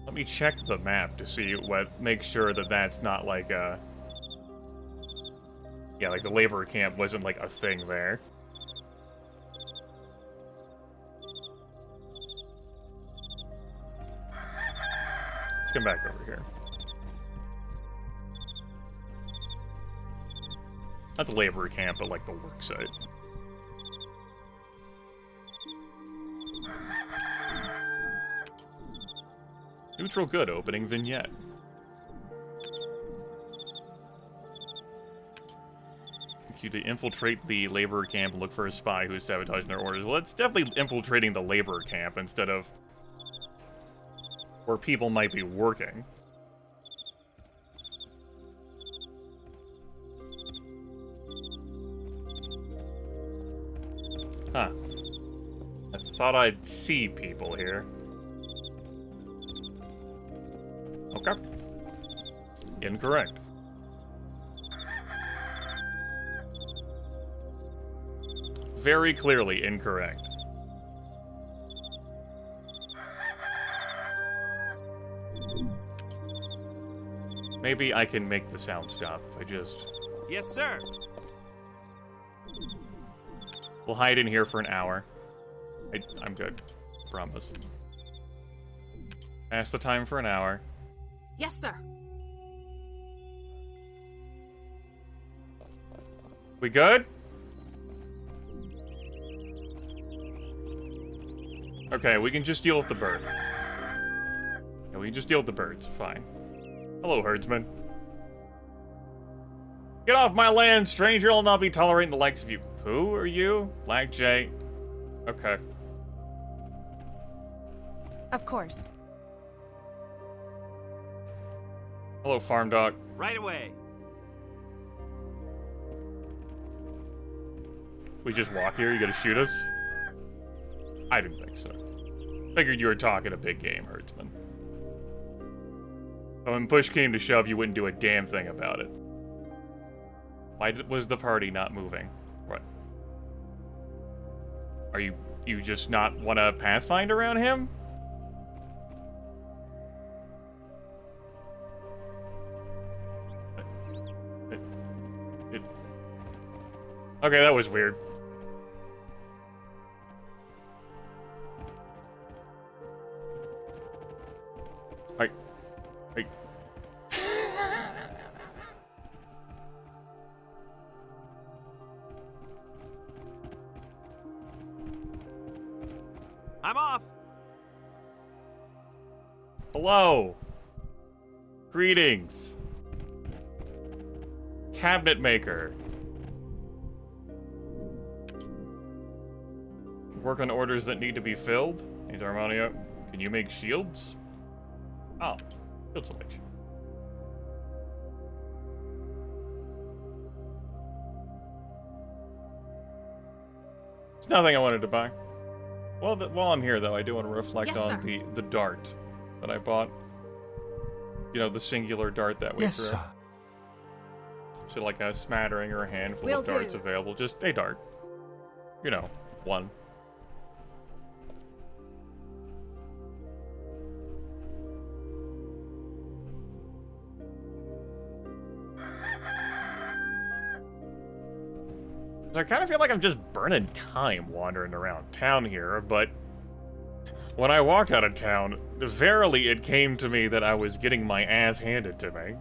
Let me check the map to see make sure that that's not like a... Yeah, like the labor camp wasn't like a thing there. Let's come back over here. Not the labor camp, but like the work site. Neutral good opening vignette. You to infiltrate the labor camp and look for a spy who is sabotaging their orders. Well, it's definitely infiltrating the labor camp instead of where people might be working. Huh. I thought I'd see people here. Okay. Incorrect. Very clearly incorrect. Maybe I can make the sound stop if I just... Yes, sir. We'll hide in here for an hour. I'm good. Promise. Pass the time for an hour. Yes, sir. We good? Okay, we can just deal with the bird. Yeah, we can just deal with the birds. Fine. Hello, herdsman. Get off my land, stranger! I'll not be tolerating the likes of you. Who are you? Black Jay. Okay. Of course. Hello, farm dog. Right away. We just walk here? You gonna shoot us? I didn't think so. Figured you were talking a big game, herdsman. But when push came to shove, you wouldn't do a damn thing about it. Why was the party not moving? What? Are you just not want to pathfind around him? Okay, that was weird. I'm off. Hello. Greetings. Cabinet maker. Work on orders that need to be filled. Hey, Darmonio, can you make shields? Oh, shield selection. There's nothing I wanted to buy. Well, while I'm here, though, I do want to reflect on the dart that I bought. You know, the singular dart that we threw. Sir. So, like a smattering or a handful of darts available. Just a dart. You know, one. I kind of feel like I'm just burning time wandering around town here, but when I walked out of town, verily it came to me that I was getting my ass handed to me.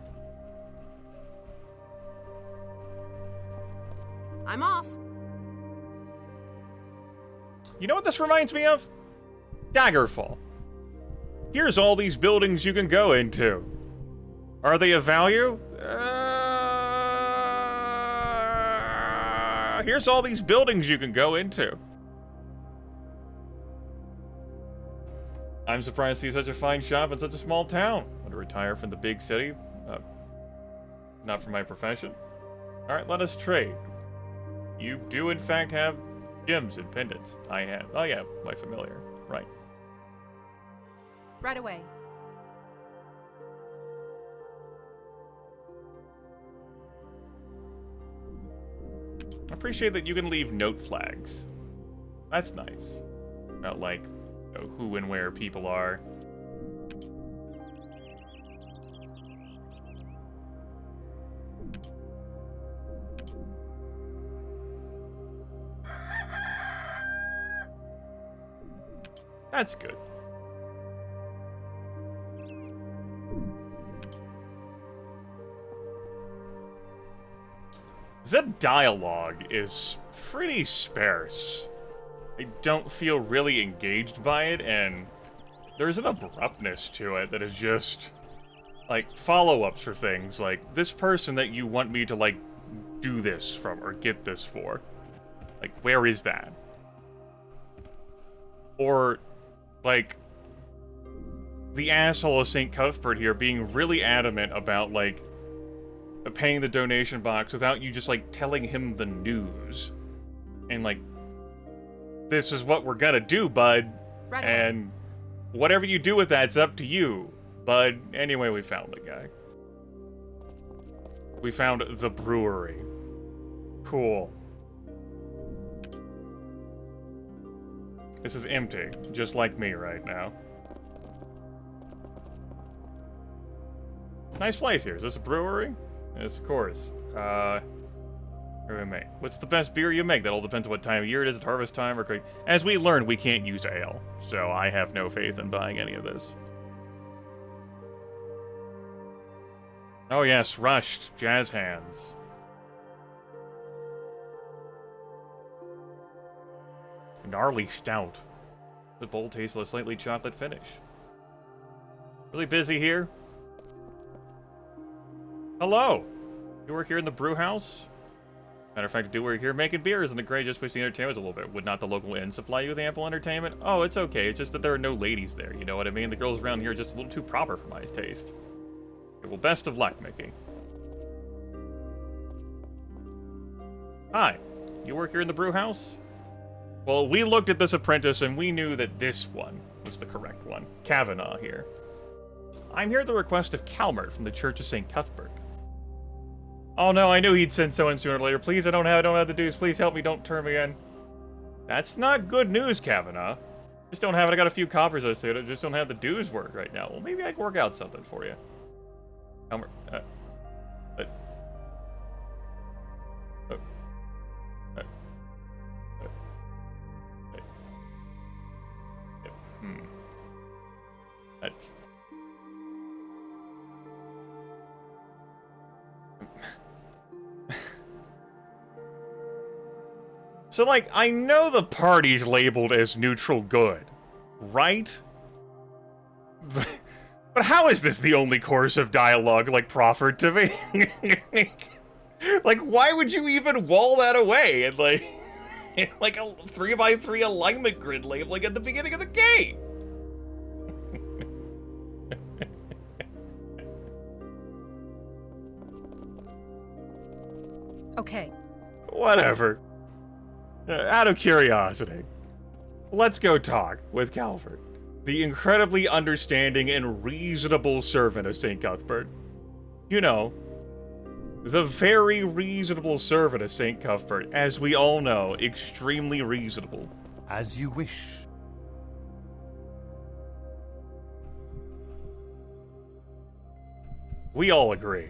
I'm off. You know what this reminds me of? Daggerfall. Here's all these buildings you can go into. Are they of value? Here's all these buildings you can go into. I'm surprised to see such a fine shop in such a small town. Want to retire from the big city? Not for my profession. Alright, let us trade. You do in fact have gems and pendants. I have. Oh yeah, my familiar. Right. Right away. I appreciate that you can leave note flags. That's nice. About, like, you know, who and where people are. That's good. The dialogue is pretty sparse. I don't feel really engaged by it, and there's an abruptness to it that is just, like, follow-ups for things. Like, this person that you want me to, like, do this from or get this for. Like, where is that? Or, like, the asshole of St. Cuthbert here being really adamant about, like, paying the donation box without you just, like, telling him the news. And, like, this is what we're gonna do, bud. Right. And whatever you do with that's up to you. Bud, anyway, we found the guy. We found the brewery. Cool. This is empty, just like me right now. Nice place here. Is this a brewery? Yes, of course. Or we make. What's the best beer you make? That all depends on what time of year it is, at harvest time, or... As we learned, we can't use ale, so I have no faith in buying any of this. Oh yes, rushed. Jazz hands. Gnarly stout. The bold taste of a slightly chocolate finish. Really busy here? Hello! You work here in the brew house? Matter of fact, I do work here making beer. Isn't it great? Just push the entertainment a little bit. Would not the local inn supply you with ample entertainment? Oh, it's okay. It's just that there are no ladies there. You know what I mean? The girls around here are just a little too proper for my taste. Okay, well, best of luck, Mickey. Hi. You work here in the brew house? Well, we looked at this apprentice and we knew that this one was the correct one. Kavanaugh here. I'm here at the request of Calmert from the Church of St. Cuthbert. Oh no, I knew he'd send someone sooner or later. Please, I don't have the dues. Please help me, don't turn me in. That's not good news, Kavanaugh. Just don't have it. I got a few coppers I said. I just don't have the dues work right now. Well, maybe I can work out something for you. Calmert, That's... So, like, I know the party's labeled as neutral good, right? But how is this the only course of dialogue, like, proffered to me? Like, why would you even wall that away and, like, like a 3x3 alignment grid label, like, at the beginning of the game? Okay. Whatever. Out of curiosity, let's go talk with Calvert, the incredibly understanding and reasonable servant of St. Cuthbert. You know, the very reasonable servant of St. Cuthbert, as we all know, extremely reasonable. As you wish. We all agree.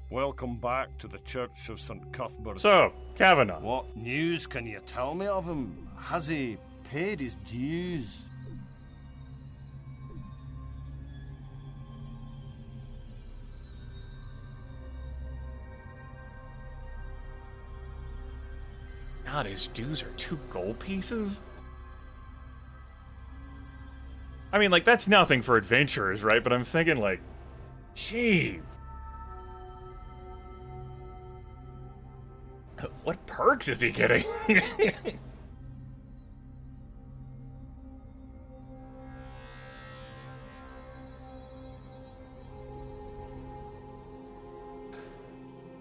Welcome back to the Church of St. Cuthbert. So, Kavanaugh. What news can you tell me of him? Has he paid his dues? God, his dues are 2 gold pieces? I mean, like, that's nothing for adventurers, right? But I'm thinking, like, jeez. What perks is he getting?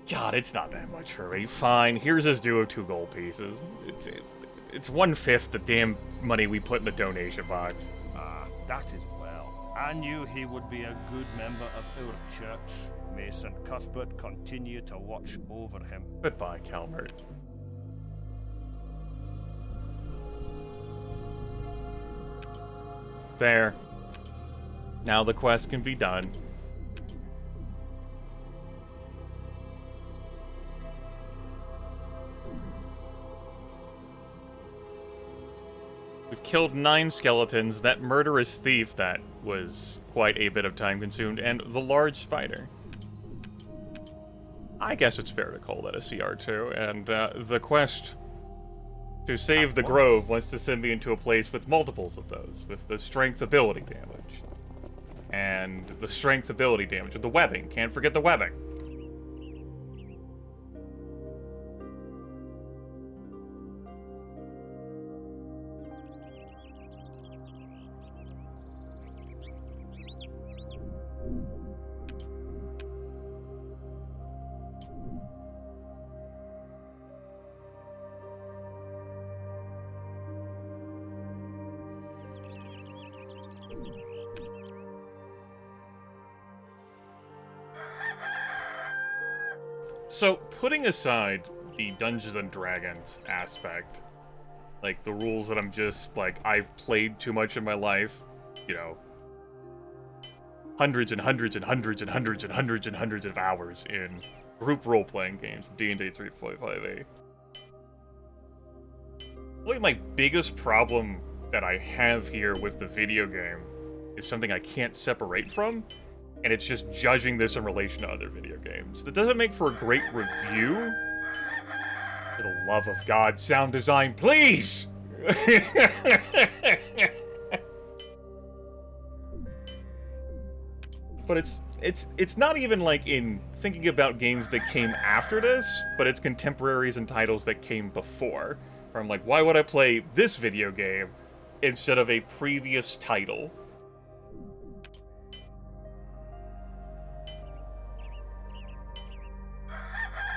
God, it's not that much for me. Fine, here's his due of 2 gold pieces. It's 1/5 the damn money we put in the donation box. Ah, that is well. I knew he would be a good member of our church. May St. Cuthbert continue to watch over him. Goodbye, Calmert. There. Now the quest can be done. We've killed 9 skeletons, that murderous thief that was quite a bit of time consumed, and the large spider. I guess it's fair to call that a CR2, and the quest to save the grove wants to send me into a place with multiples of those, with the strength ability damage. And the strength ability damage, and the webbing, can't forget the webbing. So, putting aside the Dungeons and Dragons aspect, like the rules that I'm just, like, I've played too much in my life, you know, hundreds and hundreds and hundreds and hundreds and hundreds and hundreds of hours in group role-playing games of D&D 3.5e. Really, my biggest problem that I have here with the video game is something I can't separate from, and it's just judging this in relation to other video games. That doesn't make for a great review. For the love of God, sound design, please! But it's not even like in thinking about games that came after this, but it's contemporaries and titles that came before. Where I'm like, why would I play this video game instead of a previous title?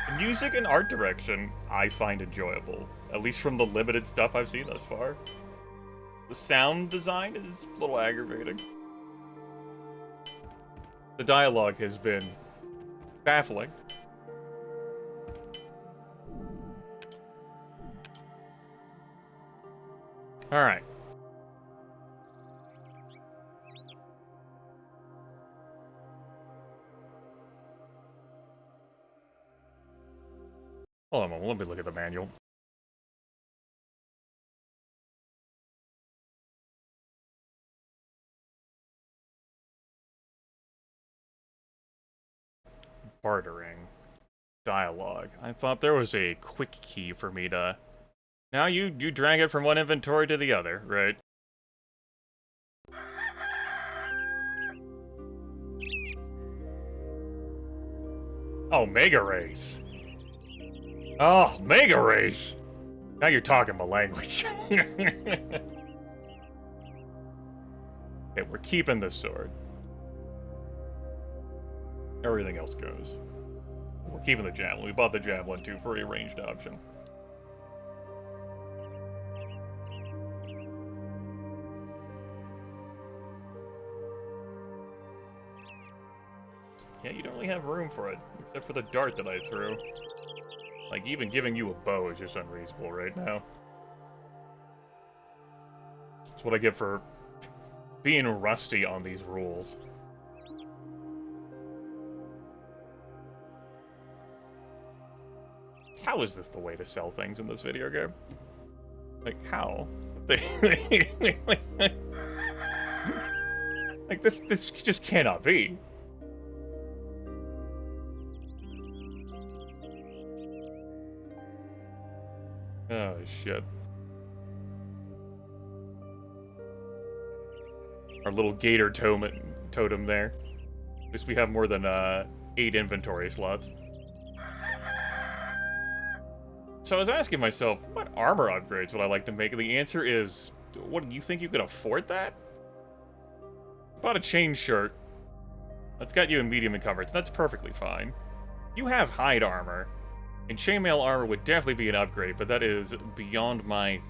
The music and art direction I find enjoyable, at least from the limited stuff I've seen thus far. The sound design is a little aggravating. The dialogue has been baffling. Alright. Hold on a moment, let me look at the manual. Bartering. Dialogue. I thought there was a quick key for me to... Now you drag it from one inventory to the other, right? Oh, Mega Race. Oh, Mega Race! Now you're talking my language. Okay, we're keeping this sword. Everything else goes. We're keeping the javelin. We bought the javelin too for a ranged option. Yeah, you don't really have room for it, except for the dart that I threw. Like, even giving you a bow is just unreasonable right now. That's what I get for being rusty on these rules. How is this the way to sell things in this video game? Like, how? Like, this just cannot be. Oh, shit. Our little gator totem there. At least we have more than 8 inventory slots. So I was asking myself, what armor upgrades would I like to make? And the answer is, what, do you think you could afford that? Bought a chain shirt. That's got you in medium encumbrance. That's perfectly fine. You have hide armor. And chainmail armor would definitely be an upgrade, but that is beyond my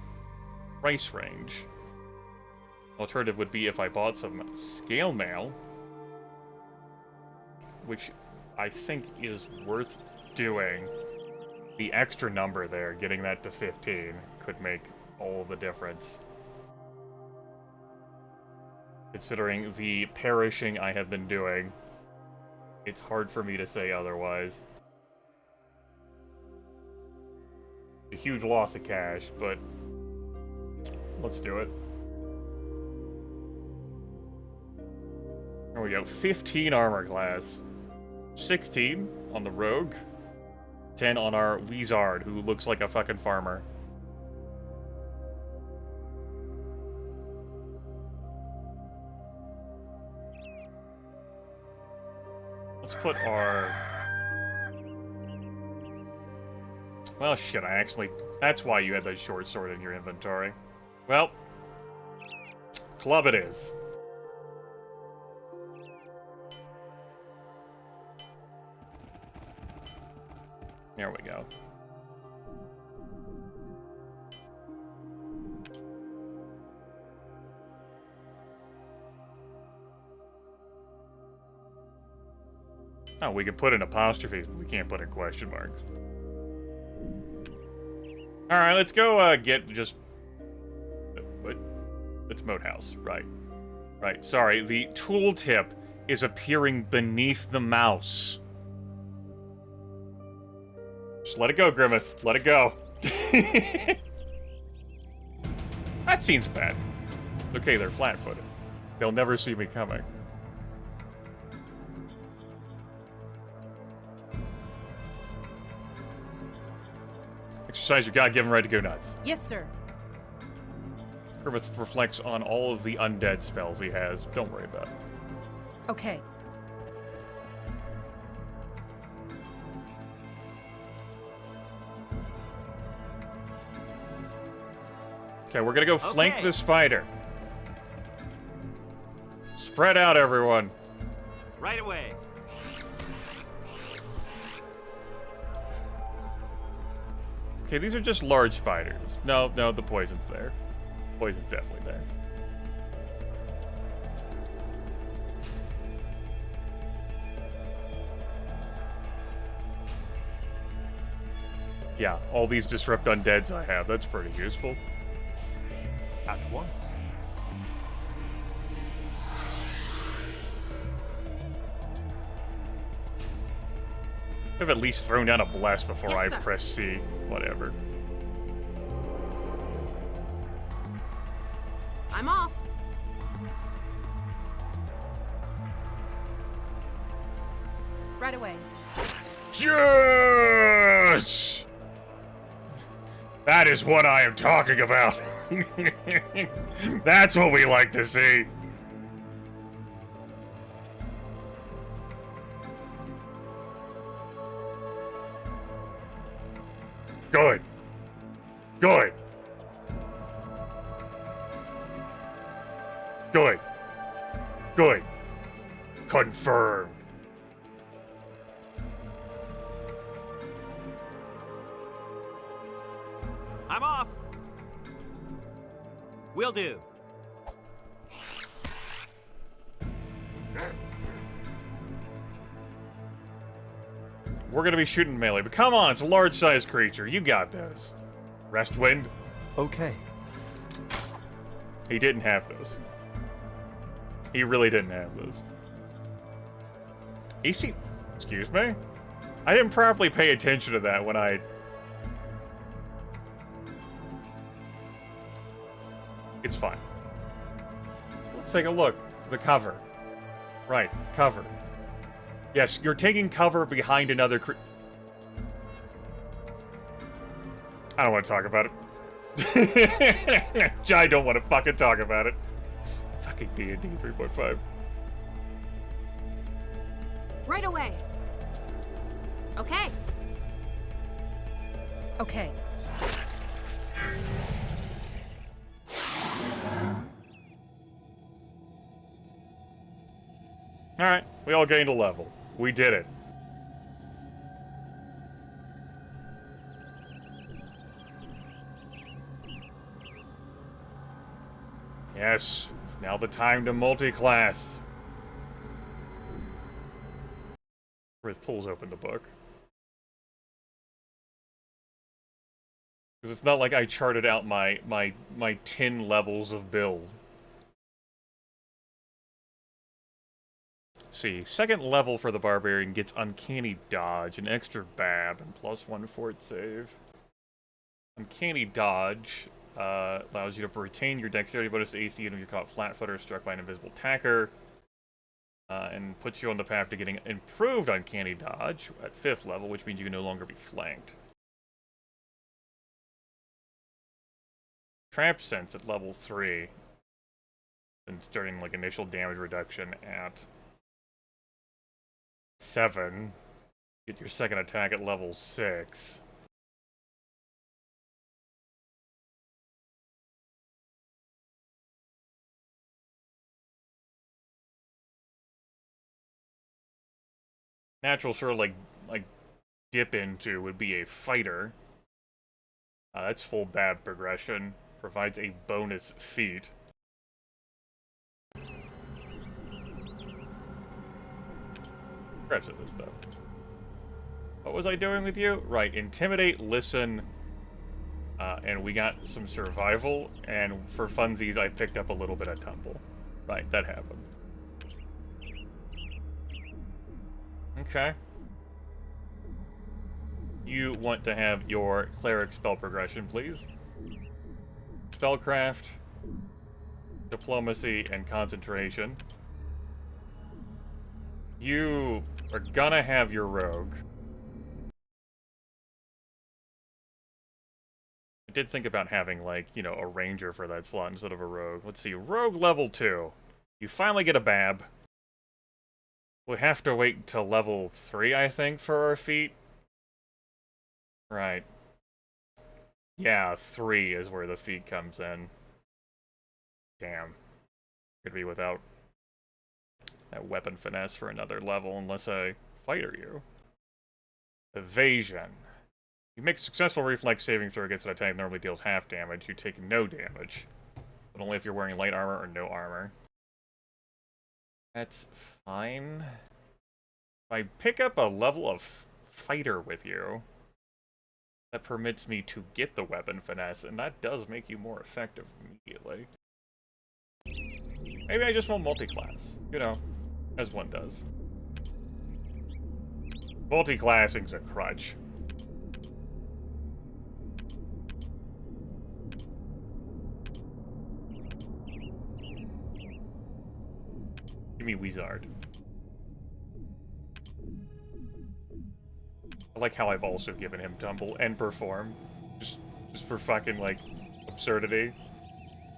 price range. Alternative would be if I bought some scale mail, which I think is worth doing. The extra number there, getting that to 15, could make all the difference. Considering the perishing I have been doing, it's hard for me to say otherwise. A huge loss of cash, but let's do it. There we go. 15 armor class. 16 on the rogue. 10 on our wizard, who looks like a fucking farmer. Let's put our... Well, shit, I actually... That's why you had that short sword in your inventory. Well, club it is. There we go. Oh, we can put in apostrophes, but we can't put in question marks. Alright, let's go, get just... What? It's Mode House, right. Right, sorry, the tooltip is appearing beneath the mouse. Just let it go, Grimmeth. Let it go. That seems bad. Okay, they're flat-footed. They'll never see me coming. Exercise your God-given right to go nuts. Yes, sir. Grimmeth reflects on all of the undead spells he has. Don't worry about it. Okay. Okay, we're gonna go flank Okay. the spider. Spread out, everyone. Right away. Okay, these are just large spiders. No, the poison's there. Poison's definitely there. Yeah, all these disrupt undeads I have. That's pretty useful. At once. I've at least thrown down a blast before Yes, I sir. press C. Whatever. I'm off. Right away. Yes! That is what I am talking about. That's what we like to see. Good. Good. Good. Good. Confirmed. I'm off. Will do. We're gonna be shooting melee, but come on, it's a large-sized creature. You got this. Rest wind. Okay. He didn't have this. He really didn't have this. AC... Excuse me? I didn't properly pay attention to that when I... It's fine. Let's take a look. The cover. Right, cover. Yes, you're taking cover behind another I don't want to talk about it. I don't want to fucking talk about it. Fucking D&D 3.5. Right away. Okay. Okay. Alright, we all gained a level. We did it. Yes, it's now the time to multi-class. Rith pulls open the book. Because it's not like I charted out my 10 levels of build. See, second level for the Barbarian gets Uncanny Dodge, an extra Bab, and +1 fort save. Uncanny Dodge allows you to retain your dexterity bonus to AC when you're caught flat-footed or struck by an invisible attacker, and puts you on the path to getting improved Uncanny Dodge at 5th level, which means you can no longer be flanked. Trap Sense at level 3, and starting like initial damage reduction at 7. Get your second attack at level 6. Natural sort of like dip into would be a fighter. That's full bad progression. Provides a bonus feat. Rest of this stuff. What was I doing with you? Right, intimidate, listen, and we got some survival, and for funsies I picked up a little bit of tumble. Right, that happened. Okay. You want to have your cleric spell progression, please. Spellcraft, diplomacy, and concentration. You are gonna have your rogue. I did think about having, like, you know, a ranger for that slot instead of a rogue. Let's see, rogue level 2. You finally get a bab. We'll have to wait until level 3, I think, for our feat. Right. Yeah, 3 is where the feat comes in. Damn. Could be without that weapon finesse for another level unless I fighter you. Evasion. You make a successful reflex saving throw against an attack that normally deals half damage. You take no damage. But only if you're wearing light armor or no armor. That's fine. If I pick up a level of fighter with you, that permits me to get the weapon finesse, and that does make you more effective immediately. Maybe I just won't multi-class, you know, as one does. Multi-classing's a crutch. Give me Wizard. I like how I've also given him Tumble and Perform. Just for fucking, like, absurdity.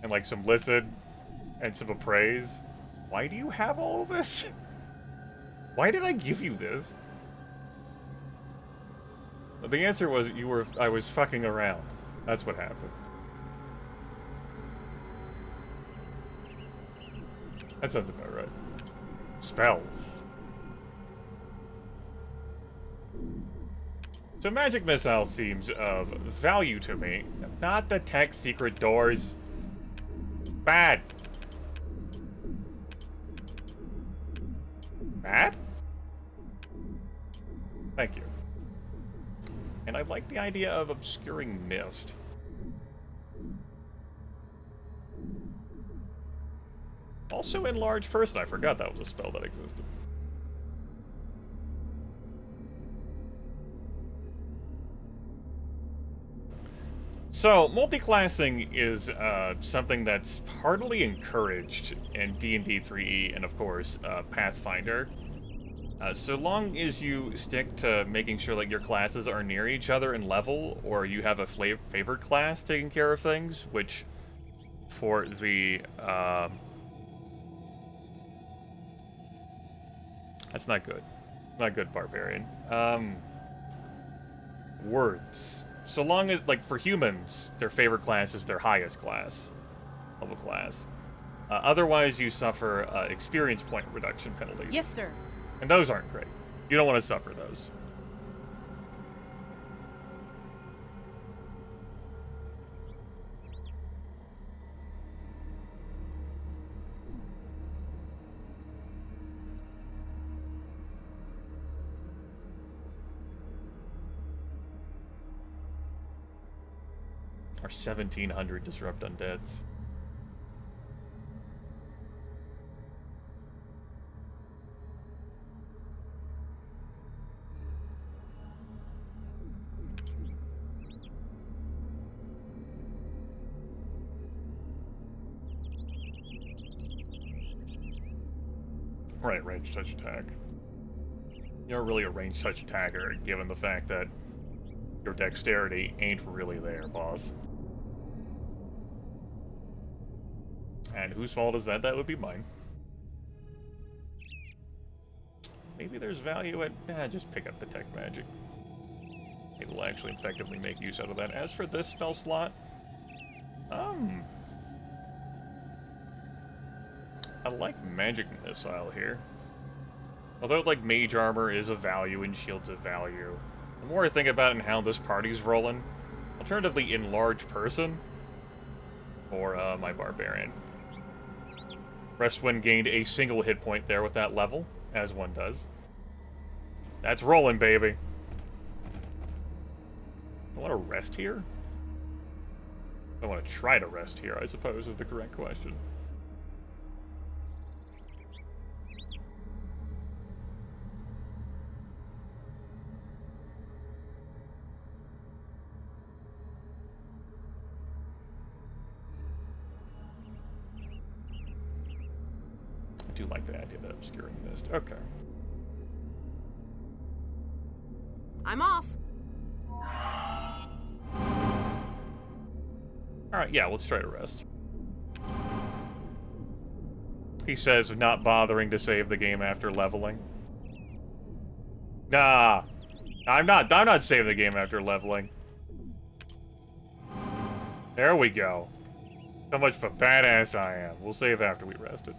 And, like, some Listen. And some Appraise. Why do you have all of this? Why did I give you this? The answer was I was fucking around. That's what happened. That sounds about right. Spells. So magic missile seems of value to me. Not detect secret doors. Bad. Bad? Thank you. And I like the idea of obscuring mist. Also enlarge person. I forgot that was a spell that existed. So, multi-classing is something that's heartily encouraged in D&D 3E and, of course, Pathfinder. So long as you stick to making sure that your classes are near each other in level, or you have a favored class taking care of things, which for the... that's not good. Not good, Barbarian. Words. So long as, like, for humans, their favorite class is their highest class. Level class. Otherwise, you suffer experience point reduction penalties. Yes, sir. And those aren't great. You don't want to suffer those. Our 1,700 disrupt undeads. Right, range touch attack. You're really a range touch attacker, given the fact that your dexterity ain't really there, boss. And whose fault is that? That would be mine. Maybe there's value at... just pick up the tech magic. It will actually effectively make use out of that. As for this spell slot... I like magic missile here. Although, like, mage armor is a value and shield's a value. The more I think about it and how this party's rolling, alternatively enlarge person, or my barbarian. Restwind gained a single hit point there with that level, as one does. That's rolling, baby. I want to rest here? I want to try to rest here, I suppose, is the correct question. do like the idea of that obscuring mist. Okay. I'm off. Alright, yeah, let's try to rest. He says not bothering to save the game after leveling. Nah. I'm not saving the game after leveling. There we go. How much of a badass I am. We'll save after we rested.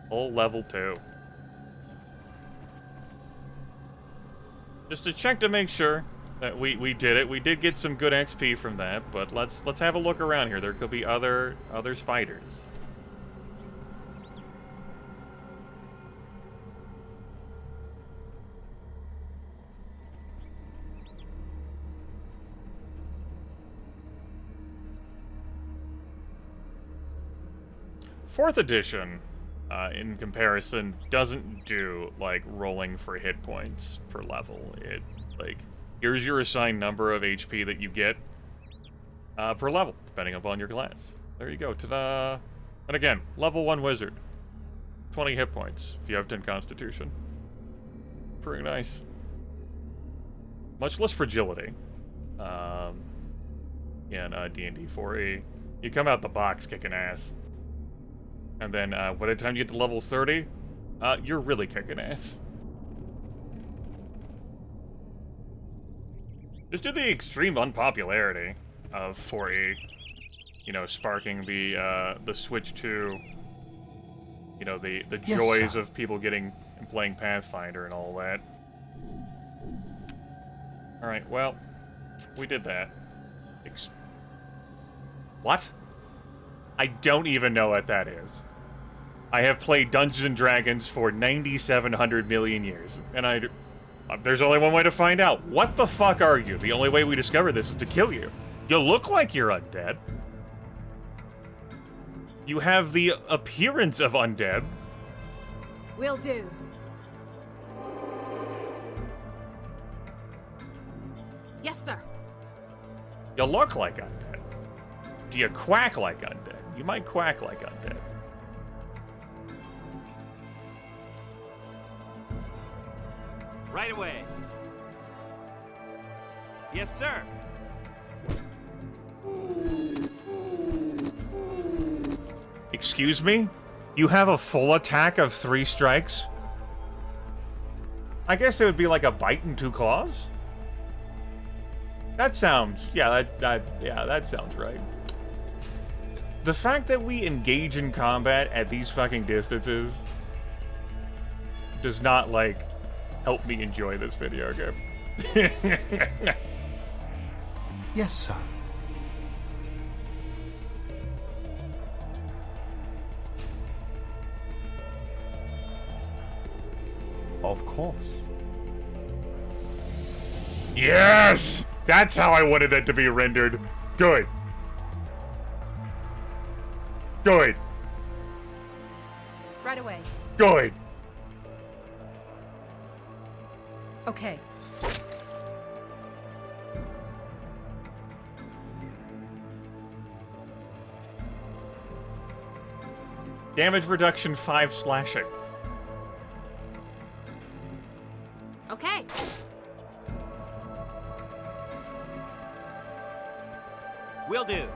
Full level 2. Just to check to make sure that we did it. We did get some good XP from that, but let's have a look around here. There could be other spiders. Fourth edition, in comparison, doesn't do, like, rolling for hit points per level. It, like, here's your assigned number of HP that you get per level, depending upon your class. There you go, ta-da! And again, level 1 wizard. 20 hit points, if you have 10 constitution. Pretty nice. Much less fragility. In D&D 4e. You come out the box kicking ass. And then, by the time you get to level 30, you're really kicking ass. Just due to the extreme unpopularity of 4E, you know, sparking the switch to, you know, the Yes, joys sir. of people getting and playing Pathfinder and all that. Alright, well, we did that. What? I don't even know what that is. I have played Dungeons & Dragons for 9,700 million years, and there's only one way to find out. What the fuck are you? The only way we discover this is to kill you. You look like you're undead. You have the appearance of undead. Will do. Yes, sir. You look like undead. Do you quack like undead? You might quack like undead. Right away. Yes, sir. Excuse me? You have a full attack of 3 strikes? I guess it would be like a bite and 2 claws? That sounds... yeah, that sounds right. The fact that we engage in combat at these fucking distances does not, like, help me enjoy this video game. Yes, sir. Of course. Yes! That's how I wanted it to be rendered. Good. Good. Right away. Good. Okay. Damage reduction 5 slashing. Okay. Will do.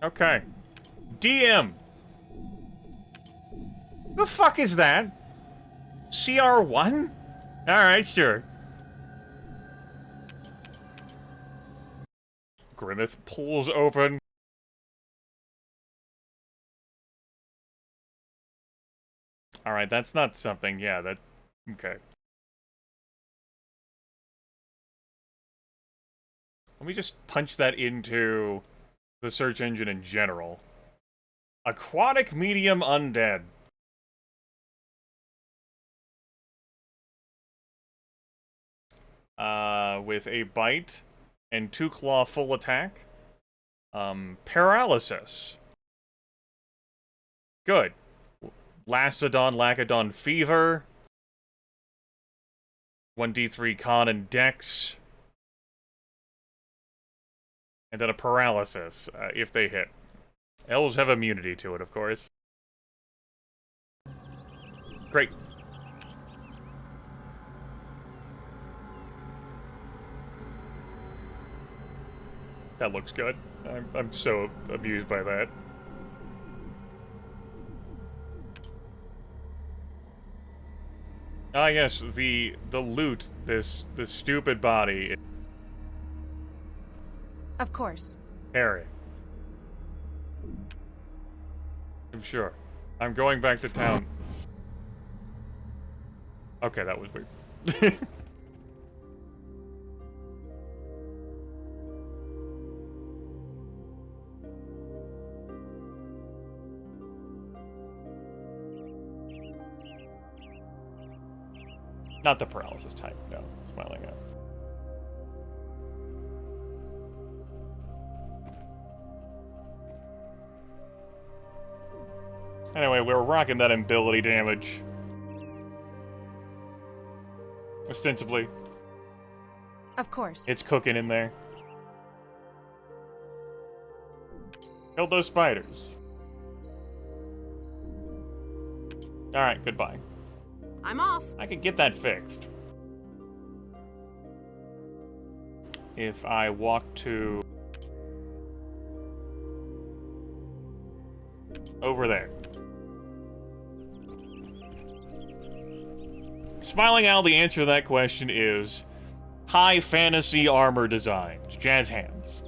Okay. DM. The fuck is that? CR1? Alright, sure. Grimmeth pulls open. Alright, that's not something, yeah, that... okay. Let me just punch that into the search engine in general. Aquatic medium undead. With a bite and 2 claw full attack. Paralysis. Good. Lacedon fever. 1d3 con and dex. And then a paralysis, if they hit. Elves have immunity to it, of course. Great. That looks good. I'm so amused by that. Ah yes, the loot, this stupid body. Of course. Harry. I'm sure. I'm going back to town. Okay, that was weird. Not the paralysis type, no. Smiling at. Anyway, we're rocking that ability damage. Ostensibly. Of course. It's cooking in there. Killed those spiders. Alright, goodbye. I'm off. I could get that fixed. If I walk to... over there. Smiling Owl, the answer to that question is high fantasy armor designs. Jazz hands.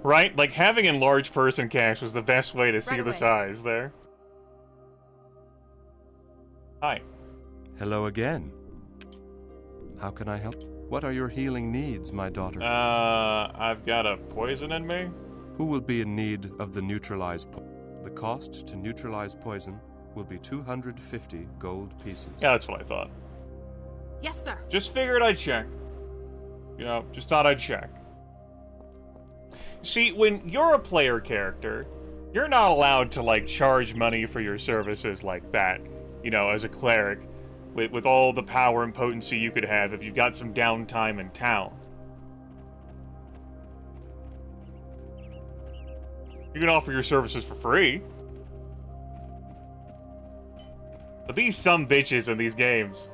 Right? Like, having enlarged person cache was the best way to see the size there. Hi. Hello again. How can I help? What are your healing needs, my daughter? I've got a poison in me. Who will be in need of the neutralized The cost to neutralize poison will be 250 gold pieces. Yeah, that's what I thought. Yes, sir. Just figured I'd check. You know, just thought I'd check. See, when you're a player character, you're not allowed to, like, charge money for your services like that. You know, as a cleric, with all the power and potency you could have if you've got some downtime in town. You can offer your services for free. But these sumbitches in these games...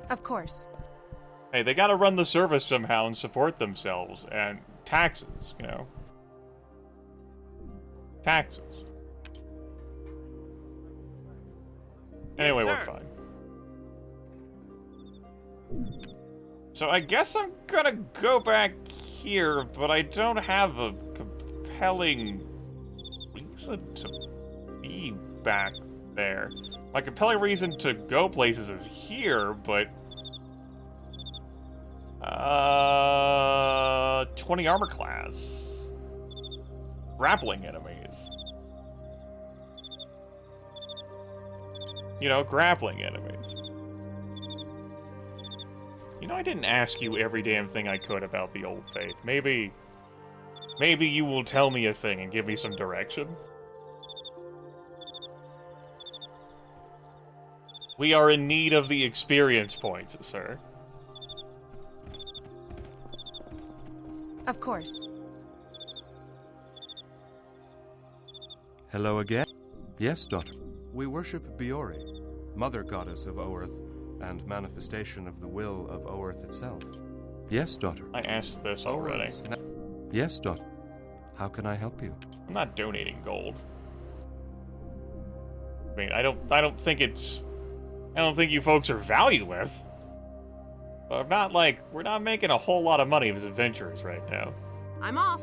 Of course. Hey, they gotta run the service somehow and support themselves, and taxes, you know. Taxes. Anyway, Yes, we're fine. So I guess I'm gonna go back here, but I don't have a compelling reason to be back there. My compelling reason to go places is here, but... 20 armor class. Grappling enemies. You know, grappling enemies. You know, I didn't ask you every damn thing I could about the Old Faith. Maybe you will tell me a thing and give me some direction? We are in need of the experience points, sir. Of course. Hello again? Yes, daughter. We worship Biori, mother goddess of Oerth, and manifestation of the will of Oerth itself. Yes, daughter. I asked this already. Yes, daughter. How can I help you? I'm not donating gold. I mean, I don't think you folks are valueless. But I'm not like, we're not making a whole lot of money as adventurers right now. I'm off.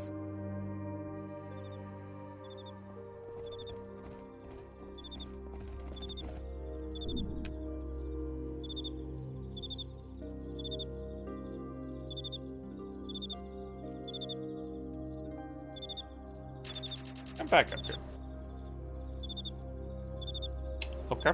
back up here. Okay.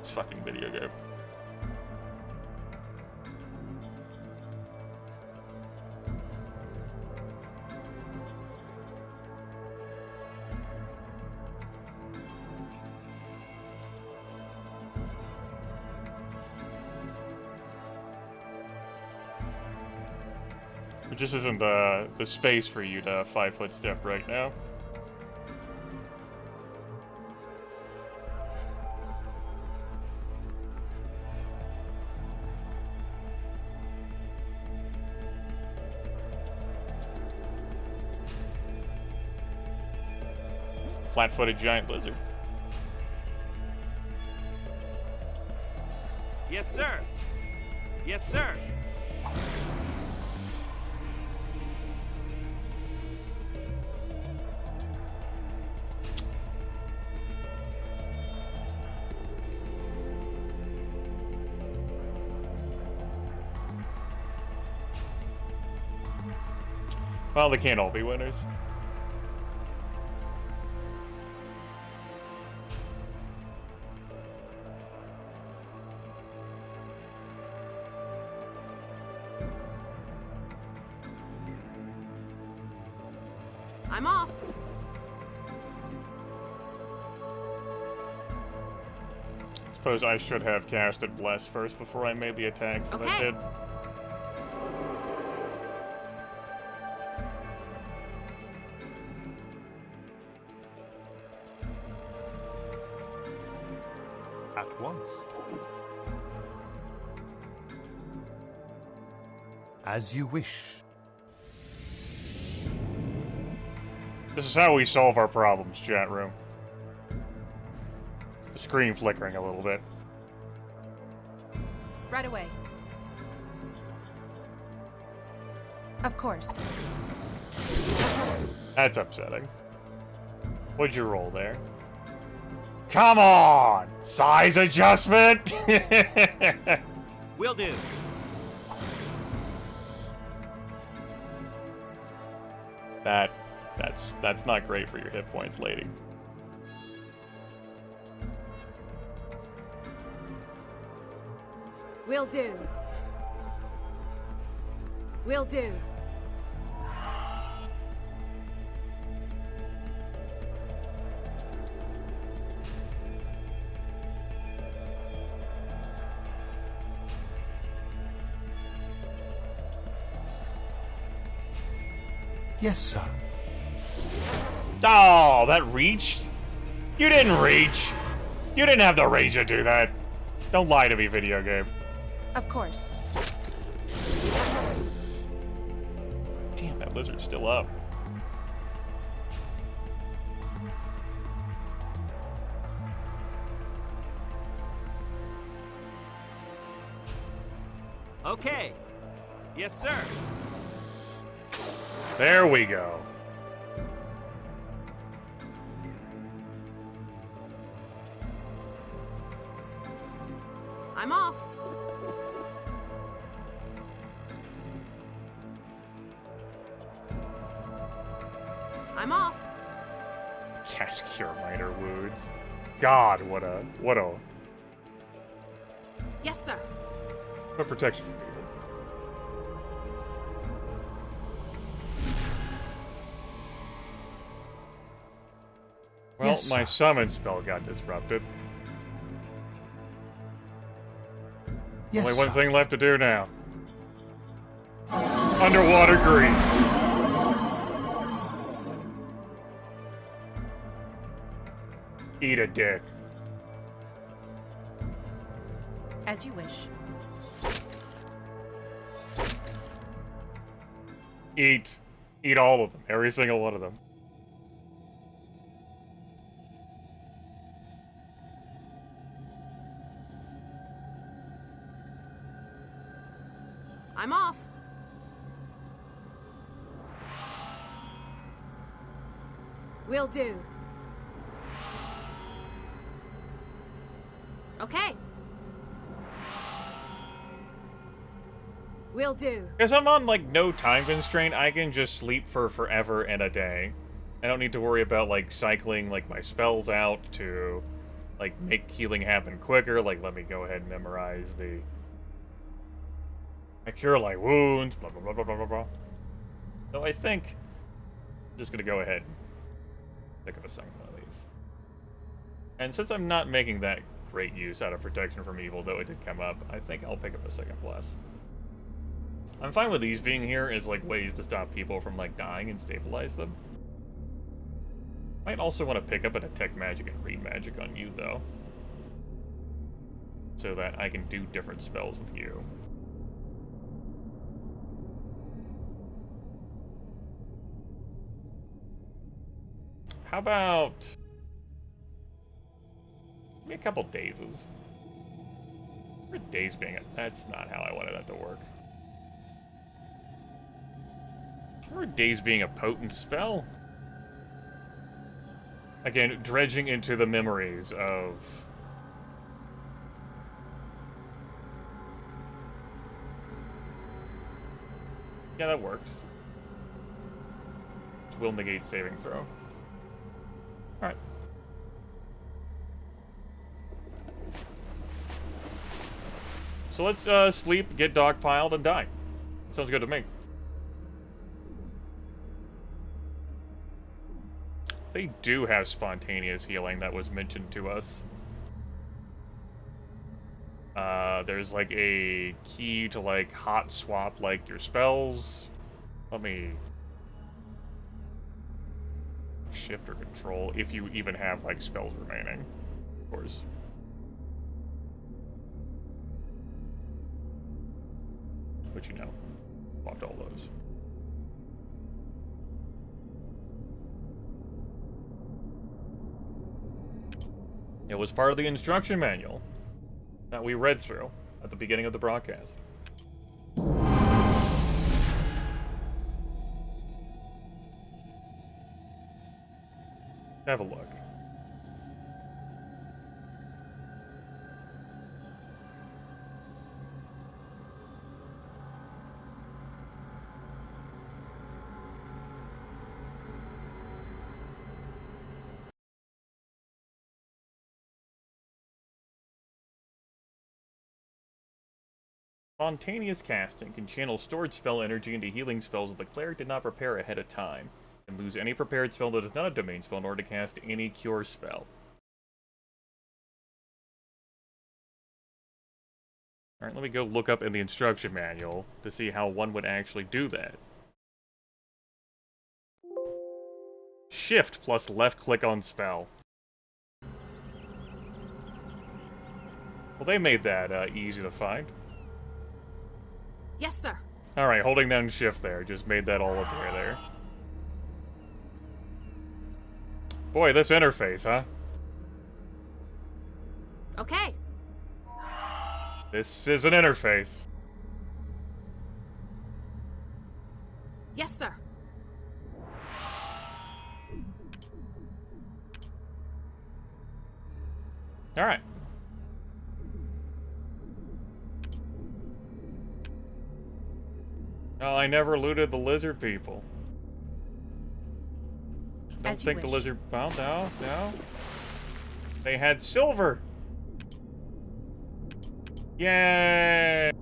This fucking video game. It just isn't the space for you to 5-foot step right now. Flat-footed giant lizard. Yes, sir. Yes, sir. Well, they can't all be winners. I'm off. Suppose I should have casted Bless first before I made the attacks that I did. At once. As you wish. This is how we solve our problems, chat room. The screen flickering a little bit. Right away. Of course. That's upsetting. What'd you roll there? Come on! Size adjustment? Will do. That's not great for your hit points, lady. Will do. Will do. Yes, sir. Oh, that reached? You didn't reach. You didn't have the range to do that. Don't lie to me, video game. Of course. Damn, that lizard's still up. Okay. Yes, sir. There we go. I'm off. I'm off. Cast Cure Minor Wounds. God, what a Yes, sir. protection for people. Well, Yes, my sir. summon spell got disrupted. Yes, Only one sir. thing left to do now. Underwater grease. Eat a dick. As you wish. Eat. Eat all of them. Every single one of them. I'm off. Will do. Okay. Will do. Because I'm on, like, no time constraint, I can just sleep for forever and a day. I don't need to worry about, like, cycling, like, my spells out to, like, make healing happen quicker. Like, let me go ahead and memorize the... I cure light wounds, blah, blah, blah, blah, blah, blah, blah. So I think I'm just gonna go ahead and pick up a second one of these. And since I'm not making that great use out of protection from evil, though it did come up, I think I'll pick up a second bless. I'm fine with these being here as, like, ways to stop people from, like, dying and stabilize them. Might also want to pick up a detect magic and read magic on you, though. So that I can do different spells with you. How about... Give me a couple dazes. Or daze being it. That's not how I wanted that to work. Or daze being a potent spell. Again, dredging into the memories of... Yeah, that works. Will negate saving throw. Alright. So let's sleep, get dogpiled, and die. Sounds good to me. They do have spontaneous healing that was mentioned to us. There's like a key to like hot swap like your spells. Let me shift or control if you even have like spells remaining, of course. But you know, swapped all those. It was part of the instruction manual that we read through at the beginning of the broadcast. Have a look. Spontaneous casting can channel stored spell energy into healing spells that the cleric did not prepare ahead of time, and lose any prepared spell that is not a domain spell in order to cast any cure spell. Alright, let me go look up in the instruction manual to see how one would actually do that. Shift plus left click on spell. Well, they made that easy to find. Yes, sir. Alright, holding down shift there just made that all appear there. Boy, this interface, huh? Okay. This is an interface. Yes, sir. Alright. No, I never looted the lizard people. Don't think the lizard... Well, no. They had silver! Yay!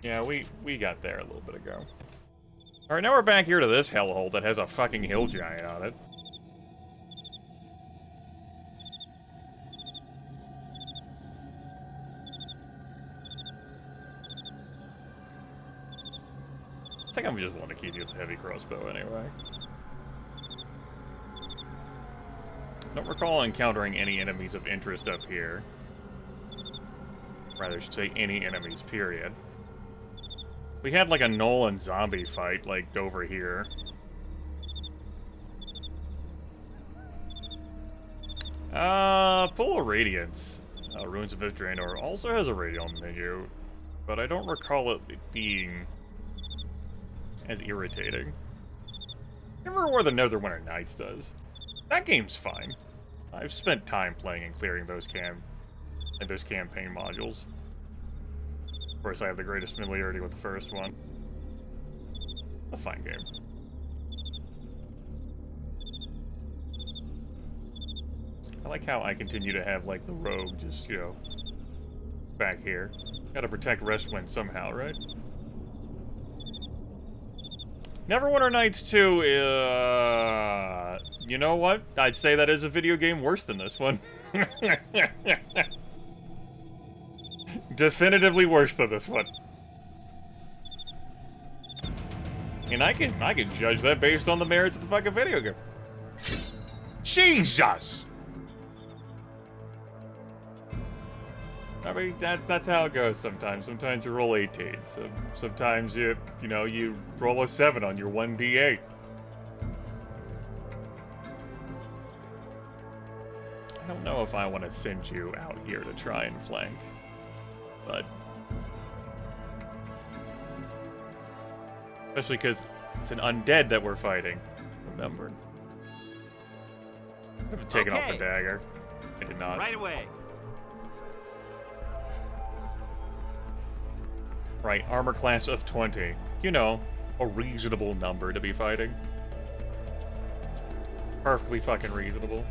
Yeah, we got there a little bit ago. Alright, now we're back here to this hellhole that has a fucking hill giant on it. I think I'm just want to keep you with the heavy crossbow anyway. Don't recall encountering any enemies of interest up here. Rather, I should say any enemies, period. We had like a gnoll and zombie fight, like, over here. Pool of Radiance. Ruins of Draenor also has a radial menu, but I don't recall it being as irritating. I remember where the Neverwinter Nights does. That game's fine. I've spent time playing and clearing those campaign modules. Of course, I have the greatest familiarity with the first one. A fine game. I like how I continue to have, like, the rogue just, you know, back here. Gotta protect Westwind somehow, right? Neverwinter Nights 2, you know what? I'd say that is a video game worse than this one. Definitively worse than this one. And I can judge that based on the merits of the fucking video game. Jesus! I mean, that's how it goes sometimes. Sometimes you roll 18. Sometimes you roll a 7 on your 1d8. I don't know if I want to send you out here to try and flank, but especially because it's an undead that we're fighting. Remember, I've taken off the dagger. I did not. Right away. Right, armor class of 20. You know, a reasonable number to be fighting. Perfectly fucking reasonable.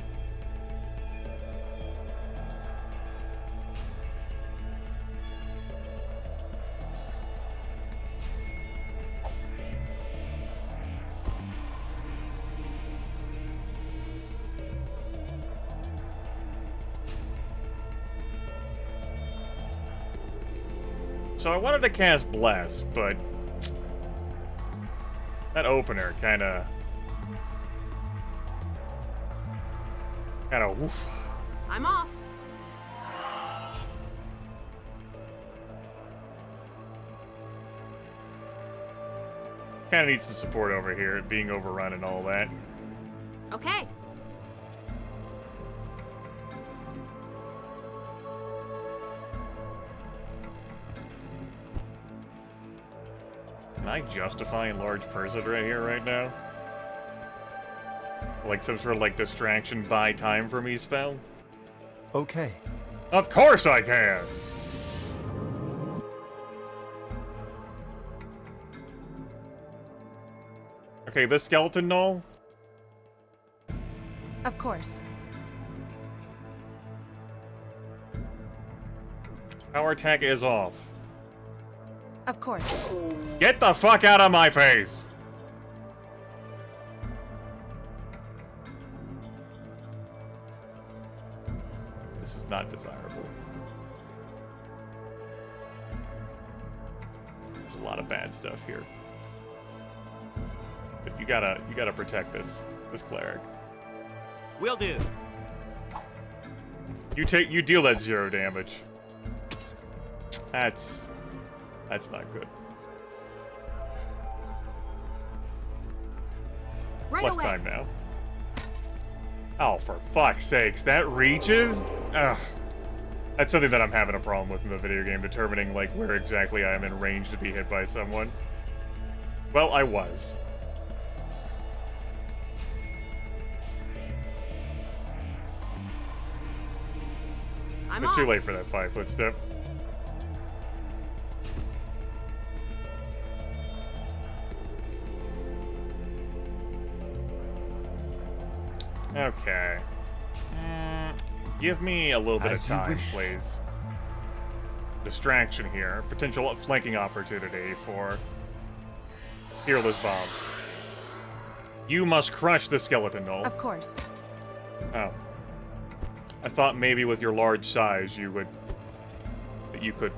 So I wanted to cast Bless, but that opener kinda woof. I'm off. Kinda needs some support over here, being overrun and all that. Okay. Can I justify enlarge person right here, right now? Like some sort of like distraction buy time for me spell? Okay. Of course I can! Okay, this skeleton null? Of course. Power attack is off. Of course. Get the fuck out of my face! This is not desirable. There's a lot of bad stuff here. But you gotta protect this cleric. Will do. You deal that 0 damage. That's not good. Right Less away. time now. Oh, for fuck's sakes, that reaches? Ugh. That's something that I'm having a problem with in the video game, determining, like, where exactly I am in range to be hit by someone. Well, I was. I'm It's off. too late for that 5-foot step. Okay. Give me a little bit of As you time, wish. please. Distraction here. Potential flanking opportunity for Fearless Bomb. You must crush the skeleton null. Of course. Oh. I thought maybe with your large size you could...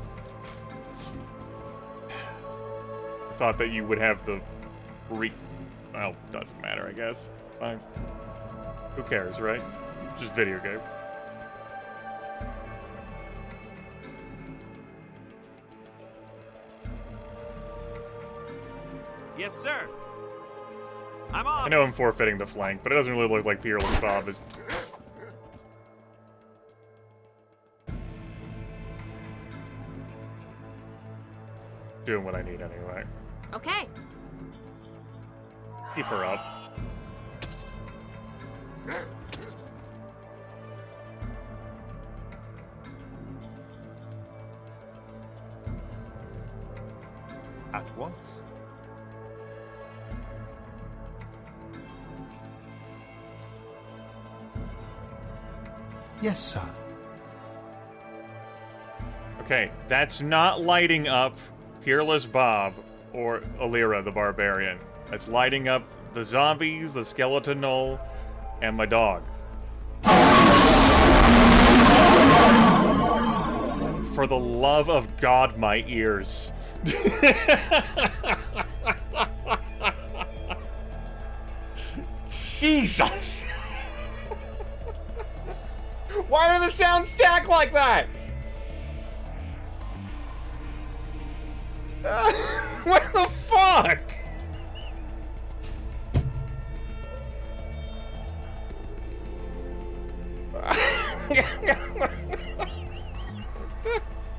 I thought that you would have the... Well, doesn't matter, I guess. Fine. Who cares, right? Just video game. Yes, sir. I'm off. I know I'm forfeiting the flank, but it doesn't really look like Fearless Bob is... doing what I need anyway. Okay. Keep her up. At once. Yes, sir. Okay, that's not lighting up Peerless Bob or Alira the Barbarian. That's lighting up the zombies, the skeleton knoll, and my dog. For the love of God, my ears. Jesus! Why do the sounds stack like that? What the fuck?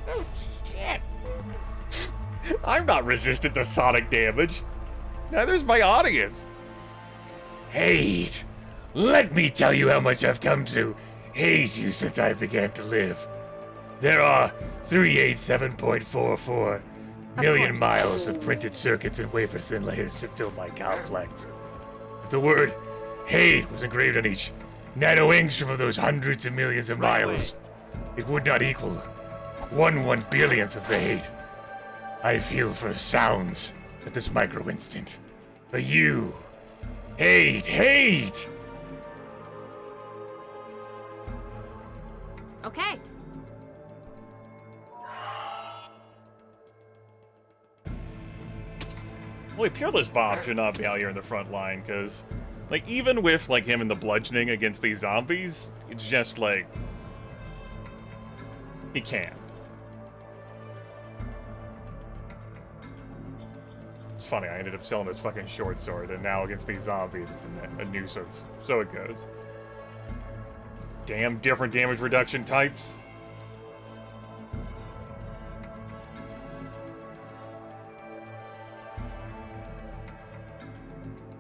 Oh, shit. I'm not resistant to sonic damage. Neither's my audience. Hate. Let me tell you how much I've come to hate you since I began to live. There are 387.44 million miles of printed circuits and wafer-thin layers to fill my complex. If the word hate was engraved on each nano-angstrom of those hundreds of millions of miles, it would not equal 1/1 billionth of the hate I feel for sounds at this micro-instant. But you... hate! Okay. Well, Peerless Bob should not be out here in the front line, because, like, even with, like, him and the bludgeoning against these zombies, it's just, like... he can't. It's funny, I ended up selling this fucking short sword, and now against these zombies, it's a nuisance. So it goes. Damn different damage reduction types.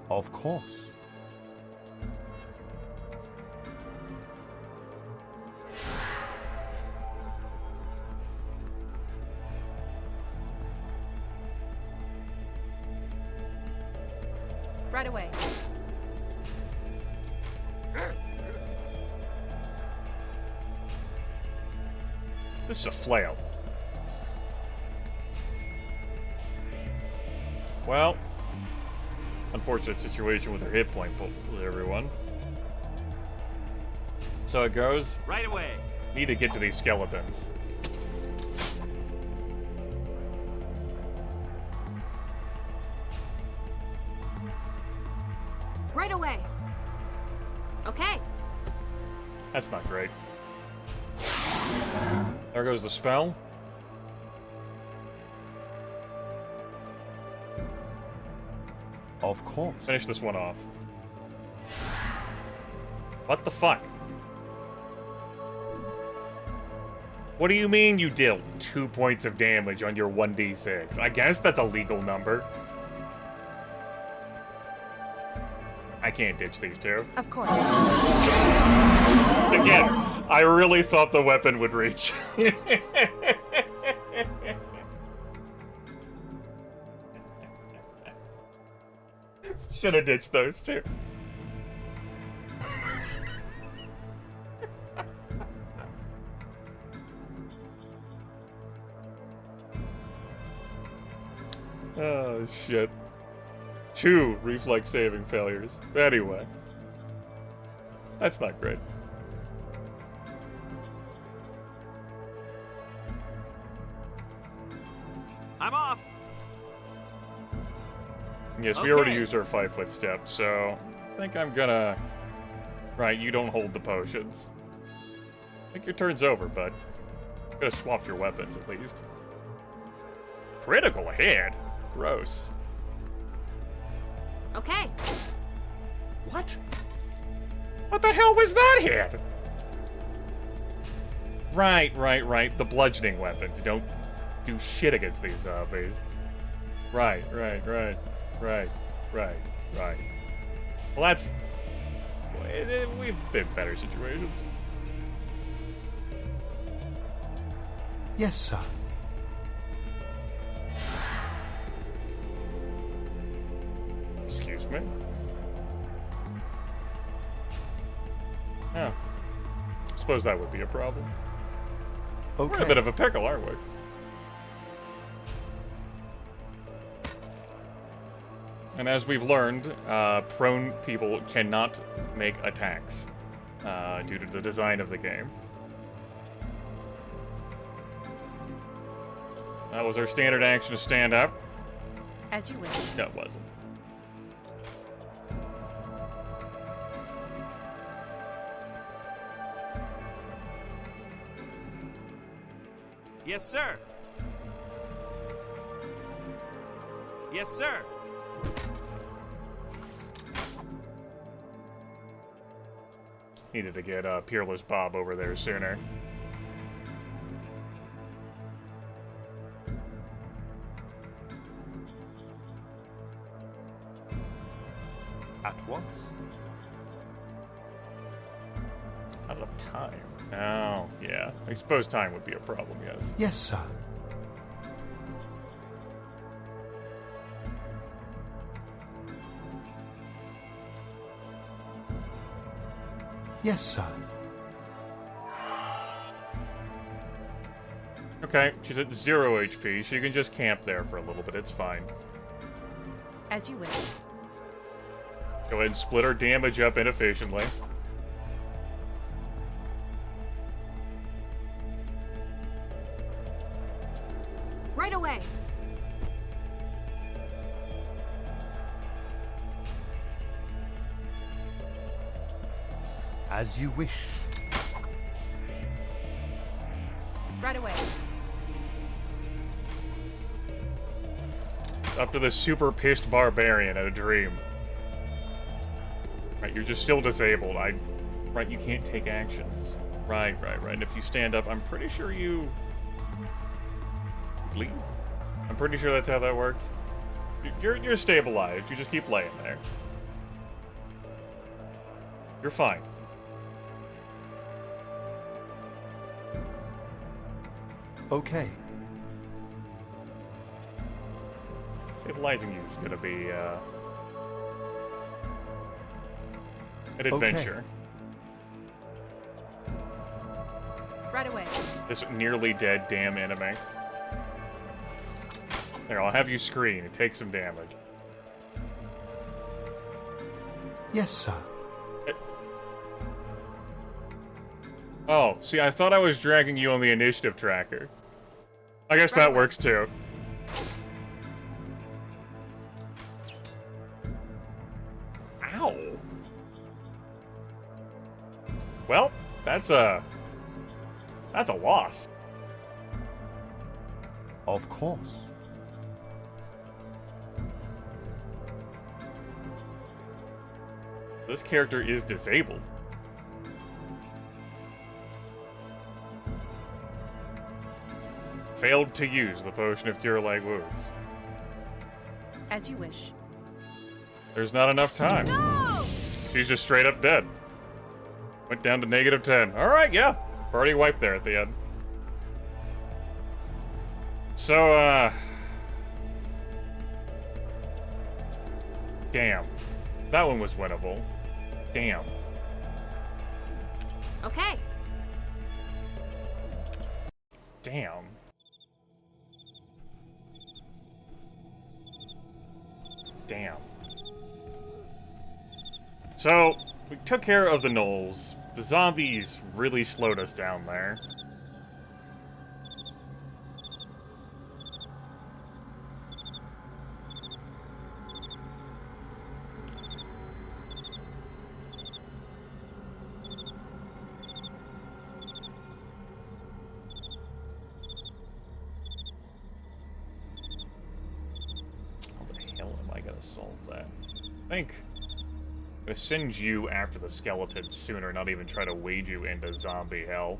Of course. Right away. This is a flail. Well, unfortunate situation with her hit point pool, everyone. So it goes. Right away. Need to get to these skeletons. Right away. Okay. That's not great. There goes the spell. Of course. Finish this one off. What the fuck? What do you mean you dealt 2 points of damage on your 1d6? I guess that's a legal number. I can't ditch these two. Of course. Again, I really thought the weapon would reach. Should have ditched those two. Oh, shit. 2 reflex saving failures. Anyway. That's not great. I'm off. Yes, we already used our 5-foot step, so I think I'm gonna... Right, you don't hold the potions. I think your turn's over, bud. You could have swapped your weapons, at least. Critical hit? Gross. Okay. What? What the hell was that hit? Right. The bludgeoning weapons don't do shit against these zombies. Right. Well, that's... we've been better situations. Yes, sir. Excuse me? Oh. Suppose that would be a problem. Okay. We're in a bit of a pickle, aren't we? And as we've learned, prone people cannot make attacks due to the design of the game. That was our standard action to stand up. As you wish. No, it wasn't. Yes, sir. Yes, sir. Needed to get Peerless Bob over there sooner. At once. Not enough time. Oh, yeah. I suppose time would be a problem, yes. Yes, sir. Yes, sir. Okay, she's at 0 HP. She can just camp there for a little bit. It's fine. As you wish. Go ahead and split our damage up inefficiently. Right away. As you wish. Right away. Up to the super pissed barbarian at a dream. Right, you're just still disabled. Right, you can't take actions. Right. And if you stand up, I'm pretty sure you leave. I'm pretty sure that's how that works. You're stabilized. You just keep laying there. You're fine. Okay. Stabilizing you is gonna be an adventure. Right away. This nearly dead damn enemy. There, I'll have you screen. It takes some damage. Yes, sir. Oh, see, I thought I was dragging you on the initiative tracker. I guess that works too. Ow. Well, that's a loss. Of course. This character is disabled. Failed to use the potion of Cure Light Wounds. As you wish. There's not enough time. No! She's just straight up dead. Went down to -10. Alright, yeah. Already wiped there at the end. So, damn. That one was winnable. Damn. Okay. Damn. Damn. So, we took care of the gnolls. The zombies really slowed us down there. Solve that. I think I'm gonna send you after the skeleton sooner, not even try to wade you into zombie hell.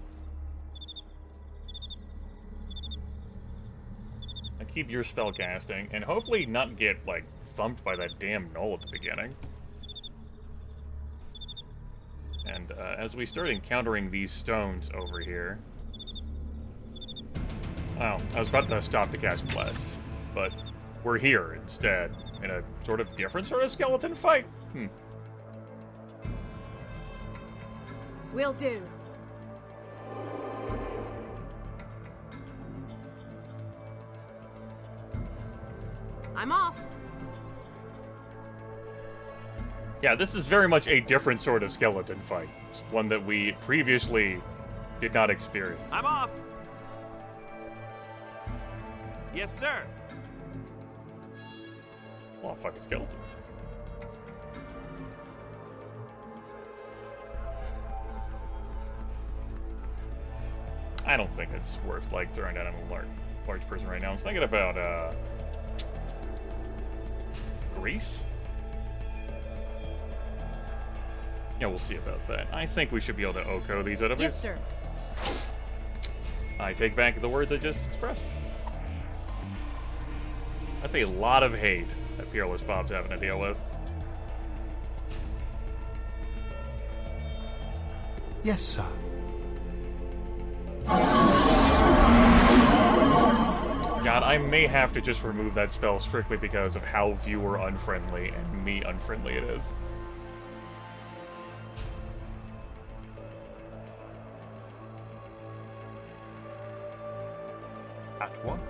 And keep your spell casting, and hopefully not get, like, thumped by that damn gnoll at the beginning. And as we start encountering these stones over here... Oh, I was about to stop to cast Bless, but we're here instead, in a sort of different sort of skeleton fight. Will do. I'm off. Yeah, this is very much a different sort of skeleton fight. It's one that we previously did not experience. I'm off. Yes, sir. Oh, fucking skeletons. I don't think it's worth, like, throwing down a large person right now. I was thinking about, Grease? Yeah, we'll see about that. I think we should be able to Oko these out of Yes, sir. I take back the words I just expressed. That's a lot of hate that Peerless Bob's having to deal with. Yes, sir. God, I may have to just remove that spell strictly because of how viewer unfriendly and me unfriendly it is. At once.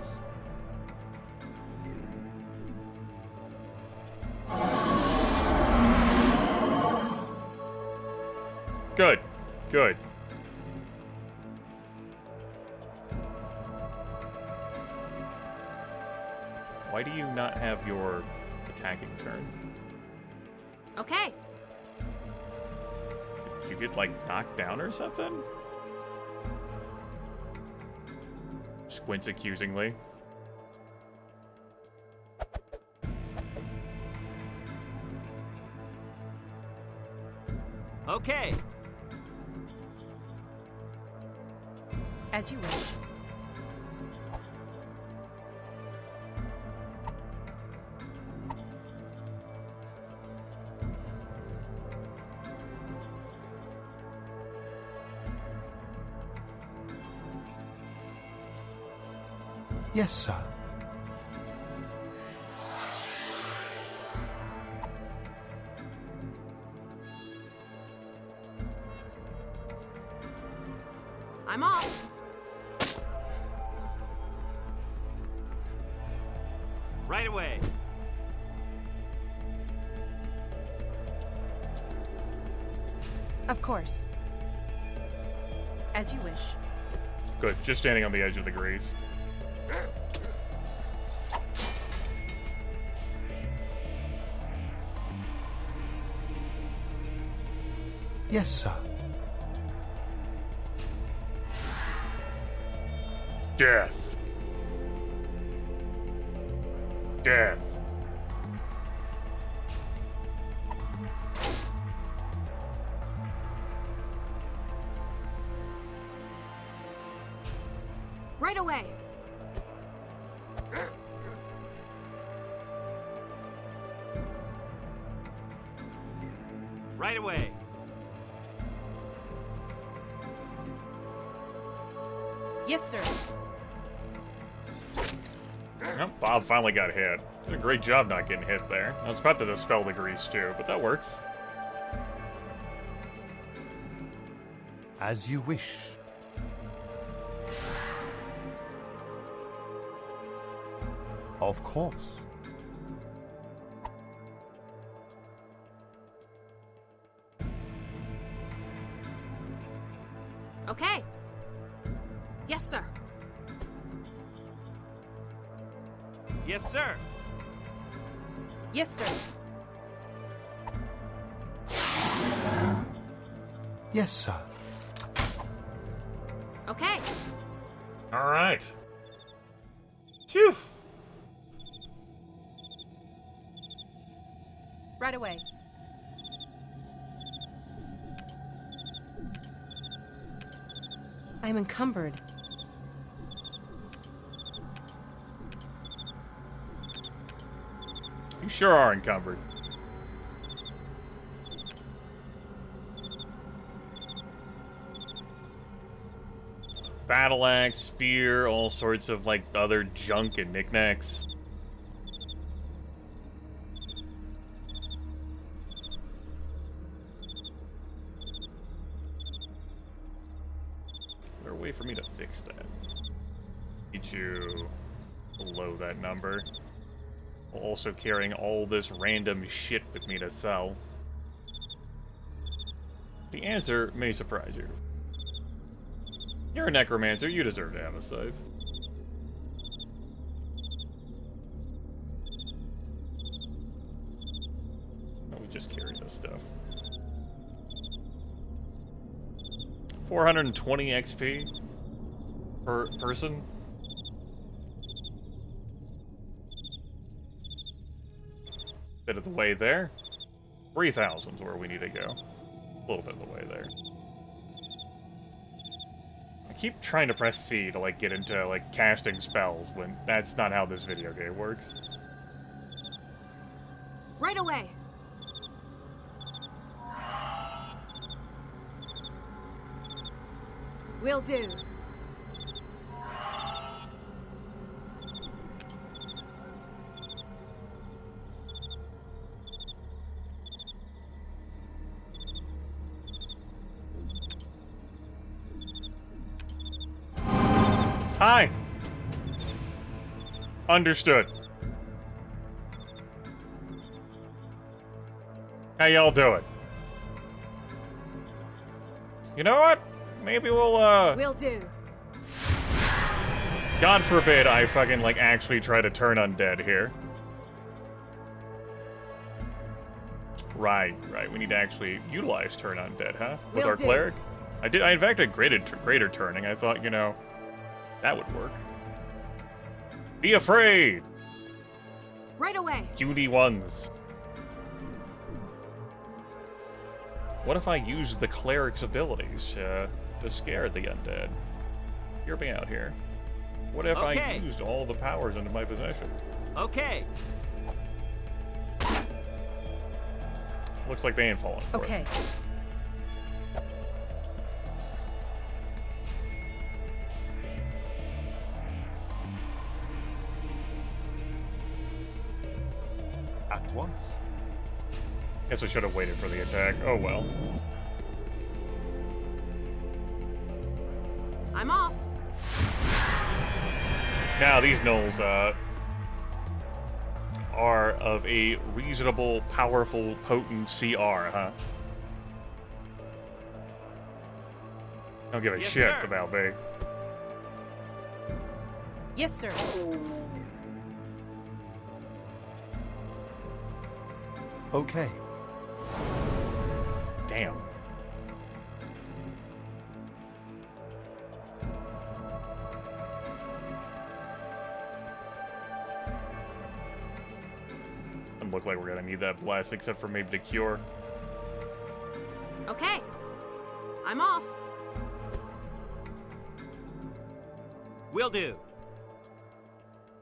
Good. Good. Why do you not have your attacking turn? Okay. Did you get, like, knocked down or something? Squints accusingly. Okay. As you wish. Yes, sir. I'm off. Right away. Of course. As you wish. Good, just standing on the edge of the grease. Yes, sir. Death. Death. Right away. Right away. Yes, sir. Well, Bob finally got hit. Did a great job not getting hit there. I was about to dispel the grease too, but that works. As you wish. Of course. Okay. Yes, sir. Yes, sir. Yes, sir. Yes, sir. Okay. All right. Phew. Right away. I am encumbered. You sure are encumbered. battle axe, spear, all sorts of, like, other junk and knickknacks. Is there a way for me to fix that? Need you below that number. While also carrying all this random shit with me to sell. The answer may surprise you. You're a necromancer, you deserve to have a scythe. No, we just carry this stuff. 420 XP per person. Bit of the way there. 3,000 is where we need to go. A little bit of the way there. I keep trying to press C to, like, get into, like, casting spells when that's not how this video game works. Right away. Will do. Hi. Understood. How y'all doing? You know what? Maybe we'll, Will do. God forbid I fucking, like, actually try to turn undead here. Right. We need to actually utilize turn undead, huh? With our cleric? I in fact, I greater turning. I thought, you know, that would work. Be afraid! Right away. Cutie ones. What if I use the cleric's abilities to scare the undead? Hear me out here. What if I used all the powers into my possession? Okay. Looks like they ain't falling for it. At once. Guess I should have waited for the attack. Oh well. I'm off. Now these gnolls are of a reasonable, powerful, potent CR, huh? Don't give a shit about me. Yes, sir. Okay. Damn. Doesn't look like we're gonna need that blast, except for maybe the cure. Okay. I'm off. Will do.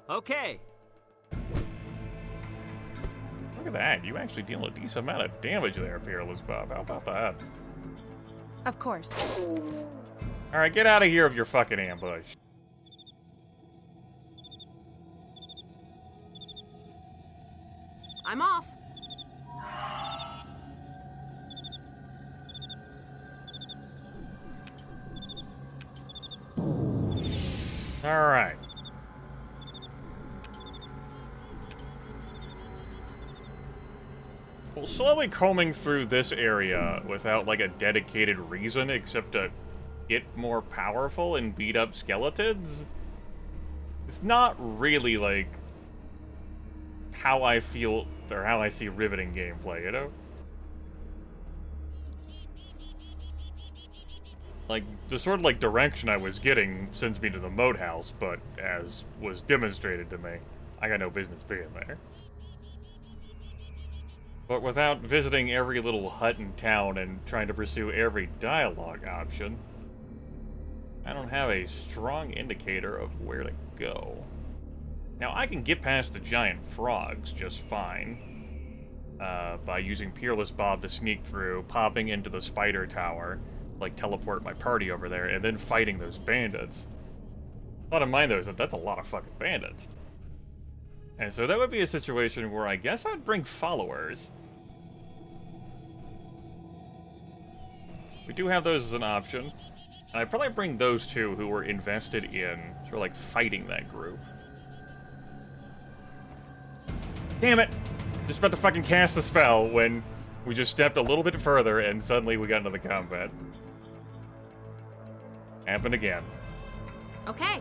Okay. Look at that. You actually deal a decent amount of damage there, Peerless Bob. How about that? Of course. Alright, get out of here of your fucking ambush. I'm off. Alright. Well, slowly combing through this area without, like, a dedicated reason except to get more powerful and beat up skeletons, it's not really, like, how I feel, or how I see riveting gameplay, you know? Like, the sort of, like, direction I was getting sends me to the moat house, but as was demonstrated to me, I got no business being there. But without visiting every little hut in town and trying to pursue every dialogue option, I don't have a strong indicator of where to go. Now, I can get past the giant frogs just fine, by using Peerless Bob to sneak through, popping into the spider tower, like, teleport my party over there, and then fighting those bandits. Thought in mind, though, is that that's a lot of fucking bandits. And so that would be a situation where I guess I'd bring followers. We do have those as an option. And I'd probably bring those two who were invested in sort of like fighting that group. Damn it! Just about to fucking cast the spell when we just stepped a little bit further and suddenly we got into the combat. Happened again. Okay.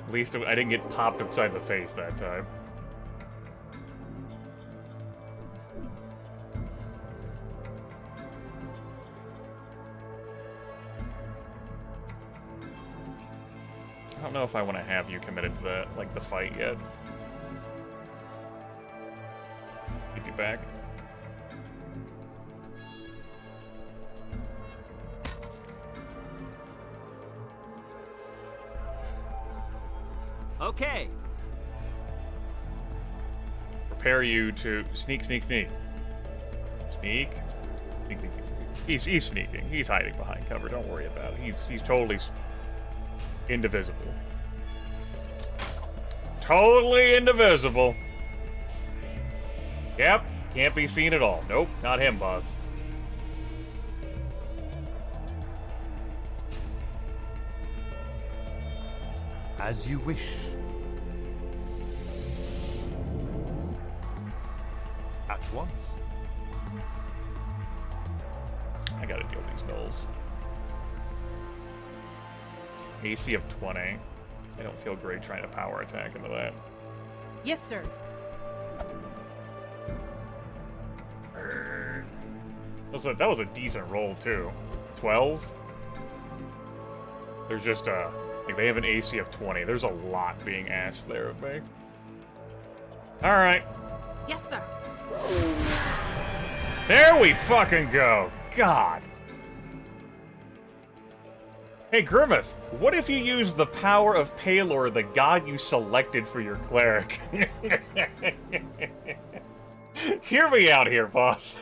At least I didn't get popped upside the face that time. I don't know if I want to have you committed to the fight yet. Keep you back. Okay. Prepare you to sneak, sneak, sneak. Sneak. Sneak, sneak, sneak, sneak. He's sneaking. He's hiding behind cover. Don't worry about it. He's totally indivisible. Totally indivisible. Yep. Can't be seen at all. Nope. Not him, boss. As you wish. At once. I gotta deal with these gnolls. AC of 20. I don't feel great trying to power attack into that. Yes, sir. That was a decent roll, too. 12? There's just like they have an AC of 20. There's a lot being asked there of me. Alright. Yes, sir. There we fucking go. God. Hey, Grimace, what if you use the power of Palor, the god you selected for your cleric? Hear me out here, boss.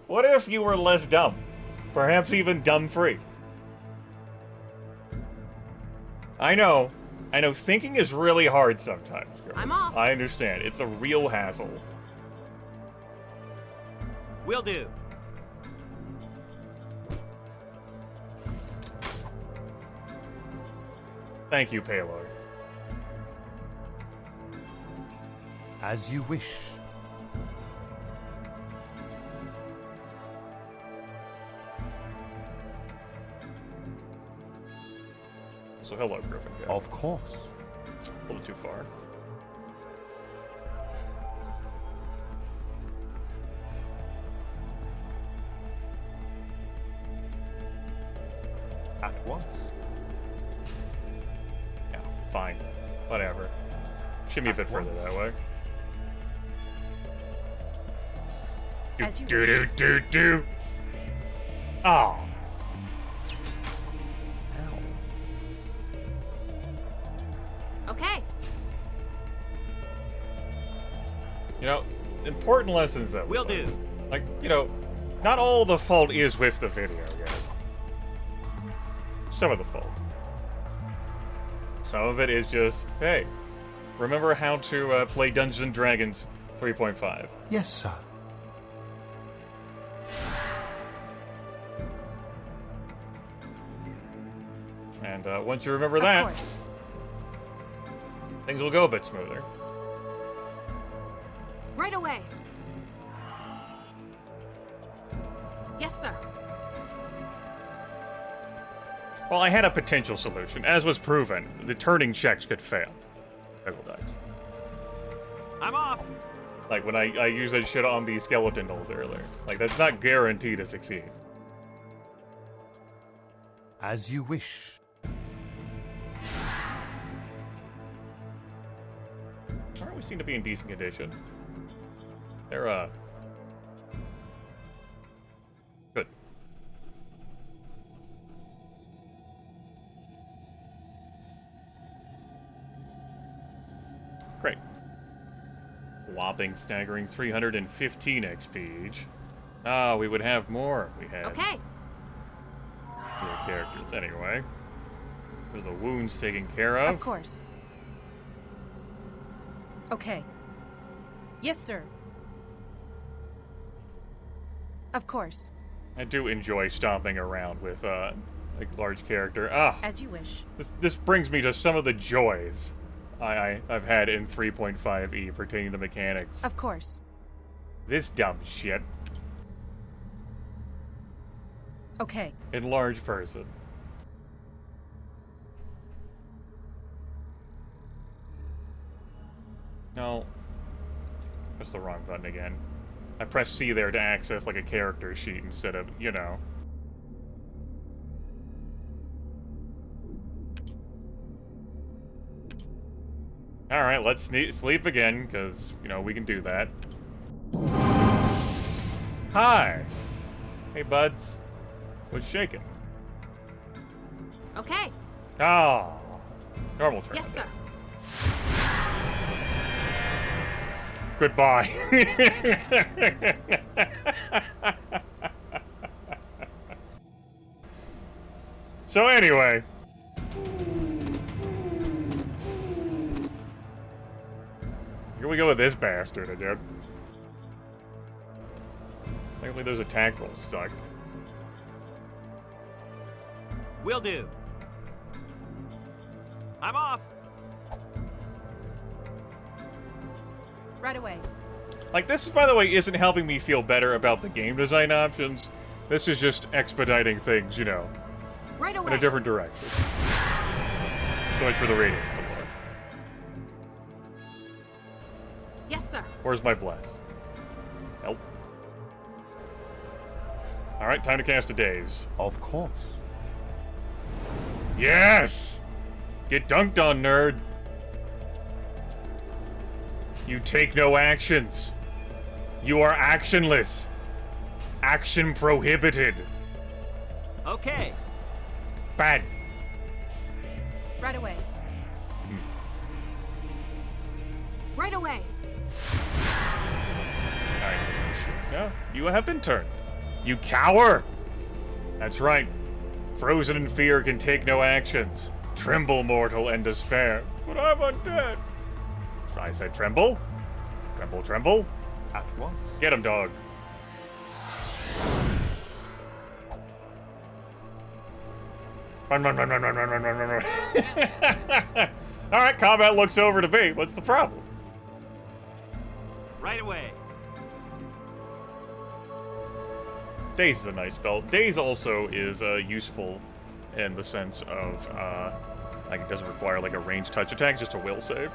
What if you were less dumb? Perhaps even dumb-free? I know, thinking is really hard sometimes. I'm off. I understand. It's a real hassle. Will do. Thank you, Palor. As you wish. So hello, Griffin guy. Of course. A little too far. At once. Yeah, fine. Whatever. Shimmy a bit further that way. As you Do. Oh. Okay. You know, important lessons that Will do. Like, you know, not all the fault is with the video, guys. Some of the fault. Some of it is just, hey, remember how to play Dungeons & Dragons 3.5. Yes, sir. And once you remember that, Of course. things will go a bit smoother. Right away. Yes, sir. Well, I had a potential solution. As was proven, the turning checks could fail. Several times. I'm off. Like when I used that shit on the skeleton dolls earlier. Like, that's not guaranteed to succeed. As you wish. Alright, we seem to be in decent condition. They're, good. Great. Whopping, staggering 315 XP each. Ah, we would have more if we had. Okay. characters anyway. There's the wounds taken care of. Of course. Okay. Yes, sir. Of course. I do enjoy stomping around with a large character. Ah, as you wish. This brings me to some of the joys I've had in 3.5e pertaining to mechanics. Of course. This dumb shit. Okay. Enlarge person. No. That's the wrong button again. I press C there to access like a character sheet instead of, you know. Alright, let's sleep again, because, you know, we can do that. Hi! Hey, buds. What's shaking? Okay. Ah! Normal turn. Yes, sir. Goodbye. So anyway. Here we go with this bastard again. Thankfully those attack rolls suck. Will do. I'm off. Right away. Like, this, by the way, isn't helping me feel better about the game design options. This is just expediting things, you know, right away. in a different direction. So much for the radiance below. Yes, sir. Where's my bless? Nope. Alright, time to cast a daze. Of course. Yes! Get dunked on, nerd. You take no actions. You are actionless. Action prohibited. Okay. Bad. Right away. Right away. Alright. No, you have been turned. You cower! That's right. Frozen in fear can take no actions. Tremble, mortal, and despair. But I'm undead. I said tremble. Tremble, tremble. At once. Get him, dog. Run, run, run, run, run, run, run, run, run, run. Alright, combat looks over to me. What's the problem? Right away. Daze is a nice spell. Daze also is useful in the sense of, like, it doesn't require, like, a ranged touch attack, just a will save.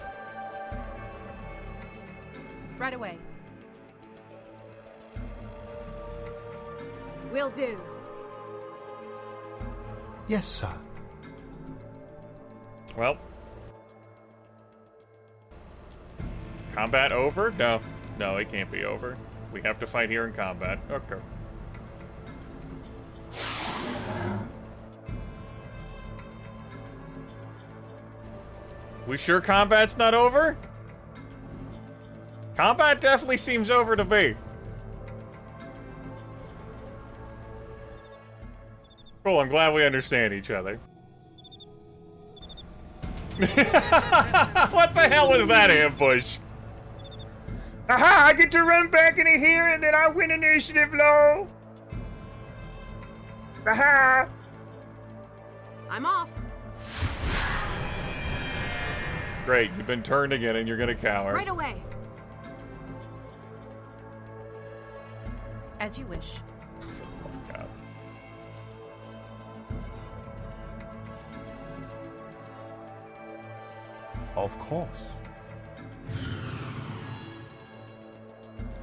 Right away. Will do. Yes, sir. Well. Combat over? No. No, it can't be over. We have to fight here in combat. Okay. We sure combat's not over? Combat definitely seems over to me. Cool, I'm glad we understand each other. What the hell was that ambush? Aha! I get to run back into here and then I win initiative, low! Aha! I'm off. Great, you've been turned again and you're gonna cower. Right away. As you wish. Oh, God. Of course.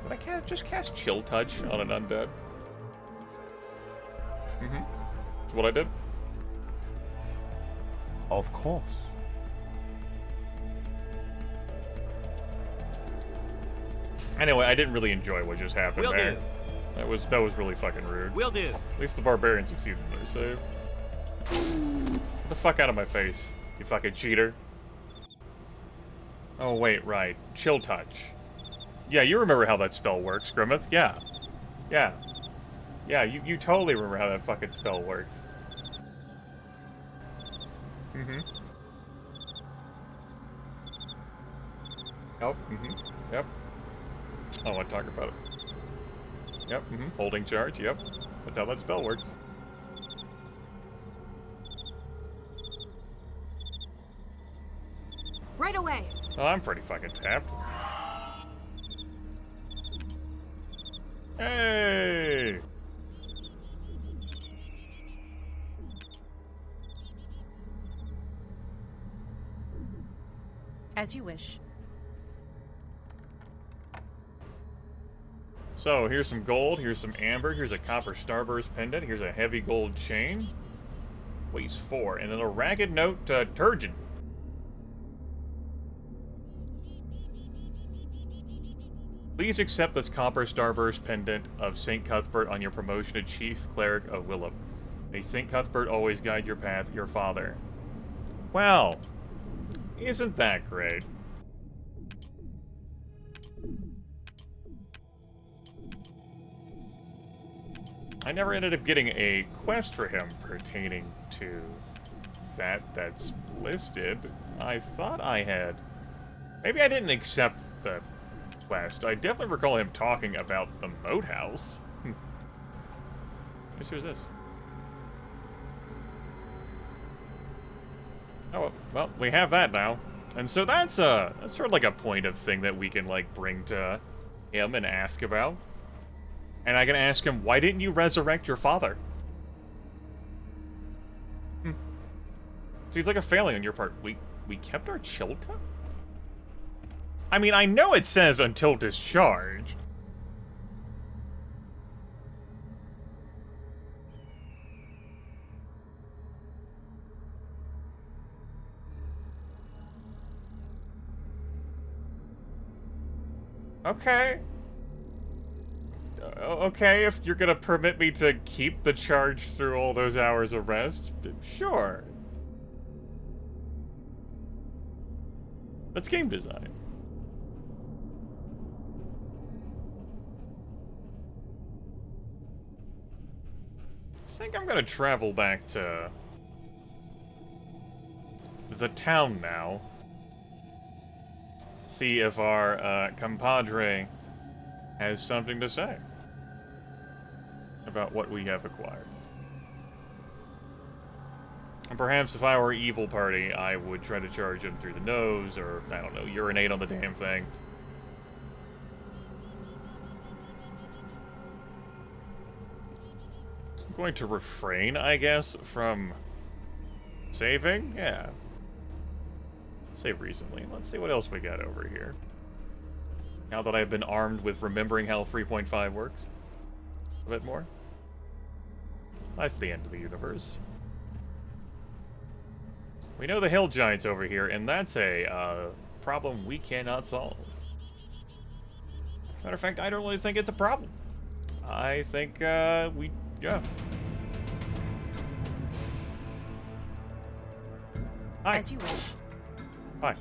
Did I just cast Chill Touch on an undead? Mm-hmm. That's what I did. Of course. Anyway, I didn't really enjoy what just happened Will there. do. That was really fucking rude. Will do. At least the barbarian succeeded in their save. Get the fuck out of my face, you fucking cheater. Oh wait, right. Chill Touch. Yeah, you remember how that spell works, Grimmeth. Yeah. Yeah. Yeah, you totally remember how that fucking spell works. Mm-hmm. Oh, yep. I want to talk about it. Yep, holding charge, yep. That's how that spell works. Right away. Oh, I'm pretty fucking tapped. Hey! As you wish. So, here's some gold, here's some amber, here's a copper starburst pendant, here's a heavy gold chain. Weighs 4, and then a ragged note to Turgeon. Please accept this copper starburst pendant of St. Cuthbert on your promotion to Chief Cleric of Willop. May St. Cuthbert always guide your path, your father. Well, isn't that great? I never ended up getting a quest for him pertaining to that's listed. I thought I had. Maybe I didn't accept the quest. I definitely recall him talking about the moat house. Who's this? Oh, well, we have that now. And so that's sort of like a point of thing that we can, like, bring to him and ask about. And I can ask him, why didn't you resurrect your father? Seems like a failing on your part. We kept our Chilka? I mean, I know it says until discharged. Okay. Okay, if you're gonna permit me to keep the charge through all those hours of rest, sure. That's game design. I think I'm gonna travel back to the town now. See if our compadre has something to say about what we have acquired. And perhaps if I were evil party, I would try to charge him through the nose, or, I don't know, urinate on the damn thing. I'm going to refrain, I guess, from saving? Yeah. Save recently. Let's see what else we got over here. Now that I've been armed with remembering how 3.5 works. A bit more. That's the end of the universe. We know the hill giant's over here, and that's a problem we cannot solve. Matter of fact, I don't really think it's a problem. I think, yeah. Hi. As you wish. Hi.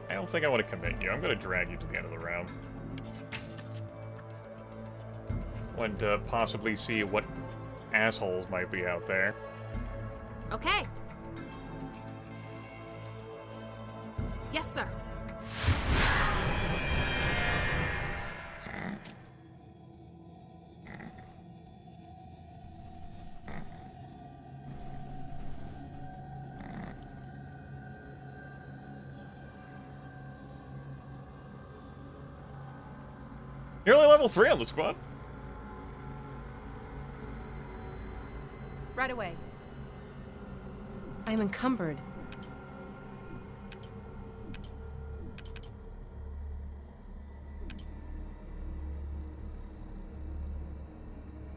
I don't think I want to commit you. I'm going to drag you to the end of the round. Want to possibly see what assholes might be out there. Okay. Yes, sir. You're only level 3 on the squad. Right away. I'm encumbered.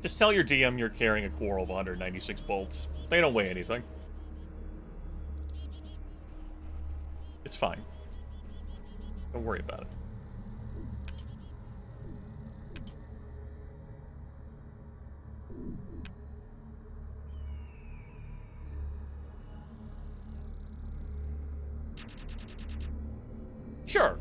Just tell your DM you're carrying a quarrel of 196 bolts. They don't weigh anything. It's fine. Don't worry about it. Sure.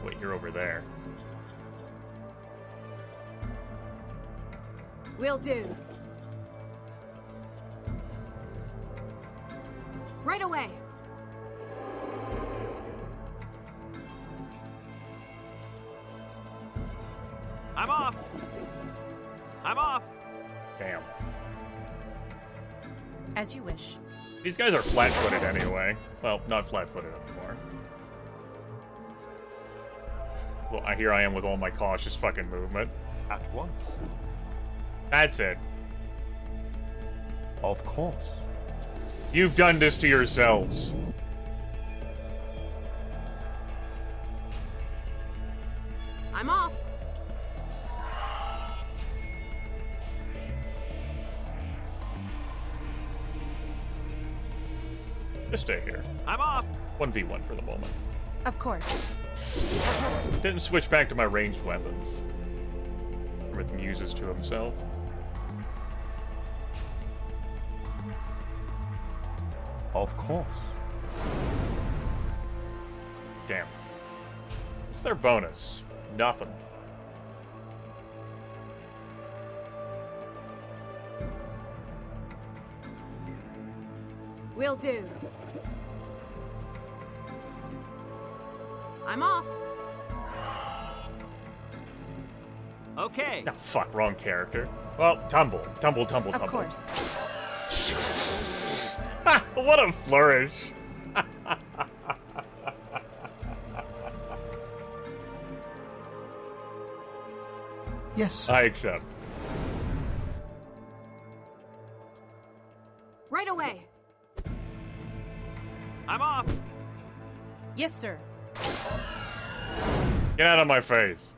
Wait, you're over there. Will do. Right away. I'm off. I'm off. Damn. As you wish. These guys are flat-footed anyway. Well, not flat-footed anymore. Well, here I am with all my cautious fucking movement. At once. That's it. Of course. You've done this to yourselves. I'm off. Just stay here. I'm off. 1v1 for the moment. Of course. Didn't switch back to my ranged weapons. Everything uses to himself. Of course. Damn. What's their bonus? Nothing. Will do. I'm off. Okay. No, fuck, wrong character. Well, tumble. Tumble. Of course. Ha! What a flourish. Yes, sir. I accept. Right away. I'm off. Yes, sir. Get out of my face.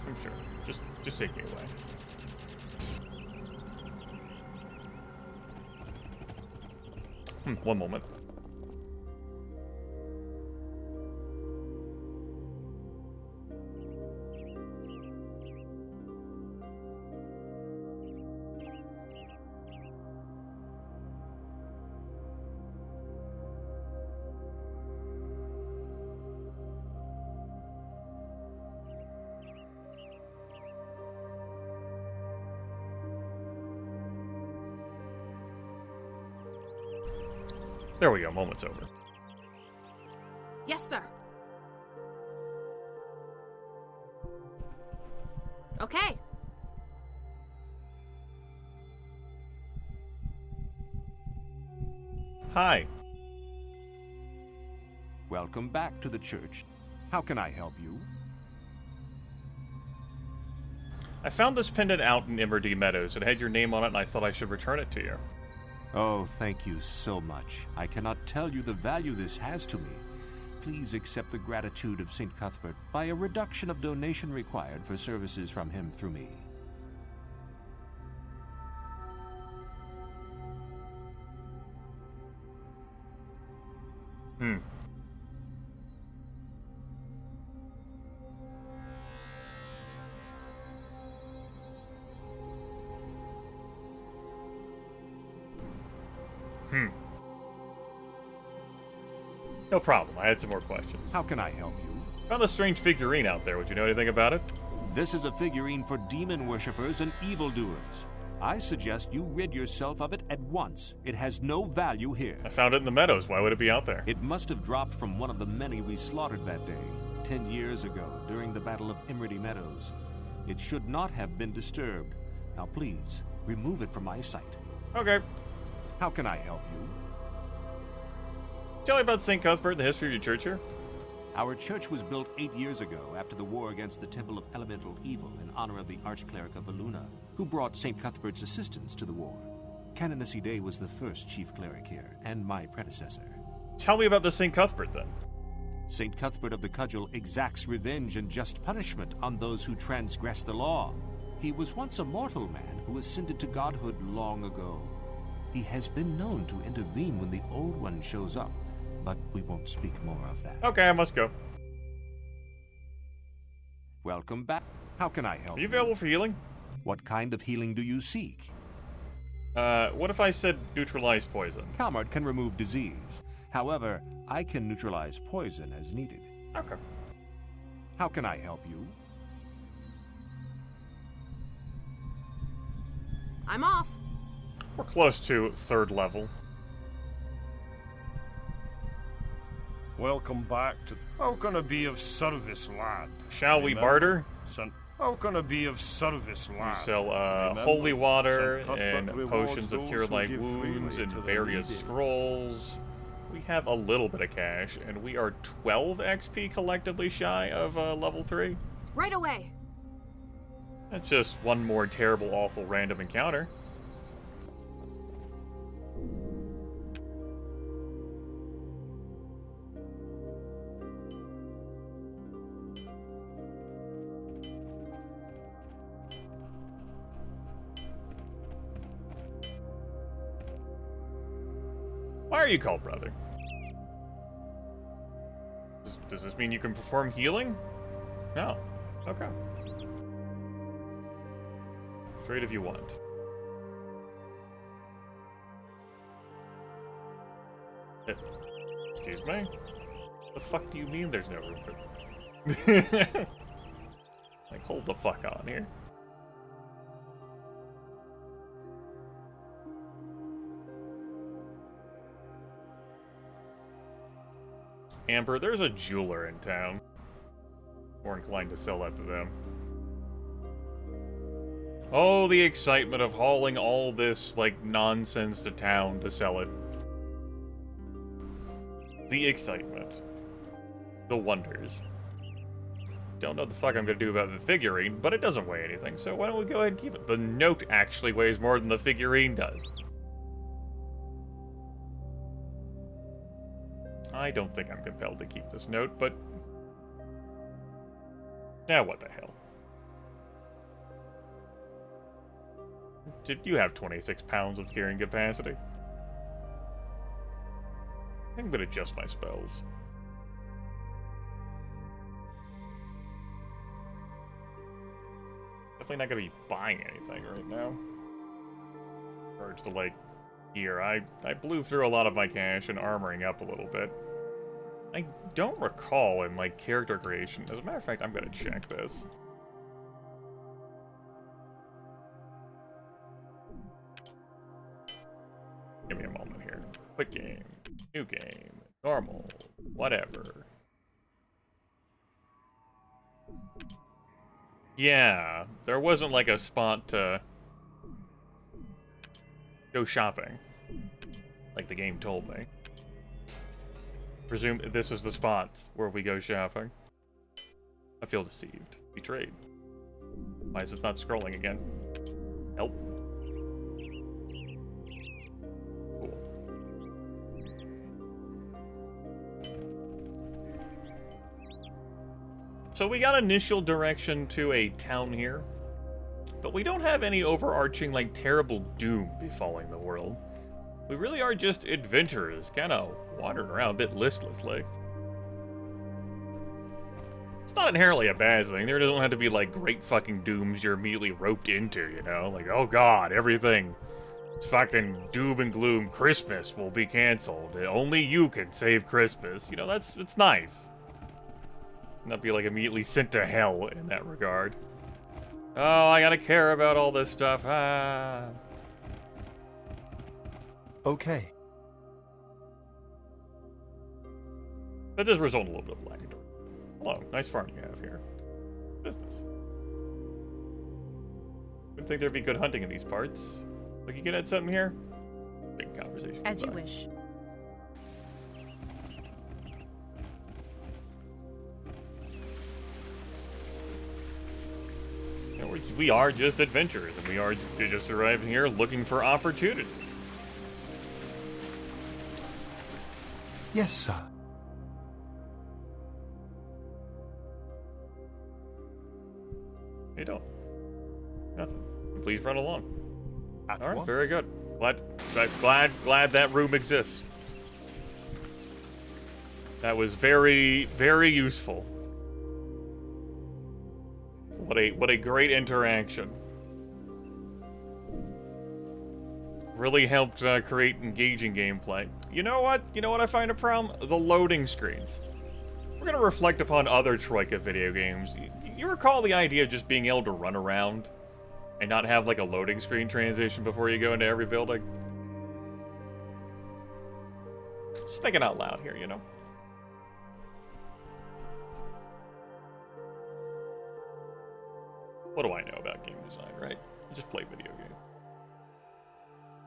I'm sure. Just take me away. One moment. There we go, moment's over. Yes, sir. Okay. Hi. Welcome back to the church. How can I help you? I found this pendant out in Neverwinter Meadows. It had your name on it, and I thought I should return it to you. Oh, thank you so much. I cannot tell you the value this has to me. Please accept the gratitude of St. Cuthbert by a reduction of donation required for services from him through me. No problem. I had some more questions. How can I help you? Found a strange figurine out there. Would you know anything about it? This is a figurine for demon worshippers and evildoers. I suggest you rid yourself of it at once. It has no value here. I found it in the meadows. Why would it be out there? It must have dropped from one of the many we slaughtered that day, 10 years ago, during the Battle of Neverwinter Meadows. It should not have been disturbed. Now please, remove it from my sight. Okay. How can I help you? Tell me about St. Cuthbert and the history of your church here. Our church was built 8 years ago after the war against the Temple of Elemental Evil in honor of the Archcleric of Valuna, who brought St. Cuthbert's assistance to the war. Canoness Ide was the first chief cleric here, and my predecessor. Tell me about the St. Cuthbert, then. St. Cuthbert of the Cudgel exacts revenge and just punishment on those who transgress the law. He was once a mortal man who ascended to godhood long ago. He has been known to intervene when the Old One shows up, but we won't speak more of that. Okay, I must go. Welcome back. How can I help Are you available for healing? What kind of healing do you seek? What if I said neutralize poison? Calmart can remove disease. However, I can neutralize poison as needed. Okay. How can I help you? I'm off. We're close to 3rd level. Welcome back to... How can I be of service, lad? Shall we barter? How can I be of service, We lad? sell holy water and potions of cure light wounds and various scrolls. We have a little bit of cash, and we are 12 XP collectively shy of level 3. Right away. That's just one more terrible, awful random encounter. Why are you called brother? Does this mean you can perform healing? No. Okay. Trade if you want. Excuse me? The fuck do you mean there's no room for... Like, hold the fuck on here. Amber, there's a jeweler in town. More inclined to sell that to them. Oh, the excitement of hauling all this, like, nonsense to town to sell it. The excitement. The wonders. Don't know what the fuck I'm gonna do about the figurine, but it doesn't weigh anything, so why don't we go ahead and keep it? The note actually weighs more than the figurine does. I don't think I'm compelled to keep this note, but... Now what the hell. Did you have 26 pounds of carrying capacity? I think I'm gonna adjust my spells. Definitely not gonna be buying anything right now. Urge to, like, here. I blew through a lot of my cash and armoring up a little bit. I don't recall in, like, character creation. As a matter of fact, I'm gonna check this. Give me a moment here. Quit game. New game. Normal. Whatever. Yeah, there wasn't like a spot to go shopping, like the game told me. Presume this is the spot where we go shopping. I feel deceived. Betrayed. Why is this not scrolling again? Help. Cool. So we got initial direction to a town here, but we don't have any overarching, like, terrible doom befalling the world. We really are just adventurers, kind of wandering around a bit listlessly. It's not inherently a bad thing. There don't have to be, like, great fucking dooms you're immediately roped into, you know? Like, oh god, everything. It's fucking doom and gloom. Christmas will be canceled. Only you can save Christmas. You know, it's nice. Not be, like, immediately sent to hell in that regard. Oh, I gotta care about all this stuff. Ah. Okay. That does result in a little bit of lag. Hello, nice farm you have here. Business. Would think there'd be good hunting in these parts. Look, you get at something here? Big conversation. As you wish. You know, we are just adventurers, and we are just arriving here looking for opportunity. Yes, sir. You don't. Nothing. Please run along. At All right, once. very good. Glad. Glad that room exists. That was very, very useful. What a great interaction. Really helped create engaging gameplay. You know what? You know what I find a problem? The loading screens. We're gonna reflect upon other Troika video games. You recall the idea of just being able to run around and not have like a loading screen transition before you go into every building? Just thinking out loud here, you know? What do I know about game design, right? I just play video games.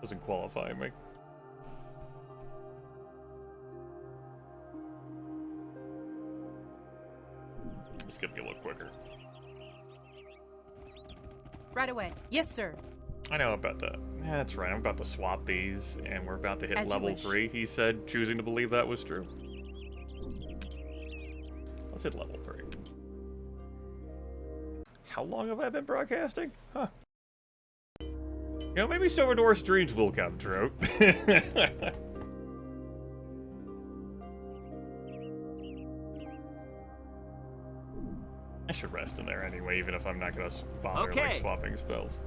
Doesn't qualify me. This could be a little quicker. Right away. Yes, sir. I know about that. Yeah, that's right. I'm about to swap these, and we're about to hit level 3, he said, choosing to believe that was true. Let's hit level 3. How long have I been broadcasting? Huh. You know, maybe Silver Dwarf's dreams will come true. I should rest in there anyway, even if I'm not gonna bother like swapping spells.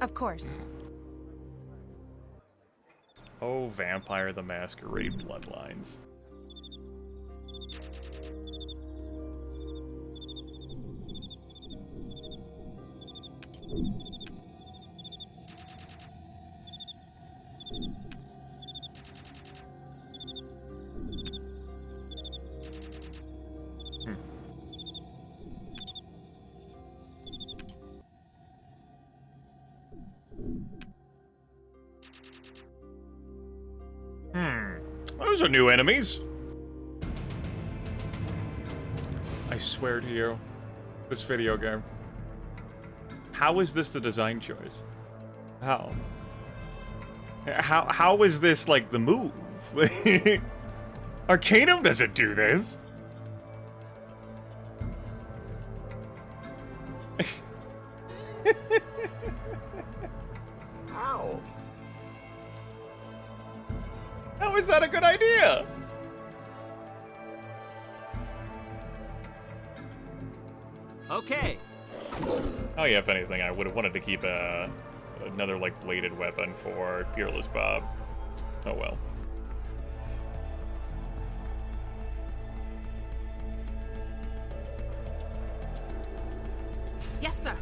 Of course. Oh, Vampire the Masquerade Bloodlines. Those are new enemies. I swear to you, this video game. How is this the design choice? How? How is this like the move? Arcanum doesn't do this. Ow. How is that a good idea? Okay. Oh yeah, if anything, I would have wanted to keep another like bladed weapon for Peerless Bob. Oh well. Yes, sir.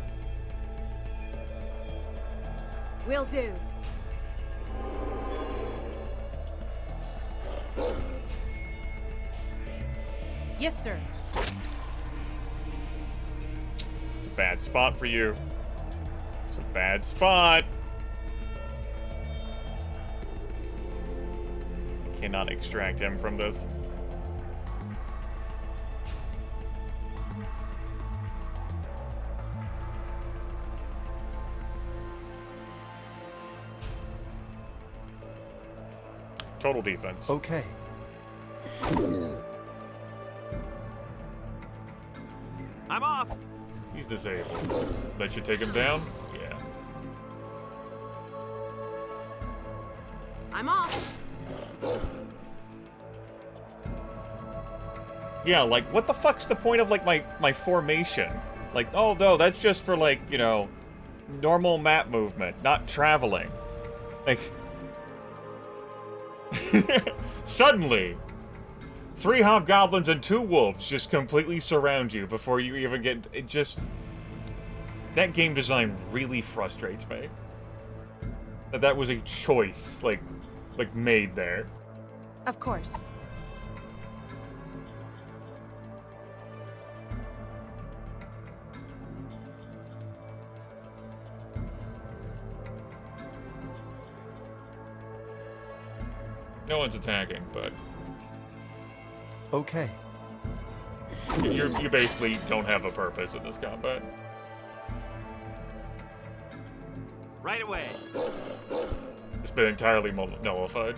Will do. Yes, sir. It's a bad spot for you. It's a bad spot. I cannot extract him from this. Total defense. Okay. I'm off. He's disabled. That should take him down? Yeah. I'm off. Yeah, like, what the fuck's the point of, like, my formation? Like, oh, no, that's just for, like, you know, normal map movement, not traveling. Like... Suddenly, 3 hobgoblins and 2 wolves just completely surround you before you even get... It just... That game design really frustrates me. That was a choice, like made there. Of course. No one's attacking, but... Okay. You basically don't have a purpose in this combat. Right away. It's been entirely nullified.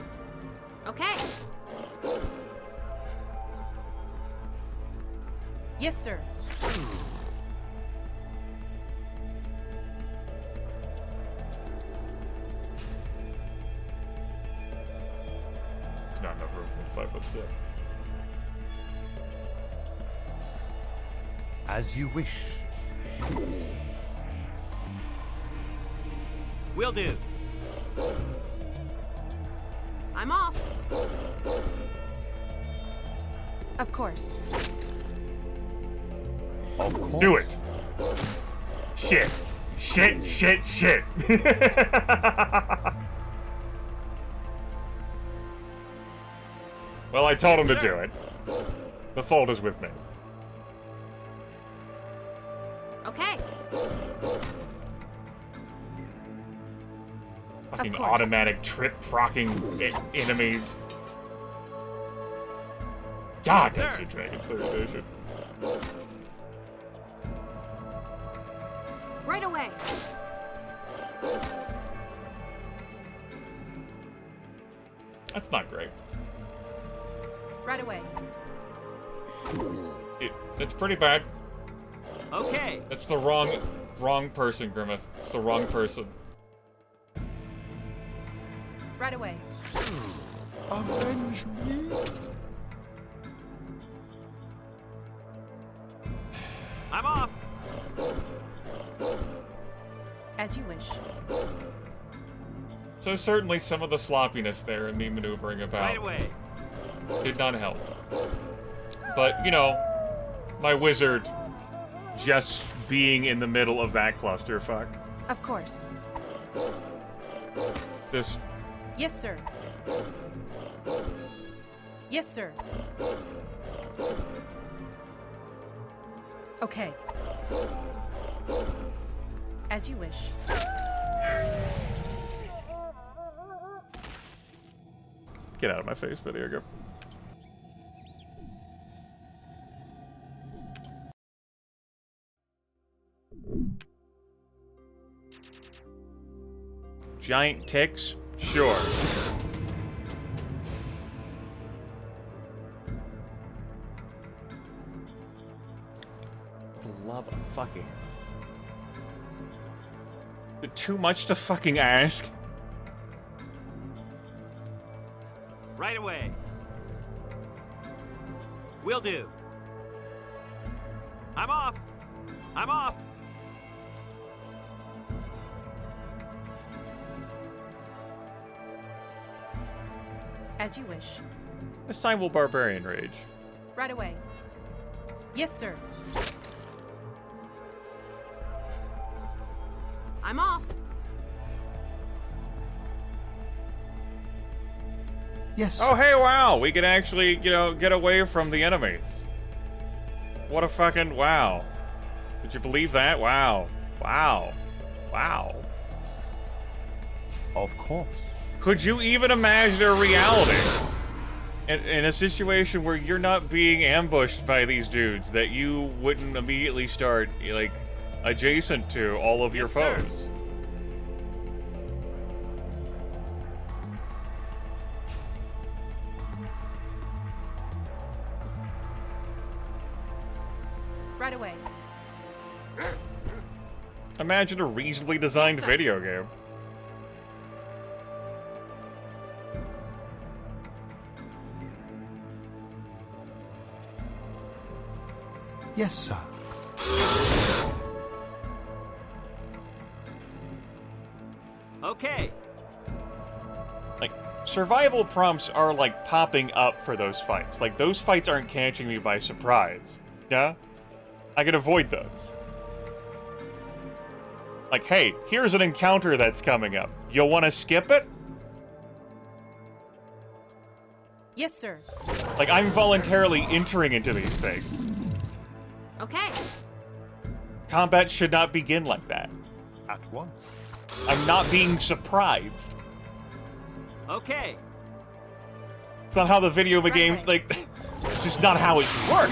Okay. Yes, sir. Not enough room for me to 5 foot step. As you wish. Will do. I'm off. Of course. Of course. Do it. Shit. Shit, shit, shit. Well, I told him to do it. The fault is with me. Okay. Fucking automatic trip procking enemies. God, that's a Dragon Slayer edition. Right away. That's not great. Right away. It's pretty bad. Okay. It's the wrong person, Grimmeth. It's the wrong person. Right away. Avenge me. I'm off. As you wish. So certainly some of the sloppiness there and me maneuvering about Right away. did not help. But, you know, my wizard just being in the middle of that clusterfuck. Of course. This. Yes, sir. Yes, sir. Okay. As you wish. Get out of my face, video go. Giant ticks? Sure. The love of fucking. Too much to fucking ask. Right away. Will do. I'm off. I'm off. As you wish. This time we'll barbarian rage. Right away. Yes, sir. I'm off. Yes. Oh, hey, wow. We can actually, you know, get away from the enemies. What a fucking wow. Did you believe that? Wow. Wow. Wow. Of course. Could you even imagine a reality in a situation where you're not being ambushed by these dudes that you wouldn't immediately start, like, adjacent to all of your foes? Right away. Imagine a reasonably designed video game. Yes, sir. Okay. Like, survival prompts are, like, popping up for those fights. Like, those fights aren't catching me by surprise. Yeah? I can avoid those. Like, hey, here's an encounter that's coming up. You'll want to skip it? Yes, sir. Like, I'm voluntarily entering into these things. Okay. Combat should not begin like that. At once. I'm not being surprised. Okay. It's not how the video game, like, it's just not how it should work.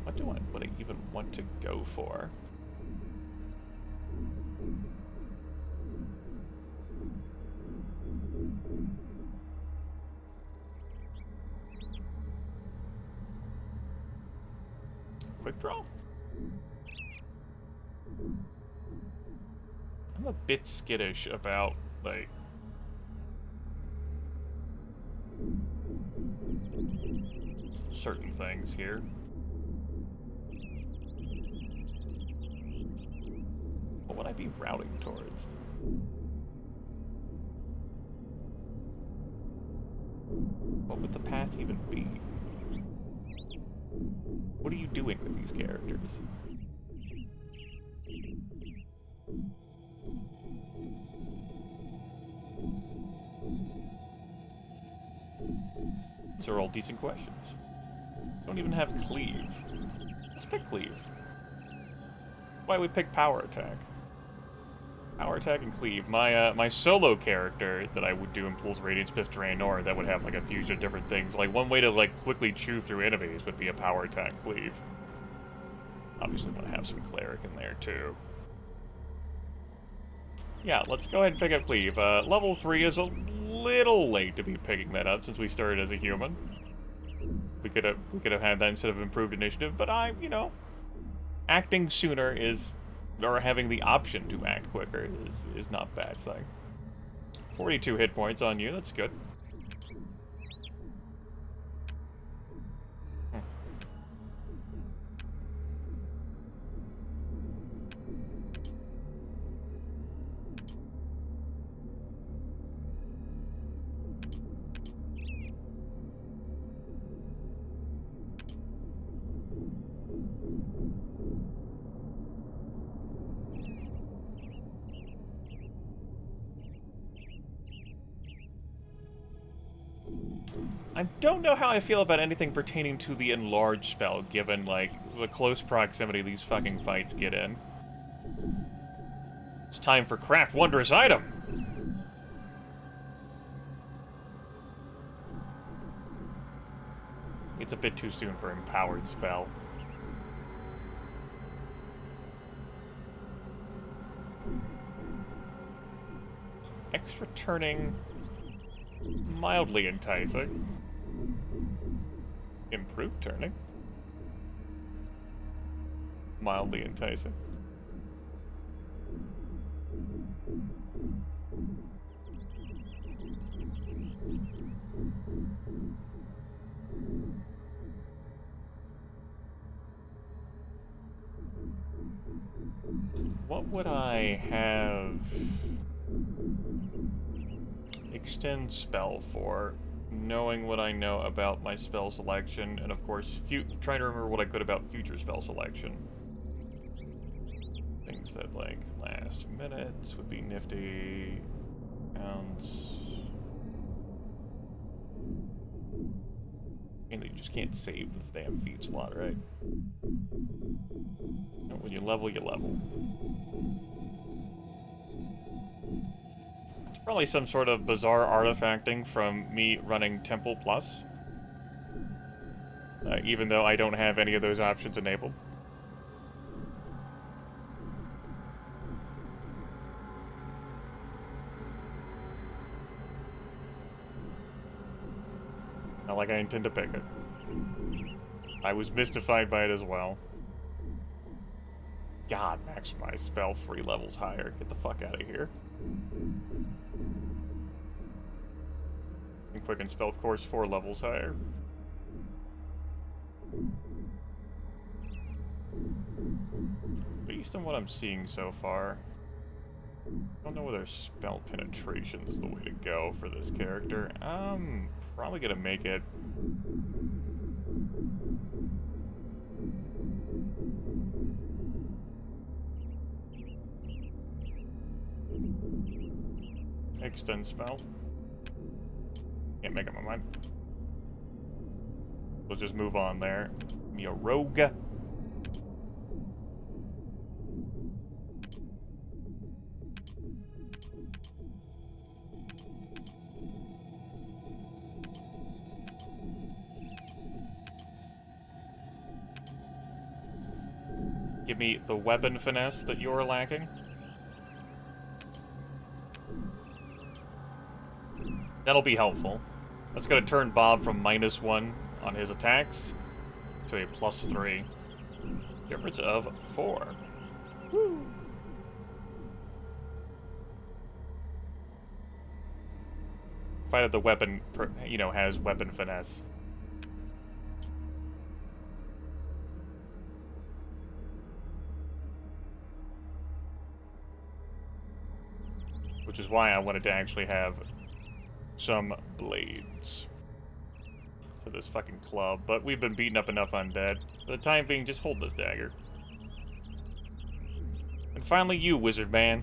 What do I even want to go for? Quick draw? I'm a bit skittish about, like... certain things here. What would I be routing towards? What would the path even be? What are you doing with these characters? These are all decent questions. Don't even have Cleave. Let's pick Cleave. Why we pick Power Attack? Power Attack and Cleave. My solo character that I would do in Pools Radiance Spiff Draenor that would have like a fusion of different things. Like one way to like quickly chew through enemies would be a Power Attack Cleave. Obviously want to have some Cleric in there too. Yeah, let's go ahead and pick up Cleave. Level 3 is a little late to be picking that up since we started as a human. We could have had that instead of improved initiative, but you know, acting sooner is, or having the option to act quicker is not a bad thing. 42 hit points on you, that's good. I don't know how I feel about anything pertaining to the enlarge spell, given, like, the close proximity these fucking fights get in. It's time for Craft Wondrous Item! It's a bit too soon for Empowered Spell. Extra turning... mildly enticing. Improved turning. Mildly enticing. What would I have extend spell for, knowing what I know about my spell selection, and of course, trying to remember what I could about future spell selection. Things that, like, last minutes would be nifty. And you just can't save the damn feat slot, right? And when you level, you level. Probably some sort of bizarre artifacting from me running Temple Plus. Even though I don't have any of those options enabled. Not like I intend to pick it. I was mystified by it as well. God, maximize spell 3 levels higher. Get the fuck out of here. And quicken spell, of course, 4 levels higher. Based on what I'm seeing so far, I don't know whether spell penetration is the way to go for this character. I'm probably gonna make it... extend spell. Can't make up my mind. We'll just move on there. Me a rogue. Give me the weapon finesse that you're lacking. That'll be helpful. That's gonna turn Bob from -1 on his attacks to a +3. Difference of 4. Woo! Provided the weapon, you know, has weapon finesse. Which is why I wanted to actually have some blades for this fucking club. But we've been beating up enough undead. For the time being, just hold this dagger. And finally you, wizard man.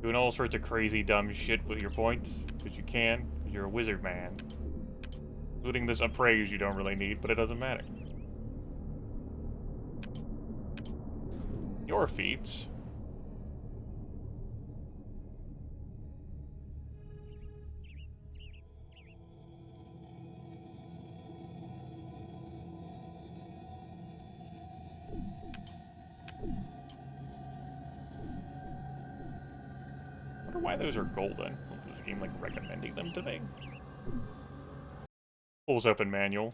Doing all sorts of crazy dumb shit with your points, because you can, because you're a wizard man. Including this appraise you don't really need, but it doesn't matter. Your feats. I wonder why those are golden. Is this game like recommending them to me? Pulls open manual.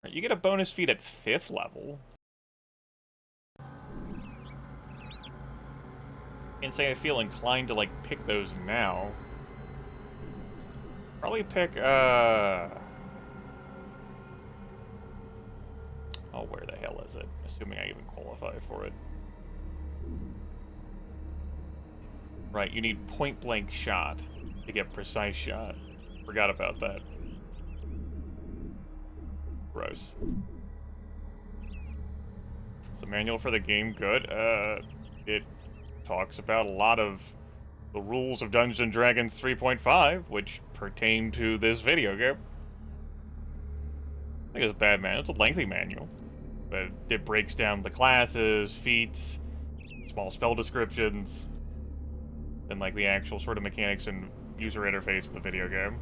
You get a bonus feat at 5th level. And say I feel inclined to, like, pick those now. Probably pick, oh, where the hell is it? Assuming I even qualify for it. Right, you need point-blank shot to get precise shot. Forgot about that. Gross. Is the manual for the game good? It talks about a lot of the rules of Dungeons & Dragons 3.5, which pertain to this video game. I think it's bad, man. It's a lengthy manual. But it breaks down the classes, feats, small spell descriptions, and like the actual sort of mechanics and user interface of the video game.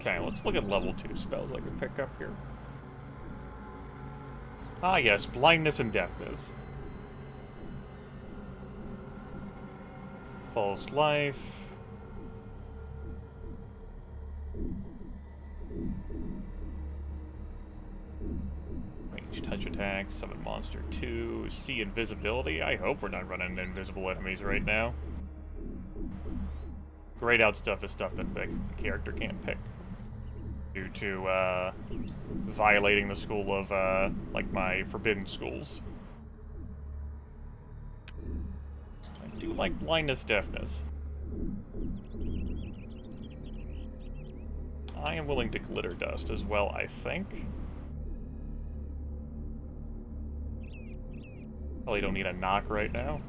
Okay, let's look at level 2 spells I can pick up here. Ah yes, blindness and deafness. False life. Range touch attack, summon monster 2, see invisibility. I hope we're not running into invisible enemies right now. Grayed out stuff is stuff that the character can't pick. Due to, violating the school of, like, my forbidden schools. I do like blindness, deafness. I am willing to glitter dust as well, I think. Probably don't need a knock right now.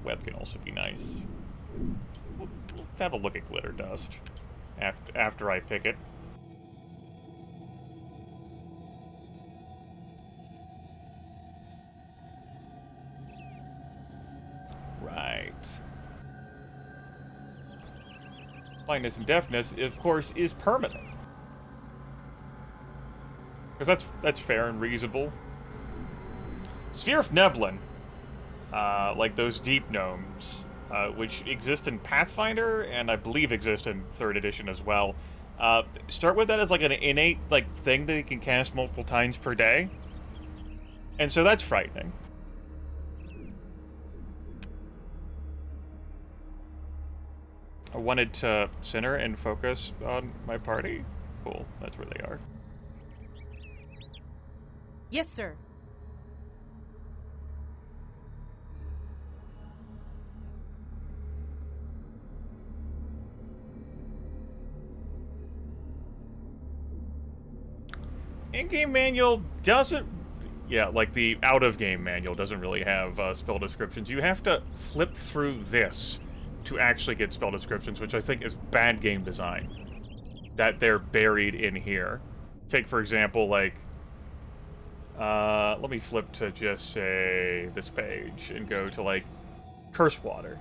Web can also be nice. We'll have a look at glitter dust after I pick it. Right. Blindness and deafness, of course, is permanent. Because that's fair and reasonable. Sphere of Neblin. Like those deep gnomes, which exist in Pathfinder, and I believe exist in 3rd edition as well. Start with that as like an innate like thing that you can cast multiple times per day. And so that's frightening. I wanted to center and focus on my party. Cool, that's where they are. Yes, sir. In-game manual doesn't... Yeah, like the out-of-game manual doesn't really have spell descriptions. You have to flip through this to actually get spell descriptions, which I think is bad game design. That they're buried in here. Take, for example, like... let me flip to just, say, this page and go to, like, Curse Water.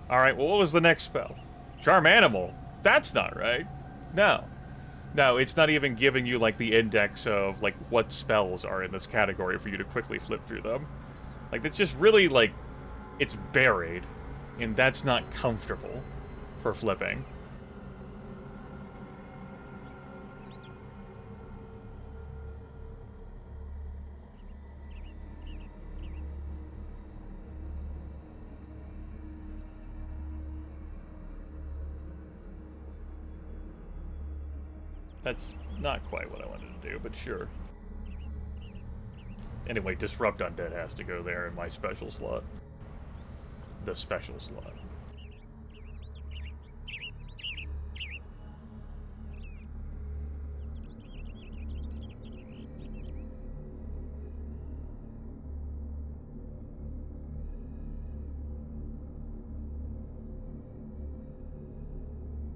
Alright, well, what was the next spell? Charm Animal. That's not right. No. No, it's not even giving you, like, the index of, like, what spells are in this category for you to quickly flip through them. Like, it's just really, like, it's buried, and that's not comfortable for flipping. That's not quite what I wanted to do, but sure. Anyway, Disrupt Undead has to go there in my special slot. The special slot.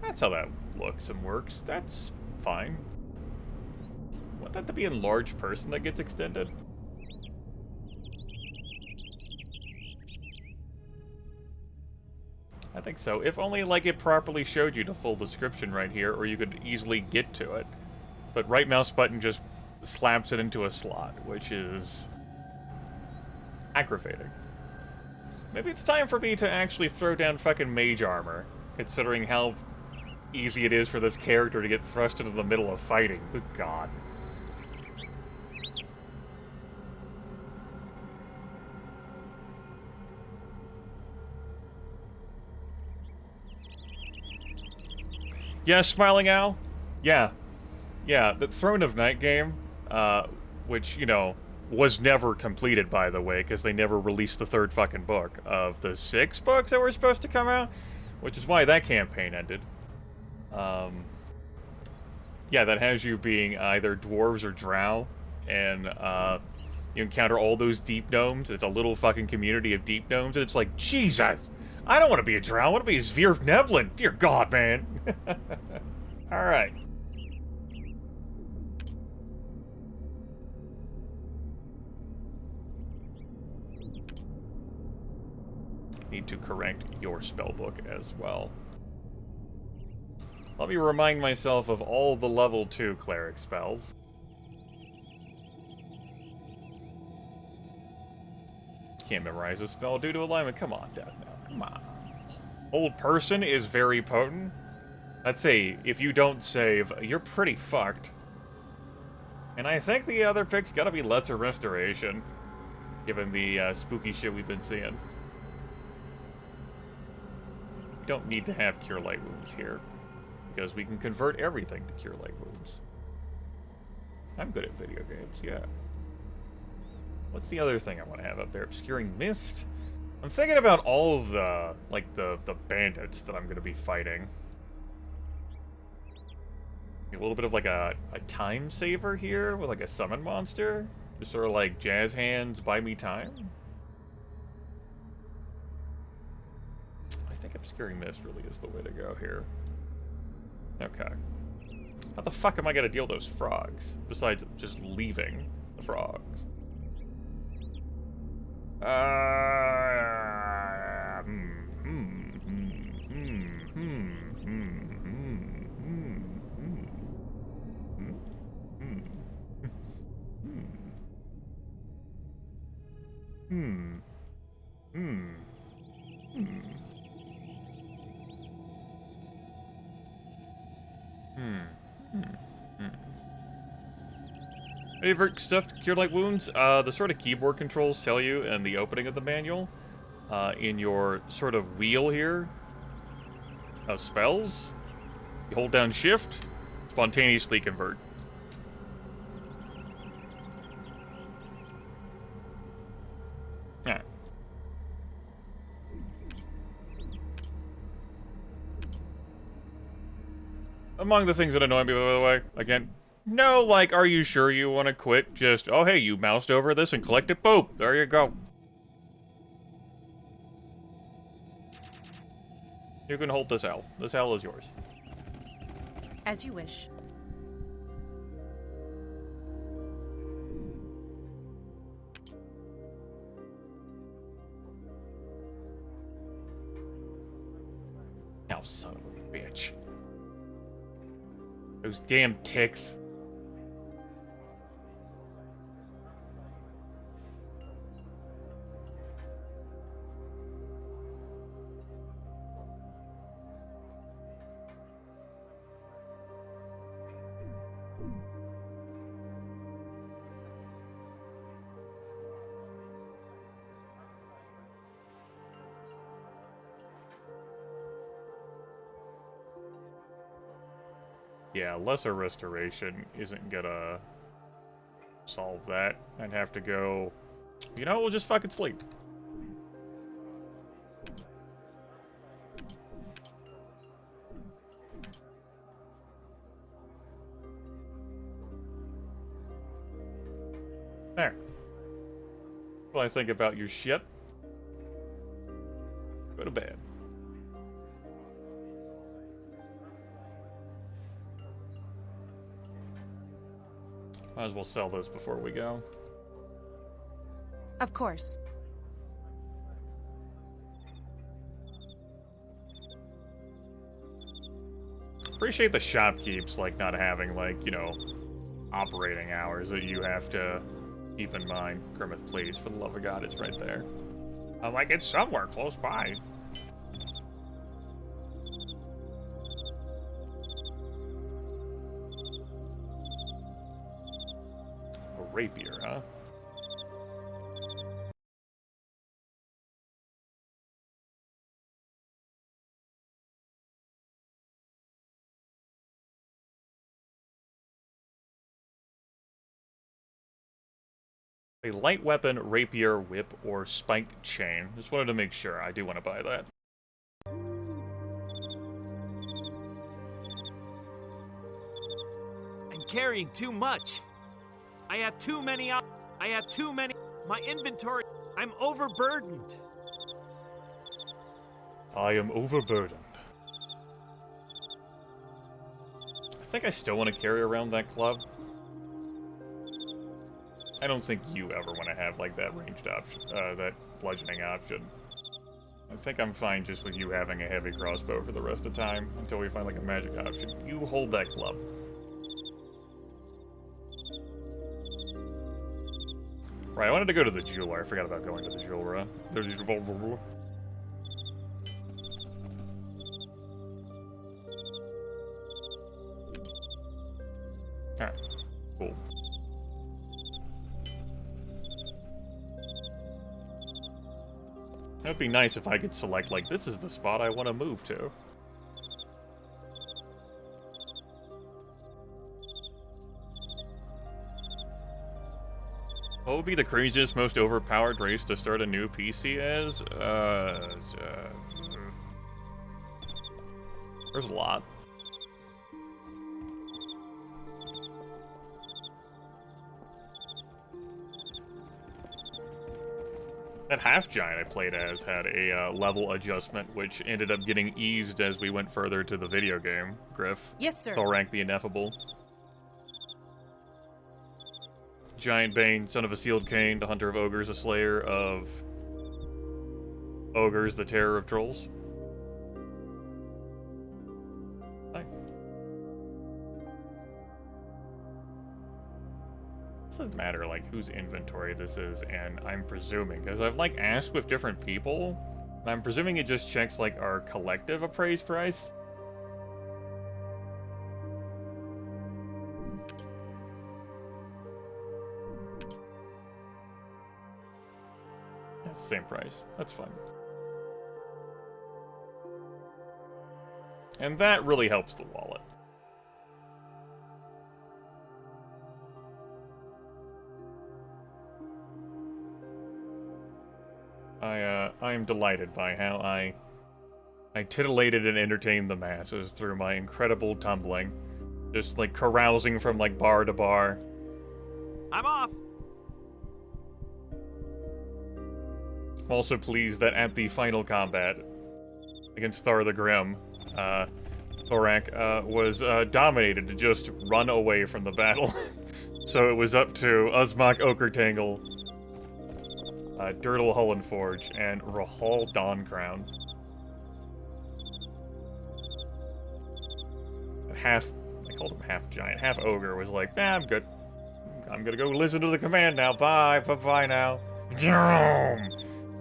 That's how that looks and works. That's fine. Want that to be in large person that gets extended? I think so. If only, like, it properly showed you the full description right here, or you could easily get to it. But right mouse button just slaps it into a slot, which is aggravating. Maybe it's time for me to actually throw down fucking mage armor, considering how easy it is for this character to get thrust into the middle of fighting. Good God. Yeah, Smiling Owl? Yeah. Yeah, the Throne of Night game, which, you know, was never completed, by the way, because they never released the third fucking book of the 6 books that were supposed to come out, which is why that campaign ended. Yeah, that has you being either dwarves or drow, and you encounter all those deep gnomes. It's a little fucking community of deep gnomes, and it's like, Jesus! I don't want to be a drow, I want to be a Sphere of Neblin! Dear God, man! Alright. Need to correct your spellbook as well. Let me remind myself of all the level 2 cleric spells. Can't memorize a spell due to alignment. Come on, Death now. Come on. Old Person is very potent. Let's see, if you don't save, you're pretty fucked. And I think the other pick's gotta be Lesser Restoration, given the spooky shit we've been seeing. We don't need to have Cure Light Wounds here, because we can convert everything to Cure Light Wounds. I'm good at video games, yeah. What's the other thing I want to have up there? Obscuring Mist? I'm thinking about all of the, like, the bandits that I'm going to be fighting. A little bit of, like, a time saver here with, like, a summon monster. Just sort of like jazz hands, buy me time. I think Obscuring Mist really is the way to go here. Okay. How the fuck am I going to deal with those frogs? Besides just leaving the frogs. Favorite stuff to cure light wounds? The sort of keyboard controls tell you in the opening of the manual, in your sort of wheel here of spells, you hold down shift, spontaneously convert. Among the things that annoy me, by the way, again, no, like, are you sure you want to quit? Just, oh, hey, you moused over this and collected, boom, there you go. You can hold this L. This L is yours. As you wish. Now, son of a bitch. Those damn ticks. Yeah, lesser restoration isn't gonna solve that. I'd have to go... You know, we'll just fucking sleep. There. What I think about your shit. Go to bed. Might as well sell this before we go. Of course. Appreciate the shopkeeps, like, not having, like, you know, operating hours that you have to keep in mind. Grimmeth, please, for the love of God, it's right there. I'm like, it's somewhere close by. A rapier, huh? A light weapon, rapier, whip, or spiked chain. Just wanted to make sure. I do want to buy that. I'm carrying too much. I have too many. My inventory. I'm overburdened. I am overburdened. I think I still want to carry around that club. I don't think you ever want to have, like, that ranged option, that bludgeoning option. I think I'm fine just with you having a heavy crossbow for the rest of the time, until we find, like, a magic option. You hold that club. Right, I wanted to go to the jeweler. I forgot about going to the jeweler. Alright, cool. It'd be nice if I could select, like, this is the spot I want to move to. What would be the craziest, most overpowered race to start a new PC as? There's a lot. That half-giant I played as had a level adjustment, which ended up getting eased as we went further to the video game. Griff. Yes, sir. Thorrank the Ineffable. Giant Bane, son of a sealed cane, the hunter of ogres, a slayer of ogres, the terror of trolls. Doesn't matter, like, whose inventory this is, and I'm presuming, because I've, like, asked with different people, and I'm presuming it just checks, like, our collective appraised price. It's the same price. That's fine. And that really helps the wallet. I am delighted by how I I titillated and entertained the masses through my incredible tumbling. Just, like, carousing from, like, bar to bar. I'm off! I'm also pleased that at the final combat against Thar the Grim, Thorak was dominated to just run away from the battle. So it was up to Uzmak Okertangle, Dirtle Hullenforge, and Rahal Dawncrown. I called him half giant, half ogre, was like, nah, I'm good. I'm gonna go listen to the command now, bye now.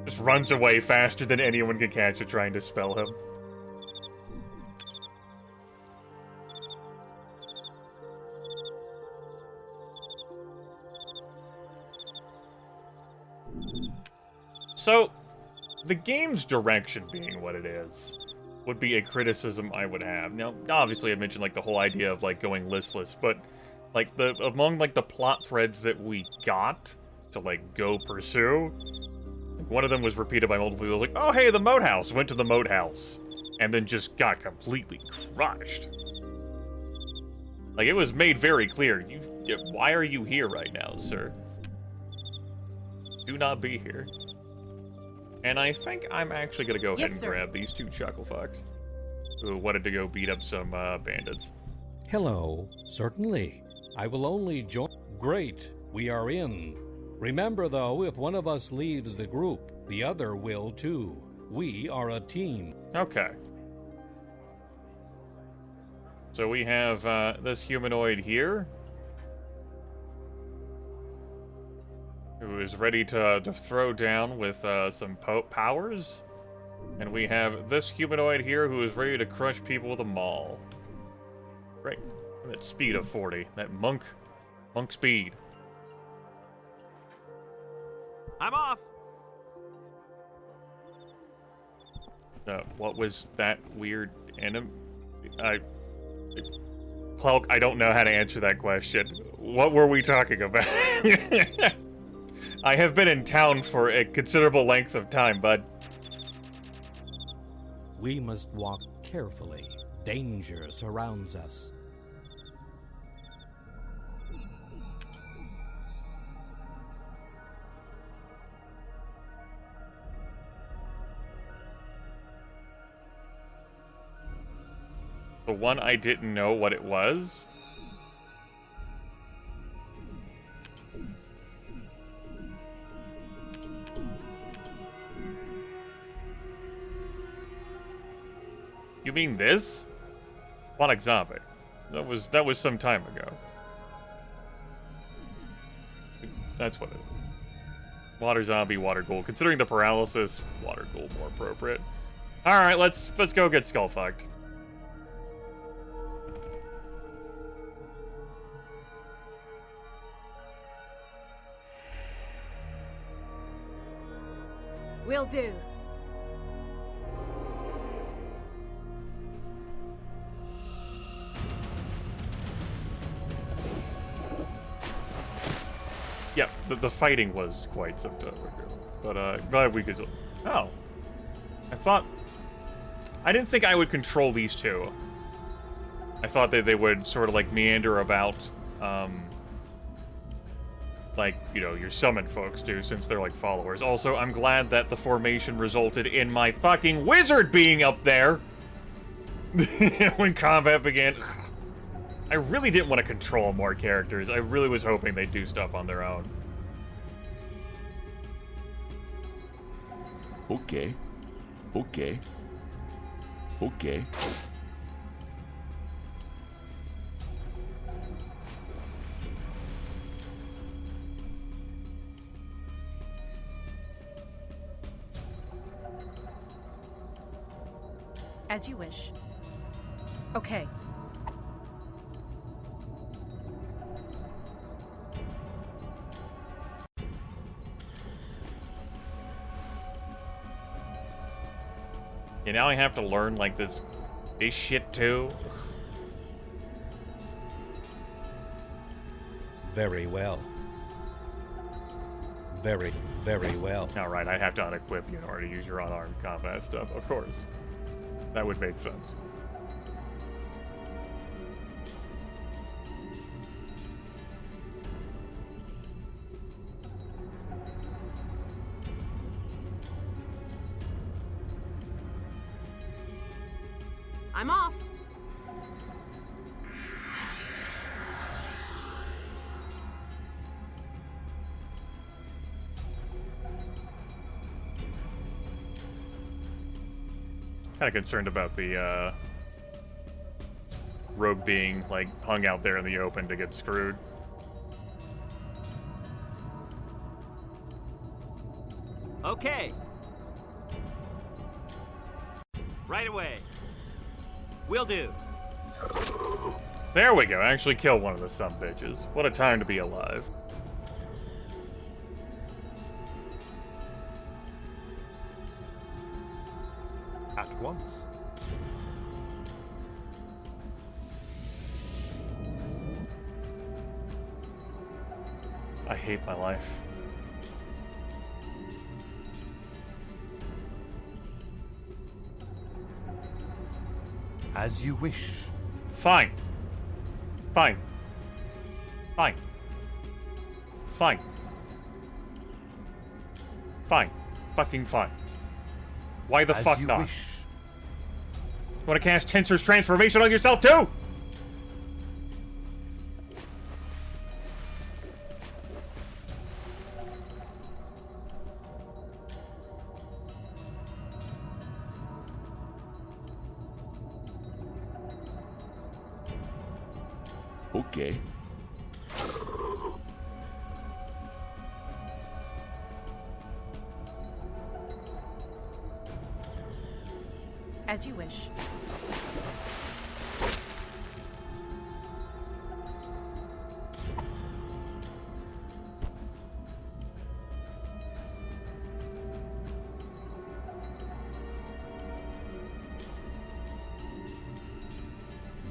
Just runs away faster than anyone can catch it trying to spell him. So, the game's direction being what it is would be a criticism I would have. Now, obviously I mentioned, like, the whole idea of, like, going listless, but, like, among, like, the plot threads that we got to, like, go pursue, like, one of them was repeated by multiple people, like, oh, hey, the moat house, went to the moat house, and then just got completely crushed. Like, it was made very clear, why are you here right now, sir? Do not be here. And I think I'm actually gonna go ahead and grab these two chuckle fucks who wanted to go beat up some bandits. Hello, certainly. I will only join. Great, we are in. Remember though, if one of us leaves the group, the other will too. We are a team. Okay. So we have this humanoid here, who is ready to throw down with some powers. And we have this humanoid here who is ready to crush people with a maul. Great. That speed of 40. That monk speed. I'm off! What was that weird enemy? Cloak, I don't know how to answer that question. What were we talking about? I have been in town for a considerable length of time, bud. We must walk carefully. Danger surrounds us. The one I didn't know what it was. You mean this? Quantic Zombie. That was some time ago. That's what it is. Water Zombie, Water Ghoul. Considering the paralysis, Water Ghoul more appropriate. Alright, let's go get skull-fucked. Will do. Yeah, the fighting was quite some time ago. But, glad we could... Oh. I didn't think I would control these two. I thought that they would sort of, like, meander about, like, you know, your summon folks do, since they're, like, followers. Also, I'm glad that the formation resulted in my fucking wizard being up there when combat began. I really didn't want to control more characters. I really was hoping they'd do stuff on their own. Okay. Okay. Okay. As you wish. Okay. Yeah, now I have to learn, like, this shit, too. Very well. Very, very well. Alright, I have to unequip you in order to use your unarmed combat stuff, of course. That would make sense. I'm off. Kind of concerned about the rogue being like hung out there in the open to get screwed. Okay. Right away. Will do. There we go. Actually kill one of the sumbitches. What a time to be alive. At once. I hate my life. As you wish. Fine. Fine. Fine. Fine. Fine. Fucking fine. Why the fuck not? Wish. You want to cast Tensor's Transformation on yourself too? Okay. As you wish.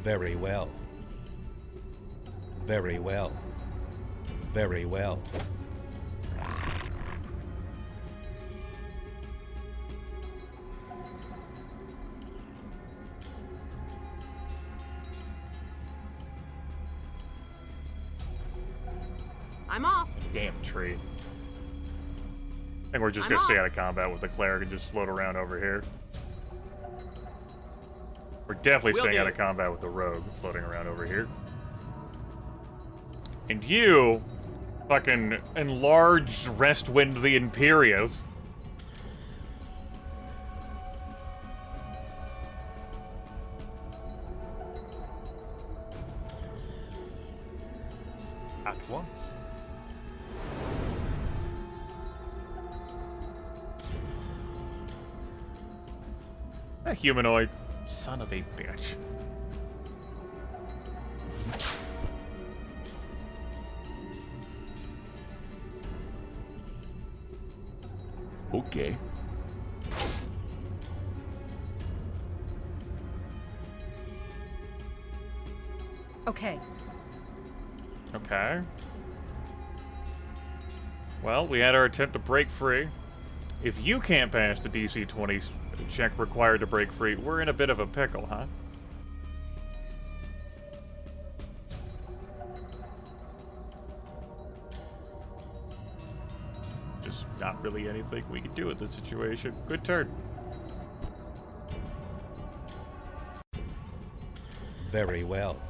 Very well. Very well. Very well. I'm off. Damn tree. I think we're just gonna stay out of combat with the cleric and just float around over here. We're definitely staying out of combat with the rogue floating around over here. And you, fucking enlarged Restwind the Imperious. At once. A humanoid. Son of a bitch. Okay. Okay. Okay. Well, we had our attempt to break free. If you can't pass the DC 20 check required to break free, we're in a bit of a pickle, huh? Just not really anything we can do with this situation. Good turn. Very well.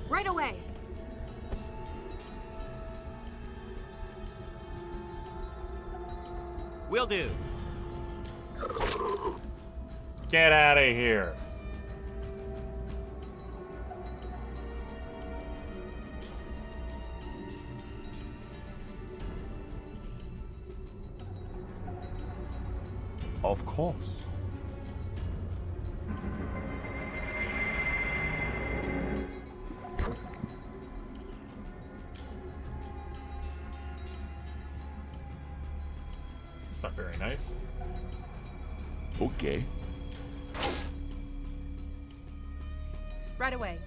Right away. Will do. Get out of here. Of course. It's not very nice. Okay. Right away.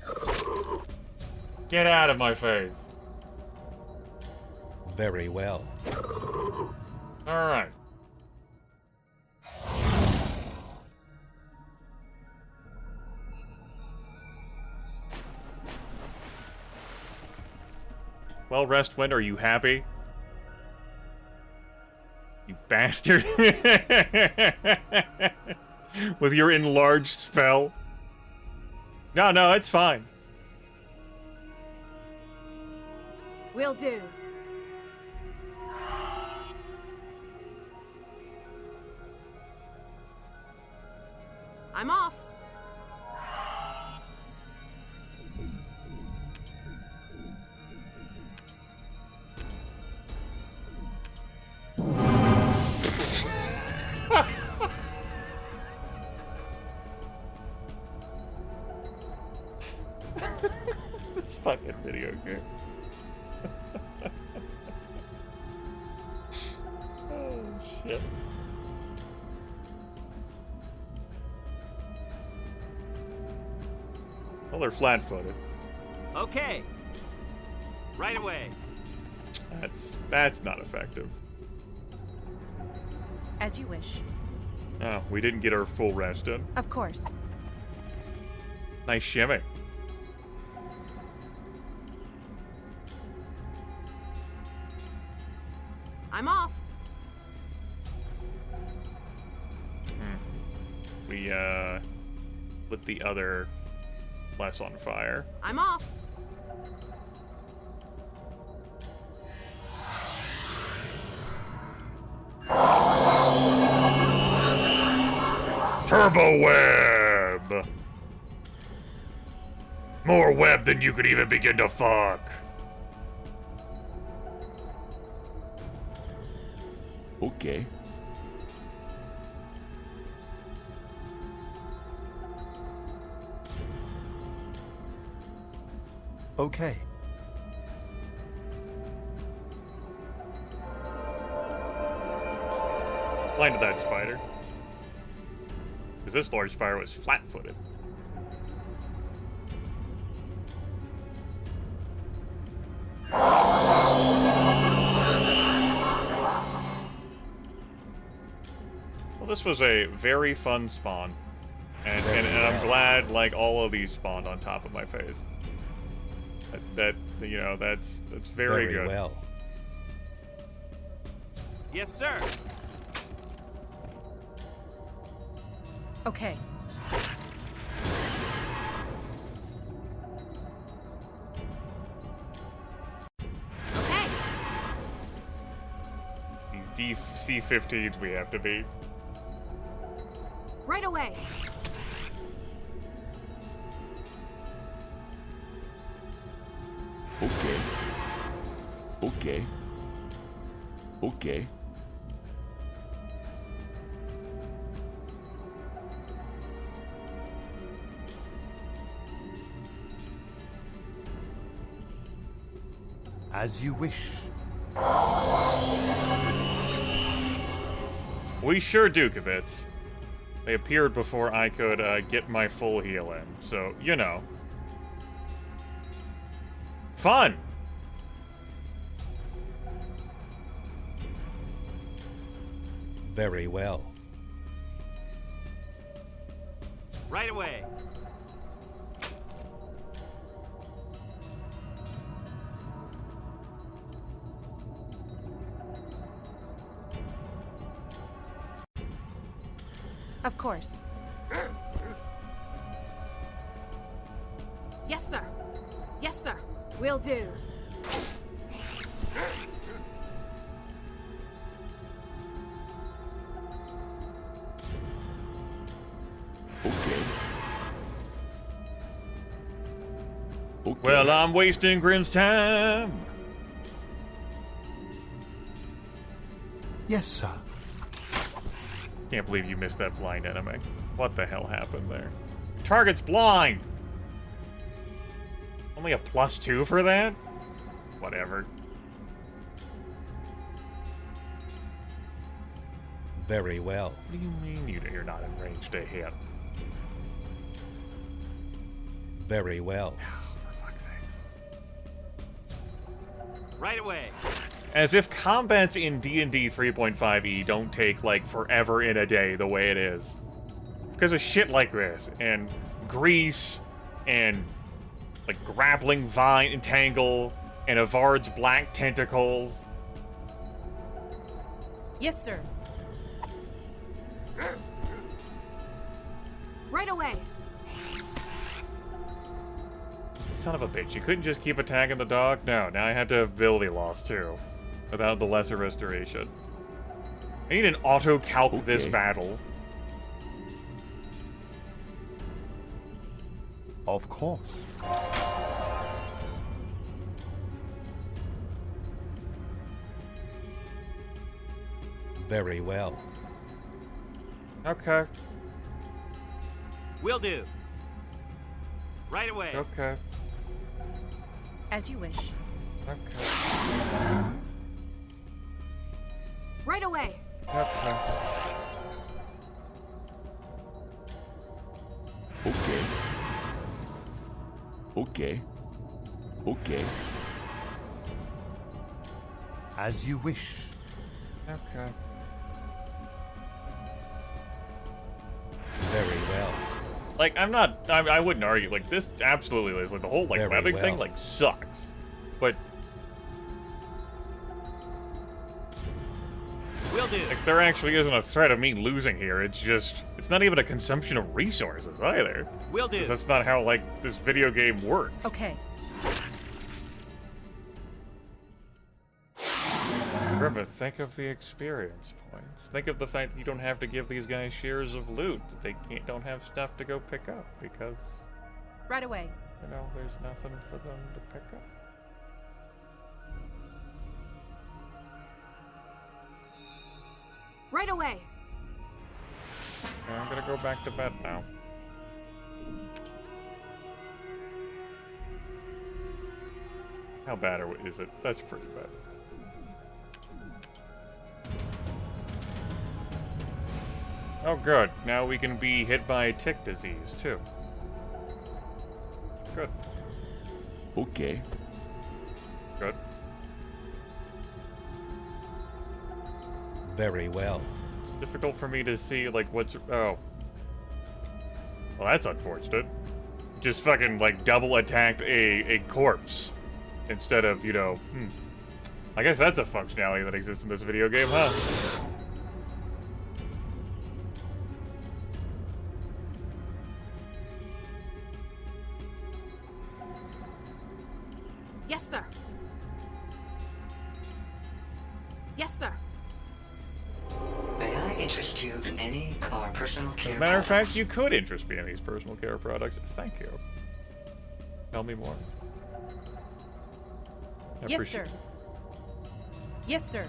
Get out of my face. Very well. Alright. Well, Restwind, are you happy? You bastard. With your enlarged spell. No, it's fine. Will do. I'm off. This fucking video game. Oh, shit. Well, they're flat-footed. Okay. Right away. That's not effective. As you wish. Oh, we didn't get our full rest in. Of course. Nice shimmy. I'm off. We, lit the other less on fire. I'm off. Turbo web! More web than you could even begin to fuck. Okay. Okay. Blinded that spider. Because this large spider was flat-footed. Well, this was a very fun spawn. And I'm glad, like, all of these spawned on top of my face. That you know, that's very good. Well. Yes, sir. Okay. Okay. These DC-15s we have to beat. Right away. Okay. Okay. Okay. As you wish. We sure do, Kibitz. They appeared before I could get my full heal in, so, you know. Fun! Very well. Right away. Of course. Yes, sir. Yes, sir. Will do. Okay. Okay. Well, I'm wasting Grin's time. Yes, sir. Can't believe you missed that blind enemy. What the hell happened there? Target's blind! Only a +2 for that? Whatever. Very well. What do you mean you're not in range to hit? Very well. For fuck's sakes. Right away. As if combats in D&D 3.5e don't take, like, forever in a day the way it is. Because of shit like this, and grease, and, like, grappling vine entangle, and Avard's black tentacles. Yes, sir. Right away. Son of a bitch, you couldn't just keep attacking the dog? No, now I have to have ability loss, too. Without the lesser restoration. I need an auto-calc this battle. Of course. Very well. Okay. Will do. Right away. Okay. As you wish. Okay. Right away. Okay. Okay. Okay. Okay. As you wish. Okay. Very well. Like, I wouldn't argue, like, this absolutely is, like, the whole, like, Very webbing thing, well. like, sucks. But, Will do. like, there actually isn't a threat of me losing here, it's just, it's not even a consumption of resources, either. Will do. 'Cause that's not how, like, this video game works. Okay. Remember, think of the experience points. Think of the fact that you don't have to give these guys shares of loot. They don't have stuff to go pick up, because, Right away. you know, there's nothing for them to pick up. Right away. Okay, I'm gonna go back to bed now. How bad is it? That's pretty bad. Oh good, now we can be hit by tick disease too. Good. Okay. Good. Very well. It's difficult for me to see, like, what's... Oh. Well, that's unfortunate. Just fucking, like, double attacked a corpse. Instead of, you know... I guess that's a functionality that exists in this video game, huh? Yes, sir. Yes, sir. May I interest you in any of our personal care As a matter of products? fact, you could interest me in these personal care products. Thank you. Tell me more. I Yes, appreciate sir. Yes, sir.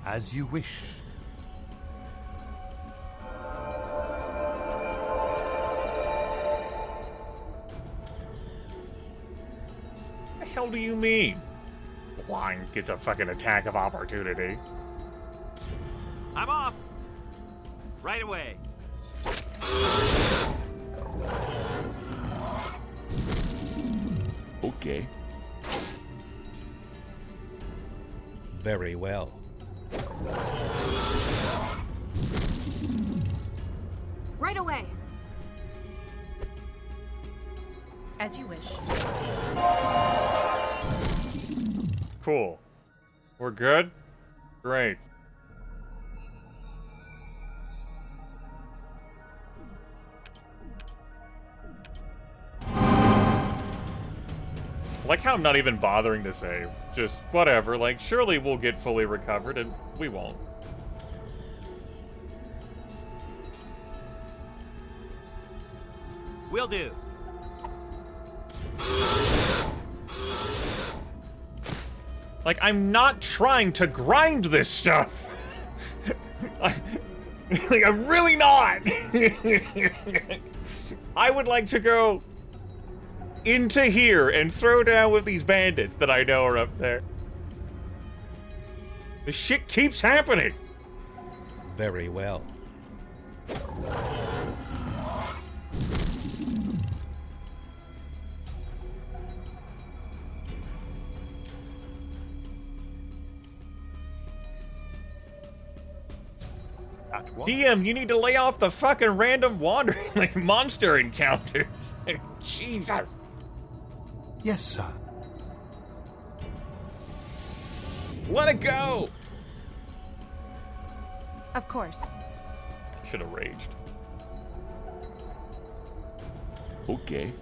As you wish. What the hell do you mean? Blind gets a fucking attack of opportunity. I'm off. Right away. Okay. Very well. Right away. As you wish. Cool. We're good? Great. I like how I'm not even bothering to save. Just whatever, like, surely we'll get fully recovered, and we won't. Will do. Like, I'm not trying to grind this stuff! I'm really not! I would like to go into here and throw down with these bandits that I know are up there. This shit keeps happening! Very well. At once. DM, you need to lay off the fucking random wandering, like, monster encounters. Jesus. Yes, sir. Let it go! Of course. Should have raged. Okay.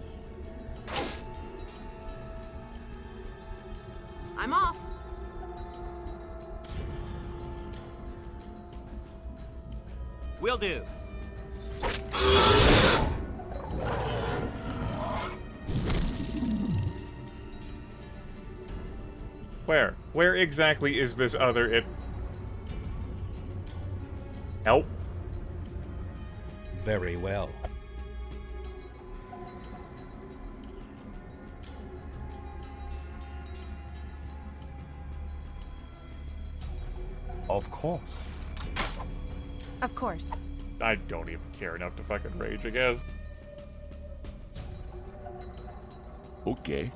I'm off. Will do. Where? Where exactly is this other it? Help. Very well. Of course. Of course. I don't even care enough to fucking rage, I guess. Okay.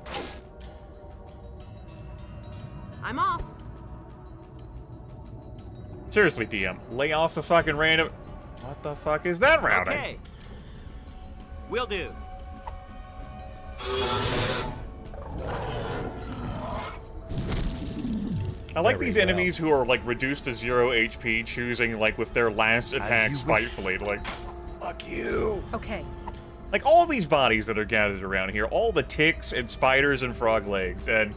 I'm off. Seriously, DM, lay off the fucking random... What the fuck is that routing? Okay. Will do. I like Very these well. enemies who are, like, reduced to 0 HP, choosing, like, with their last attack you spitefully, to, like, fuck you. Okay. Like, all these bodies that are gathered around here, all the ticks and spiders and frog legs, and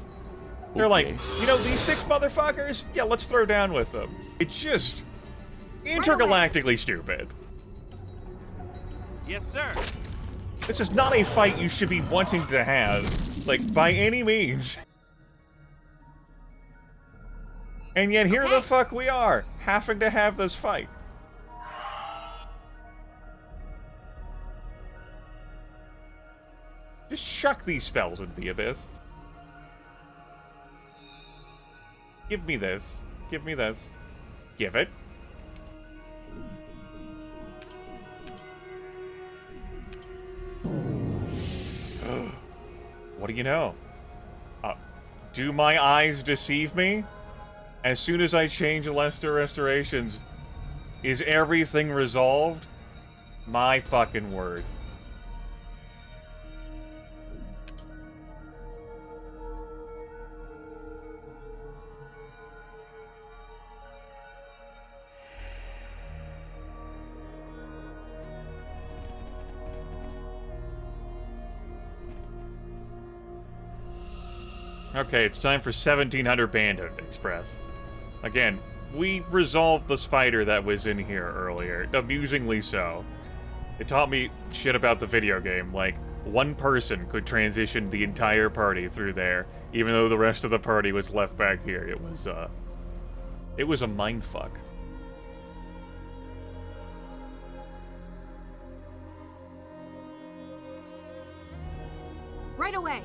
they're like, you know, these 6 motherfuckers? Yeah, let's throw down with them. It's just intergalactically stupid. Yes, sir. This is not a fight you should be wanting to have, like, by any means. And yet here the fuck we are, having to have this fight. Just chuck these spells into the abyss. Give me this. Give me this. Give it. What do you know? Do my eyes deceive me? As soon as I change Lester Restorations, is everything resolved? My fucking word. Okay, it's time for 1700 Bandit Express. Again, we resolved the spider that was in here earlier, amusingly so. It taught me shit about the video game, like, one person could transition the entire party through there, even though the rest of the party was left back here. It was a mindfuck. Right away.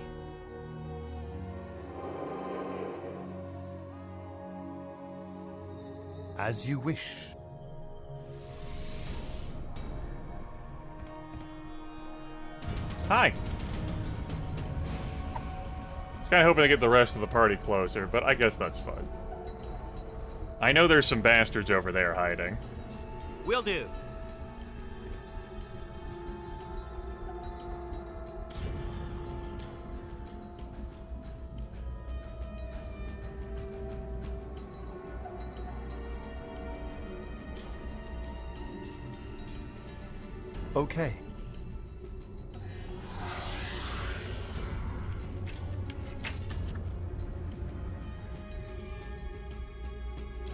As you wish. Hi. I was kind of hoping to get the rest of the party closer, but I guess that's fine. I know there's some bastards over there hiding. Will do. Okay.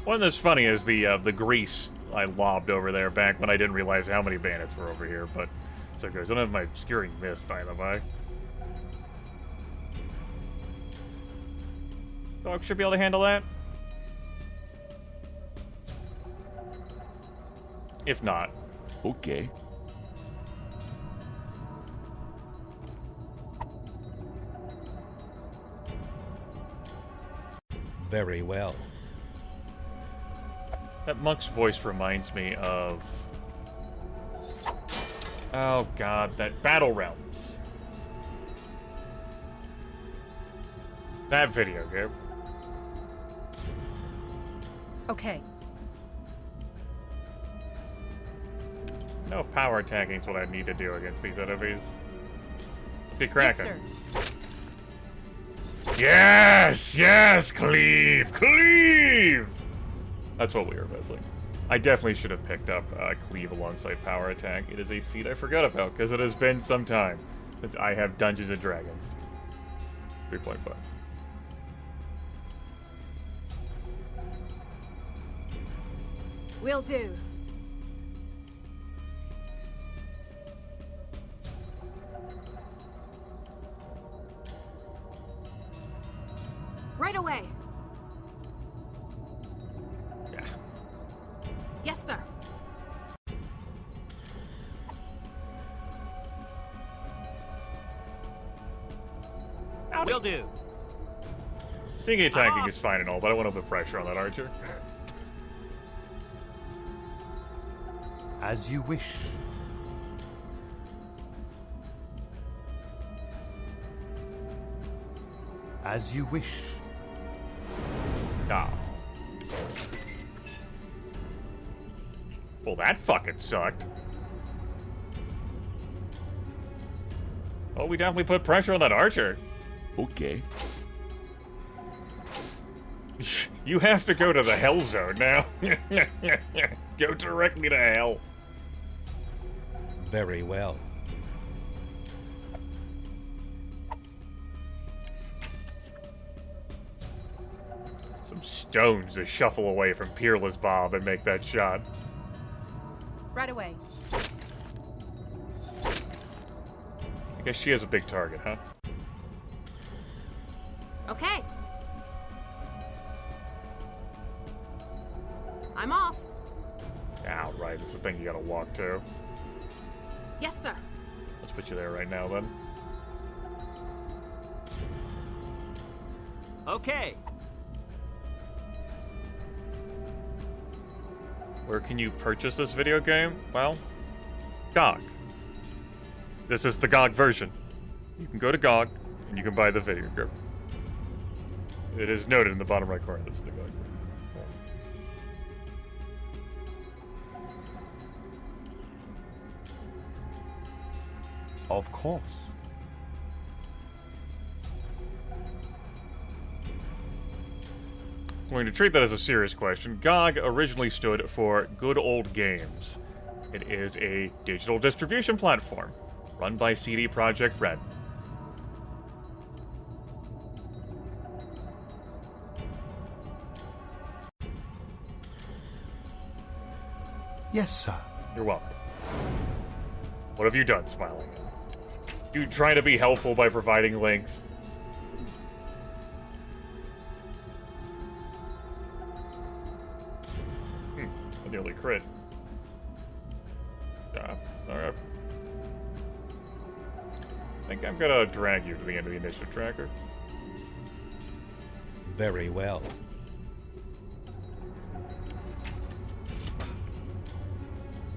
One that's funny is the grease I lobbed over there back when I didn't realize how many bandits were over here, but it's okay. I don't have my obscuring mist, by the way. Dog should be able to handle that. If not. Okay. Very well. That monk's voice reminds me of... Oh god, that Battle Realms. That video game. Okay. know if power attacking is what I need to do against these enemies. Let's get cracking. Yes, sir. Yes! Yes! Cleave! Cleave! That's what we were missing. I definitely should have picked up Cleave alongside power attack. It is a feat I forgot about, because it has been some time since I have Dungeons & Dragons. 3.5. Will do. Right away. Yeah. Yes, sir. Will do. Sneaky attacking is fine and all, but I want to put pressure on that archer. As you wish. As you wish. Ah. Well, that fucking sucked. Oh, we definitely put pressure on that archer. Okay. You have to go to the hell zone now. Go directly to hell. Very well. Some stones to shuffle away from Peerless Bob and make that shot. Right away. I guess she has a big target, huh? Okay. I'm off. Ah, right. That's the thing you gotta walk to. Yes, sir. Let's put you there right now, then. Okay. Where can you purchase this video game? Well, GOG. This is the GOG version. You can go to GOG, and you can buy the video game. It is noted in the bottom right corner. This is the GOG version. Of course. I'm going to treat that as a serious question. GOG originally stood for Good Old Games. It is a digital distribution platform run by CD Projekt Red. Yes, sir. You're welcome. What have you done, Smiling? You trying to be helpful by providing links? I nearly crit. Alright. I think I'm gonna drag you to the end of the initiative tracker. Very well.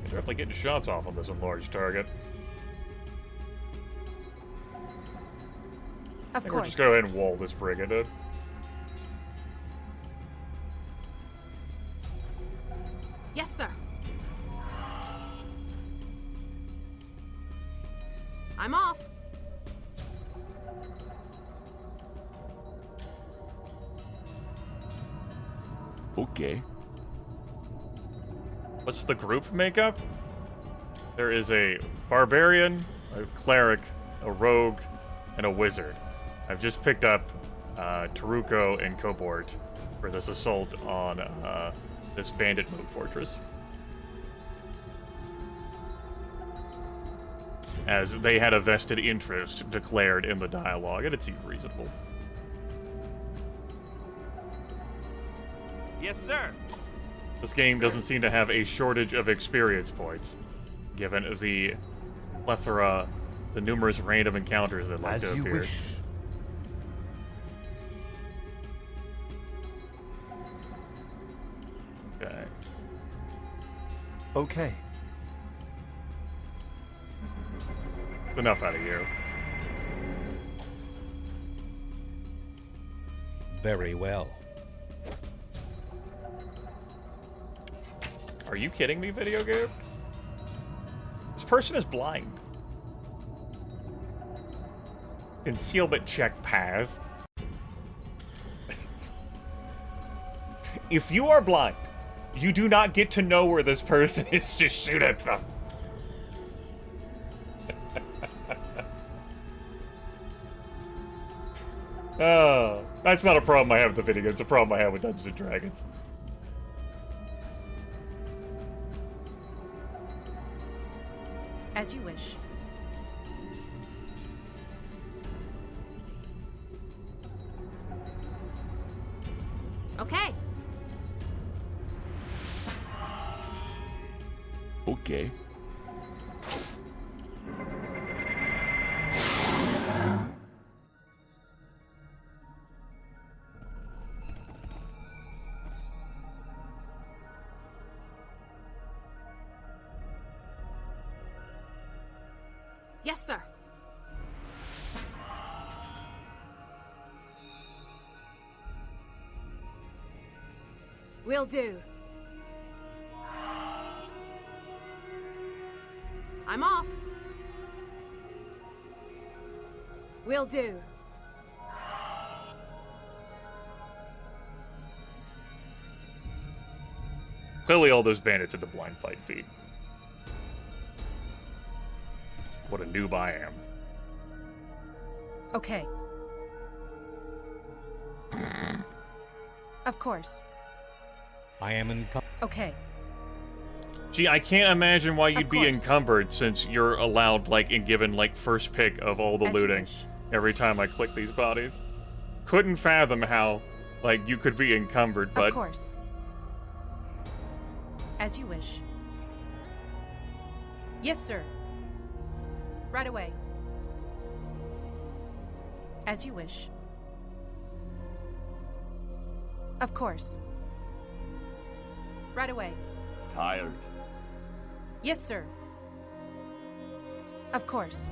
You're definitely getting shots off on this enlarged target. Of I think course. we're just go ahead and wall this brigand in. Yes, sir. I'm off. Okay. What's the group makeup? There is a barbarian, a cleric, a rogue, and a wizard. I've just picked up Taruko and Cobort for this assault on this bandit moat fortress. As they had a vested interest declared in the dialogue, and it seemed reasonable. Yes, sir. This game doesn't seem to have a shortage of experience points, given the plethora, the numerous random encounters that like to As you appear. wish. Okay. Okay. Enough out of you. Very well. Are you kidding me, video game? person is blind. Concealment check pass. If you are blind, you do not get to know where this person is. Just shoot at them. Oh, that's not a problem I have with the video game. It's a problem I have with Dungeons & Dragons. As you wish. Okay. Okay. Yes, sir. Will do. I'm off. Will do. Clearly all those bandits at the blind fight feed. What a noob I am. Okay. Of course. I am in. Okay. Gee, I can't imagine why you'd be course. encumbered since you're allowed, like, and given, like, first pick of all the As you looting wish. every time I click these bodies. Couldn't fathom how, like, you could be encumbered, but... Of course. As you wish. Yes, sir. Right away. As you wish. Of course. Right away. Tired. Yes, sir. Of course.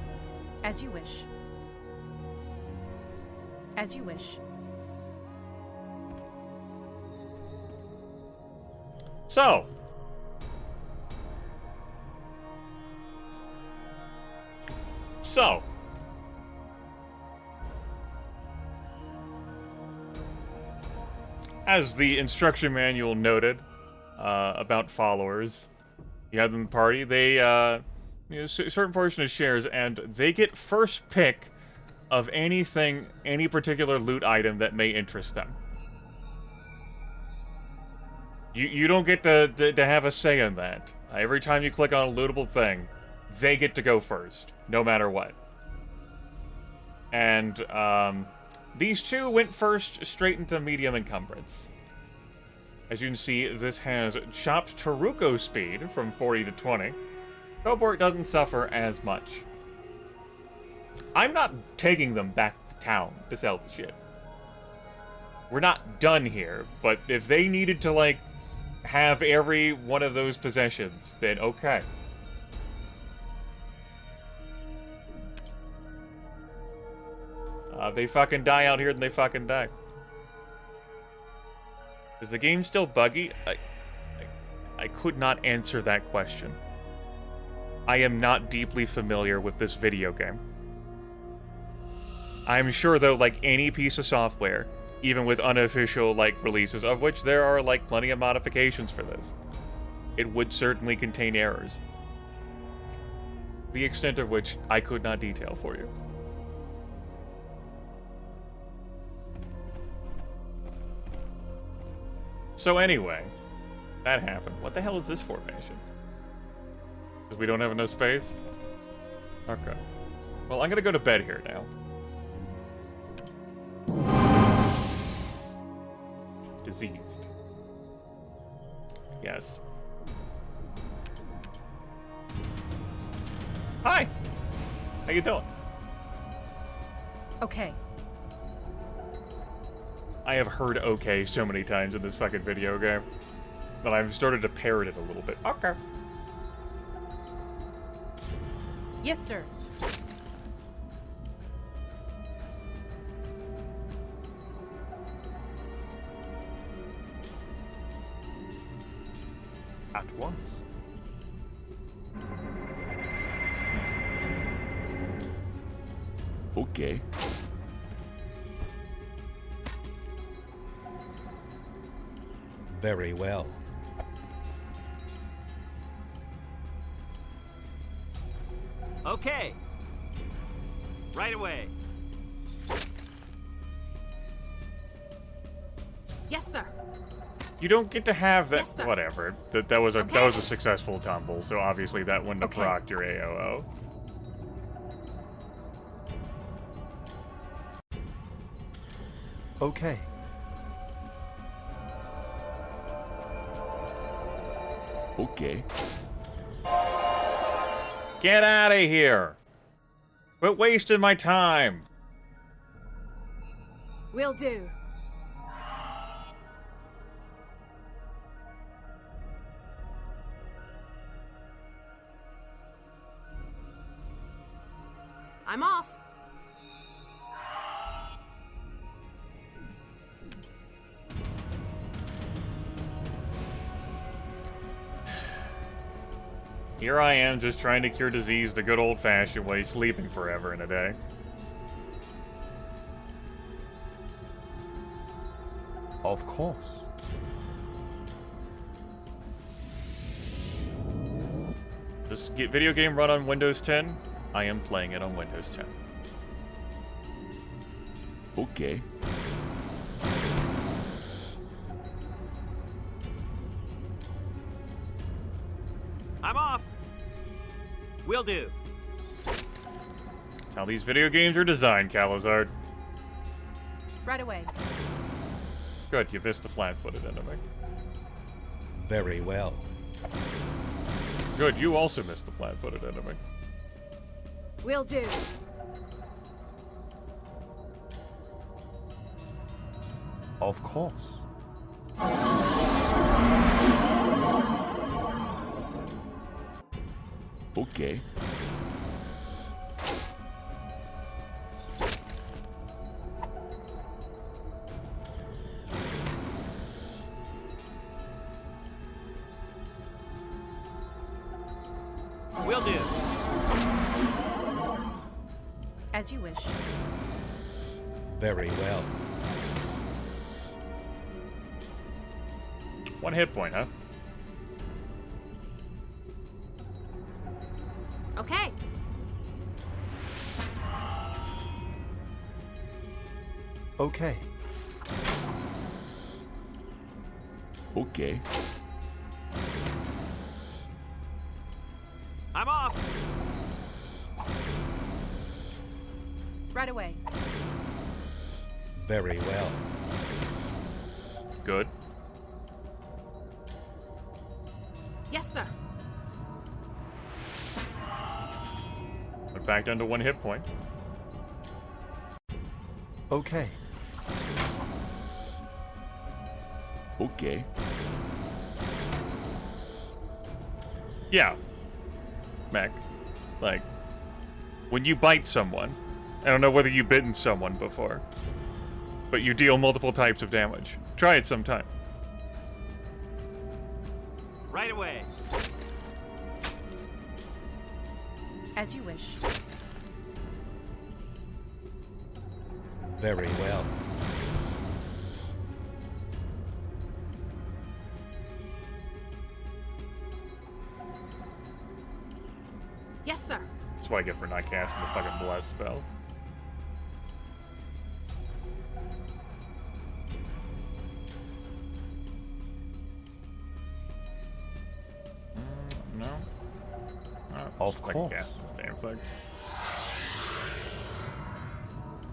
As you wish. As you wish. So. As the instruction manual noted about followers, you have them in the party, they, certain portion of shares, and they get first pick of anything, any particular loot item that may interest them. You don't get to have a say in that. Every time you click on a lootable thing, they get to go first, no matter what. And, these two went first straight into medium encumbrance. As you can see, this has chopped Taruko speed from 40 to 20. Cobort doesn't suffer as much. I'm not taking them back to town to sell the shit. We're not done here, but if they needed to, like, have every one of those possessions, then okay. They fucking die out here, then they fucking die. Is the game still buggy? I could not answer that question. I am not deeply familiar with this video game. I'm sure, though, like any piece of software, even with unofficial, like, releases, of which there are, like, plenty of modifications for this, it would certainly contain errors. The extent of which I could not detail for you. So anyway, that happened. What the hell is this formation? Because we don't have enough space? Okay. Well, I'm gonna go to bed here now. Diseased. Yes. Hi! How you doing? Okay. I have heard okay so many times in this fucking video game that I've started to parrot it a little bit. Okay. Yes, sir. At once. Okay. Very well. Okay. Right away. Yes, sir. You don't get to have that. Yes, sir. Whatever. That was a successful tumble, so obviously that wouldn't have procced your AOO. Okay. Okay. Get out of here! Quit wasting my time! Will do. I'm off. Here I am, just trying to cure disease the good old-fashioned way, sleeping forever in a day. Of course. This video game run on Windows 10? I am playing it on Windows 10. Okay. I'm off. Will do. That's how these video games are designed, Calazard. Right away. Good, you missed the flat-footed enemy. Very well. Good, you also missed the flat-footed enemy. Will do. Of course. Okay. Will do. As you wish. Very well. 1 hit point, huh? Okay. Okay. Okay. I'm off. Right away. Very well. Good. Yes, sir. Went back down to 1 hit point. Okay. Okay. Yeah. Mech. Like, when you bite someone, I don't know whether you've bitten someone before, but you deal multiple types of damage. Try it sometime. Right away. As you wish. Very well. Yes, sir. That's what I get for not casting the fucking bless spell. No. Of I can course. cast this damn thing.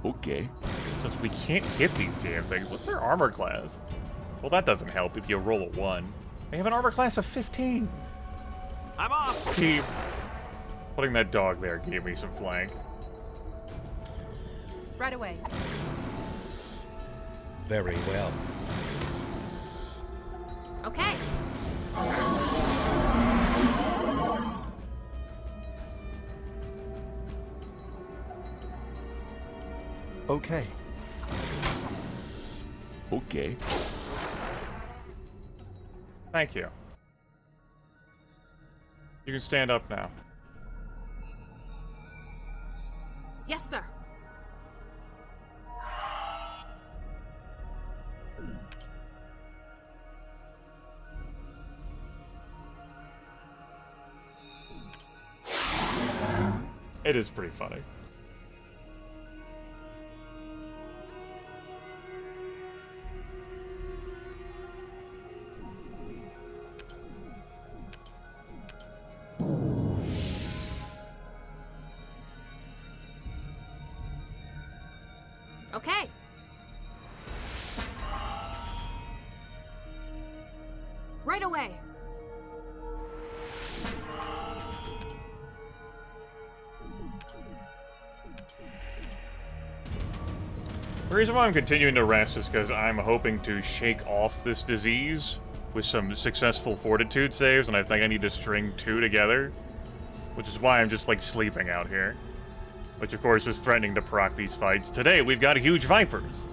Okay. Since we can't hit these damn things, what's their armor class? Well, that doesn't help if you roll a 1. They have an armor class of 15. I'm off. Team. Putting that dog there gave me some flank. Right away. Very well. Okay. Okay. Okay. Thank you. You can stand up now. Yes, sir. It is pretty funny. Okay. Right away. The reason why I'm continuing to rest is because I'm hoping to shake off this disease with some successful fortitude saves, and I think I need to string 2 together, which is why I'm just, like, sleeping out here. Which, of course, is threatening to proc these fights. Today, we've got huge vipers.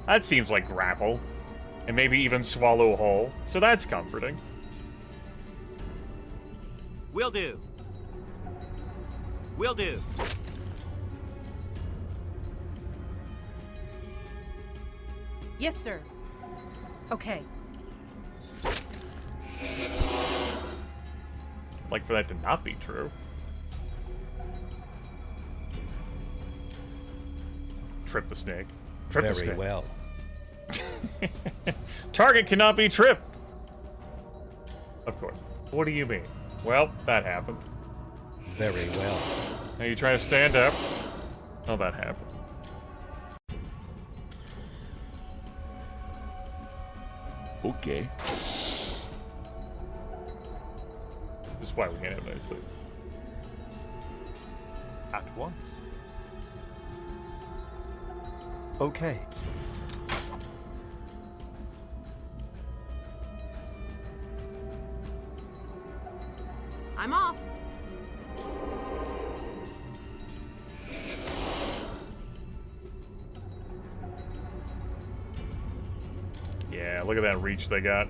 That seems like grapple. And maybe even swallow whole. So that's comforting. Will do. Will do. Yes, sir. Okay. Like for that to not be true. Trip the snake. Trip the snake. Very well. Target cannot be tripped. Of course. What do you mean? Well, that happened. Very well. Now you try to stand up. Oh, that happened. Okay. This is why we can't have nice things. At once. Okay. I'm off. Yeah, look at that reach they got.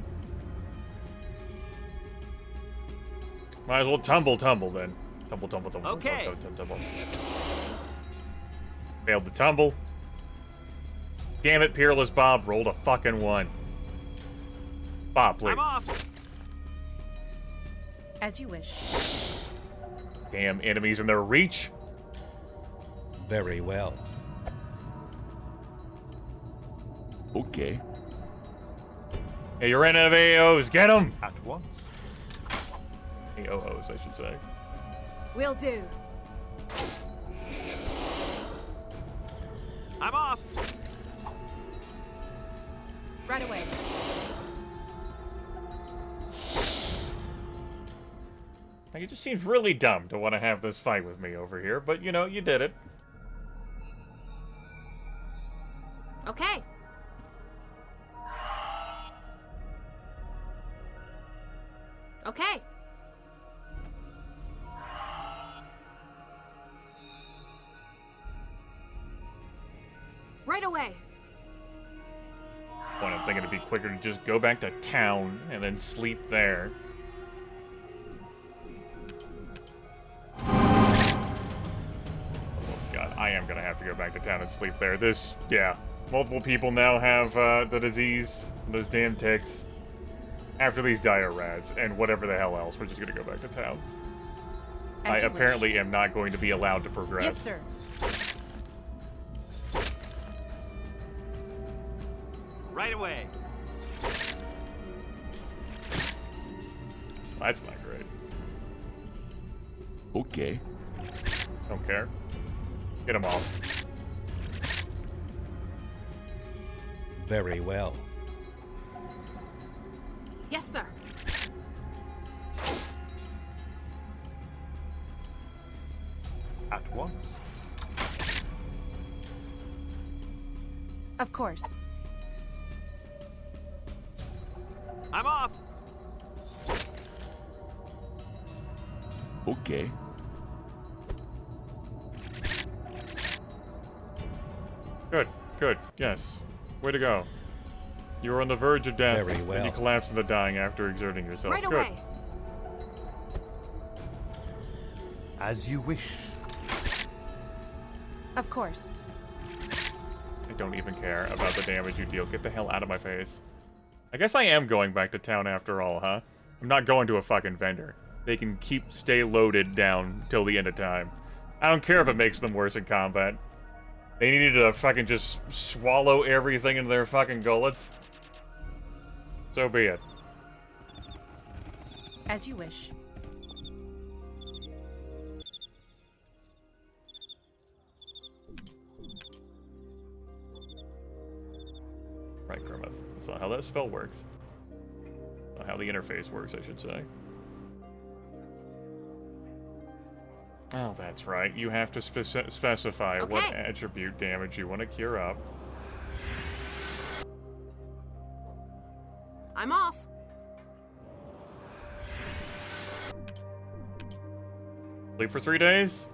Might as well tumble then. Tumble. Okay. Tumble. Failed to tumble. Damn it, Peerless Bob rolled a fucking 1. Bob, please. I'm off. As you wish. Damn enemies in their reach. Very well. Okay. Hey, you're running out of AOs. Get them! At once. AOs, I should say. Will do. I'm off. Right away. Like, it just seems really dumb to want to have this fight with me over here, but, you know, you did it. Okay. Okay. Right away. Well, I'm thinking it'd be quicker to just go back to town and then sleep there. Oh, God, I am gonna have to go back to town and sleep there. This, yeah. Multiple people now have the disease, those damn ticks. After these dire rats and whatever the hell else, we're just gonna go back to town. I apparently am not going to be allowed to progress. Yes, sir. Right away. That's not great. Okay. Don't care. Get him off. Very well. Yes, sir. At once. Of course. I'm off. Okay. Good, yes. Way to go. You were on the verge of death, Very well. and you collapsed into dying after exerting yourself. Right Good. away. As you wish. Of course. I don't even care about the damage you deal. Get the hell out of my face. I guess I am going back to town after all, huh? I'm not going to a fucking vendor. They can stay loaded down till the end of time. I don't care if it makes them worse in combat. They needed to fucking just swallow everything into their fucking gullets. So be it. As you wish. Right, Grimith. That's not how that spell works. Not how the interface works, I should say. Oh, that's right. You have to specify what attribute damage you want to cure up. I'm off. Sleep for 3 days?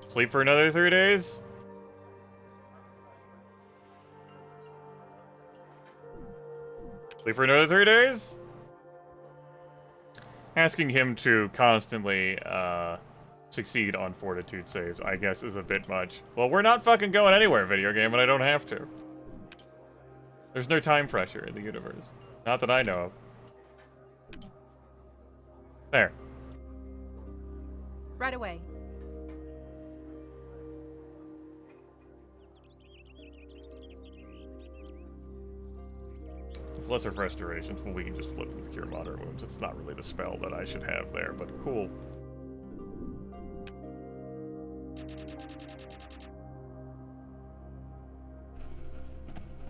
Sleep for another 3 days? Sleep for another 3 days? Asking him to constantly, succeed on fortitude saves, I guess, is a bit much. Well, we're not fucking going anywhere, video game, and I don't have to. There's no time pressure in the universe. Not that I know of. There. Right away. It's lesser restorations, but we can just flip and cure moderate wounds. It's not really the spell that I should have there, but cool.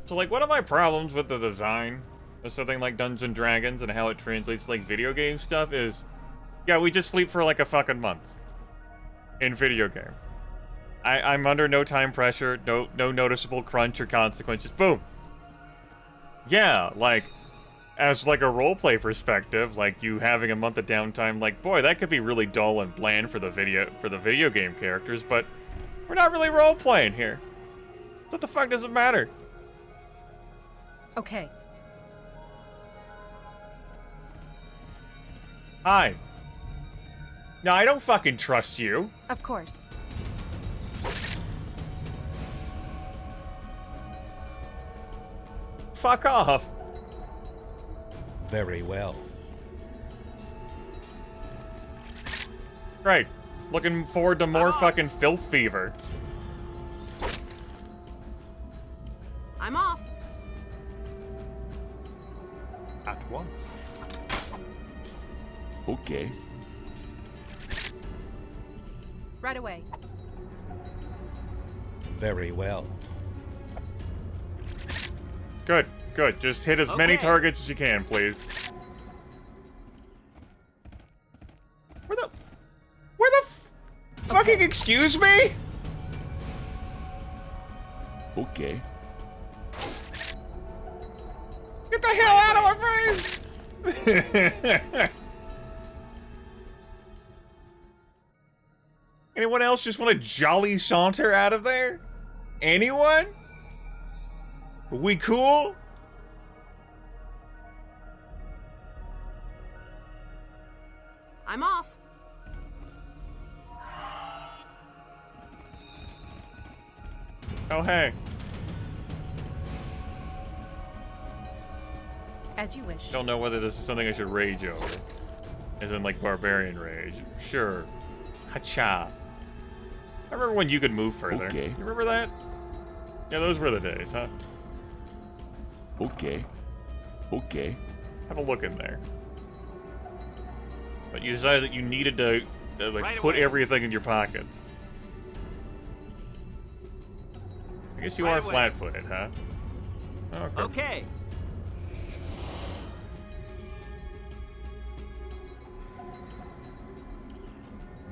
So, like, one of my problems with the design of something like Dungeons and Dragons and how it translates to, like, video game stuff is, yeah, we just sleep for, like, a fucking month in video game. I'm under no time pressure, no noticeable crunch or consequences. Boom! Yeah, like, as, like, a roleplay perspective, like, you having a month of downtime, like, boy, that could be really dull and bland for the video game characters, but we're not really roleplaying here. So what the fuck does it matter? Okay. Hi. No, I don't fucking trust you. Of course. Fuck off. Very well. Right. Looking forward to more fucking filth fever. I'm off. At once. Okay. Right away. Very well. Good, good. Just hit as many targets as you can, please. Where the fucking excuse me? Okay. Get the hell out of my face! Anyone else just want to jolly saunter out of there? Anyone? We cool? I'm off. Oh, hey. As you wish. Don't know whether this is something I should rage over. As in, like, barbarian rage. Sure. Hacha. I remember when you could move further. Okay. You remember that? Yeah, those were the days, huh? Okay. Okay. Have a look in there. But you decided that you needed to like, Right put away. everything in your pocket. I guess you Right are away. flat-footed, huh? Okay. Okay.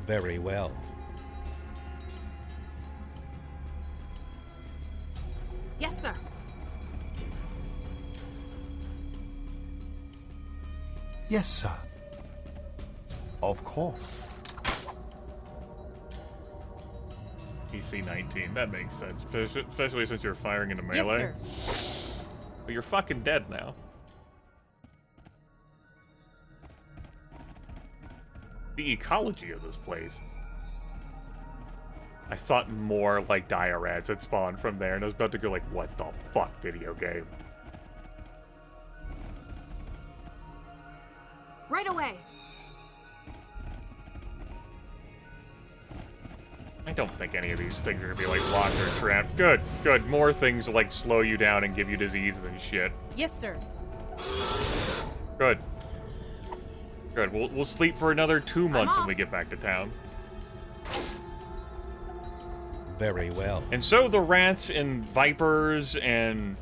Very well. Yes, sir. Yes, sir. Of course. PC 19, that makes sense. Especially since you're firing into melee. Yes, sir. But you're fucking dead now. The ecology of this place. I thought more like Diarads had spawned from there, and I was about to go like, what the fuck, video game? Right away. I don't think any of these things are gonna be like locked or trapped. Good, good. More things to like slow you down and give you diseases and shit. Yes, sir. Good. Good. We'll sleep for another 2 months when we get back to town. Very well. And so the rats and vipers and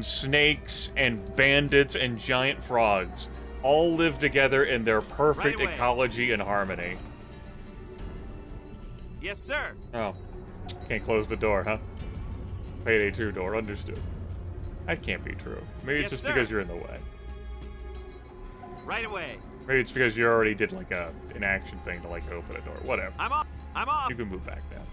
snakes and bandits and giant frogs all live together in their perfect Right away. ecology and harmony. Yes, sir. Oh. Can't close the door, huh? Payday 2 door, understood. That can't be true. Maybe it's Yes, just sir. because you're in the way. Right away. Maybe it's because you already did like an action thing to like open a door. Whatever. I'm off. I'm off. You can move back now.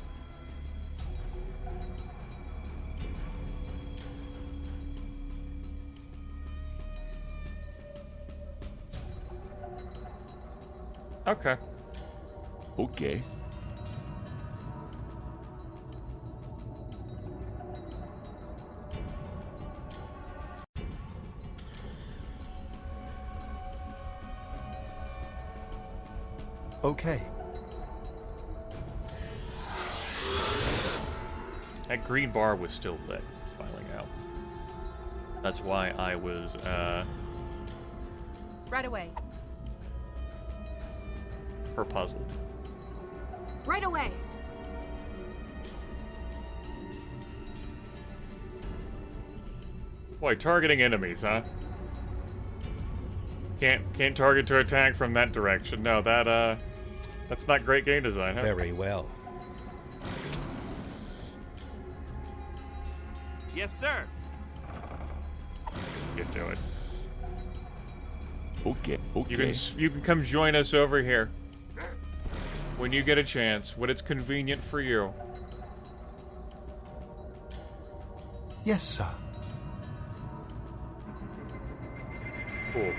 Okay. Okay. Okay. That green bar was still lit, smiling out. That's why I was, Right away. puzzled. Right away. Boy, targeting enemies, huh? Can't target to attack from that direction. No, that's not great game design, huh? Very well. Yes, sir. Get to it. Okay. You can come join us over here when you get a chance, when it's convenient for you. Yes, sir. Cool.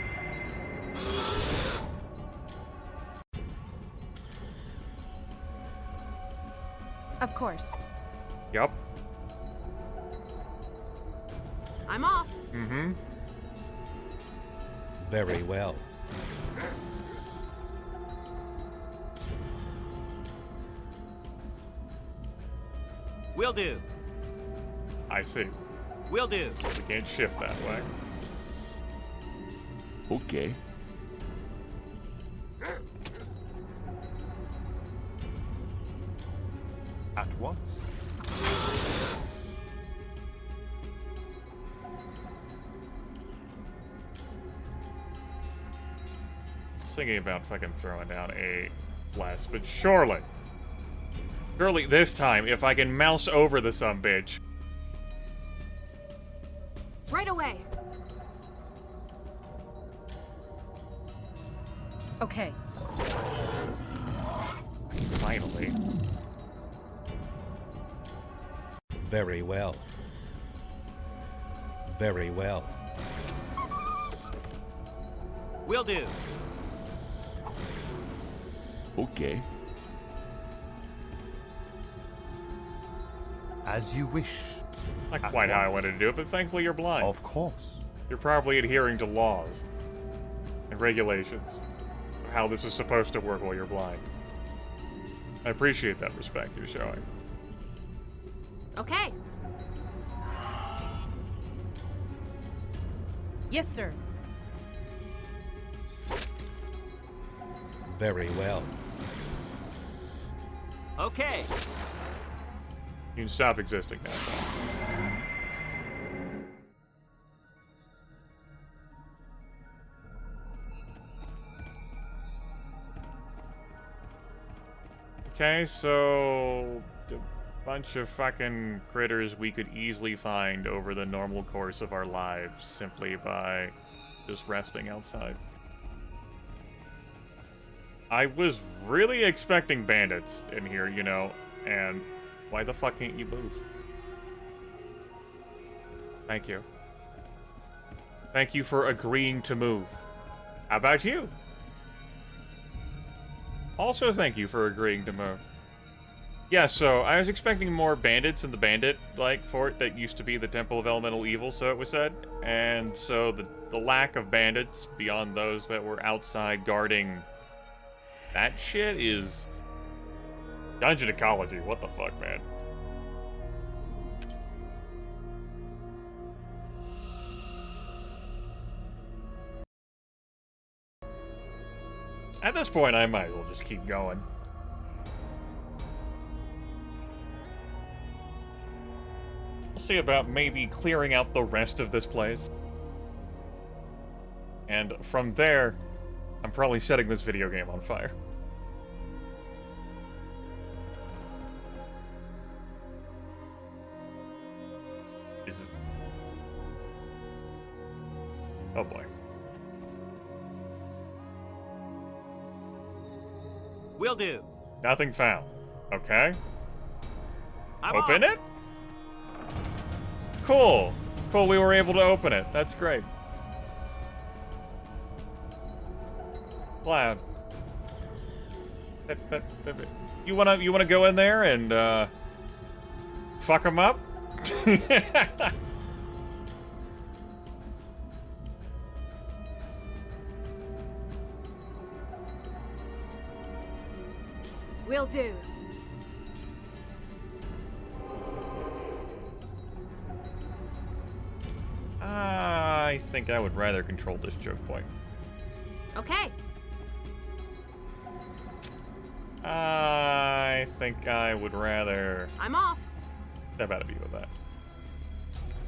Of course. Yup. I'm off. Mm-hmm. Very well. Will do. I see. Will do. We can't shift that way. Okay. At once. I was thinking about fucking throwing down a blast, but surely this time, if I can mouse over the sumbitch. Right away. Okay. Finally. Very well. Very well. Will do. Okay. As you wish. Not quite how I wanted to do it, but thankfully you're blind. Of course. You're probably adhering to laws and regulations of how this is supposed to work while you're blind. I appreciate that respect you're showing. Okay. Yes, sir. Very well. Okay. You can stop existing now. Okay, so a bunch of fucking critters we could easily find over the normal course of our lives simply by just resting outside. I was really expecting bandits in here, you know, and why the fuck can't you move? Thank you. Thank you for agreeing to move. How about you? Also thank you for agreeing to move. Yeah, so I was expecting more bandits in the bandit, like, fort that used to be the Temple of Elemental Evil, so it was said. And so the lack of bandits beyond those that were outside guarding that shit is... Dungeon ecology, what the fuck, man? At this point, I might as well just keep going. We'll see about maybe clearing out the rest of this place. And from there, I'm probably setting this video game on fire. Oh boy. Will do. Nothing found. Okay. I'm Open off. it? Cool. Cool, we were able to open it. That's great. Glad. You wanna go in there and fuck them up? Will do. I think I would rather control this choke point. Okay. I think I would rather... I'm off. Step out of view of that.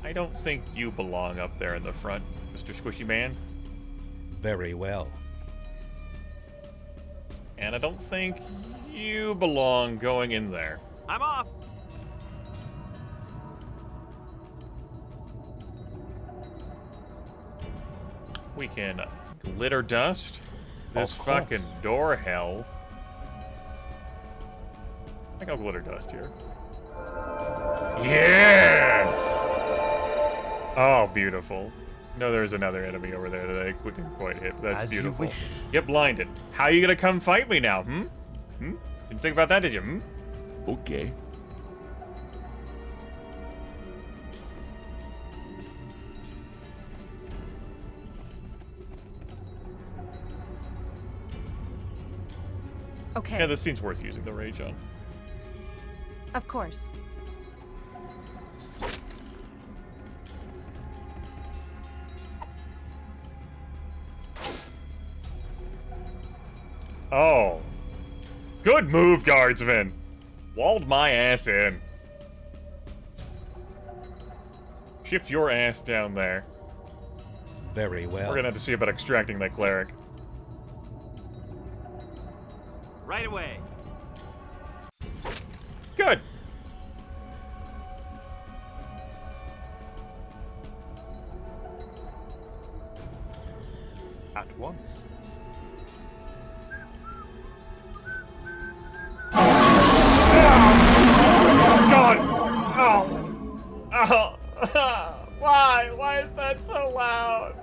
I don't think you belong up there in the front, Mr. Squishy Man. Very well. And I don't think you belong going in there. I'm off. We can glitter dust this fucking door hell. I think I'll glitter dust here. Yes! Oh, beautiful. No, there's another enemy over there that I didn't quite hit. That's As you beautiful. wish. Get blinded. How are you gonna come fight me now, hmm? Hmm? Didn't think about that, did you, hmm? Okay. Okay. Yeah, this scene's worth using the rage on. Of course. Oh. Good move, guardsman. Walled my ass in. Shift your ass down there. Very well. We're gonna have to see about extracting that cleric. Right away. Good. At once. God! Oh! Oh! Why? Why is that so loud?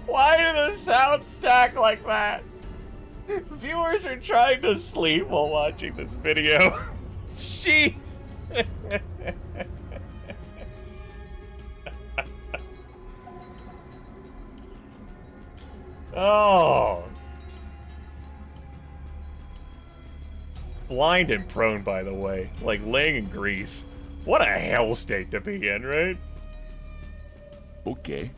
Why do the sounds stack like that? Viewers are trying to sleep while watching this video. Jeez! Oh! Blind and prone, by the way. Like laying in grease. What a hell state to be in, right? Okay.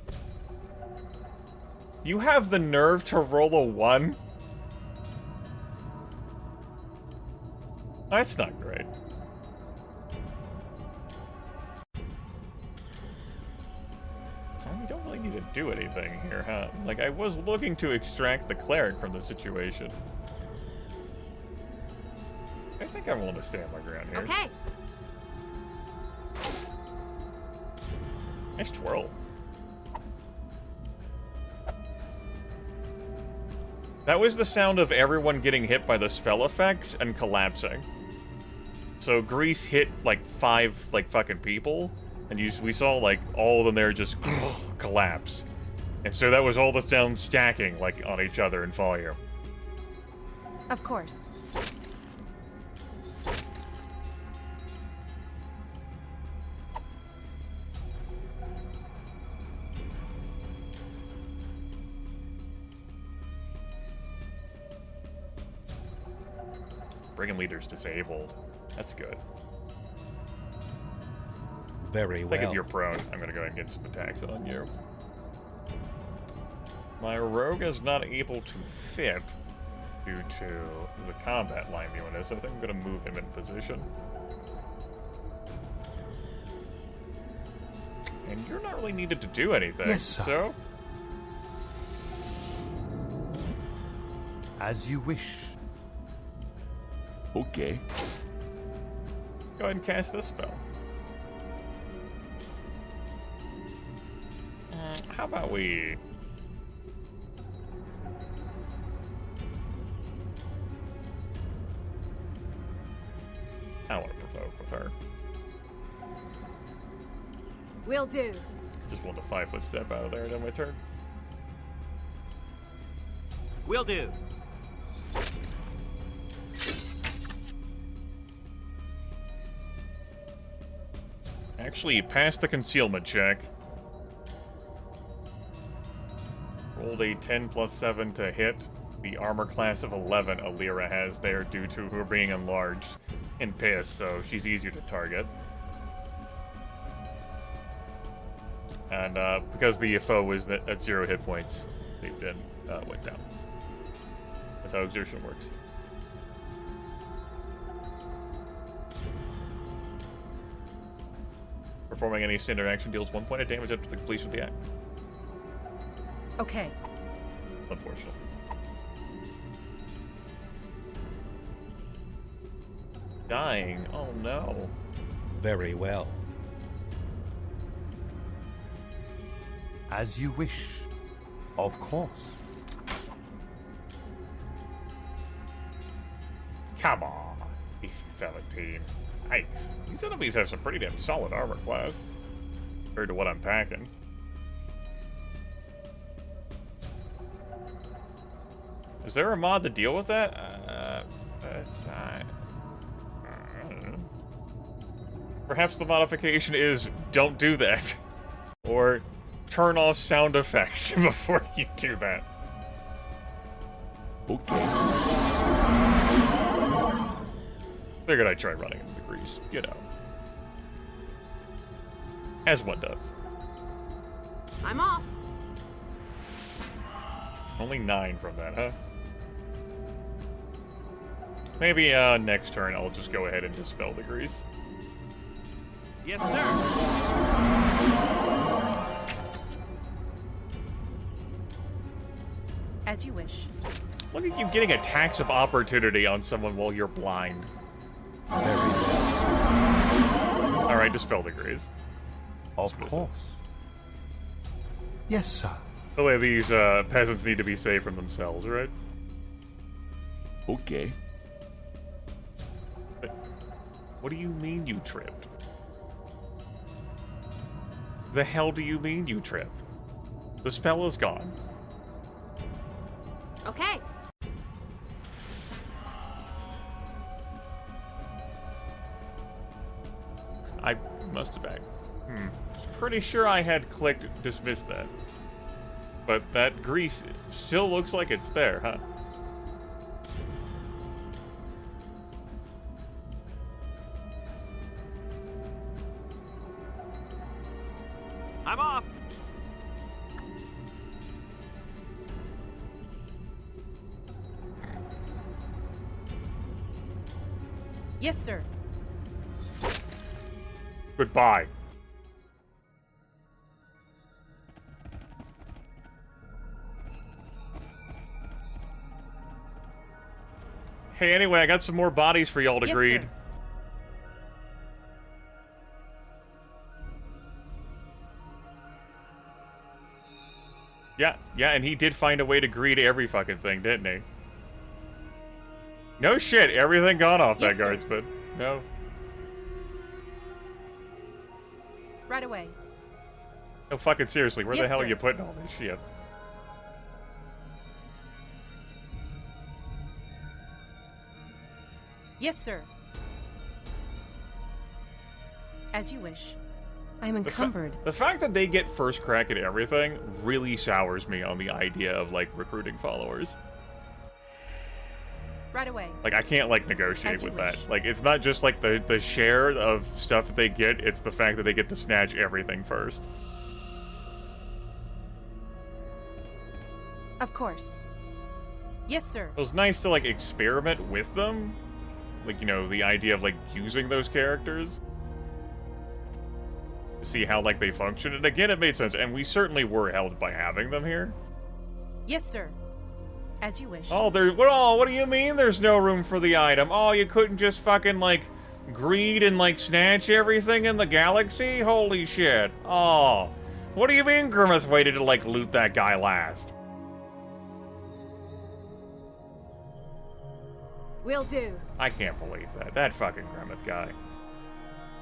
You have the nerve to roll a 1? That's not great. Well, we don't really need to do anything here, huh? Like, I was looking to extract the cleric from the situation. I think I'm willing to stand my ground here. Okay. Nice twirl. That was the sound of everyone getting hit by the spell effects and collapsing. So Grease hit like 5 like fucking people, and we saw like all of them there just collapse. And so that was all the sound stacking like on each other in volume. Of course. Brigand leader's disabled. That's good. Very well. If you're prone, I'm gonna go ahead and get some attacks on you. My rogue is not able to fit due to the combat line unit, so I think I'm gonna move him in position. And you're not really needed to do anything, Yes, sir. so... As you wish. Okay. Go ahead and cast this spell. How about we... I don't want to provoke with her. Will do. Just want to 5-foot step out of there and end my turn. Will do. Actually, passed the concealment check. Rolled a 10 plus 7 to hit the armor class of 11 Alira has there due to her being enlarged and pissed, so she's easier to target. And because the foe was at 0 hit points, they then went down. That's how exertion works. Performing any standard action deals 1 point of damage up to the completion of the act. Okay. Unfortunately. Dying. Oh no. Very well. As you wish. Of course. Come on. DC 17. Yikes. These enemies have some pretty damn solid armor class compared to what I'm packing. Is there a mod to deal with that? I don't know. Perhaps the modification is don't do that. Or turn off sound effects before you do that. Okay. Figured I'd try running into the grease, you know. As one does. I'm off. Only 9 from that, huh? Maybe next turn I'll just go ahead and dispel the grease. Yes, sir. As you wish. Look at you getting attacks of opportunity on someone while you're blind. Alright, dispel the grease. Of course. Yes, sir. The way these peasants need to be safe from themselves, right? Okay. But what do you mean you tripped? The hell do you mean you tripped? The spell is gone. Okay. I must have pretty sure I had clicked dismiss that. But that grease still looks like it's there, huh? I'm off. Yes, sir. Goodbye. Hey, anyway, I got some more bodies for y'all to Yes, greed. sir. Yeah, and he did find a way to greed every fucking thing, didn't he? No shit, everything gone off Yes, that sir. guardsman. No. Right away. No fucking seriously, where the Yes, hell sir. are you putting all this shit? Yes, sir. As you wish. I am The fa- encumbered. The fact that they get first crack at everything really sours me on the idea of, like, recruiting followers. Right away. Like, I can't, like, negotiate As you with that. wish. Like, it's not just, like, the share of stuff that they get, it's the fact that they get to snatch everything first. Of course. Yes, sir. It was nice to, like, experiment with them. Like, you know, the idea of, like, using those characters. To see how, like, they function. And again, it made sense. And we certainly were helped by having them here. Yes, sir. As you wish. Oh, what do you mean there's no room for the item? Oh, you couldn't just fucking, like, greed and, like, snatch everything in the galaxy? Holy shit. Oh. What do you mean Grimmeth waited to, like, loot that guy last? Will do. I can't believe that. That fucking Grimmeth guy.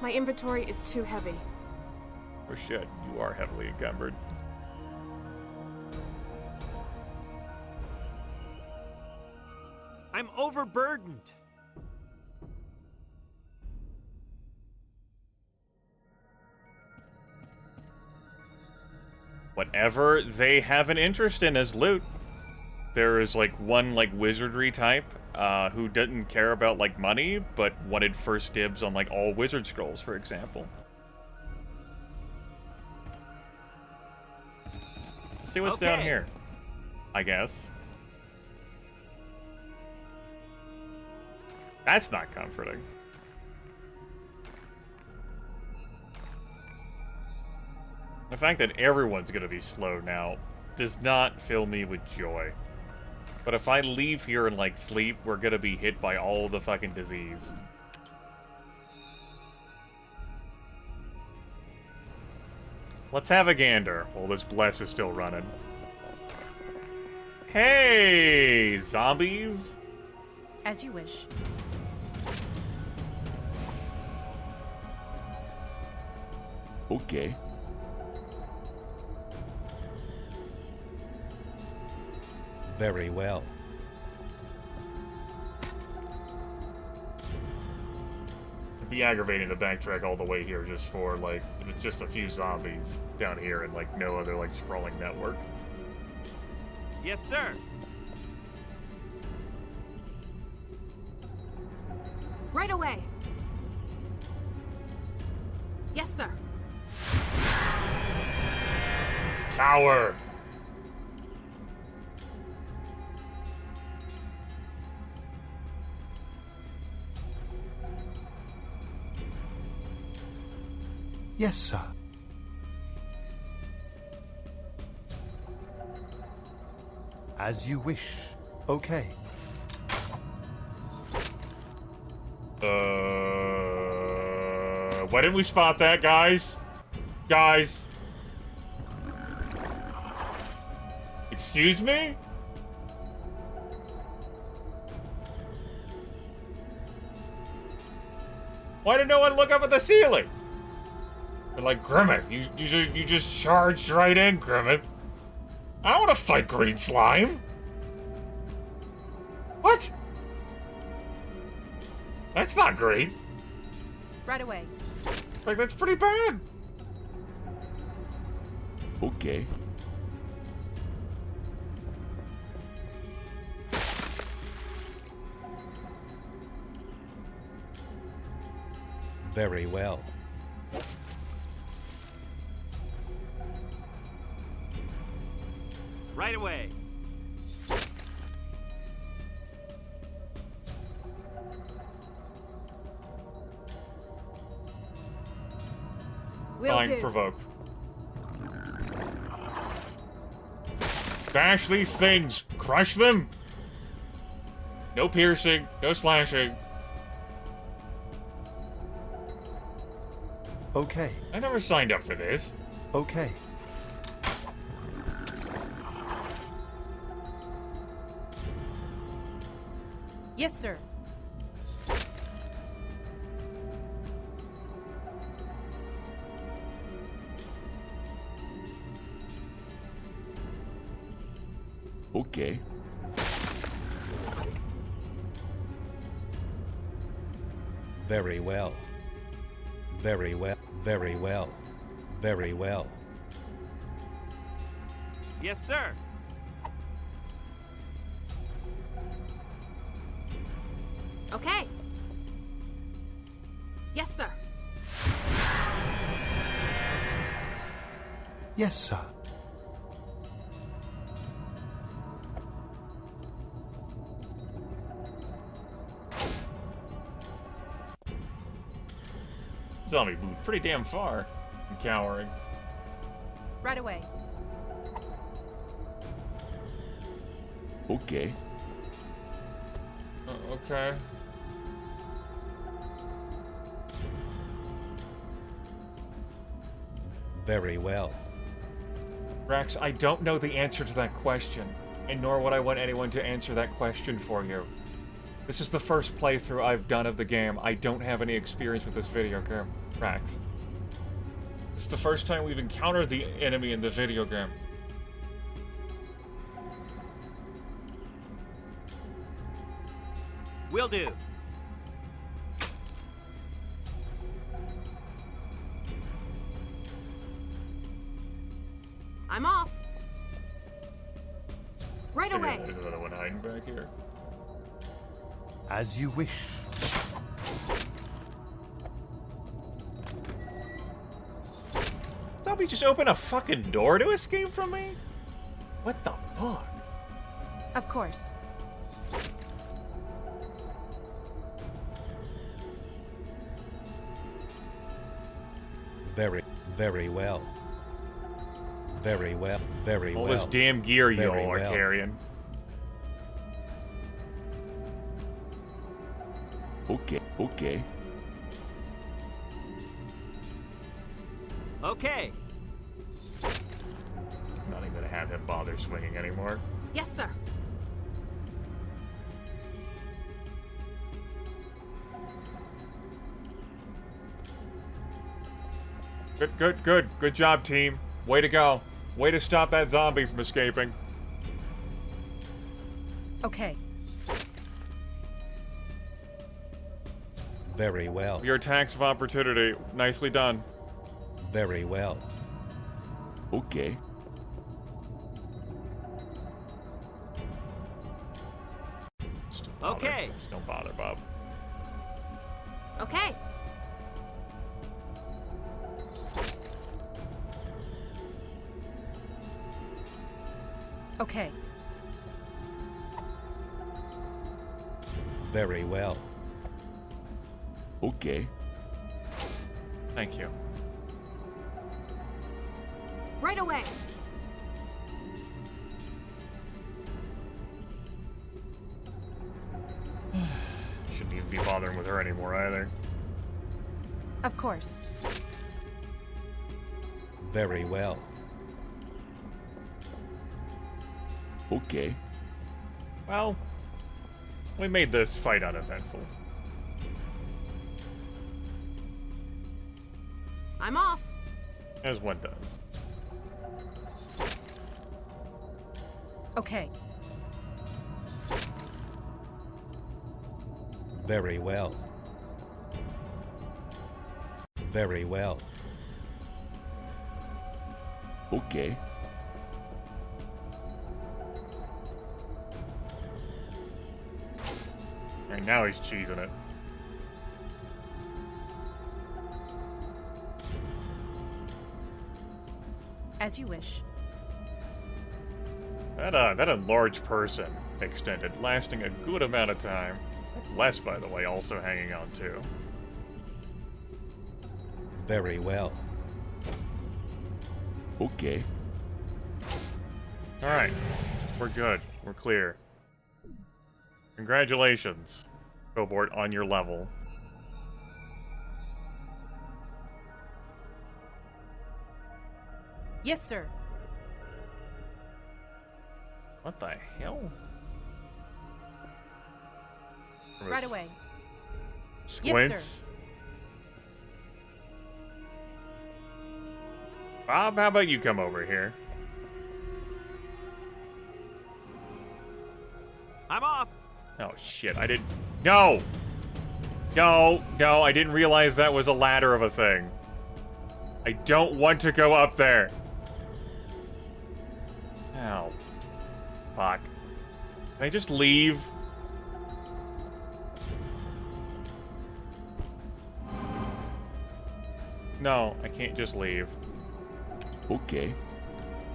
My inventory is too heavy. Oh shit, you are heavily encumbered. I'm overburdened. Whatever they have an interest in as loot. There is, like, one, like, wizardry type, who didn't care about, like, money, but wanted first dibs on, like, all wizard scrolls, for example. Let's see what's down here, I guess. That's not comforting. The fact that everyone's gonna be slow now does not fill me with joy. But if I leave here and, like, sleep, we're gonna be hit by all the fucking disease. Let's have a gander while this bless is still running. Hey, zombies! As you wish. Okay. Very well. It'd be aggravating to backtrack all the way here just for, like, just a few zombies down here and, like, no other, like, sprawling network. Yes, sir. Right away. Yes, sir. Coward! Yes, sir. As you wish. Okay. Why didn't we spot that, guys? Guys. Excuse me? Why did no one look up at the ceiling? They're like, Grimmeth, you just charged right in, Grimmeth. I don't want to fight green slime. What? That's not great. Right away. Like, that's pretty bad. Okay. Very well. Right away. Will Fine, do. provoke. Bash these things! Crush them! No piercing, no slashing. Okay. I never signed up for this. Okay. Yes, sir. Okay. Very well. Very well. Very well. Very well. Yes, sir. Okay. Yes, sir. Yes, sir. Zombie moved pretty damn far. I'm cowering. Right away. Okay. Okay. Very well. Rex, I don't know the answer to that question, and nor would I want anyone to answer that question for you. This is the first playthrough I've done of the game. I don't have any experience with this video game, Rex. It's the first time we've encountered the enemy in the video game. Will do. I'm off. Right away. There's another one hiding back here. As you wish. Zombie just opened a fucking door to escape from me? What the fuck? Of course. Very, very well. Very well. Very All well. this damn gear you all Very are well. carrying. Okay. Okay. Okay. Not even gonna have him bother swinging anymore. Yes, sir. Good, good, good. Good job, team. Way to go. Way to stop that zombie from escaping. Okay. Very well. Your attacks of opportunity. Nicely done. Very well. Okay. Just don't bother. Okay. Just don't bother, Bob. Okay. Okay. Very well. Okay. Thank you. Right away. Shouldn't even be bothering with her anymore either. Of course. Very well. Okay. Well, we made this fight uneventful. I'm off. As one does. Okay. Very well. Very well. Okay. Alright, now he's cheesing it. As you wish. That enlarged person extended, lasting a good amount of time. Less, by the way, also hanging on too. Very well. Okay. Alright. We're good. We're clear. Congratulations, Cobort, on your level. Yes, sir. What the hell? Right away. Squints? Yes, sir. Bob, how about you come over here? I'm off. Oh shit, I didn't... No! No, no, I didn't realize that was a ladder of a thing. I don't want to go up there. Ow. Fuck. Can I just leave? No, I can't just leave. Okay.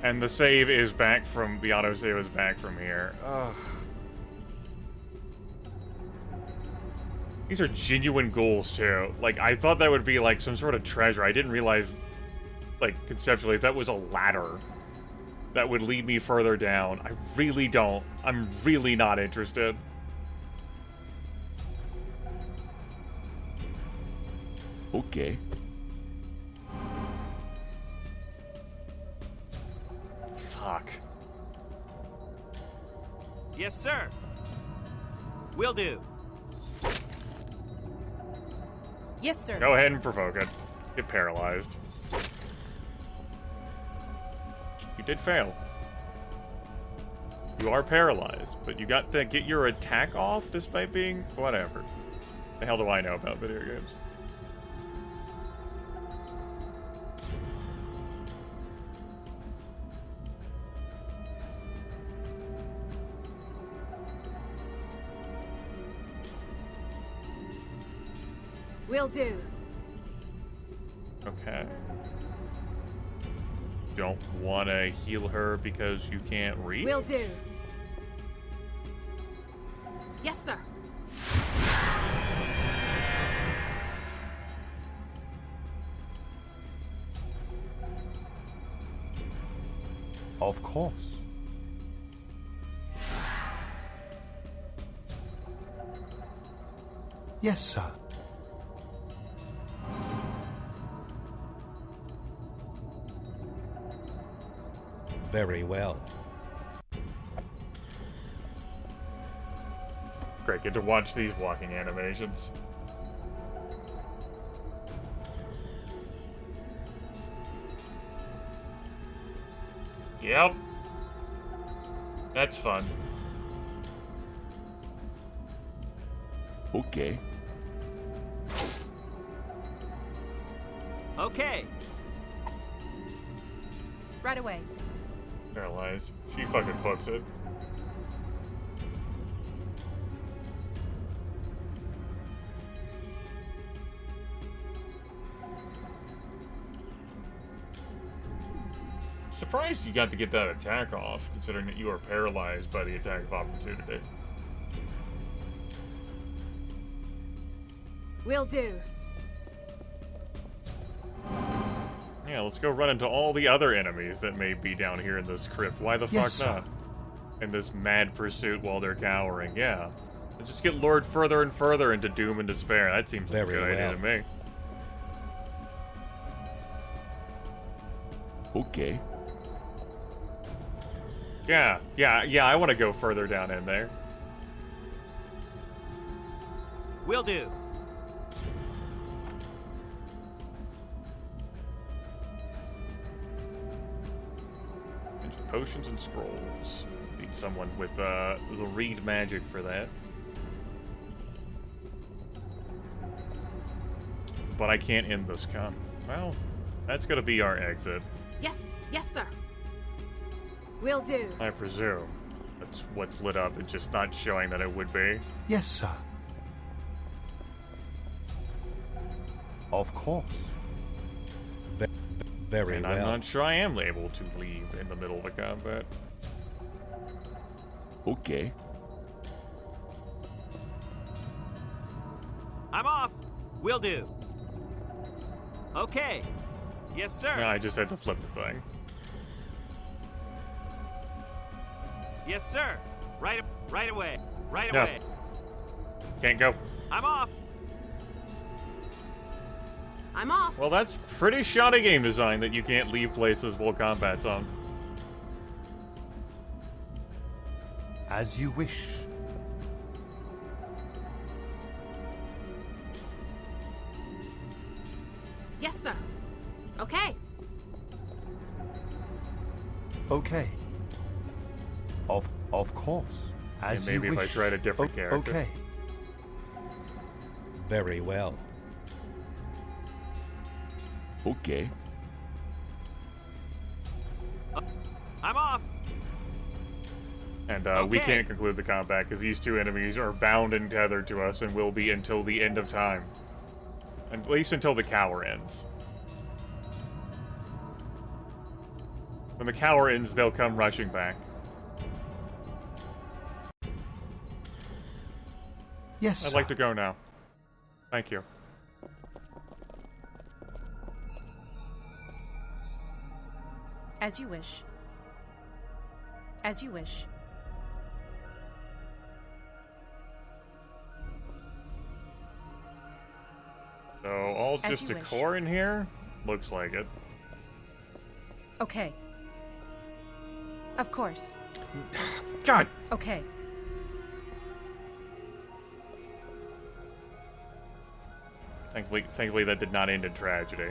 And the save is back from... The autosave is back from here. Ugh. These are genuine ghouls, too. Like, I thought that would be, like, some sort of treasure. I didn't realize, like, conceptually, that was a ladder that would lead me further down. I really don't. I'm really not interested. Okay. Fuck. Yes, sir. Will do. Yes, sir. Go ahead and provoke it. Get paralyzed. You did fail. You are paralyzed, but you got to get your attack off despite being... Whatever. The hell do I know about video games? Will do. Okay. Don't want to heal her because you can't reach? Will do. Yes, sir. Of course. Yes, sir. Very well. Great, get to watch these walking animations. Yep. That's fun. Okay. Okay. Right away. Paralyzed. She fucking books it. Surprised you got to get that attack off, considering that you are paralyzed by the attack of opportunity. Will do. Yeah, let's go run into all the other enemies that may be down here in this crypt. Why the Yes, fuck not? In this mad pursuit while they're cowering, yeah. Let's just get lured further and further into doom and despair. That seems like a good idea to me. Okay. Yeah, I want to go further down in there. Will do. Potions and scrolls. Need someone with the read magic for that. But I can't end this con. Well, that's gonna be our exit. Yes, sir. Will do. I presume. That's what's lit up. It's just not showing that it would be. Yes, sir. Of course. Very and well. I'm not sure I am able to leave in the middle of the combat. Okay. I'm off. Will do. Okay. Yes, sir. No, I just had to flip the thing. Yes, sir. Right away. Right No. away. Can't go. I'm off. I'm off. Well, that's pretty shoddy game design that you can't leave places while combat's on. As you wish. Yes, sir. Okay. Okay. Of course. As And maybe you if wish. I tried a different character. Okay. Very well. Okay. I'm off. And we Okay. can't conclude the combat because these two enemies are bound and tethered to us and will be until the end of time. At least until the cower ends. When the cower ends, they'll come rushing back. Yes, I'd sir. like to go now. Thank you. As you wish. As you wish. So, all As just you decor wish. in here? Looks like it. Okay. Of course. God! Okay. Thankfully that did not end in tragedy.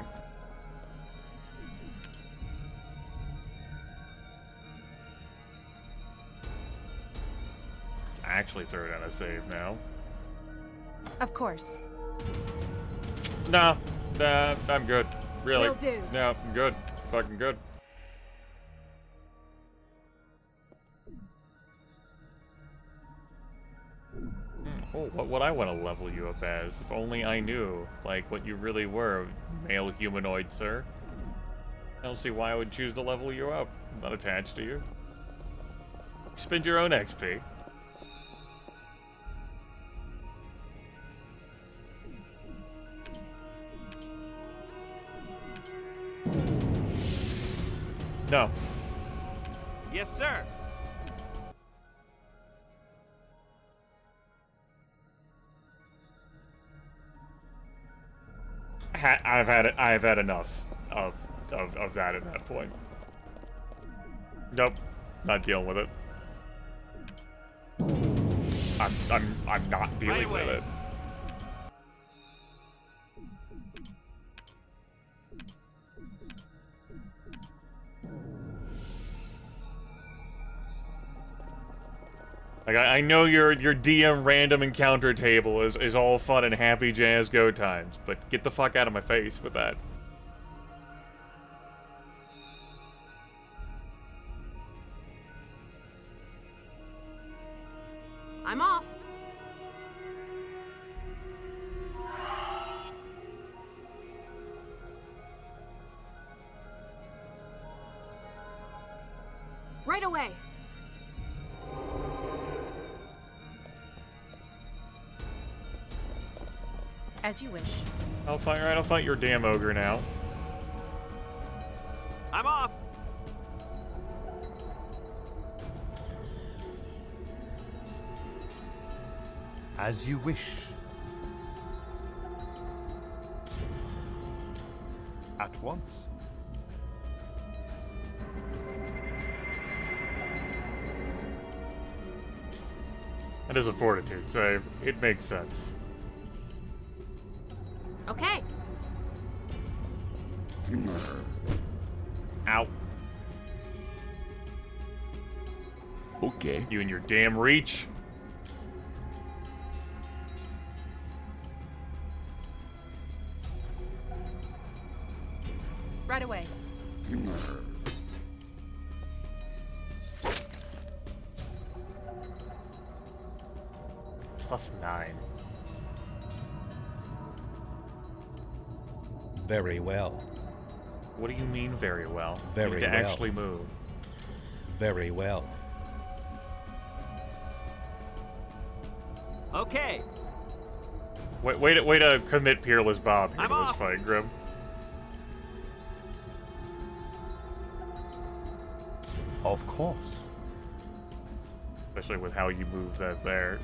Let's actually throw down a save now. Of course. No, nah, I'm good. Really. Will do. No, I'm good. Fucking good. Oh, what would I want to level you up as? If only I knew, like, what you really were, male humanoid, sir. I don't see why I would choose to level you up. I'm not attached to you. Spend your own XP. No. Yes, sir. I've had enough of that at that point. Nope, not dealing with it. I'm not dealing with it. Like, I know your DM random encounter table is all fun and happy jazz go times, but get the fuck out of my face with that. I'm off. Right away. As you wish. I'll fight your damn ogre now. I'm off. As you wish. At once. That is a fortitude save. It makes sense. Okay. Ow. Okay. You and your damn reach. Right away. +9. Very well. What do you mean very well? Very you need to well. actually move. Very well. Okay. Way to commit Peerless Bob here I'm to this off. fight, Grim. Of course. Especially with how you move that there.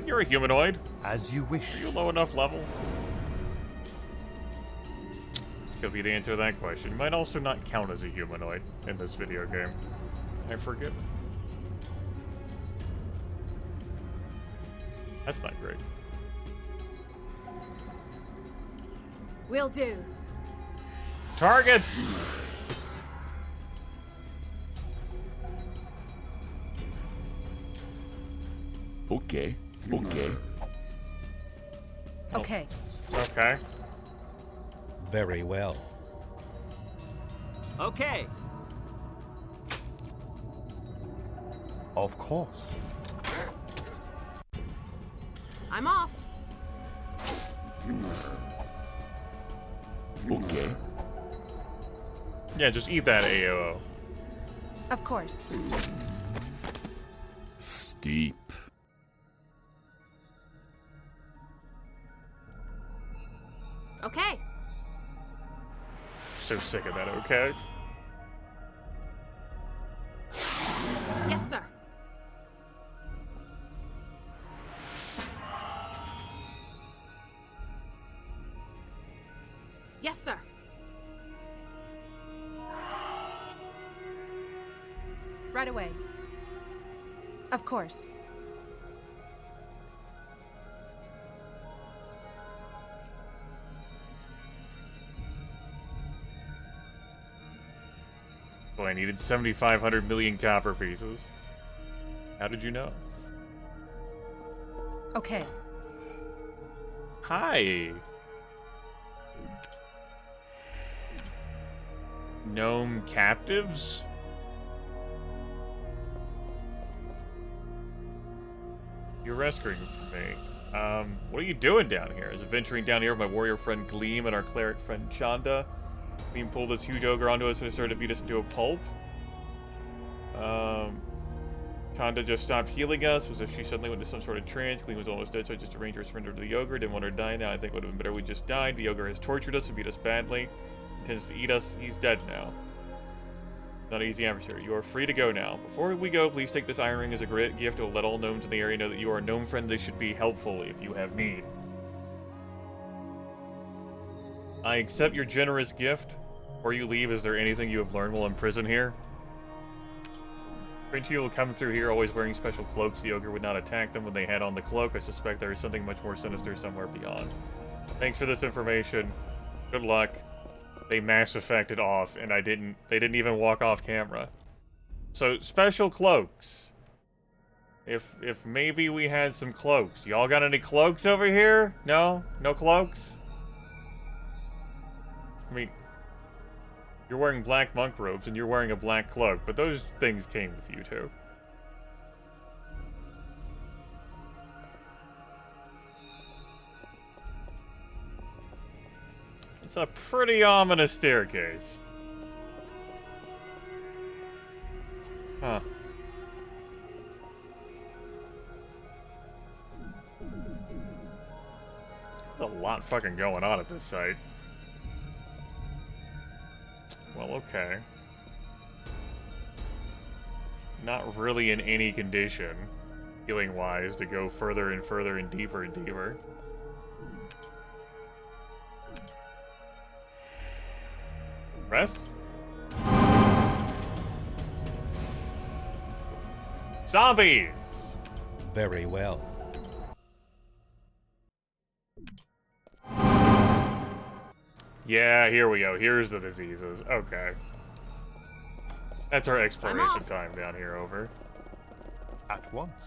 You're a humanoid. As you wish. Are you low enough level? This could be the answer to that question. You might also not count as a humanoid in this video game. I forget. That's not great. Will do. Targets! Okay. Okay. Okay. Okay. Very well. Okay. Of course. I'm off. Okay. Yeah, just eat that AOO. Of course. Steep. Okay. So sick of that, okay? Yes, sir. Yes, sir. Right away. Of course. Boy, I needed 7,500 million copper pieces. How did you know? Okay. Hi. Gnome captives? You're rescuing for me. What are you doing down here? Is it venturing down here with my warrior friend Cleave and our cleric friend Chanda? We pulled this huge ogre onto us and it started to beat us into a pulp. Chanda just stopped healing us. Was if she suddenly went into some sort of trance. Cleave was almost dead, so I just arranged her surrender to the ogre. Didn't want her to die now. I think it would have been better we just died. The ogre has tortured us and beat us badly. Intends to eat us. He's dead now. Not an easy adversary. You are free to go now. Before we go, please take this iron ring as a great gift. It will let all gnomes in the area know that you are a gnome friend. They should be helpful if you have need. I accept your generous gift. Before you leave, is there anything you have learned while in prison here? Prince will come through here always wearing special cloaks. The ogre would not attack them when they had on the cloak. I suspect there is something much more sinister somewhere beyond. Thanks for this information. Good luck. They Mass Effected off, and they didn't even walk off camera. So, special cloaks. If maybe we had some cloaks. Y'all got any cloaks over here? No? No cloaks? I mean, you're wearing black monk robes and you're wearing a black cloak, but those things came with you too. It's a pretty ominous staircase. Huh. There's a lot fucking going on at this site. Well, okay. Not really in any condition, healing-wise, to go further and further and deeper and deeper. Rest? Zombies! Very well. Yeah, here we go. Here's the diseases. Okay. That's our exploration time down here over. At once.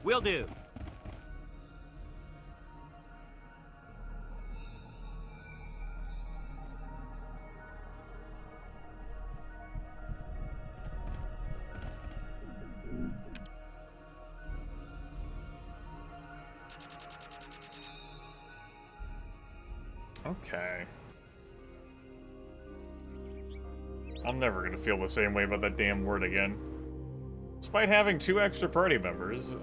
Will do. Okay. I'm never gonna feel the same way about that damn word again. Despite having 2 extra party members,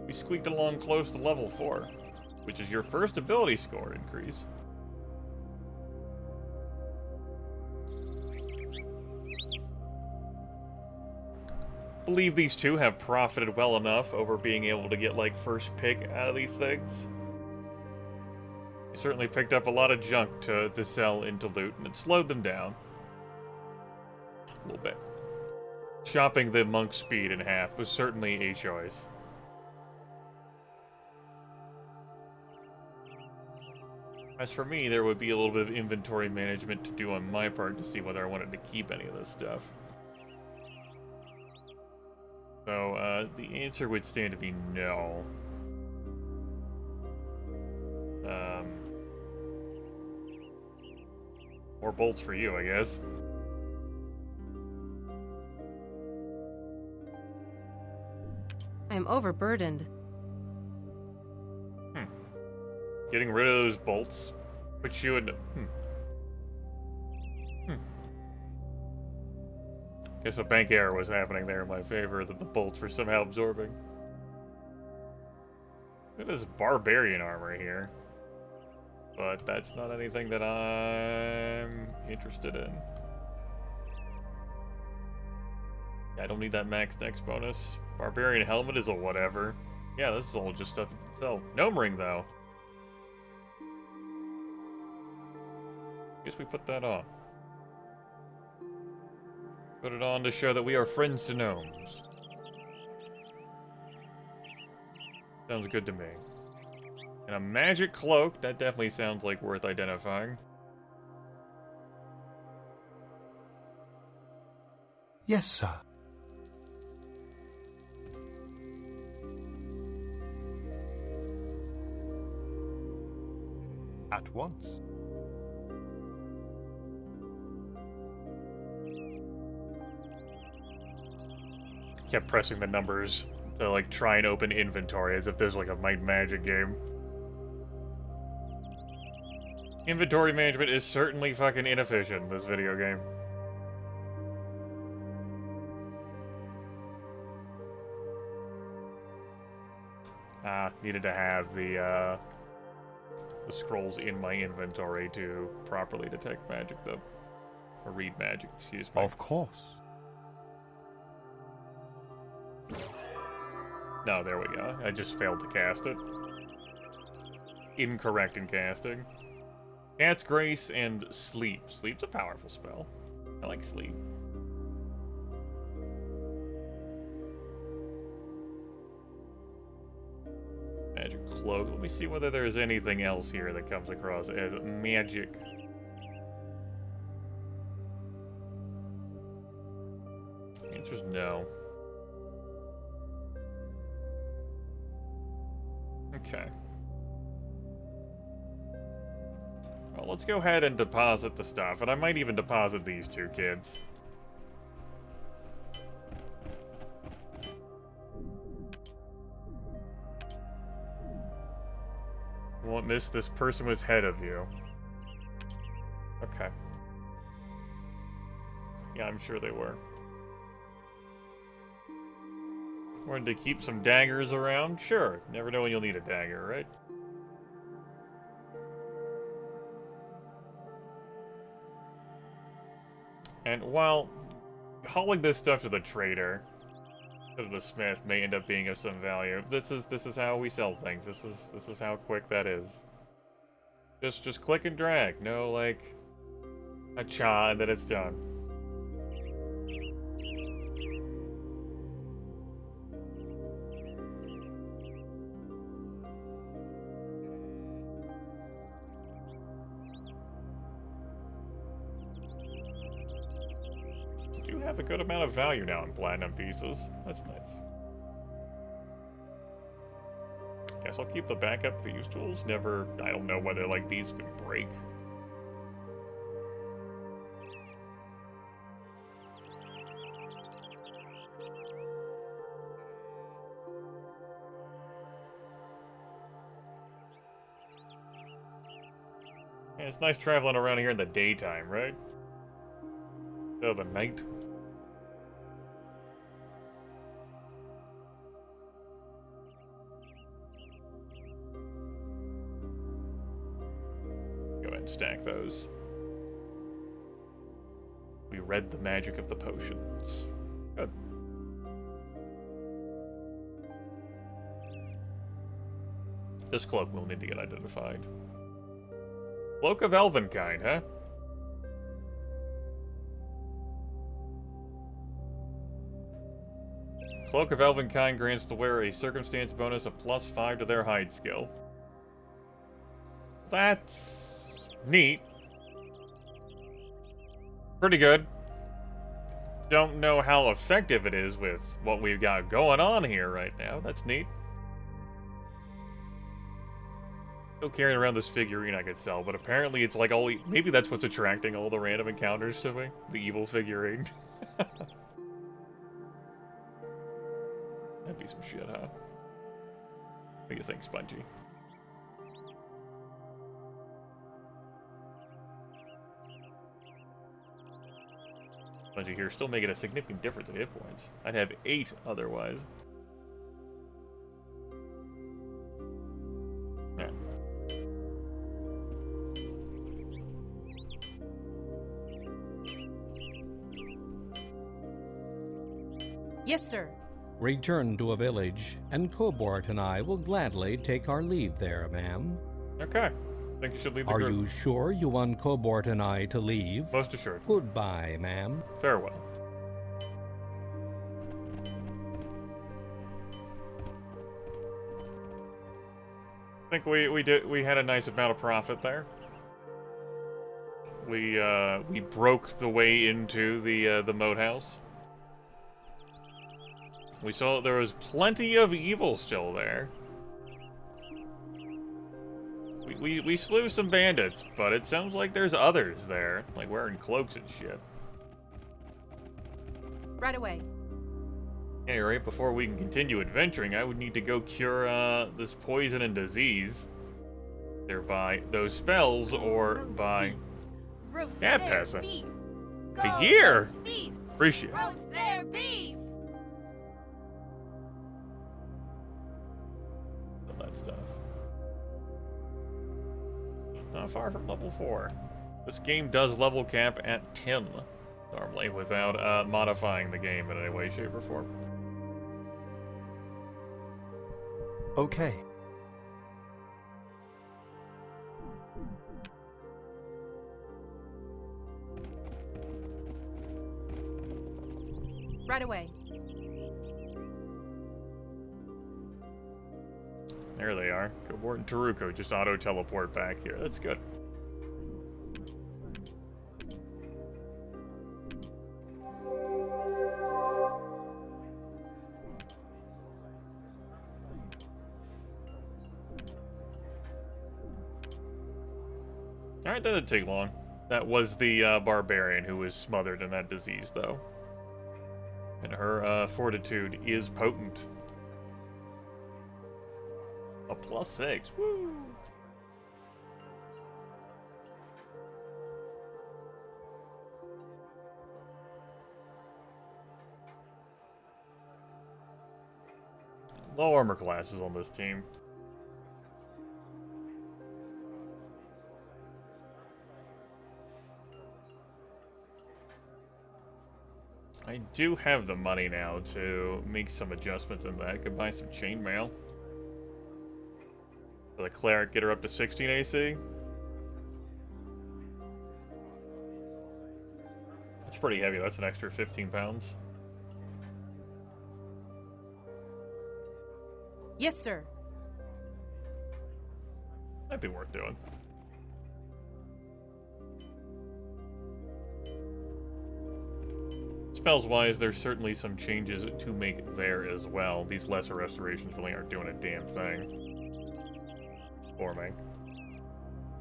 we squeaked along close to level 4, which is your first ability score increase. Believe these two have profited well enough over being able to get, like, first pick out of these things. They certainly picked up a lot of junk to sell into loot, and it slowed them down. A little bit. Chopping the monk's speed in half was certainly a choice. As for me, there would be a little bit of inventory management to do on my part to see whether I wanted to keep any of this stuff. So, the answer would stand to be no. More bolts for you, I guess. I'm overburdened. Getting rid of those bolts puts you in... Guess a bank error was happening there in my favor that the bolts were somehow absorbing. Look at this barbarian armor here. But that's not anything that I'm interested in. I don't need that max dex bonus. Barbarian helmet is a whatever. Yeah, this is all just stuff you can sell. Gnome ring, though. Guess we put that on. Put it on to show that we are friends to gnomes. Sounds good to me. And a magic cloak, that definitely sounds like worth identifying. Yes, sir. At once. Kept pressing the numbers to, like, try and open inventory as if there's, like, a Might Magic game. Inventory management is certainly fucking inefficient in this video game. Needed to have the scrolls in my inventory to properly detect magic, though. Or read magic, excuse me. Of course. No, there we go. I just failed to cast it. Incorrect in casting. Cat's Grace and Sleep. Sleep's a powerful spell. I like Sleep. Magic Cloak. Let me see whether there's anything else here that comes across as magic. The answer's no. Okay. Well, let's go ahead and deposit the stuff, and I might even deposit these two kids. Won't miss, this person was ahead of you. Okay. Yeah, I'm sure they were. Wanted to keep some daggers around? Sure. Never know when you'll need a dagger, right? And while hauling this stuff to the trader, to the smith, may end up being of some value, this is how we sell things. This is how quick that is. Just click and drag. No, like, a cha and then it's done. Do have a good amount of value now in platinum pieces. That's nice. Guess I'll keep the backup thieves tools. Never, I don't know whether, like, these could break. Yeah, it's nice traveling around here in the daytime, right? Oh, the night. Go ahead and stack those. We read the magic of the potions. Good. This cloak will need to get identified. Cloak of Elvenkind, huh? Cloak of Elvenkind grants the wearer a circumstance bonus of +5 to their hide skill. That's neat. Pretty good. Don't know how effective it is with what we've got going on here right now. That's neat. Still carrying around this figurine I could sell, but apparently it's like all... Maybe that's what's attracting all the random encounters to me. The evil figurine. That'd be some shit, huh? What do you think, Spongy? Bunch of here still making a significant difference in hit points. I'd have 8 otherwise. Yeah. Yes, sir. Return to a village, and Cobort and I will gladly take our leave there, ma'am. Okay. I think you should leave the Are group. you sure you want Cobort and I to leave? Most assured. Goodbye, ma'am. Farewell. I think we had a nice amount of profit there. We broke the way into the moat house. We saw there was plenty of evil still there. We slew some bandits, but it sounds like there's others there, like wearing cloaks and shit. Right away. Anyway, before we can continue adventuring, I would need to go cure this poison and disease. Either by those spells or by yeah, Pessa. A year. Appreciate it. Roast their beef. All that stuff. Not far from level 4. This game does level cap at 10 normally, without modifying the game in any way, shape, or form. Okay. Right away. There they are. Cobort and Taruko just auto-teleport back here. That's good. Alright, that didn't take long. That was the barbarian who was smothered in that disease, though. And her fortitude is potent. A +6. Woo! Low armor classes on this team. I do have the money now to make some adjustments in that. I could buy some chainmail. For the cleric, get her up to 16 AC. That's pretty heavy. That's an extra 15 pounds. Yes, sir. That'd be worth doing. Spells-wise, there's certainly some changes to make there as well. These lesser restorations really aren't doing a damn thing for me.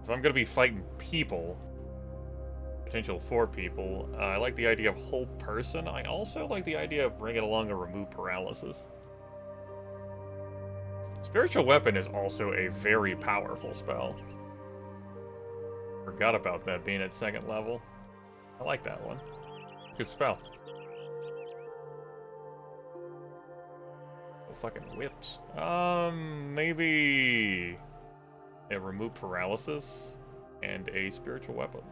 If I'm gonna be fighting people, potential 4 people, I like the idea of whole person. I also like the idea of bringing along a remove paralysis. Spiritual Weapon is also a very powerful spell. Forgot about that being at 2nd level. I like that one. Good spell. Oh, fucking whips. Maybe a remove paralysis and a spiritual weapon.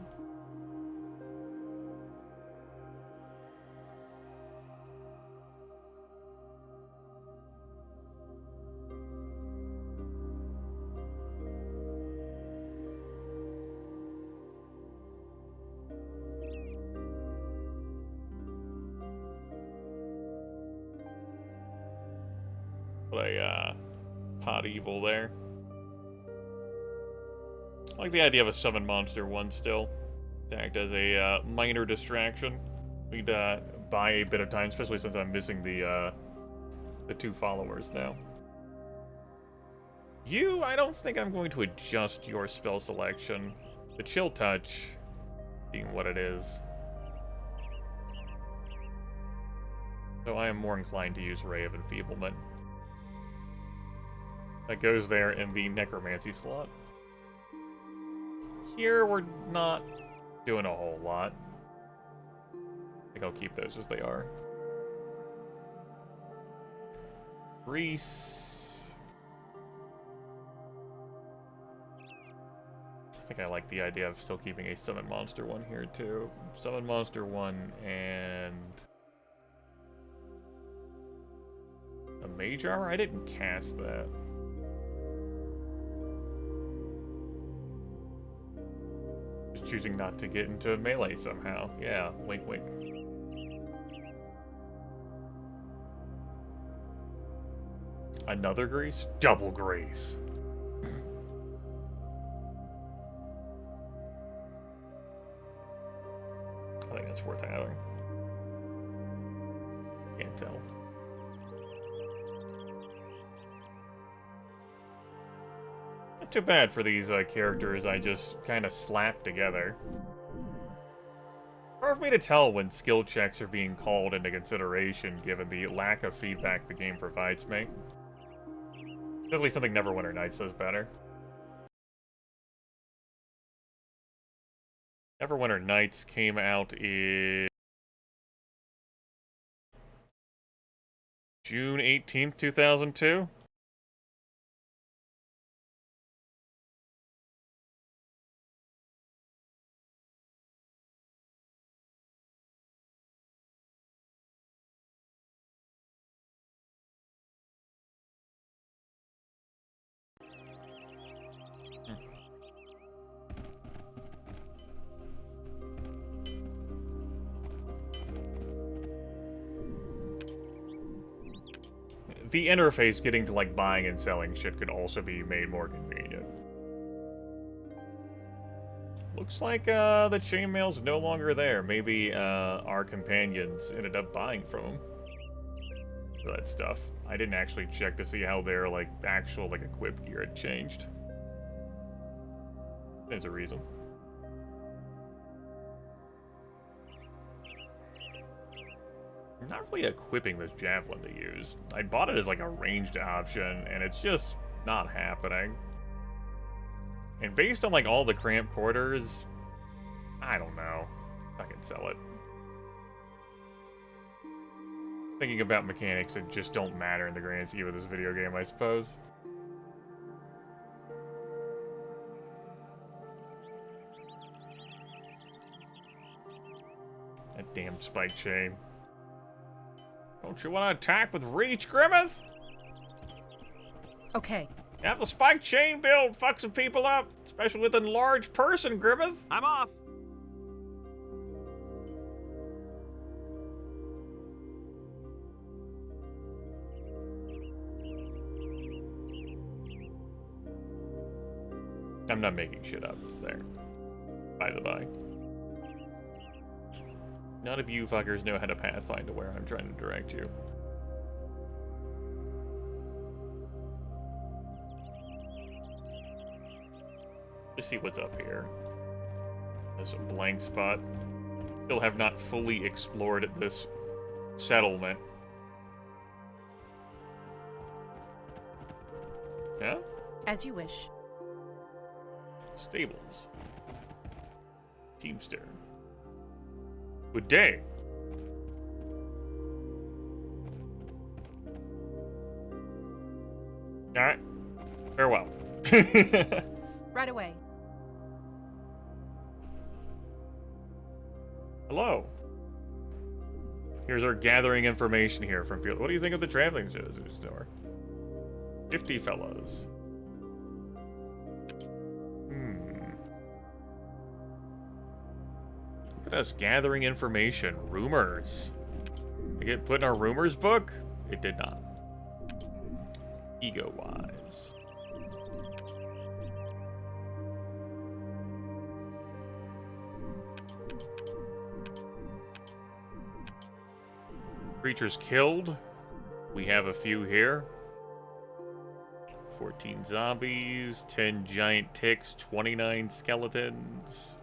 Pot evil there. I like the idea of a summon monster one still. To act as a minor distraction. We'd buy a bit of time, especially since I'm missing the 2 followers now. You, I don't think I'm going to adjust your spell selection. The Chill Touch being what it is. So I am more inclined to use Ray of Enfeeblement. That goes there in the necromancy slot. Here, we're not doing a whole lot. think I'll keep those as they are. Grease. I think I like the idea of still keeping a summon monster one here too. Summon monster one and a mage armor? I didn't cast that. Just choosing not to get into melee somehow. Yeah, wink wink. Another grease? Double grease. I think that's worth having. Can't tell. Not too bad for these characters I just kind of slapped together. Hard for me to tell when skill checks are being called into consideration given the lack of feedback the game provides me. Definitely something Neverwinter Nights does better. Neverwinter Nights came out in June 18th, 2002. The interface getting to, like, buying and selling shit could also be made more convenient. Looks like, the chainmail's no longer there. Maybe, our companions ended up buying from him. That stuff. I didn't actually check to see how their, like, actual, like, equip gear had changed. There's a reason. I'm not really equipping this javelin to use. I bought it as like a ranged option, and it's just not happening. And based on like all the cramped quarters, I don't know. I can sell it. Thinking about mechanics that just don't matter in the grand scheme of this video game, I suppose. That damn spike chain. Don't you want to attack with reach, Grimmeth? Okay. Have the spike chain build fuck some people up, especially with an enlarged person, Grimmeth. I'm off. I'm not making shit up there. By the by. None of you fuckers know how to pathfind to where I'm trying to direct you. Let's see what's up here. There's a blank spot. Still have not fully explored this settlement. Yeah? As you wish. Stables. Teamster. Good day. Alright. Farewell. Right away. Hello. Here's our gathering information here from people. What do you think of the traveling store? 50 fellows. Look at us gathering information. Rumors. Did it get put in our rumors book? It did not. Ego-wise. Creatures killed. We have a few here. 14 zombies, 10 giant ticks, 29 skeletons.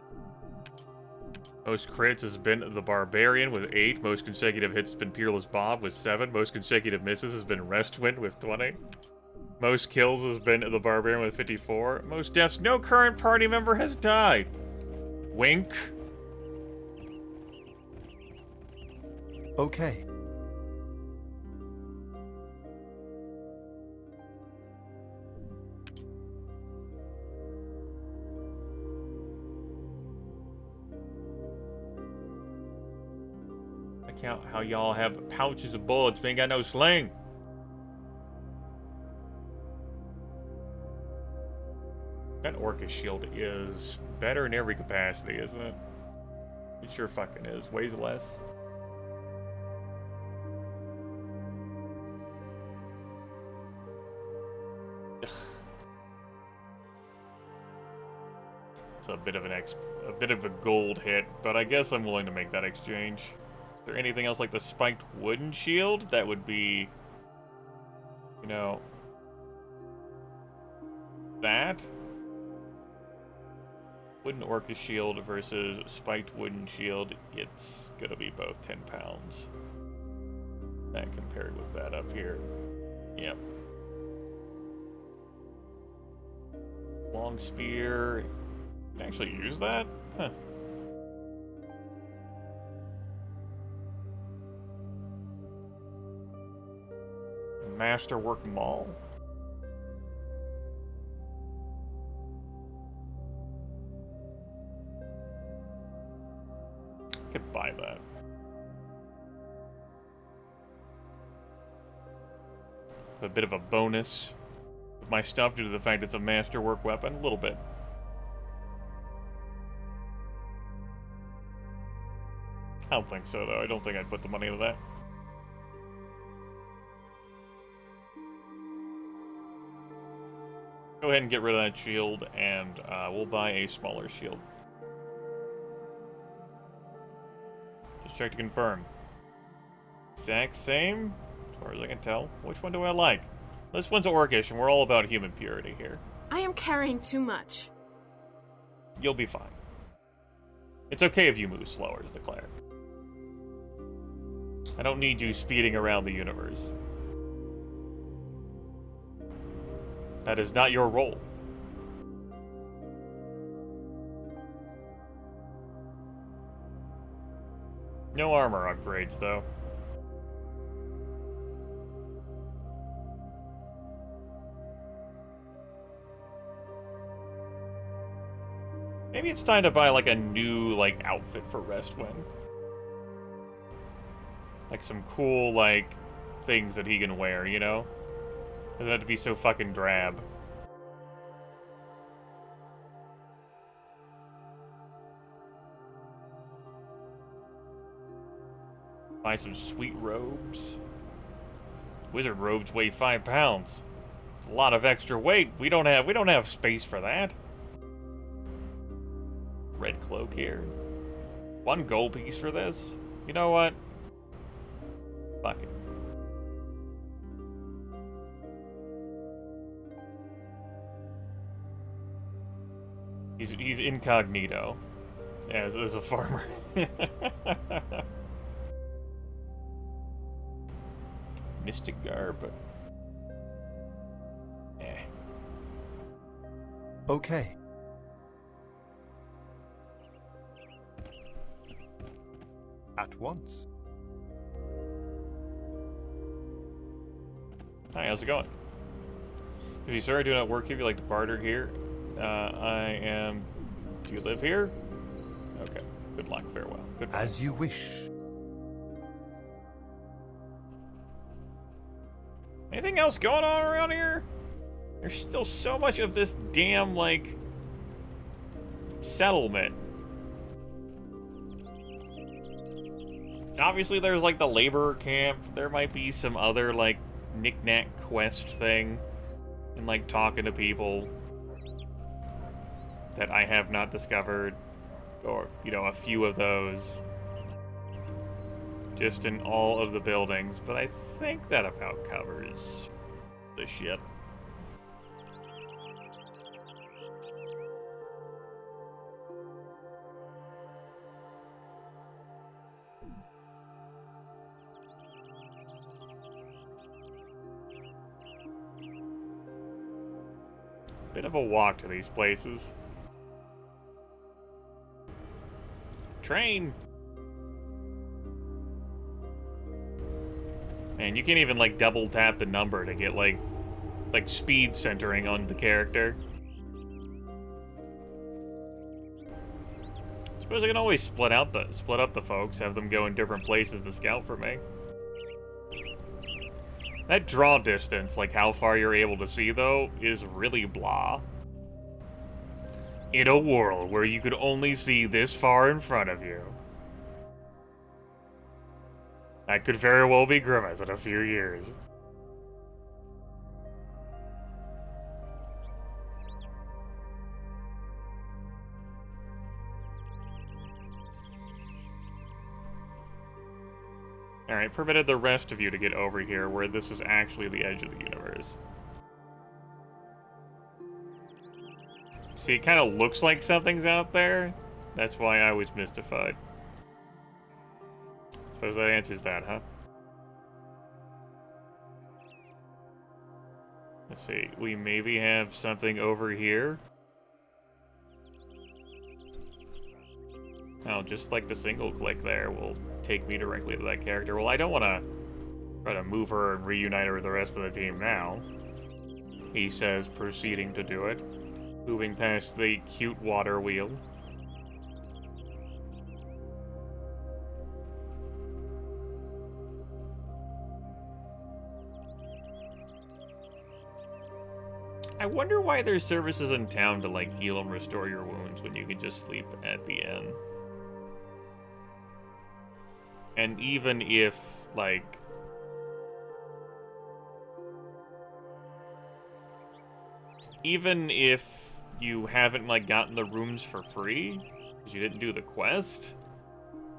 Most crits has been the Barbarian with 8. Most consecutive hits has been Peerless Bob with 7. Most consecutive misses has been Restwind with 20. Most kills has been the Barbarian with 54. Most deaths, no current party member has died. Wink. Okay. I count how y'all have pouches of bullets, but ain't got no sling. That Orcus shield is better in every capacity, isn't it? It sure fucking is. Weighs less. It's a bit of a gold hit, but I guess I'm willing to make that exchange. Is there anything else like the spiked wooden shield that would be, you know, that? Wooden Orcus shield versus spiked wooden shield. It's gonna be both 10 pounds. That compared with that up here. Yep. Long spear. You can actually use that? Huh. Masterwork Maul. Could buy that. A bit of a bonus with my stuff due to the fact it's a masterwork weapon. A little bit. I don't think so, though. I don't think I'd put the money into that. Go ahead and get rid of that shield, and we'll buy a smaller shield. Just check to confirm. Exact same, as far as I can tell. Which one do I like? This one's Orcish, and we're all about human purity here. I am carrying too much. You'll be fine. It's okay if you move slower as the cleric. I don't need you speeding around the universe. That is not your role. No armor upgrades, though. Maybe it's time to buy, like, a new, like, outfit for Restwind. Like, some cool, like, things that he can wear, you know? Doesn't have to be so fucking drab. Buy some sweet robes. Wizard robes weigh 5 pounds. It's a lot of extra weight. We don't have space for that. Red cloak here. 1 gold piece for this? You know what? Fuck it. He's incognito as a farmer. Mystic garb. Eh. Okay. At once. Hi, how's it going? If you sir, I do not work here. If you like to barter here, I am. Do you live here? Okay. Good luck. Farewell. Goodbye. As you wish. Anything else going on around here? There's still so much of this damn, like, settlement. Obviously, there's, like, the labor camp. There might be some other, like, knick-knack quest thing. And, like, talking to people that I have not discovered. Or, you know, a few of those. Just in all of the buildings. But I think that about covers the shit. Bit of a walk to these places. Train! And you can't even, like, double tap the number to get, like speed centering on the character. Suppose I can always split up the folks, have them go in different places to scout for me. That draw distance, like how far you're able to see, though, is really blah. In a world where you could only see this far in front of you. That could very well be Grimmeth in a few years. Alright, permitted the rest of you to get over here where this is actually the edge of the universe. See, it kind of looks like something's out there. That's why I was mystified. Suppose that answers that, huh? Let's see, we maybe have something over here. Oh, just like the single click there will take me directly to that character. Well, I don't want to try to move her and reunite her with the rest of the team now. He says, proceeding to do it. Moving past the cute water wheel. I wonder why there's services in town to, like, heal and restore your wounds when you can just sleep at the inn. And even if, like... Even if you haven't, like, gotten the rooms for free, because you didn't do the quest,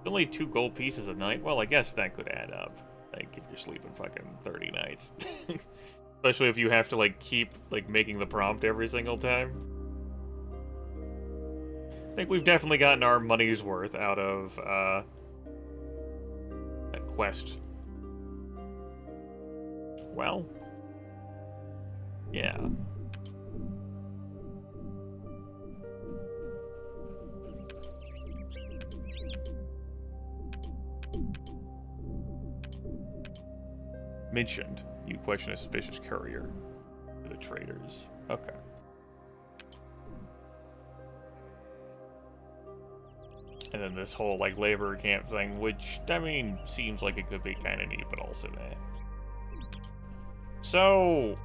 only 2 gold pieces a night, well, I guess that could add up. Like, if you're sleeping fucking 30 nights. Especially if you have to, like, keep, like, making the prompt every single time. I think we've definitely gotten our money's worth out of, that quest. Well. Yeah. Mentioned. You question a suspicious courier. The traders. Okay. And then this whole, like, labor camp thing, which, I mean, seems like it could be kind of neat, but also meh. So...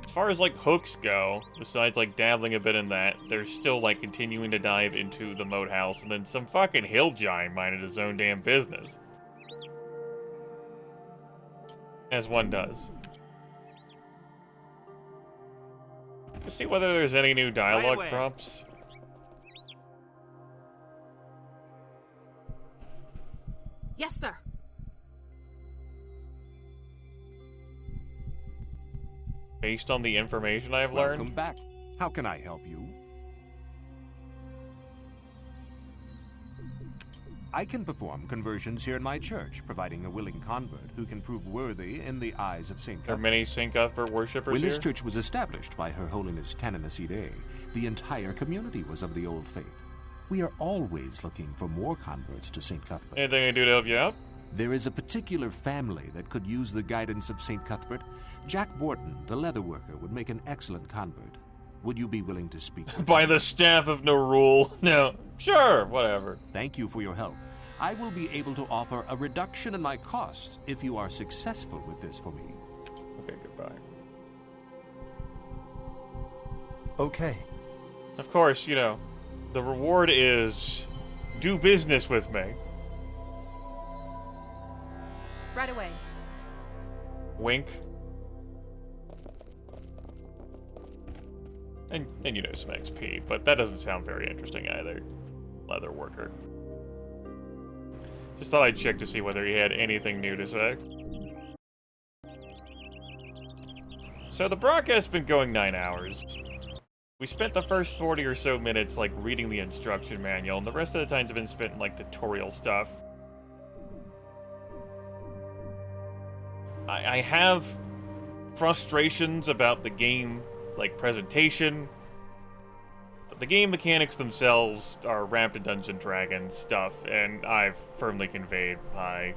as far as, like, hooks go, besides, like, dabbling a bit in that, they're still, like, continuing to dive into the moat house, and then some fucking hill giant minded his own damn business. As one does. Let's see whether there's any new dialogue prompts. Yes, sir. Based on the information I've learned. Welcome back. How can I help you? I can perform conversions here in my church, providing a willing convert who can prove worthy in the eyes of St. Cuthbert. Are many St. Cuthbert worshippers When here? this church was established by Her Holiness Canoness Ide, the entire community was of the old faith. We are always looking for more converts to St. Cuthbert. Anything I do to help you out? There is a particular family that could use the guidance of St. Cuthbert. Jack Borton, the leather worker, would make an excellent convert. Would you be willing to speak with By the staff of no rule. No. Sure, whatever. Thank you for your help. I will be able to offer a reduction in my costs if you are successful with this for me. Okay, goodbye. Okay. Of course, you know, the reward is do business with me. Right away. Wink. And you know, some XP, but that doesn't sound very interesting either. Leather worker. Just thought I'd check to see whether he had anything new to say. So the broadcast's been going 9 hours. We spent the first 40 or so minutes, like, reading the instruction manual, and the rest of the times have been spent in, like, tutorial stuff. I have frustrations about the game, like, presentation. The game mechanics themselves are wrapped in Dungeons & Dragons stuff, and I've firmly conveyed my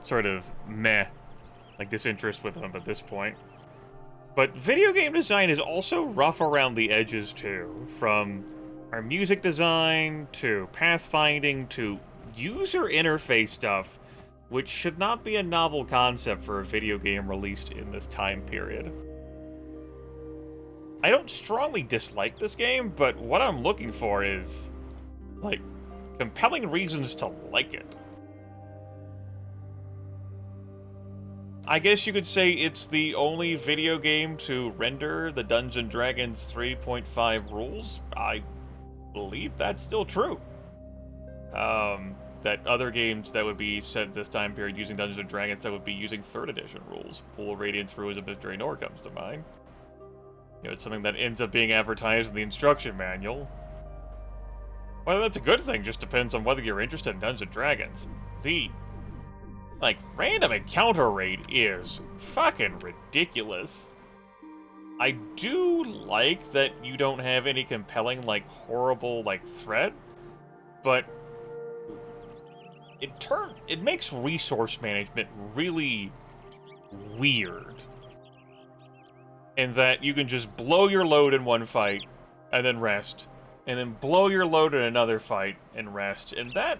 sort of meh, like disinterest with them at this point. But video game design is also rough around the edges too, from our music design to pathfinding to user interface stuff, which should not be a novel concept for a video game released in this time period. I don't strongly dislike this game, but what I'm looking for is, like, compelling reasons to like it. I guess you could say it's the only video game to render the Dungeons & Dragons 3.5 rules. I believe that's still true. That other games that would be set this time period using Dungeons & Dragons that would be using 3rd edition rules. Pool of Radiance, Ruins of Draenor comes to mind. You know, it's something that ends up being advertised in the instruction manual. Whether that's a good thing just depends on whether you're interested in Dungeons & Dragons. The, like, random encounter rate is fucking ridiculous. I do like that you don't have any compelling, like, horrible, like, threat, but it makes resource management really weird. In that you can just blow your load in one fight, and then rest, and then blow your load in another fight, and rest, and that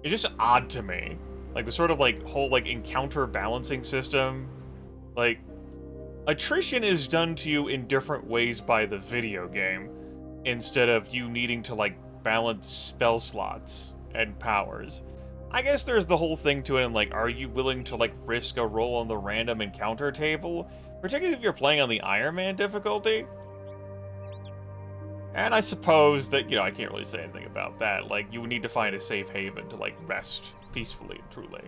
is just odd to me. Like, the sort of, like, whole, like, encounter balancing system. Like, attrition is done to you in different ways by the video game, instead of you needing to, like, balance spell slots and powers. I guess there's the whole thing to it, and, like, are you willing to, like, risk a roll on the random encounter table? Particularly if you're playing on the Iron Man difficulty? And I suppose that, you know, I can't really say anything about that. Like, you would need to find a safe haven to, like, rest peacefully and truly.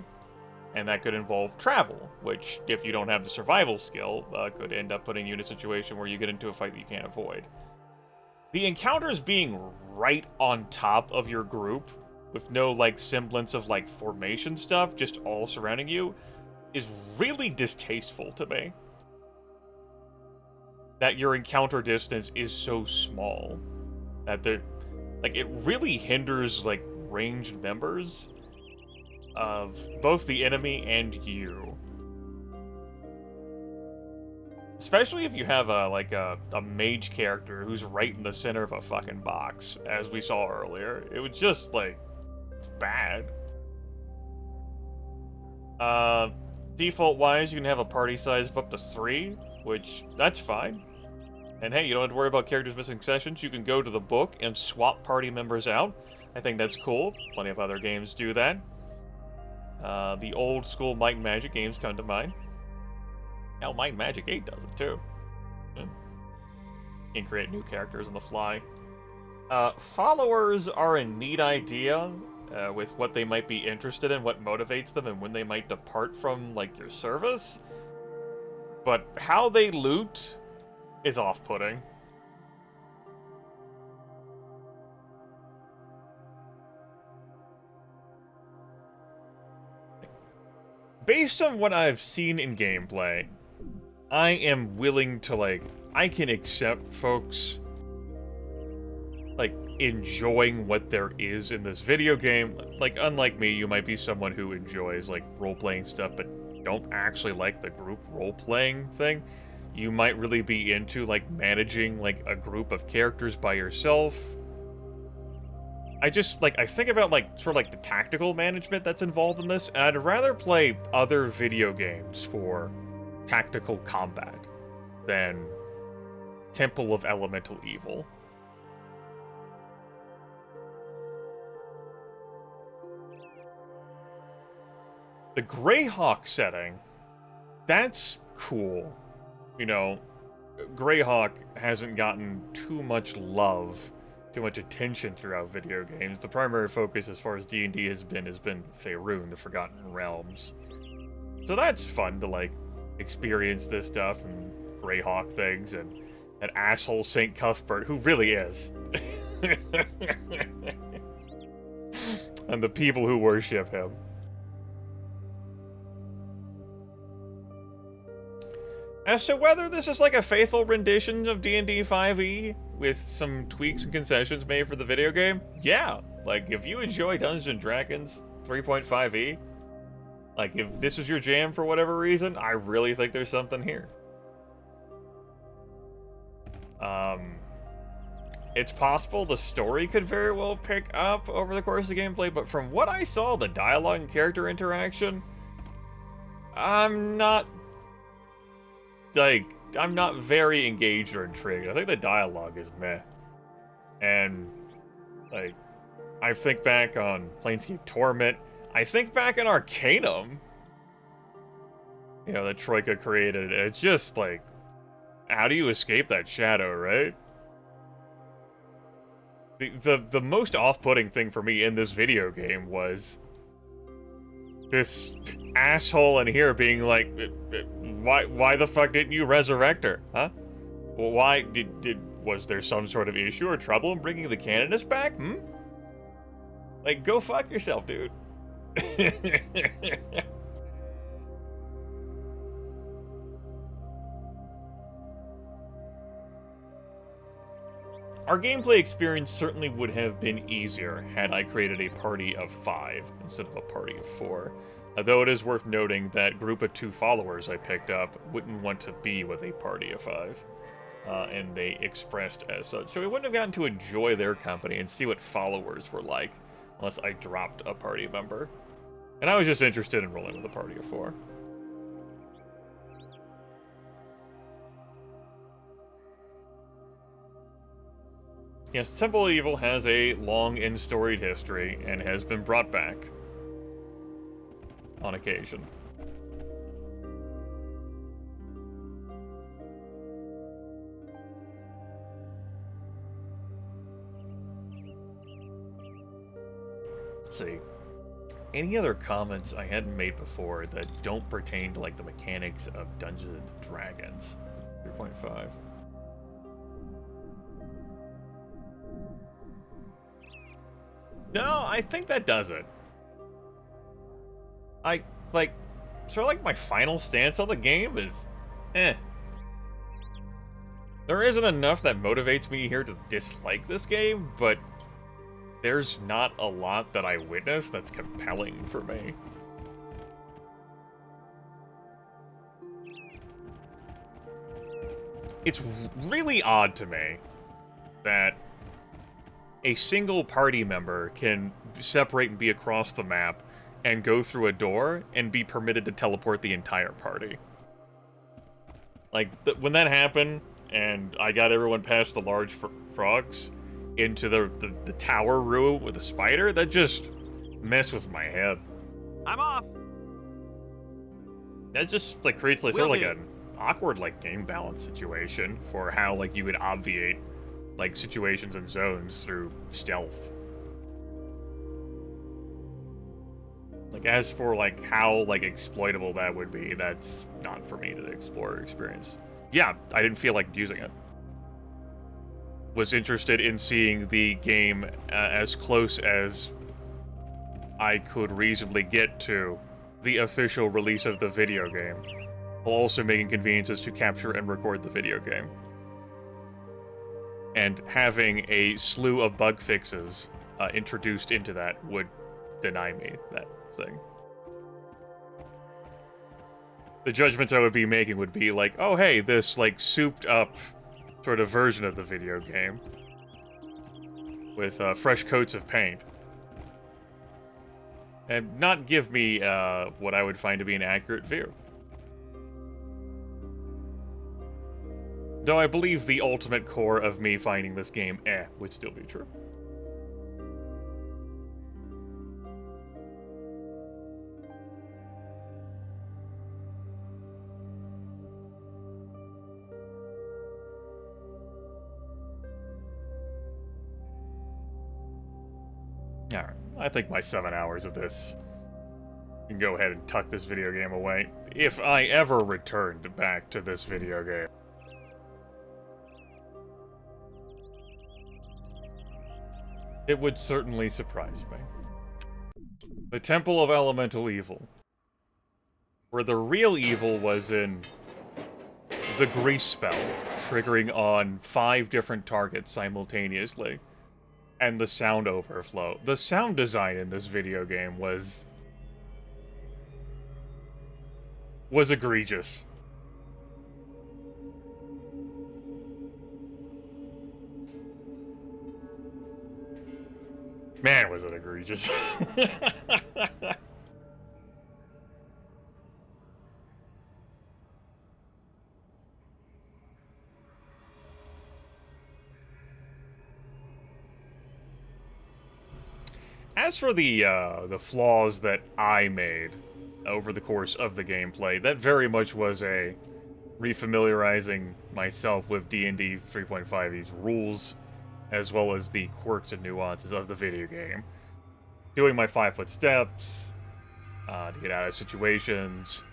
And that could involve travel, which, if you don't have the survival skill, could end up putting you in a situation where you get into a fight that you can't avoid. The encounters being right on top of your group, with no, like, semblance of, like, formation stuff, just all surrounding you, is really distasteful to me. That your encounter distance is so small. That they're, like, it really hinders, like, ranged members of both the enemy and you. Especially if you have a mage character who's right in the center of a fucking box, as we saw earlier. It was just, like, it's bad. Default-wise, you can have a party size of up to 3, which, that's fine. And hey, you don't have to worry about characters missing sessions. You can go to the book and swap party members out. I think that's cool. Plenty of other games do that. The old school Might and Magic games come to mind. Now, Might and Magic 8 does it too. Yeah. You can create new characters on the fly. Followers are a neat idea with what they might be interested in, what motivates them, and when they might depart from, like, your service. But how they loot is off-putting. Based on what I've seen in gameplay, I am willing to, like, I can accept folks, like, enjoying what there is in this video game. Like, unlike me, you might be someone who enjoys, like, role-playing stuff, but don't actually like the group role-playing thing. You might really be into, like, managing, like, a group of characters by yourself. I just, like, I think about, like, sort of, like, the tactical management that's involved in this, and I'd rather play other video games for tactical combat than Temple of Elemental Evil. The Greyhawk setting, that's cool. You know, Greyhawk hasn't gotten too much love, too much attention throughout video games. The primary focus as far as D&D has been Faerûn, the Forgotten Realms. So that's fun to, like, experience this stuff and Greyhawk things and that asshole St. Cuthbert, who really is. And the people who worship him. As to whether this is like a faithful rendition of D&D 5e, with some tweaks and concessions made for the video game, yeah. Like, if you enjoy Dungeons & Dragons 3.5e, like, if this is your jam for whatever reason, I really think there's something here. It's possible the story could very well pick up over the course of the gameplay, but from what I saw, the dialogue and character interaction, I'm not very engaged or intrigued. I think the dialogue is meh. And, like, I think back on Planescape Torment. I think back on Arcanum. You know, that Troika created. It's just, like, how do you escape that shadow, right? The most off-putting thing for me in this video game was this asshole in here being like, why the fuck didn't you resurrect her, huh? Well, why was there some sort of issue or trouble in bringing the Canoness back, Like, go fuck yourself, dude. Our gameplay experience certainly would have been easier had I created a party of 5 instead of a party of 4. Though it is worth noting that group of 2 followers I picked up wouldn't want to be with a party of 5. And they expressed as such. So we wouldn't have gotten to enjoy their company and see what followers were like unless I dropped a party member. And I was just interested in rolling with a party of 4. Yes, Temple of Evil has a long and storied history and has been brought back on occasion. Let's see. Any other comments I hadn't made before that don't pertain to, like, the mechanics of Dungeons & Dragons 3.5? No, I think that does it. My final stance on the game is, There isn't enough that motivates me here to dislike this game, but there's not a lot that I witness that's compelling for me. It's really odd to me that a single party member can separate and be across the map and go through a door and be permitted to teleport the entire party. Like, when that happened, and I got everyone past the large frogs into the tower room with the spider, that just messed with my head. I'm off! That just, like, creates, like, sort of, like, an awkward, like, game balance situation for how, like, you would obviate, like, situations and zones through stealth. Like, as for, like, how, like, exploitable that would be, that's not for me to explore or experience. Yeah, I didn't feel like using it. Was interested in seeing the game as close as I could reasonably get to the official release of the video game, while also making conveniences to capture and record the video game. And having a slew of bug fixes introduced into that would deny me that thing. The judgments I would be making would be like, oh hey, this, like, souped up sort of version of the video game with fresh coats of paint. And not give me what I would find to be an accurate view. Though I believe the ultimate core of me finding this game would still be true. Alright, I think my 7 hours of this can go ahead and tuck this video game away, if I ever returned back to this video game. It would certainly surprise me. The Temple of Elemental Evil. Where the real evil was in the grease spell triggering on 5 different targets simultaneously, and the sound overflow. The sound design in this video game was egregious. Man, was it egregious. As for the flaws that I made over the course of the gameplay, that very much was a refamiliarizing myself with D&D 3.5e's rules, as well as the quirks and nuances of the video game. Doing my 5-foot steps, to get out of situations,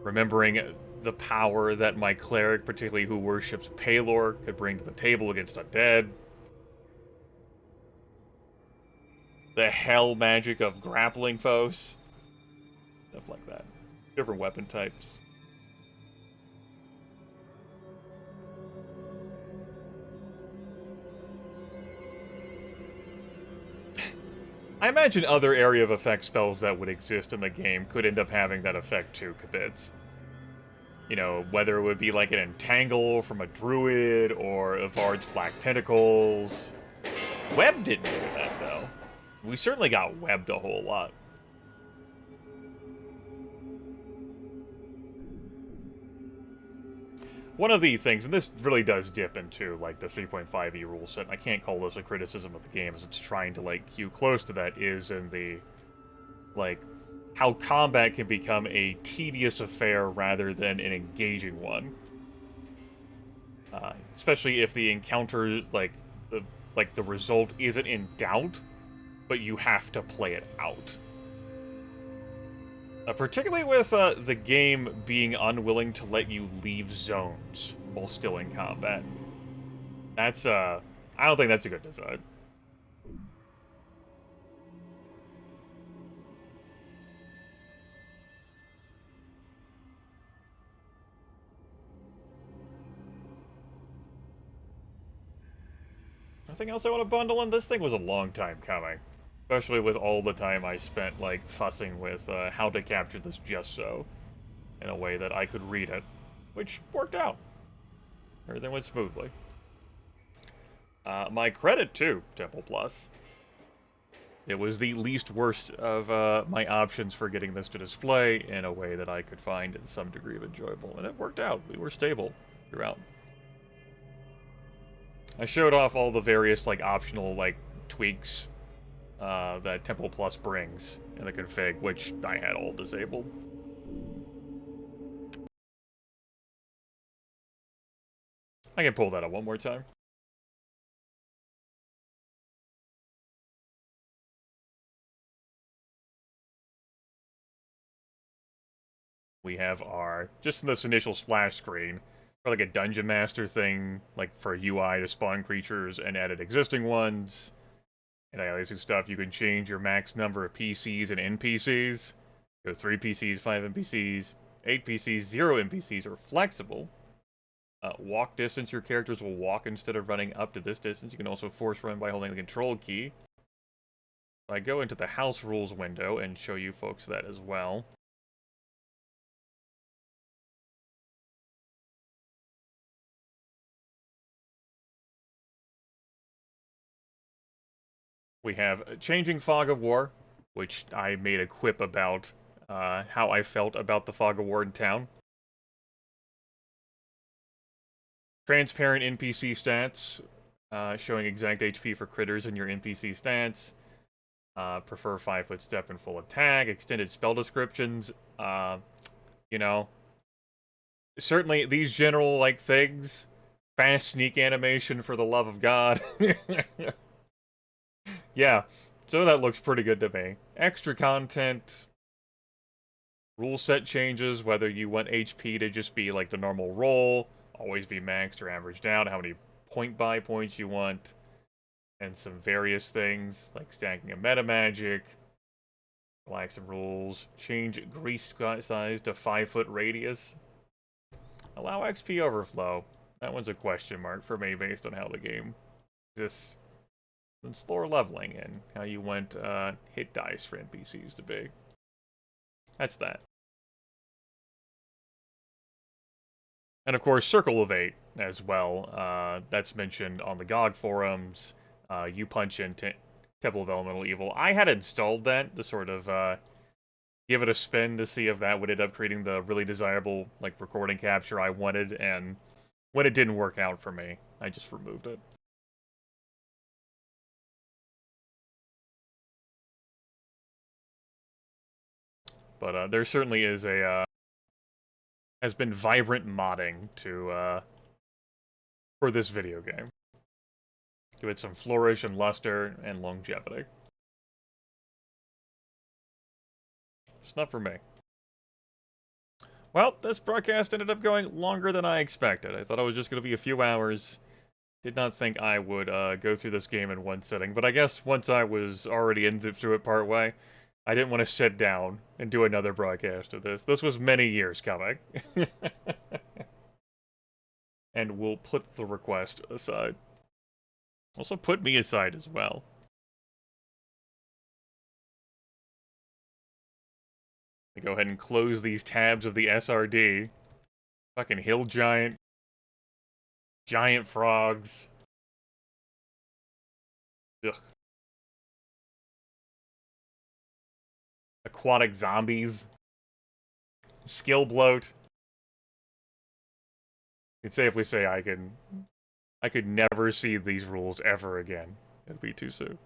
remembering the power that my cleric, particularly who worships Palor, could bring to the table against undead. The hell magic of grappling foes. Stuff like that. Different weapon types. I imagine other area of effect spells that would exist in the game could end up having that effect too, Kabits. You know, whether it would be like an entangle from a druid, or Ivard's black tentacles. Web didn't do that, though. We certainly got webbed a whole lot. One of the things, and this really does dip into, like, the 3.5e rule set, and I can't call this a criticism of the game, as it's trying to, like, hew close to that, is in the, like, how combat can become a tedious affair rather than an engaging one. Especially if the encounter, like, the result isn't in doubt, but you have to play it out. Particularly with the game being unwilling to let you leave zones while still in combat. That's, I don't think that's a good design. Nothing else I want to bundle in? This thing was a long time coming. Especially with all the time I spent, like, fussing with how to capture this just so, in a way that I could read it, which worked out. Everything went smoothly. My credit, too, Temple Plus. It was the least worst of my options for getting this to display in a way that I could find some degree of enjoyable, and it worked out. We were stable throughout. I showed off all the various, like, optional, like, tweaks that Temple Plus brings in the config, which I had all disabled. I can pull that up one more time. We have our, just in this initial splash screen, for like a Dungeon Master thing, like for UI to spawn creatures and edit existing ones. And aliasing stuff, you can change your max number of PCs and NPCs. Go 3 PCs, 5 NPCs, 8 PCs, 0 NPCs are flexible. Walk distance, your characters will walk instead of running up to this distance. You can also force run by holding the control key. I go into the house rules window and show you folks that as well. We have Changing Fog of War, which I made a quip about how I felt about the Fog of War in town. Transparent NPC stats, showing exact HP for critters in your NPC stats. Prefer 5-foot step and full attack. Extended spell descriptions. You know, certainly these general, like, things. Fast sneak animation, for the love of God. Yeah, so that looks pretty good to me. Extra content, rule set changes, whether you want HP to just be like the normal roll, always be maxed or averaged out, how many point buy points you want, and some various things like stacking a meta magic, Relax some rules. Change grease size to 5-foot radius. Allow XP overflow. That one's a question mark for me based on how the game exists. And slower leveling and how you want hit dice for NPCs to be. That's that. And of course, Circle of 8 as well. That's mentioned on the GOG forums. You punch in Temple of Elemental Evil. I had installed that to sort of give it a spin to see if that would end up creating the really desirable like recording capture I wanted, and when it didn't work out for me, I just removed it. But there certainly is a has been vibrant modding to for this video game. Give it some flourish and luster and longevity. Just not for me. Well, this broadcast ended up going longer than I expected. I thought it was just going to be a few hours. Did not think I would go through this game in one sitting, but I guess once I was already through it part way, I didn't want to sit down and do another broadcast of this. This was many years coming. And we'll put the request aside. Also put me aside as well. Go ahead and close these tabs of the SRD. Fucking hill giant. Giant frogs. Ugh. Aquatic zombies. Skill bloat. You can safely say I could never see these rules ever again. It'd be too soon.